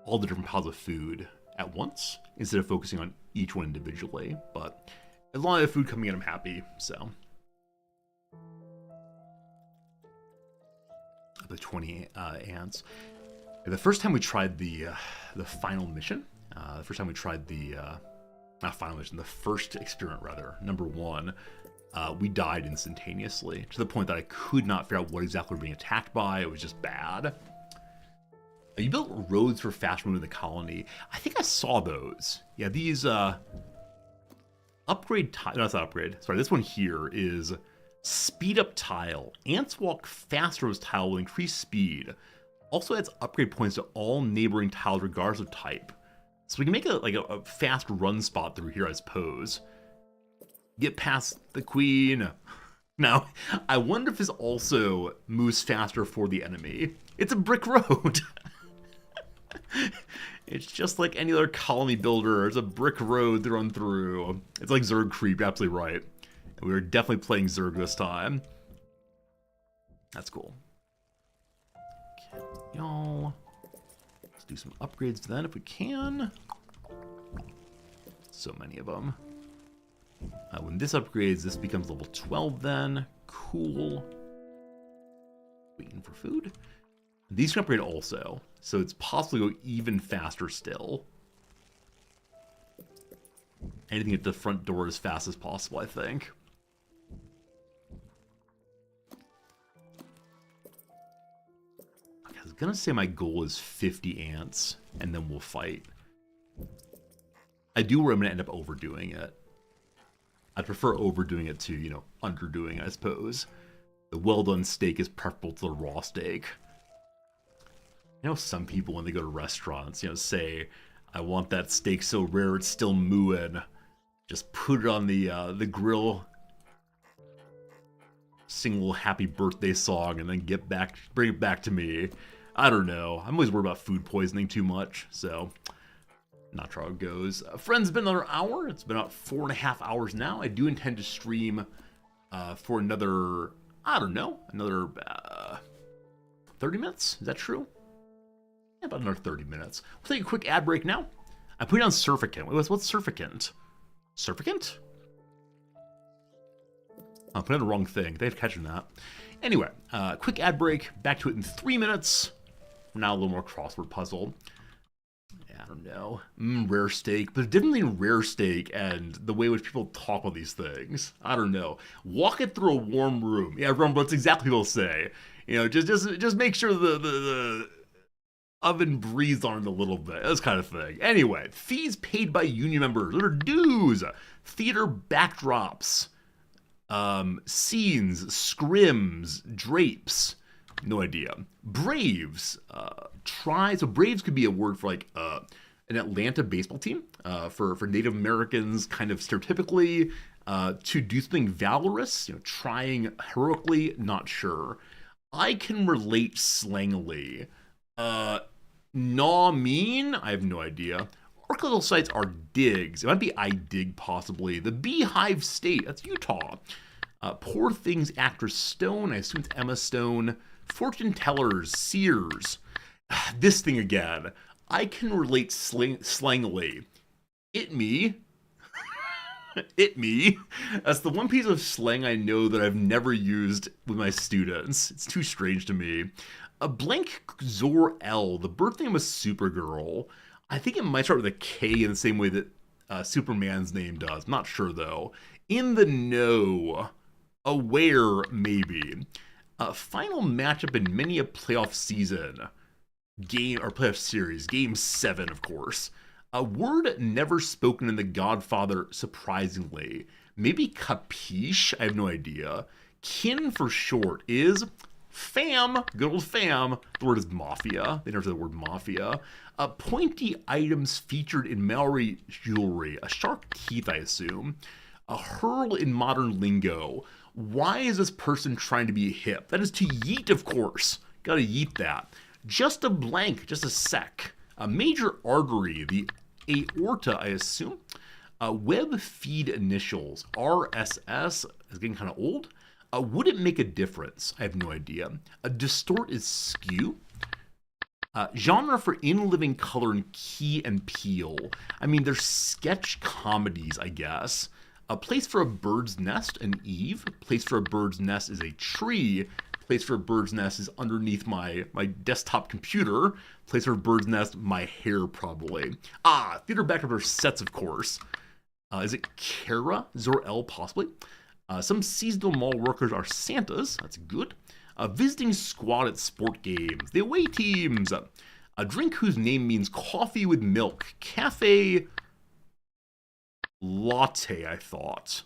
S2: all the different piles of food at once instead of focusing on each one individually. But as long as I have food coming in, I'm happy. So the 20 ants. The first time we tried the final mission, the first experiment rather, number 1, we died instantaneously to the point that I could not figure out what exactly we were being attacked by. It was just bad. You built roads for fast moving in the colony. I think I saw those. Yeah, these upgrade tile. No, that's not upgrade. Sorry, this one here is speed up tile. Ants walk faster with tile will increase speed. Also adds upgrade points to all neighboring tiles regardless of type. So we can make a fast run spot through here, I suppose. Get past the queen. Now, I wonder if this also moves faster for the enemy. It's a brick road. It's just like any other colony builder. It's a brick road to run through. It's like Zerg Creep, you're absolutely right. And we were definitely playing Zerg this time. That's cool. Okay, y'all. Let's do some upgrades to that if we can. So many of them. When this upgrades, this becomes level 12 then. Cool. Waiting for food. These can upgrade also, so it's possible to go even faster still. Anything at the front door as fast as possible, I think. I was gonna say my goal is 50 ants, and then we'll fight. I do where I'm gonna end up overdoing it. I'd prefer overdoing it to, underdoing, I suppose. The well-done steak is preferable to the raw steak. Some people, when they go to restaurants, say, I want that steak so rare it's still mooing. Just put it on the grill, sing a little happy birthday song, and then bring it back to me. I don't know. I'm always worried about food poisoning too much, so Not sure how it goes. Friends, it's been another hour. It's been about 4.5 hours now. I do intend to stream for another, I don't know, another 30 minutes. Is that true? Yeah, about another 30 minutes. We'll take a quick ad break now. I put it on Surficant. What's Surficant? Surficant? I put in the wrong thing. They've catching that. Anyway, quick ad break. Back to it in 3 minutes. Now a little more crossword puzzle. I don't know. Rare steak. But different than rare steak and the way in which people talk about these things. I don't know. Walk it through a warm room. Yeah, remember, that's exactly what they'll say. You know, just make sure the oven breathes on it a little bit. This kind of thing. Anyway, fees paid by union members. There are dues. Theater backdrops. Scenes. Scrims. Drapes. No idea. Braves. So Braves could be a word for like an Atlanta baseball team for Native Americans, kind of stereotypically, to do something valorous, you know, trying heroically, not sure. I can relate slangily. Gnaw mean? I have no idea. Archaeological sites are digs. It might be I dig, possibly. The Beehive State, that's Utah. Poor Things actress Stone, I assume it's Emma Stone. Fortune tellers, seers. This thing again. I can relate slangily. It me. It me. That's the one piece of slang I know that I've never used with my students. It's too strange to me. A blank Zor-El, the birth name of Supergirl. I think it might start with a K in the same way that Superman's name does. I'm not sure though. In the know. Aware, maybe. Final matchup in many a playoff season. Game or playoff series. Game 7, of course. A word never spoken in The Godfather, surprisingly. Maybe capiche? I have no idea. Kin for short is fam. Good old fam. The word is mafia. They never say the word mafia. Pointy items featured in Maori jewelry. A shark teeth, I assume. A hurl in modern lingo. Why is this person trying to be hip? That is to yeet, of course. Gotta yeet that. Just a blank, just a sec. A major artery, the aorta, I assume. Web feed initials, RSS, is getting kind of old. Would it make a difference? I have no idea. A distort is skew. Genre for In Living Color and Key and Peele. I mean, they're sketch comedies, I guess. A place for a bird's nest, an eave. A place for a bird's nest is a tree. A place for a bird's nest is underneath my desktop computer. A place for a bird's nest, my hair, probably. Theater backdrop are sets, of course. Is it Kara? Zor-El, possibly. Some seasonal mall workers are Santas. That's good. A visiting squad at sport games. The away teams. A drink whose name means coffee with milk. Cafe latte, I thought.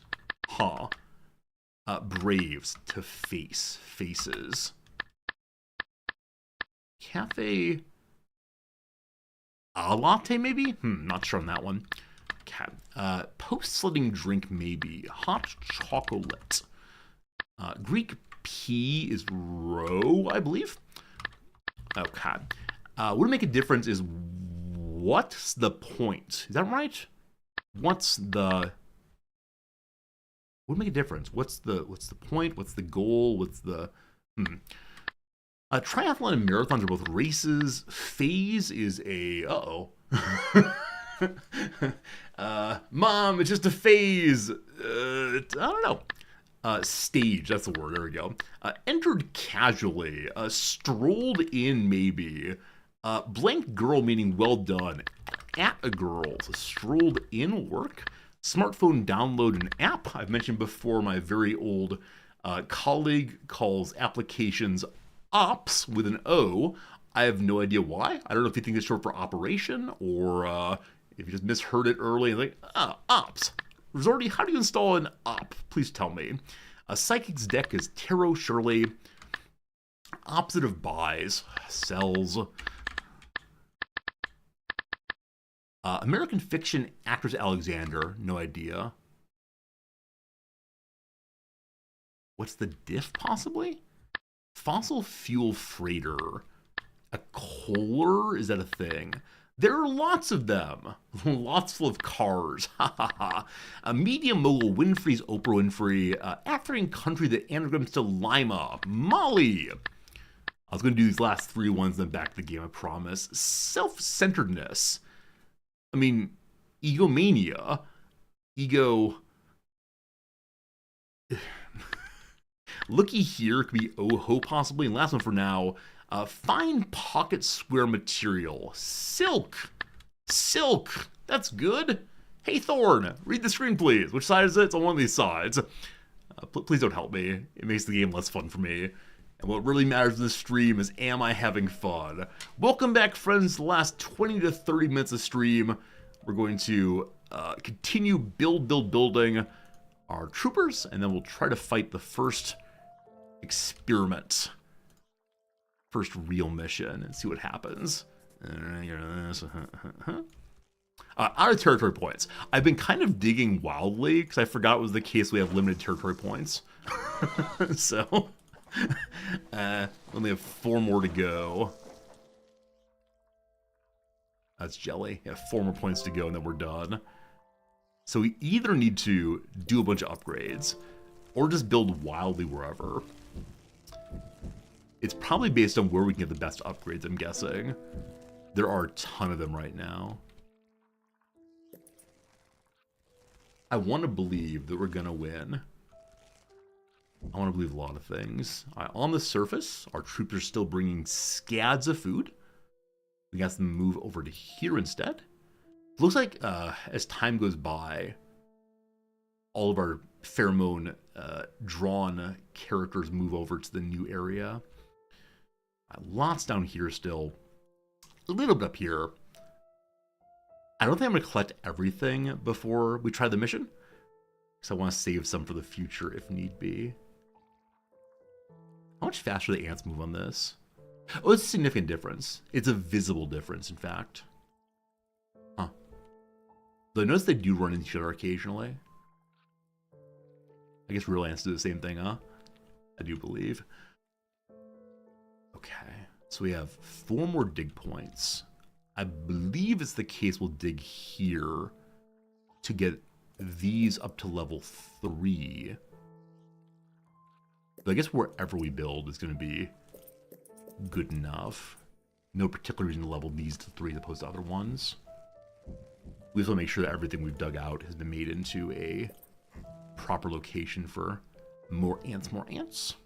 S2: Braves, to face. Faces. Cafe a latte, maybe? Not sure on that one. Post-sledding drink, maybe. Hot chocolate. Greek P is row, I believe. Okay. Would it make a difference is what's the point? Is that right? Would it make a difference? What's the point? What's the goal? What's the triathlon and marathons are both races. Phase is a Mom, it's just a phase. I don't know. Stage, that's the word. There we go. Entered casually. Strolled in, maybe. Blank girl, meaning well done. At a girl. So strolled in work. Smartphone download an app. I've mentioned before my very old colleague calls applications ops with an O. I have no idea why. I don't know if you think it's short for operation or if you just misheard it early and like, ops. Resorty, how do you install an op? Please tell me. A psychic's deck is tarot, surely. Opposite of buys, sells. American fiction actress Alexander, no idea. What's the diff, possibly? Fossil fuel freighter. A coaler? Is that a thing? There are lots of them. Lots full of cars. Ha ha ha. A media mogul Winfrey's Oprah Winfrey. Actor in country that anagrams to Lima. Molly. I was going to do these last 3 ones, then back to the game, I promise. Self-centeredness. I mean, egomania. Ego. Looky here could be oh-ho possibly. And last one for now. Fine pocket square material. Silk. Silk. That's good. Hey, Thorn, read the screen, please. Which side is it? It's on one of these sides. Please don't help me. It makes the game less fun for me. And what really matters in this stream is, am I having fun? Welcome back, friends, to the last 20 to 30 minutes of stream. We're going to continue building our troopers, and then we'll try to fight the first experiment. First real mission, and see what happens. Out of territory points. I've been kind of digging wildly, because I forgot it was the case we have limited territory points. So... only have 4 more to go. That's jelly. Yeah, 4 more points to go and then we're done. So we either need to do a bunch of upgrades or just build wildly wherever. It's probably based on where we can get the best upgrades, I'm guessing. There are a ton of them right now. I want to believe that we're going to win. I want to believe a lot of things. On the surface, our troops are still bringing scads of food. We got them to move over to here instead. It looks like as time goes by, all of our pheromone drawn characters move over to the new area. Lots down here still. A little bit up here. I don't think I'm going to collect everything before we try the mission, because I want to save some for the future if need be. How much faster do the ants move on this? Oh, it's a significant difference. It's a visible difference, in fact. Huh. Though I notice they do run into each other occasionally. I guess real ants do the same thing, huh? I do believe. Okay. So we have 4 more dig points. I believe it's the case we'll dig here to get these up to level 3. But I guess wherever we build is going to be good enough. No particular reason to level these to 3 as opposed to other ones. We just want to make sure that everything we've dug out has been made into a proper location for more ants, more ants.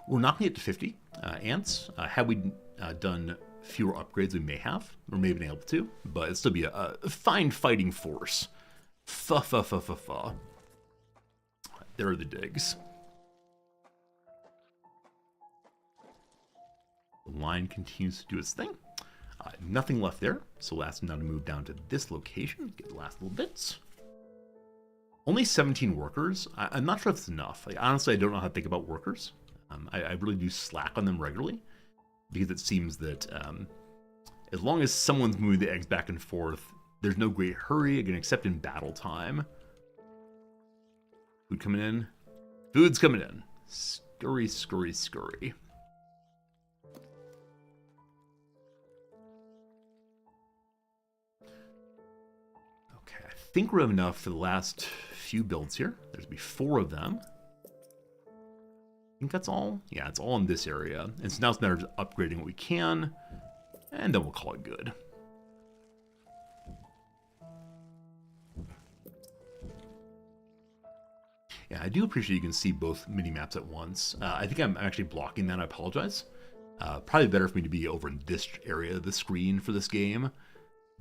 S2: We're not going to get to 50 ants. Had we done fewer upgrades, we may have, or may have been able to, but it'd still be a fine fighting force. There are the digs. The line continues to do its thing. Nothing left there, so we'll ask them now to move down to this location, get the last little bits. Only 17 workers. I'm not sure if it's enough. Like, honestly, I don't know how to think about workers. I really do slack on them regularly, because it seems that as long as someone's moving the eggs back and forth, there's no great hurry, again, except in battle time. Food coming in. Food's coming in. Scurry, scurry, scurry. Okay, I think we have enough for the last few builds here. There's going to be 4 of them. I think that's all. Yeah, it's all in this area. And so now it's a matter of upgrading what we can, and then we'll call it good. Yeah, I do appreciate you can see both mini-maps at once. I think I'm actually blocking that. I apologize. Probably better for me to be over in this area of the screen for this game.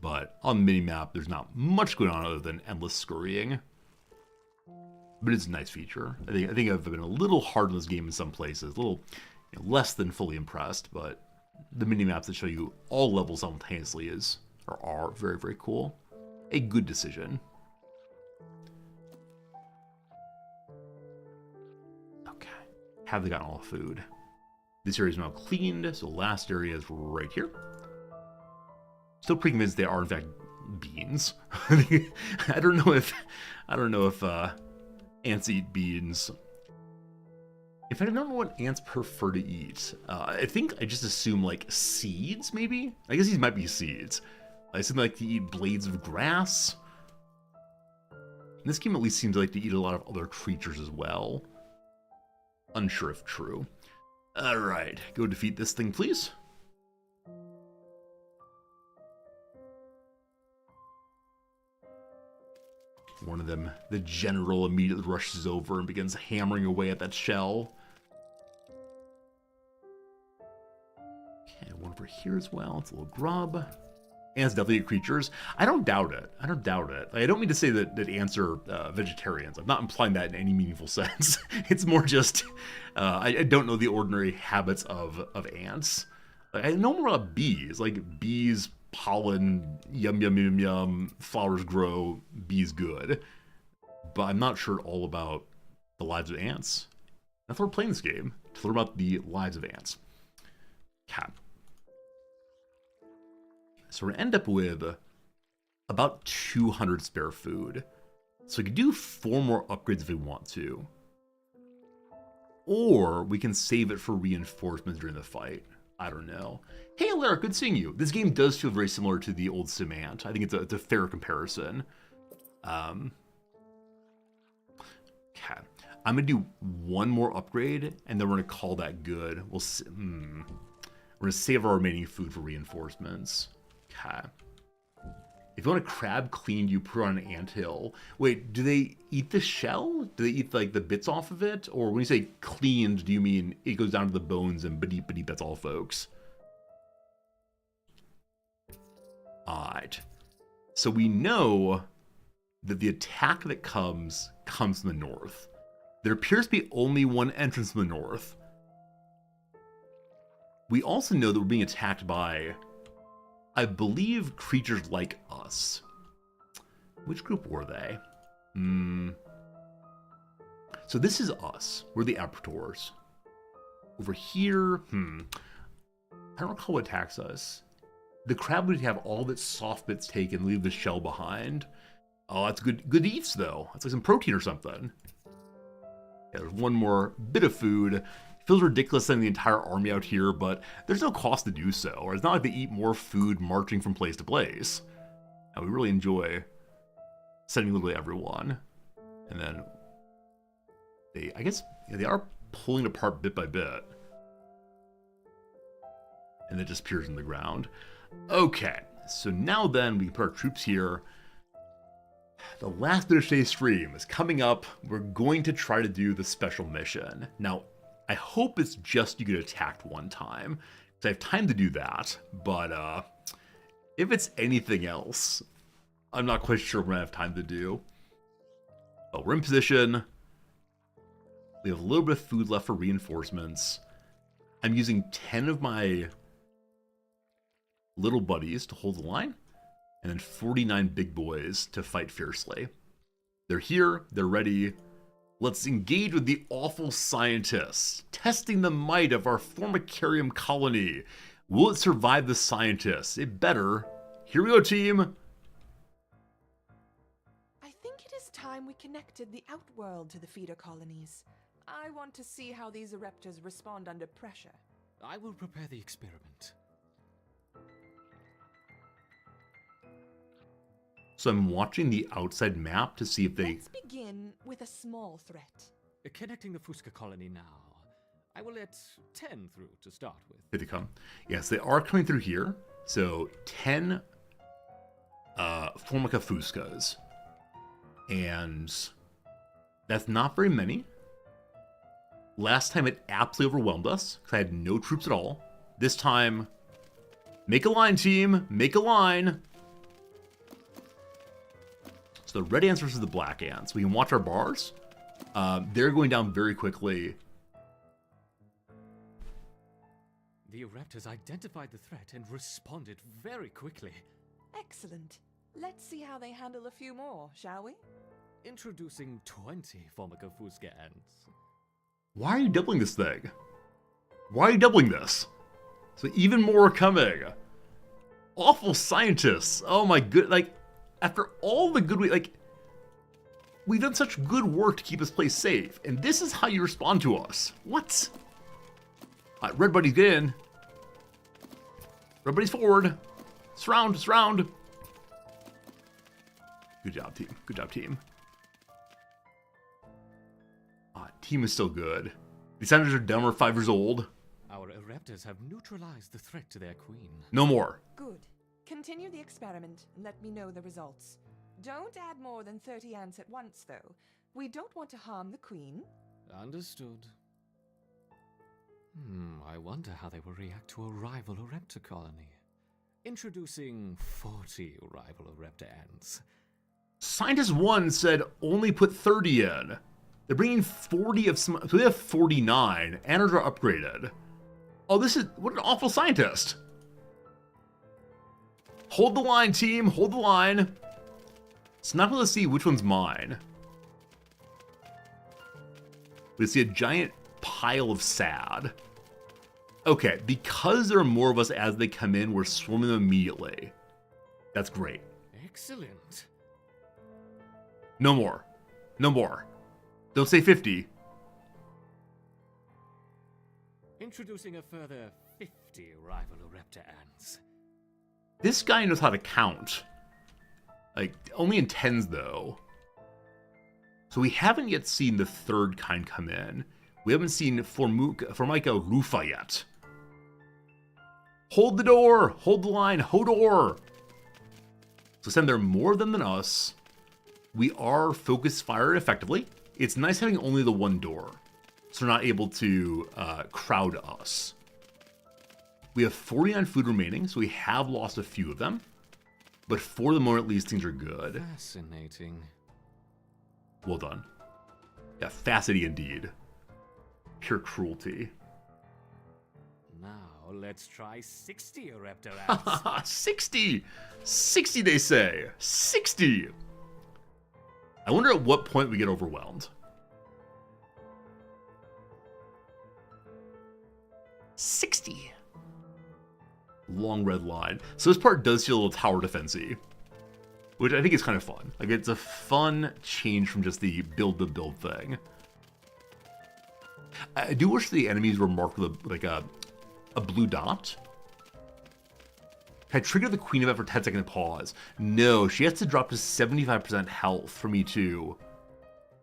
S2: But on the mini-map, there's not much going on other than endless scurrying. But it's a nice feature. I think I've been a little hard on this game in some places. A little less than fully impressed. But the mini-maps that show you all levels simultaneously are very, very cool. A good decision. Have they gotten all the food? This area is now cleaned, so the last area is right here. Still pretty convinced they are in fact beans. I don't know if ants eat beans. In fact, I don't know what ants prefer to eat. I think I just assume like seeds, maybe? I guess these might be seeds. I assume they like to eat blades of grass. This game at least seems like to eat a lot of other creatures as well. Unsure if true. Alright, go defeat this thing, please. One of them, the general, immediately rushes over and begins hammering away at that shell. Okay, one over here as well. It's a little grub. Ants definitely eat creatures. I don't doubt it. I don't doubt it. I don't mean to say that ants are vegetarians. I'm not implying that in any meaningful sense. It's more just, I don't know the ordinary habits of ants. Like, I know more about bees. Like, bees, pollen, yum, yum, yum, yum, flowers grow, bees good. But I'm not sure all about the lives of ants. That's why we're playing this game, to learn about the lives of ants. Cat. So we're going to end up with about 200 spare food. So we can do 4 more upgrades if we want to. Or we can save it for reinforcements during the fight. I don't know. Hey, Alaric, good seeing you. This game does feel very similar to the old Sim Ant. I think it's a fair comparison. Okay. I'm going to do 1 more upgrade, and then we're going to call that good. We're going to save our remaining food for reinforcements. Okay. If you want a crab cleaned, you put it on an anthill. Wait, do they eat the shell? Do they eat like the bits off of it? Or when you say cleaned, do you mean it goes down to the bones and beneath, that's all, folks? Alright. So we know that the attack that comes from the north. There appears to be only one entrance from the north. We also know that we're being attacked by, I believe, creatures like us. Which group were they? So this is us. We're the Aprators. Over here, I don't recall what attacks us. The crab would have all of its soft bits taken, leave the shell behind. Oh, that's good eats, though. That's like some protein or something. Yeah, there's 1 more bit of food. Feels ridiculous sending the entire army out here, but there's no cost to do so. Or it's not like they eat more food marching from place to place. And we really enjoy sending literally everyone. And then I guess they are pulling it apart bit by bit. And it just appears in the ground. Okay, so now then we can put our troops here. The last bit of today's stream is coming up. We're going to try to do the special mission. Now, I hope it's just you get attacked 1 time, because I have time to do that, but if it's anything else, I'm not quite sure when I have time to do. But we're in position. We have a little bit of food left for reinforcements. I'm using 10 of my little buddies to hold the line, and then 49 big boys to fight fiercely. They're here, they're ready. Let's engage with the awful scientists, testing the might of our Formicarium colony. Will it survive the scientists? It better. Here we go, team.
S4: I think it is time we connected the outworld to the feeder colonies. I want to see how these eruptors respond under pressure.
S3: I will prepare the experiment.
S2: So I'm watching the outside map to see if they...
S4: Let's begin with a small threat.
S3: Connecting the Fusca colony now. I will let 10 through to start with.
S2: Here they come. Yes, they are coming through here. So 10 Formica Fuscas. And that's not very many. Last time it absolutely overwhelmed us because I had no troops at all. This time, make a line, team. Make a line. So the red ants versus the black ants. We can watch our bars. They're going down very quickly.
S3: The Eruptors identified the threat and responded very quickly.
S4: Excellent. Let's see how they handle a few more, shall we?
S3: Introducing 20 Formica Fusca ants.
S2: Why are you doubling this thing? Why are you doubling this? So even more are coming. Awful scientists. Oh my good, like, after all the good we, like, We've done such good work to keep this place safe, and this is how you respond to us. What? Red buddies, get in. Red buddies forward. Surround, surround. Good job, team. Good job, team. Team is still good. The senators are done. We're 5 years old.
S3: Our Ereptors have neutralized the threat to their queen.
S2: No more.
S4: Good. Continue the experiment and let me know the results. Don't add more than 30 ants at once, though. We don't want to harm the queen.
S3: Understood. I wonder how they will react to a rival Ereptor colony. Introducing 40 rival Ereptor ants.
S2: Scientist 1 said only put 30 in. They're bringing 40 of some, so they have 49. Anners are upgraded. Oh, this is, what an awful scientist. Hold the line, team, hold the line. It's not able to see which one's mine. We see a giant pile of sad. Okay, because there are more of us as they come in, we're swarming them immediately. That's great.
S3: Excellent.
S2: No more. No more. Don't say 50.
S3: Introducing a further 50 rival Ereptor ants.
S2: This guy knows how to count. Like, only in tens, though. So we haven't yet seen the third kind come in. We haven't seen Formica rufa yet. Hold the door! Hold the line! Hodor! So send there more than us. We are focused fire effectively. It's nice having only the one door, so they're not able to crowd us. We have 49 food remaining, so we have lost a few of them. But for the moment, at least, things are good.
S3: Fascinating.
S2: Well done. Yeah, facety indeed. Pure cruelty.
S3: Now, let's try 60 Ereptor ants.
S2: 60! 60, they say. 60! I wonder at what point we get overwhelmed. 60. Long red line. So this part does feel a little tower defense-y, which I think is kind of fun. Like, it's a fun change from just the build-to-build thing. I do wish the enemies were marked with a blue dot. Can I trigger the Queen of It for 10 second pause? No, she has to drop to 75% health for me to...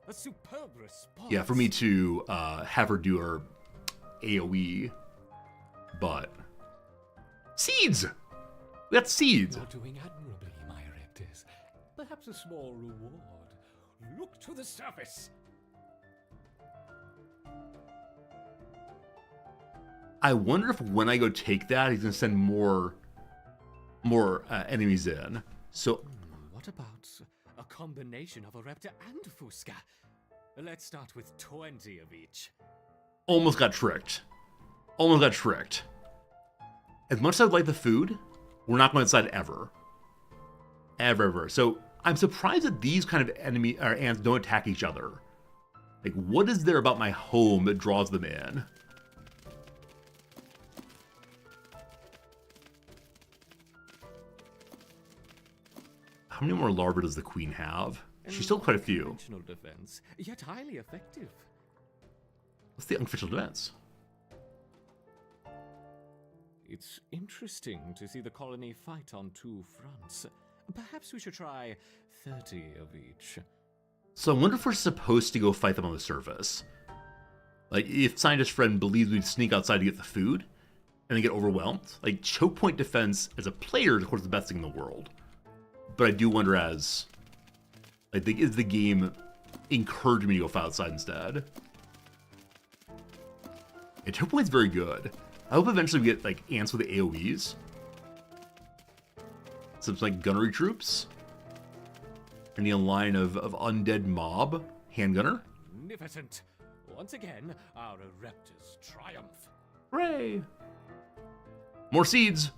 S3: A superb response.
S2: Yeah, for me to have her do her AoE. But... Seeds! We got seeds!
S3: You're doing admirably, my Ereptors. Perhaps a small reward. Look to the surface.
S2: I wonder if when I go take that, he's going to send more enemies in. So...
S3: What about a combination of Ereptor and Fusca? Let's start with 20 of each.
S2: Almost got tricked. Almost got tricked. As much as I'd like the food, we're not going inside ever. Ever. So I'm surprised that these kind of ants don't attack each other. Like, what is there about my home that draws them in? How many more larvae does the queen have? She's still quite a few.
S3: Conventional defense, yet highly effective.
S2: What's the unofficial defense?
S3: It's interesting to see the colony fight on two fronts. Perhaps we should try 30 of each.
S2: So I wonder if we're supposed to go fight them on the surface. Like, if Scientist Friend believes we'd sneak outside to get the food, and then get overwhelmed. Like, choke point defense as a player is, of course, the best thing in the world. But I do wonder as... like, is the game encouraging me to go fight outside instead? And choke point's very good. I hope eventually we get, like, ants with AoEs. Some, like, gunnery troops. And a line of undead mob. Handgunner.
S3: Magnificent! Once again, our Ereptors triumph.
S2: Hooray! More seeds!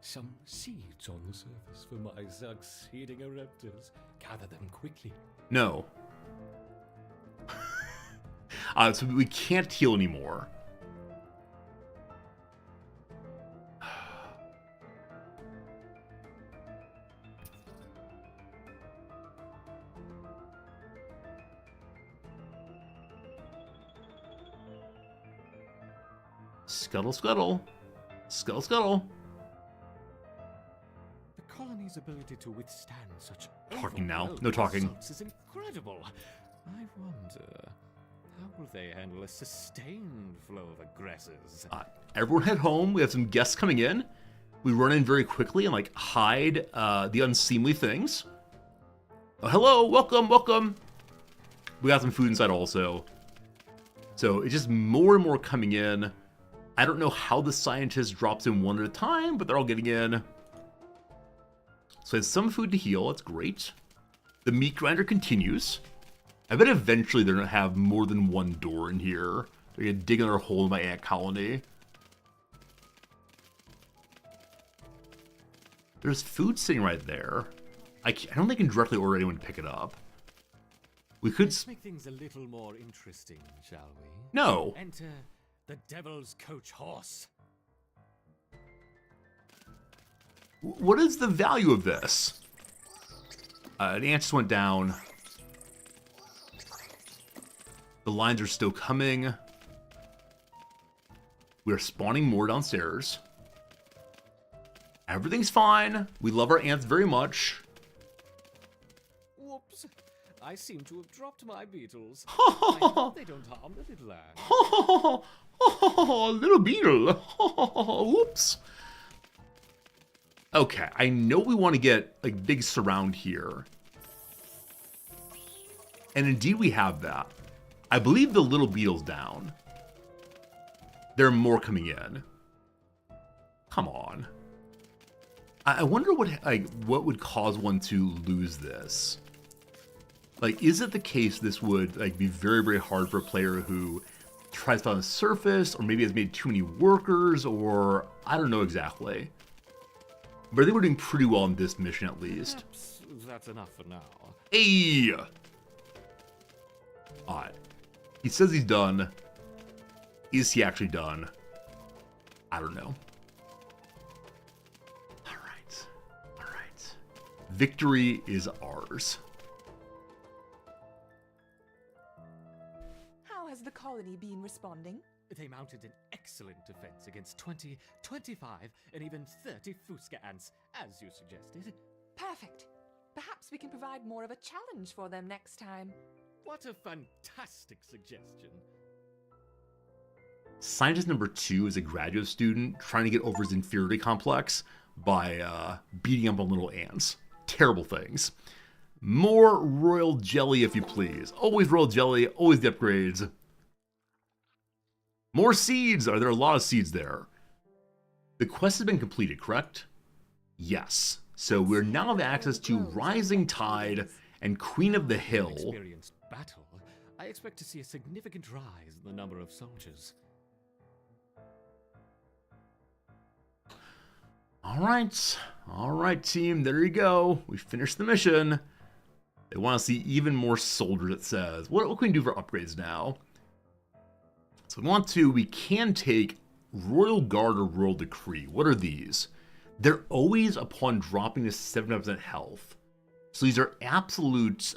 S3: Some seeds on the surface for my succeeding Ereptors. Gather them quickly.
S2: No. So we can't heal anymore. Scuttle, scuttle. Scuttle, scuttle.
S3: The colony's ability to withstand such
S2: Talking now.
S3: overwhelming
S2: No talking.
S3: assaults is incredible. I wonder, how will they handle a sustained flow of aggressors?
S2: Everyone head home. We have some guests coming in. We run in very quickly and like hide the unseemly things. Oh, hello, welcome, welcome. We got some food inside also. So it's just more and more coming in. I don't know how the scientist drops in one at a time, but they're all getting in. So it's some food to heal. That's great. The meat grinder continues. I bet eventually they're going to have more than one door in here. They're going to dig another hole in my ant colony. There's food sitting right there. I don't think I can directly order anyone to pick it up. We could...
S3: Let's make things a little more interesting, shall we?
S2: No.
S3: Enter the Devil's Coach Horse.
S2: What is the value of this? The ants just went down. The lines are still coming. We're spawning more downstairs. Everything's fine. We love our ants very much.
S3: Whoops. I seem to have dropped my beetles. I hope they don't harm the little ant.
S2: Little beetle. Whoops. Okay, I know we want to get a big surround here. And indeed we have that. I believe the little beetle's down. There are more coming in. Come on. I wonder what would cause one to lose this. Like, is it the case this would be very, very hard for a player who tries to on the surface, or maybe has made too many workers, or I don't know exactly. But I think we're doing pretty well on this mission at least.
S3: Perhaps that's enough for now.
S2: Hey! Alright. He says he's done. Is he actually done? I don't know. Alright. Alright. Victory is ours.
S4: How has the colony been responding?
S3: They mounted an excellent defense against 20, 25, and even 30 Fusca ants, as you suggested.
S4: Perfect. Perhaps we can provide more of a challenge for them next time.
S3: What a fantastic suggestion.
S2: Scientist number 2 is a graduate student trying to get over his inferiority complex by beating up on little ants. Terrible things. More royal jelly, if you please. Always royal jelly, always the upgrades. More seeds! Are there a lot of seeds there? The quest has been completed, correct? Yes. So we now have access to Rising Tide and Queen of the Hill.
S3: Experienced battle. I expect to see a significant rise in the number of soldiers. Alright team, there you go. We finished the mission. They want to see even more soldiers, it says. What can we do for upgrades now? So we can take Royal Guard or Royal Decree. What are these? They're always upon dropping to 7% health. So these are absolutely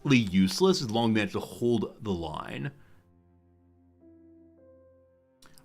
S3: useless as long as they manage to hold the line.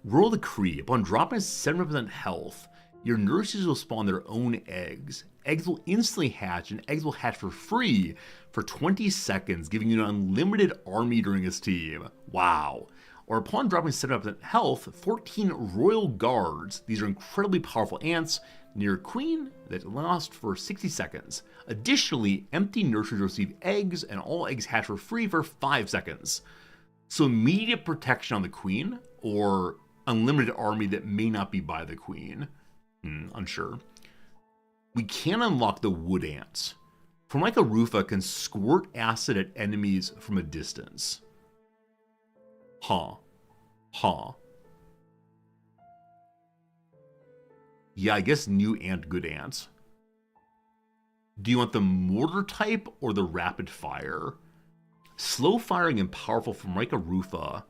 S3: Royal Decree. Upon dropping to 7% health, your nurses will spawn their own eggs. Eggs will instantly hatch, and eggs will hatch for free for 20 seconds, giving you an unlimited army during this team. Wow. Or upon dropping 7% health, 14 Royal Guards. These are incredibly powerful ants near Queen that last for 60 seconds. Additionally, empty nurseries receive eggs, and all eggs hatch for free for 5 seconds. So immediate protection on the Queen, or unlimited army that may not be by the Queen. Unsure. We can unlock the Wood Ants. Formica rufa can squirt acid at enemies from a distance. Huh. Yeah, I guess new ant, good ants. Do you want the mortar type or the rapid fire? Slow firing and powerful Formica rufa,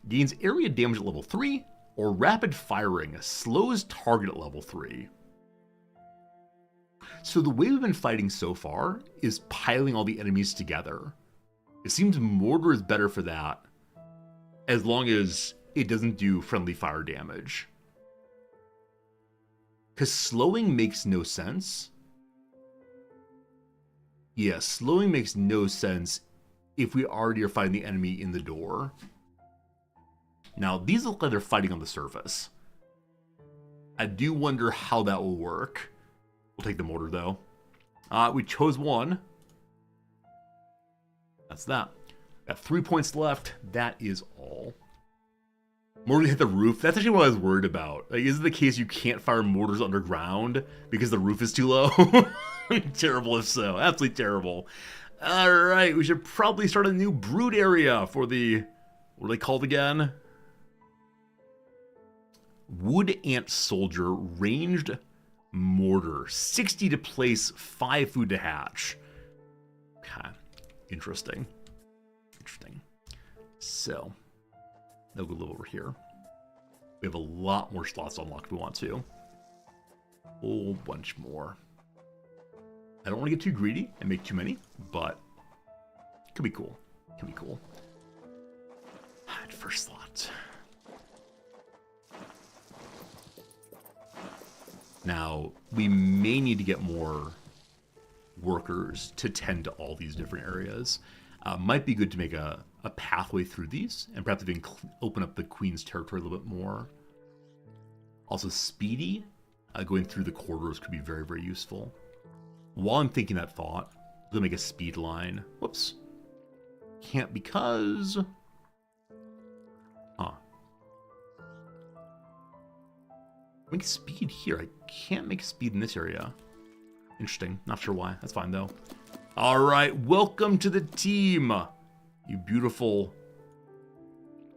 S3: gains area damage at level 3, or rapid firing slows target at level 3. So the way we've been fighting so far is piling all the enemies together. It seems mortar is better for that as long as it doesn't do friendly fire damage. Because slowing makes no sense. Yeah, slowing makes no sense if we already are fighting the enemy in the door. Now, these look like they're fighting on the surface. I do wonder how that will work. We'll take the mortar, though. We chose one. That's that. Got 3 points left. That is all. Mortar hit the roof. That's actually what I was worried about. Like, is it the case you can't fire mortars underground because the roof is too low? Terrible if so. Absolutely terrible. Alright, we should probably start a new brood area for the... What are they called again? Wood Ant Soldier Ranged Mortar. 60 to place, 5 food to hatch. Okay. Interesting. Interesting. So, they'll go over here. We have a lot more slots unlocked if we want to. A whole bunch more. I don't want to get too greedy and make too many, but it could be cool. It could be cool. First slot. Now, we may need to get more workers to tend to all these different areas. Might be good to make a pathway through these, and perhaps even open up the Queen's territory a little bit more. Also, Speedy, going through the corridors could be very, very useful. While I'm thinking that thought, I'm going to make a speed line. Whoops. Can't because... Make speed here. I can't make speed in this area. Interesting. Not sure why. That's fine, though. All right. Welcome to the team, you beautiful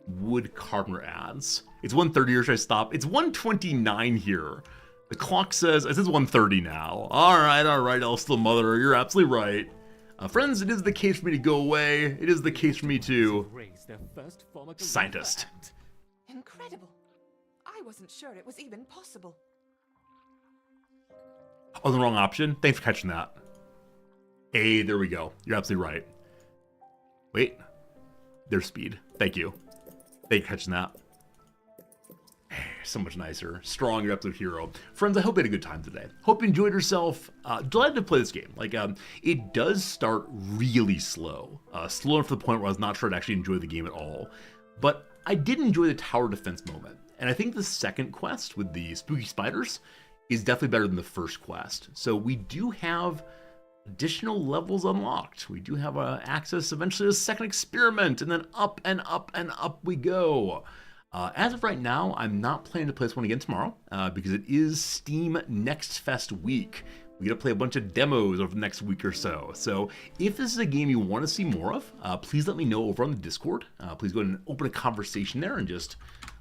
S3: wood carpenter ads. It's 1:30 here. Should I stop? It's 1:29 here. The clock says, it says 1:30 now. All right, Elstill Mother. You're absolutely right. Friends, it is the case for me to go away. It is the case for me to... Scientist.
S4: Incredible. I wasn't sure it was even possible.
S3: Oh, the wrong option? Thanks for catching that. Hey, there we go. You're absolutely right. Wait. There's speed. Thank you. Thank you for catching that. Hey, so much nicer. Strong, your absolute hero. Friends, I hope you had a good time today. Hope you enjoyed yourself. Delighted to play this game. Like, it does start really slow. Slow enough to the point where I was not sure I'd actually enjoy the game at all. But I did enjoy the tower defense moment. And I think the second quest with the spooky spiders is definitely better than the first quest. So we do have additional levels unlocked. We do have access eventually to a second experiment, and then up and up and up we go. As of right now, I'm not planning to play this one again tomorrow because it is Steam Next Fest week. We gotta play a bunch of demos over the next week or so. So if this is a game you want to see more of, please let me know over on the Discord. Please go ahead and open a conversation there and just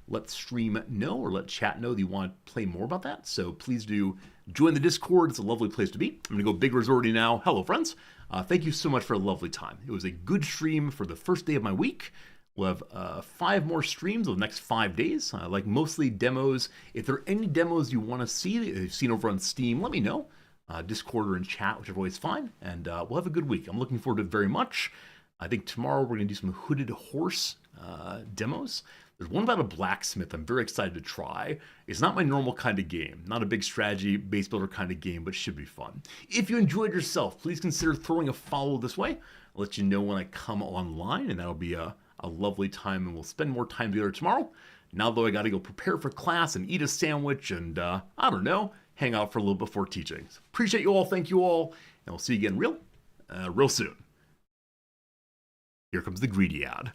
S3: let stream know or let chat know that you want to play more about that. So please do join the Discord. It's a lovely place to be. I'm going to go big resorty now. Hello, friends. Thank you so much for a lovely time. It was a good stream for the first day of my week. We'll have 5 more streams over the next 5 days, like mostly demos. If there are any demos you want to see that you've seen over on Steam, let me know. Discord or in chat, whichever way is fine. And we'll have a good week. I'm looking forward to it very much. I think tomorrow we're going to do some hooded horse demos. There's one about a blacksmith I'm very excited to try. It's not my normal kind of game, not a big strategy, base builder kind of game, but it should be fun. If you enjoyed yourself, please consider throwing a follow this way. I'll let you know when I come online, and that'll be a lovely time, and we'll spend more time together tomorrow. Now, though, I got to go prepare for class and eat a sandwich and, I don't know, hang out for a little before teaching. So appreciate you all, thank you all, and we'll see you again real soon. Here comes the greedy ad.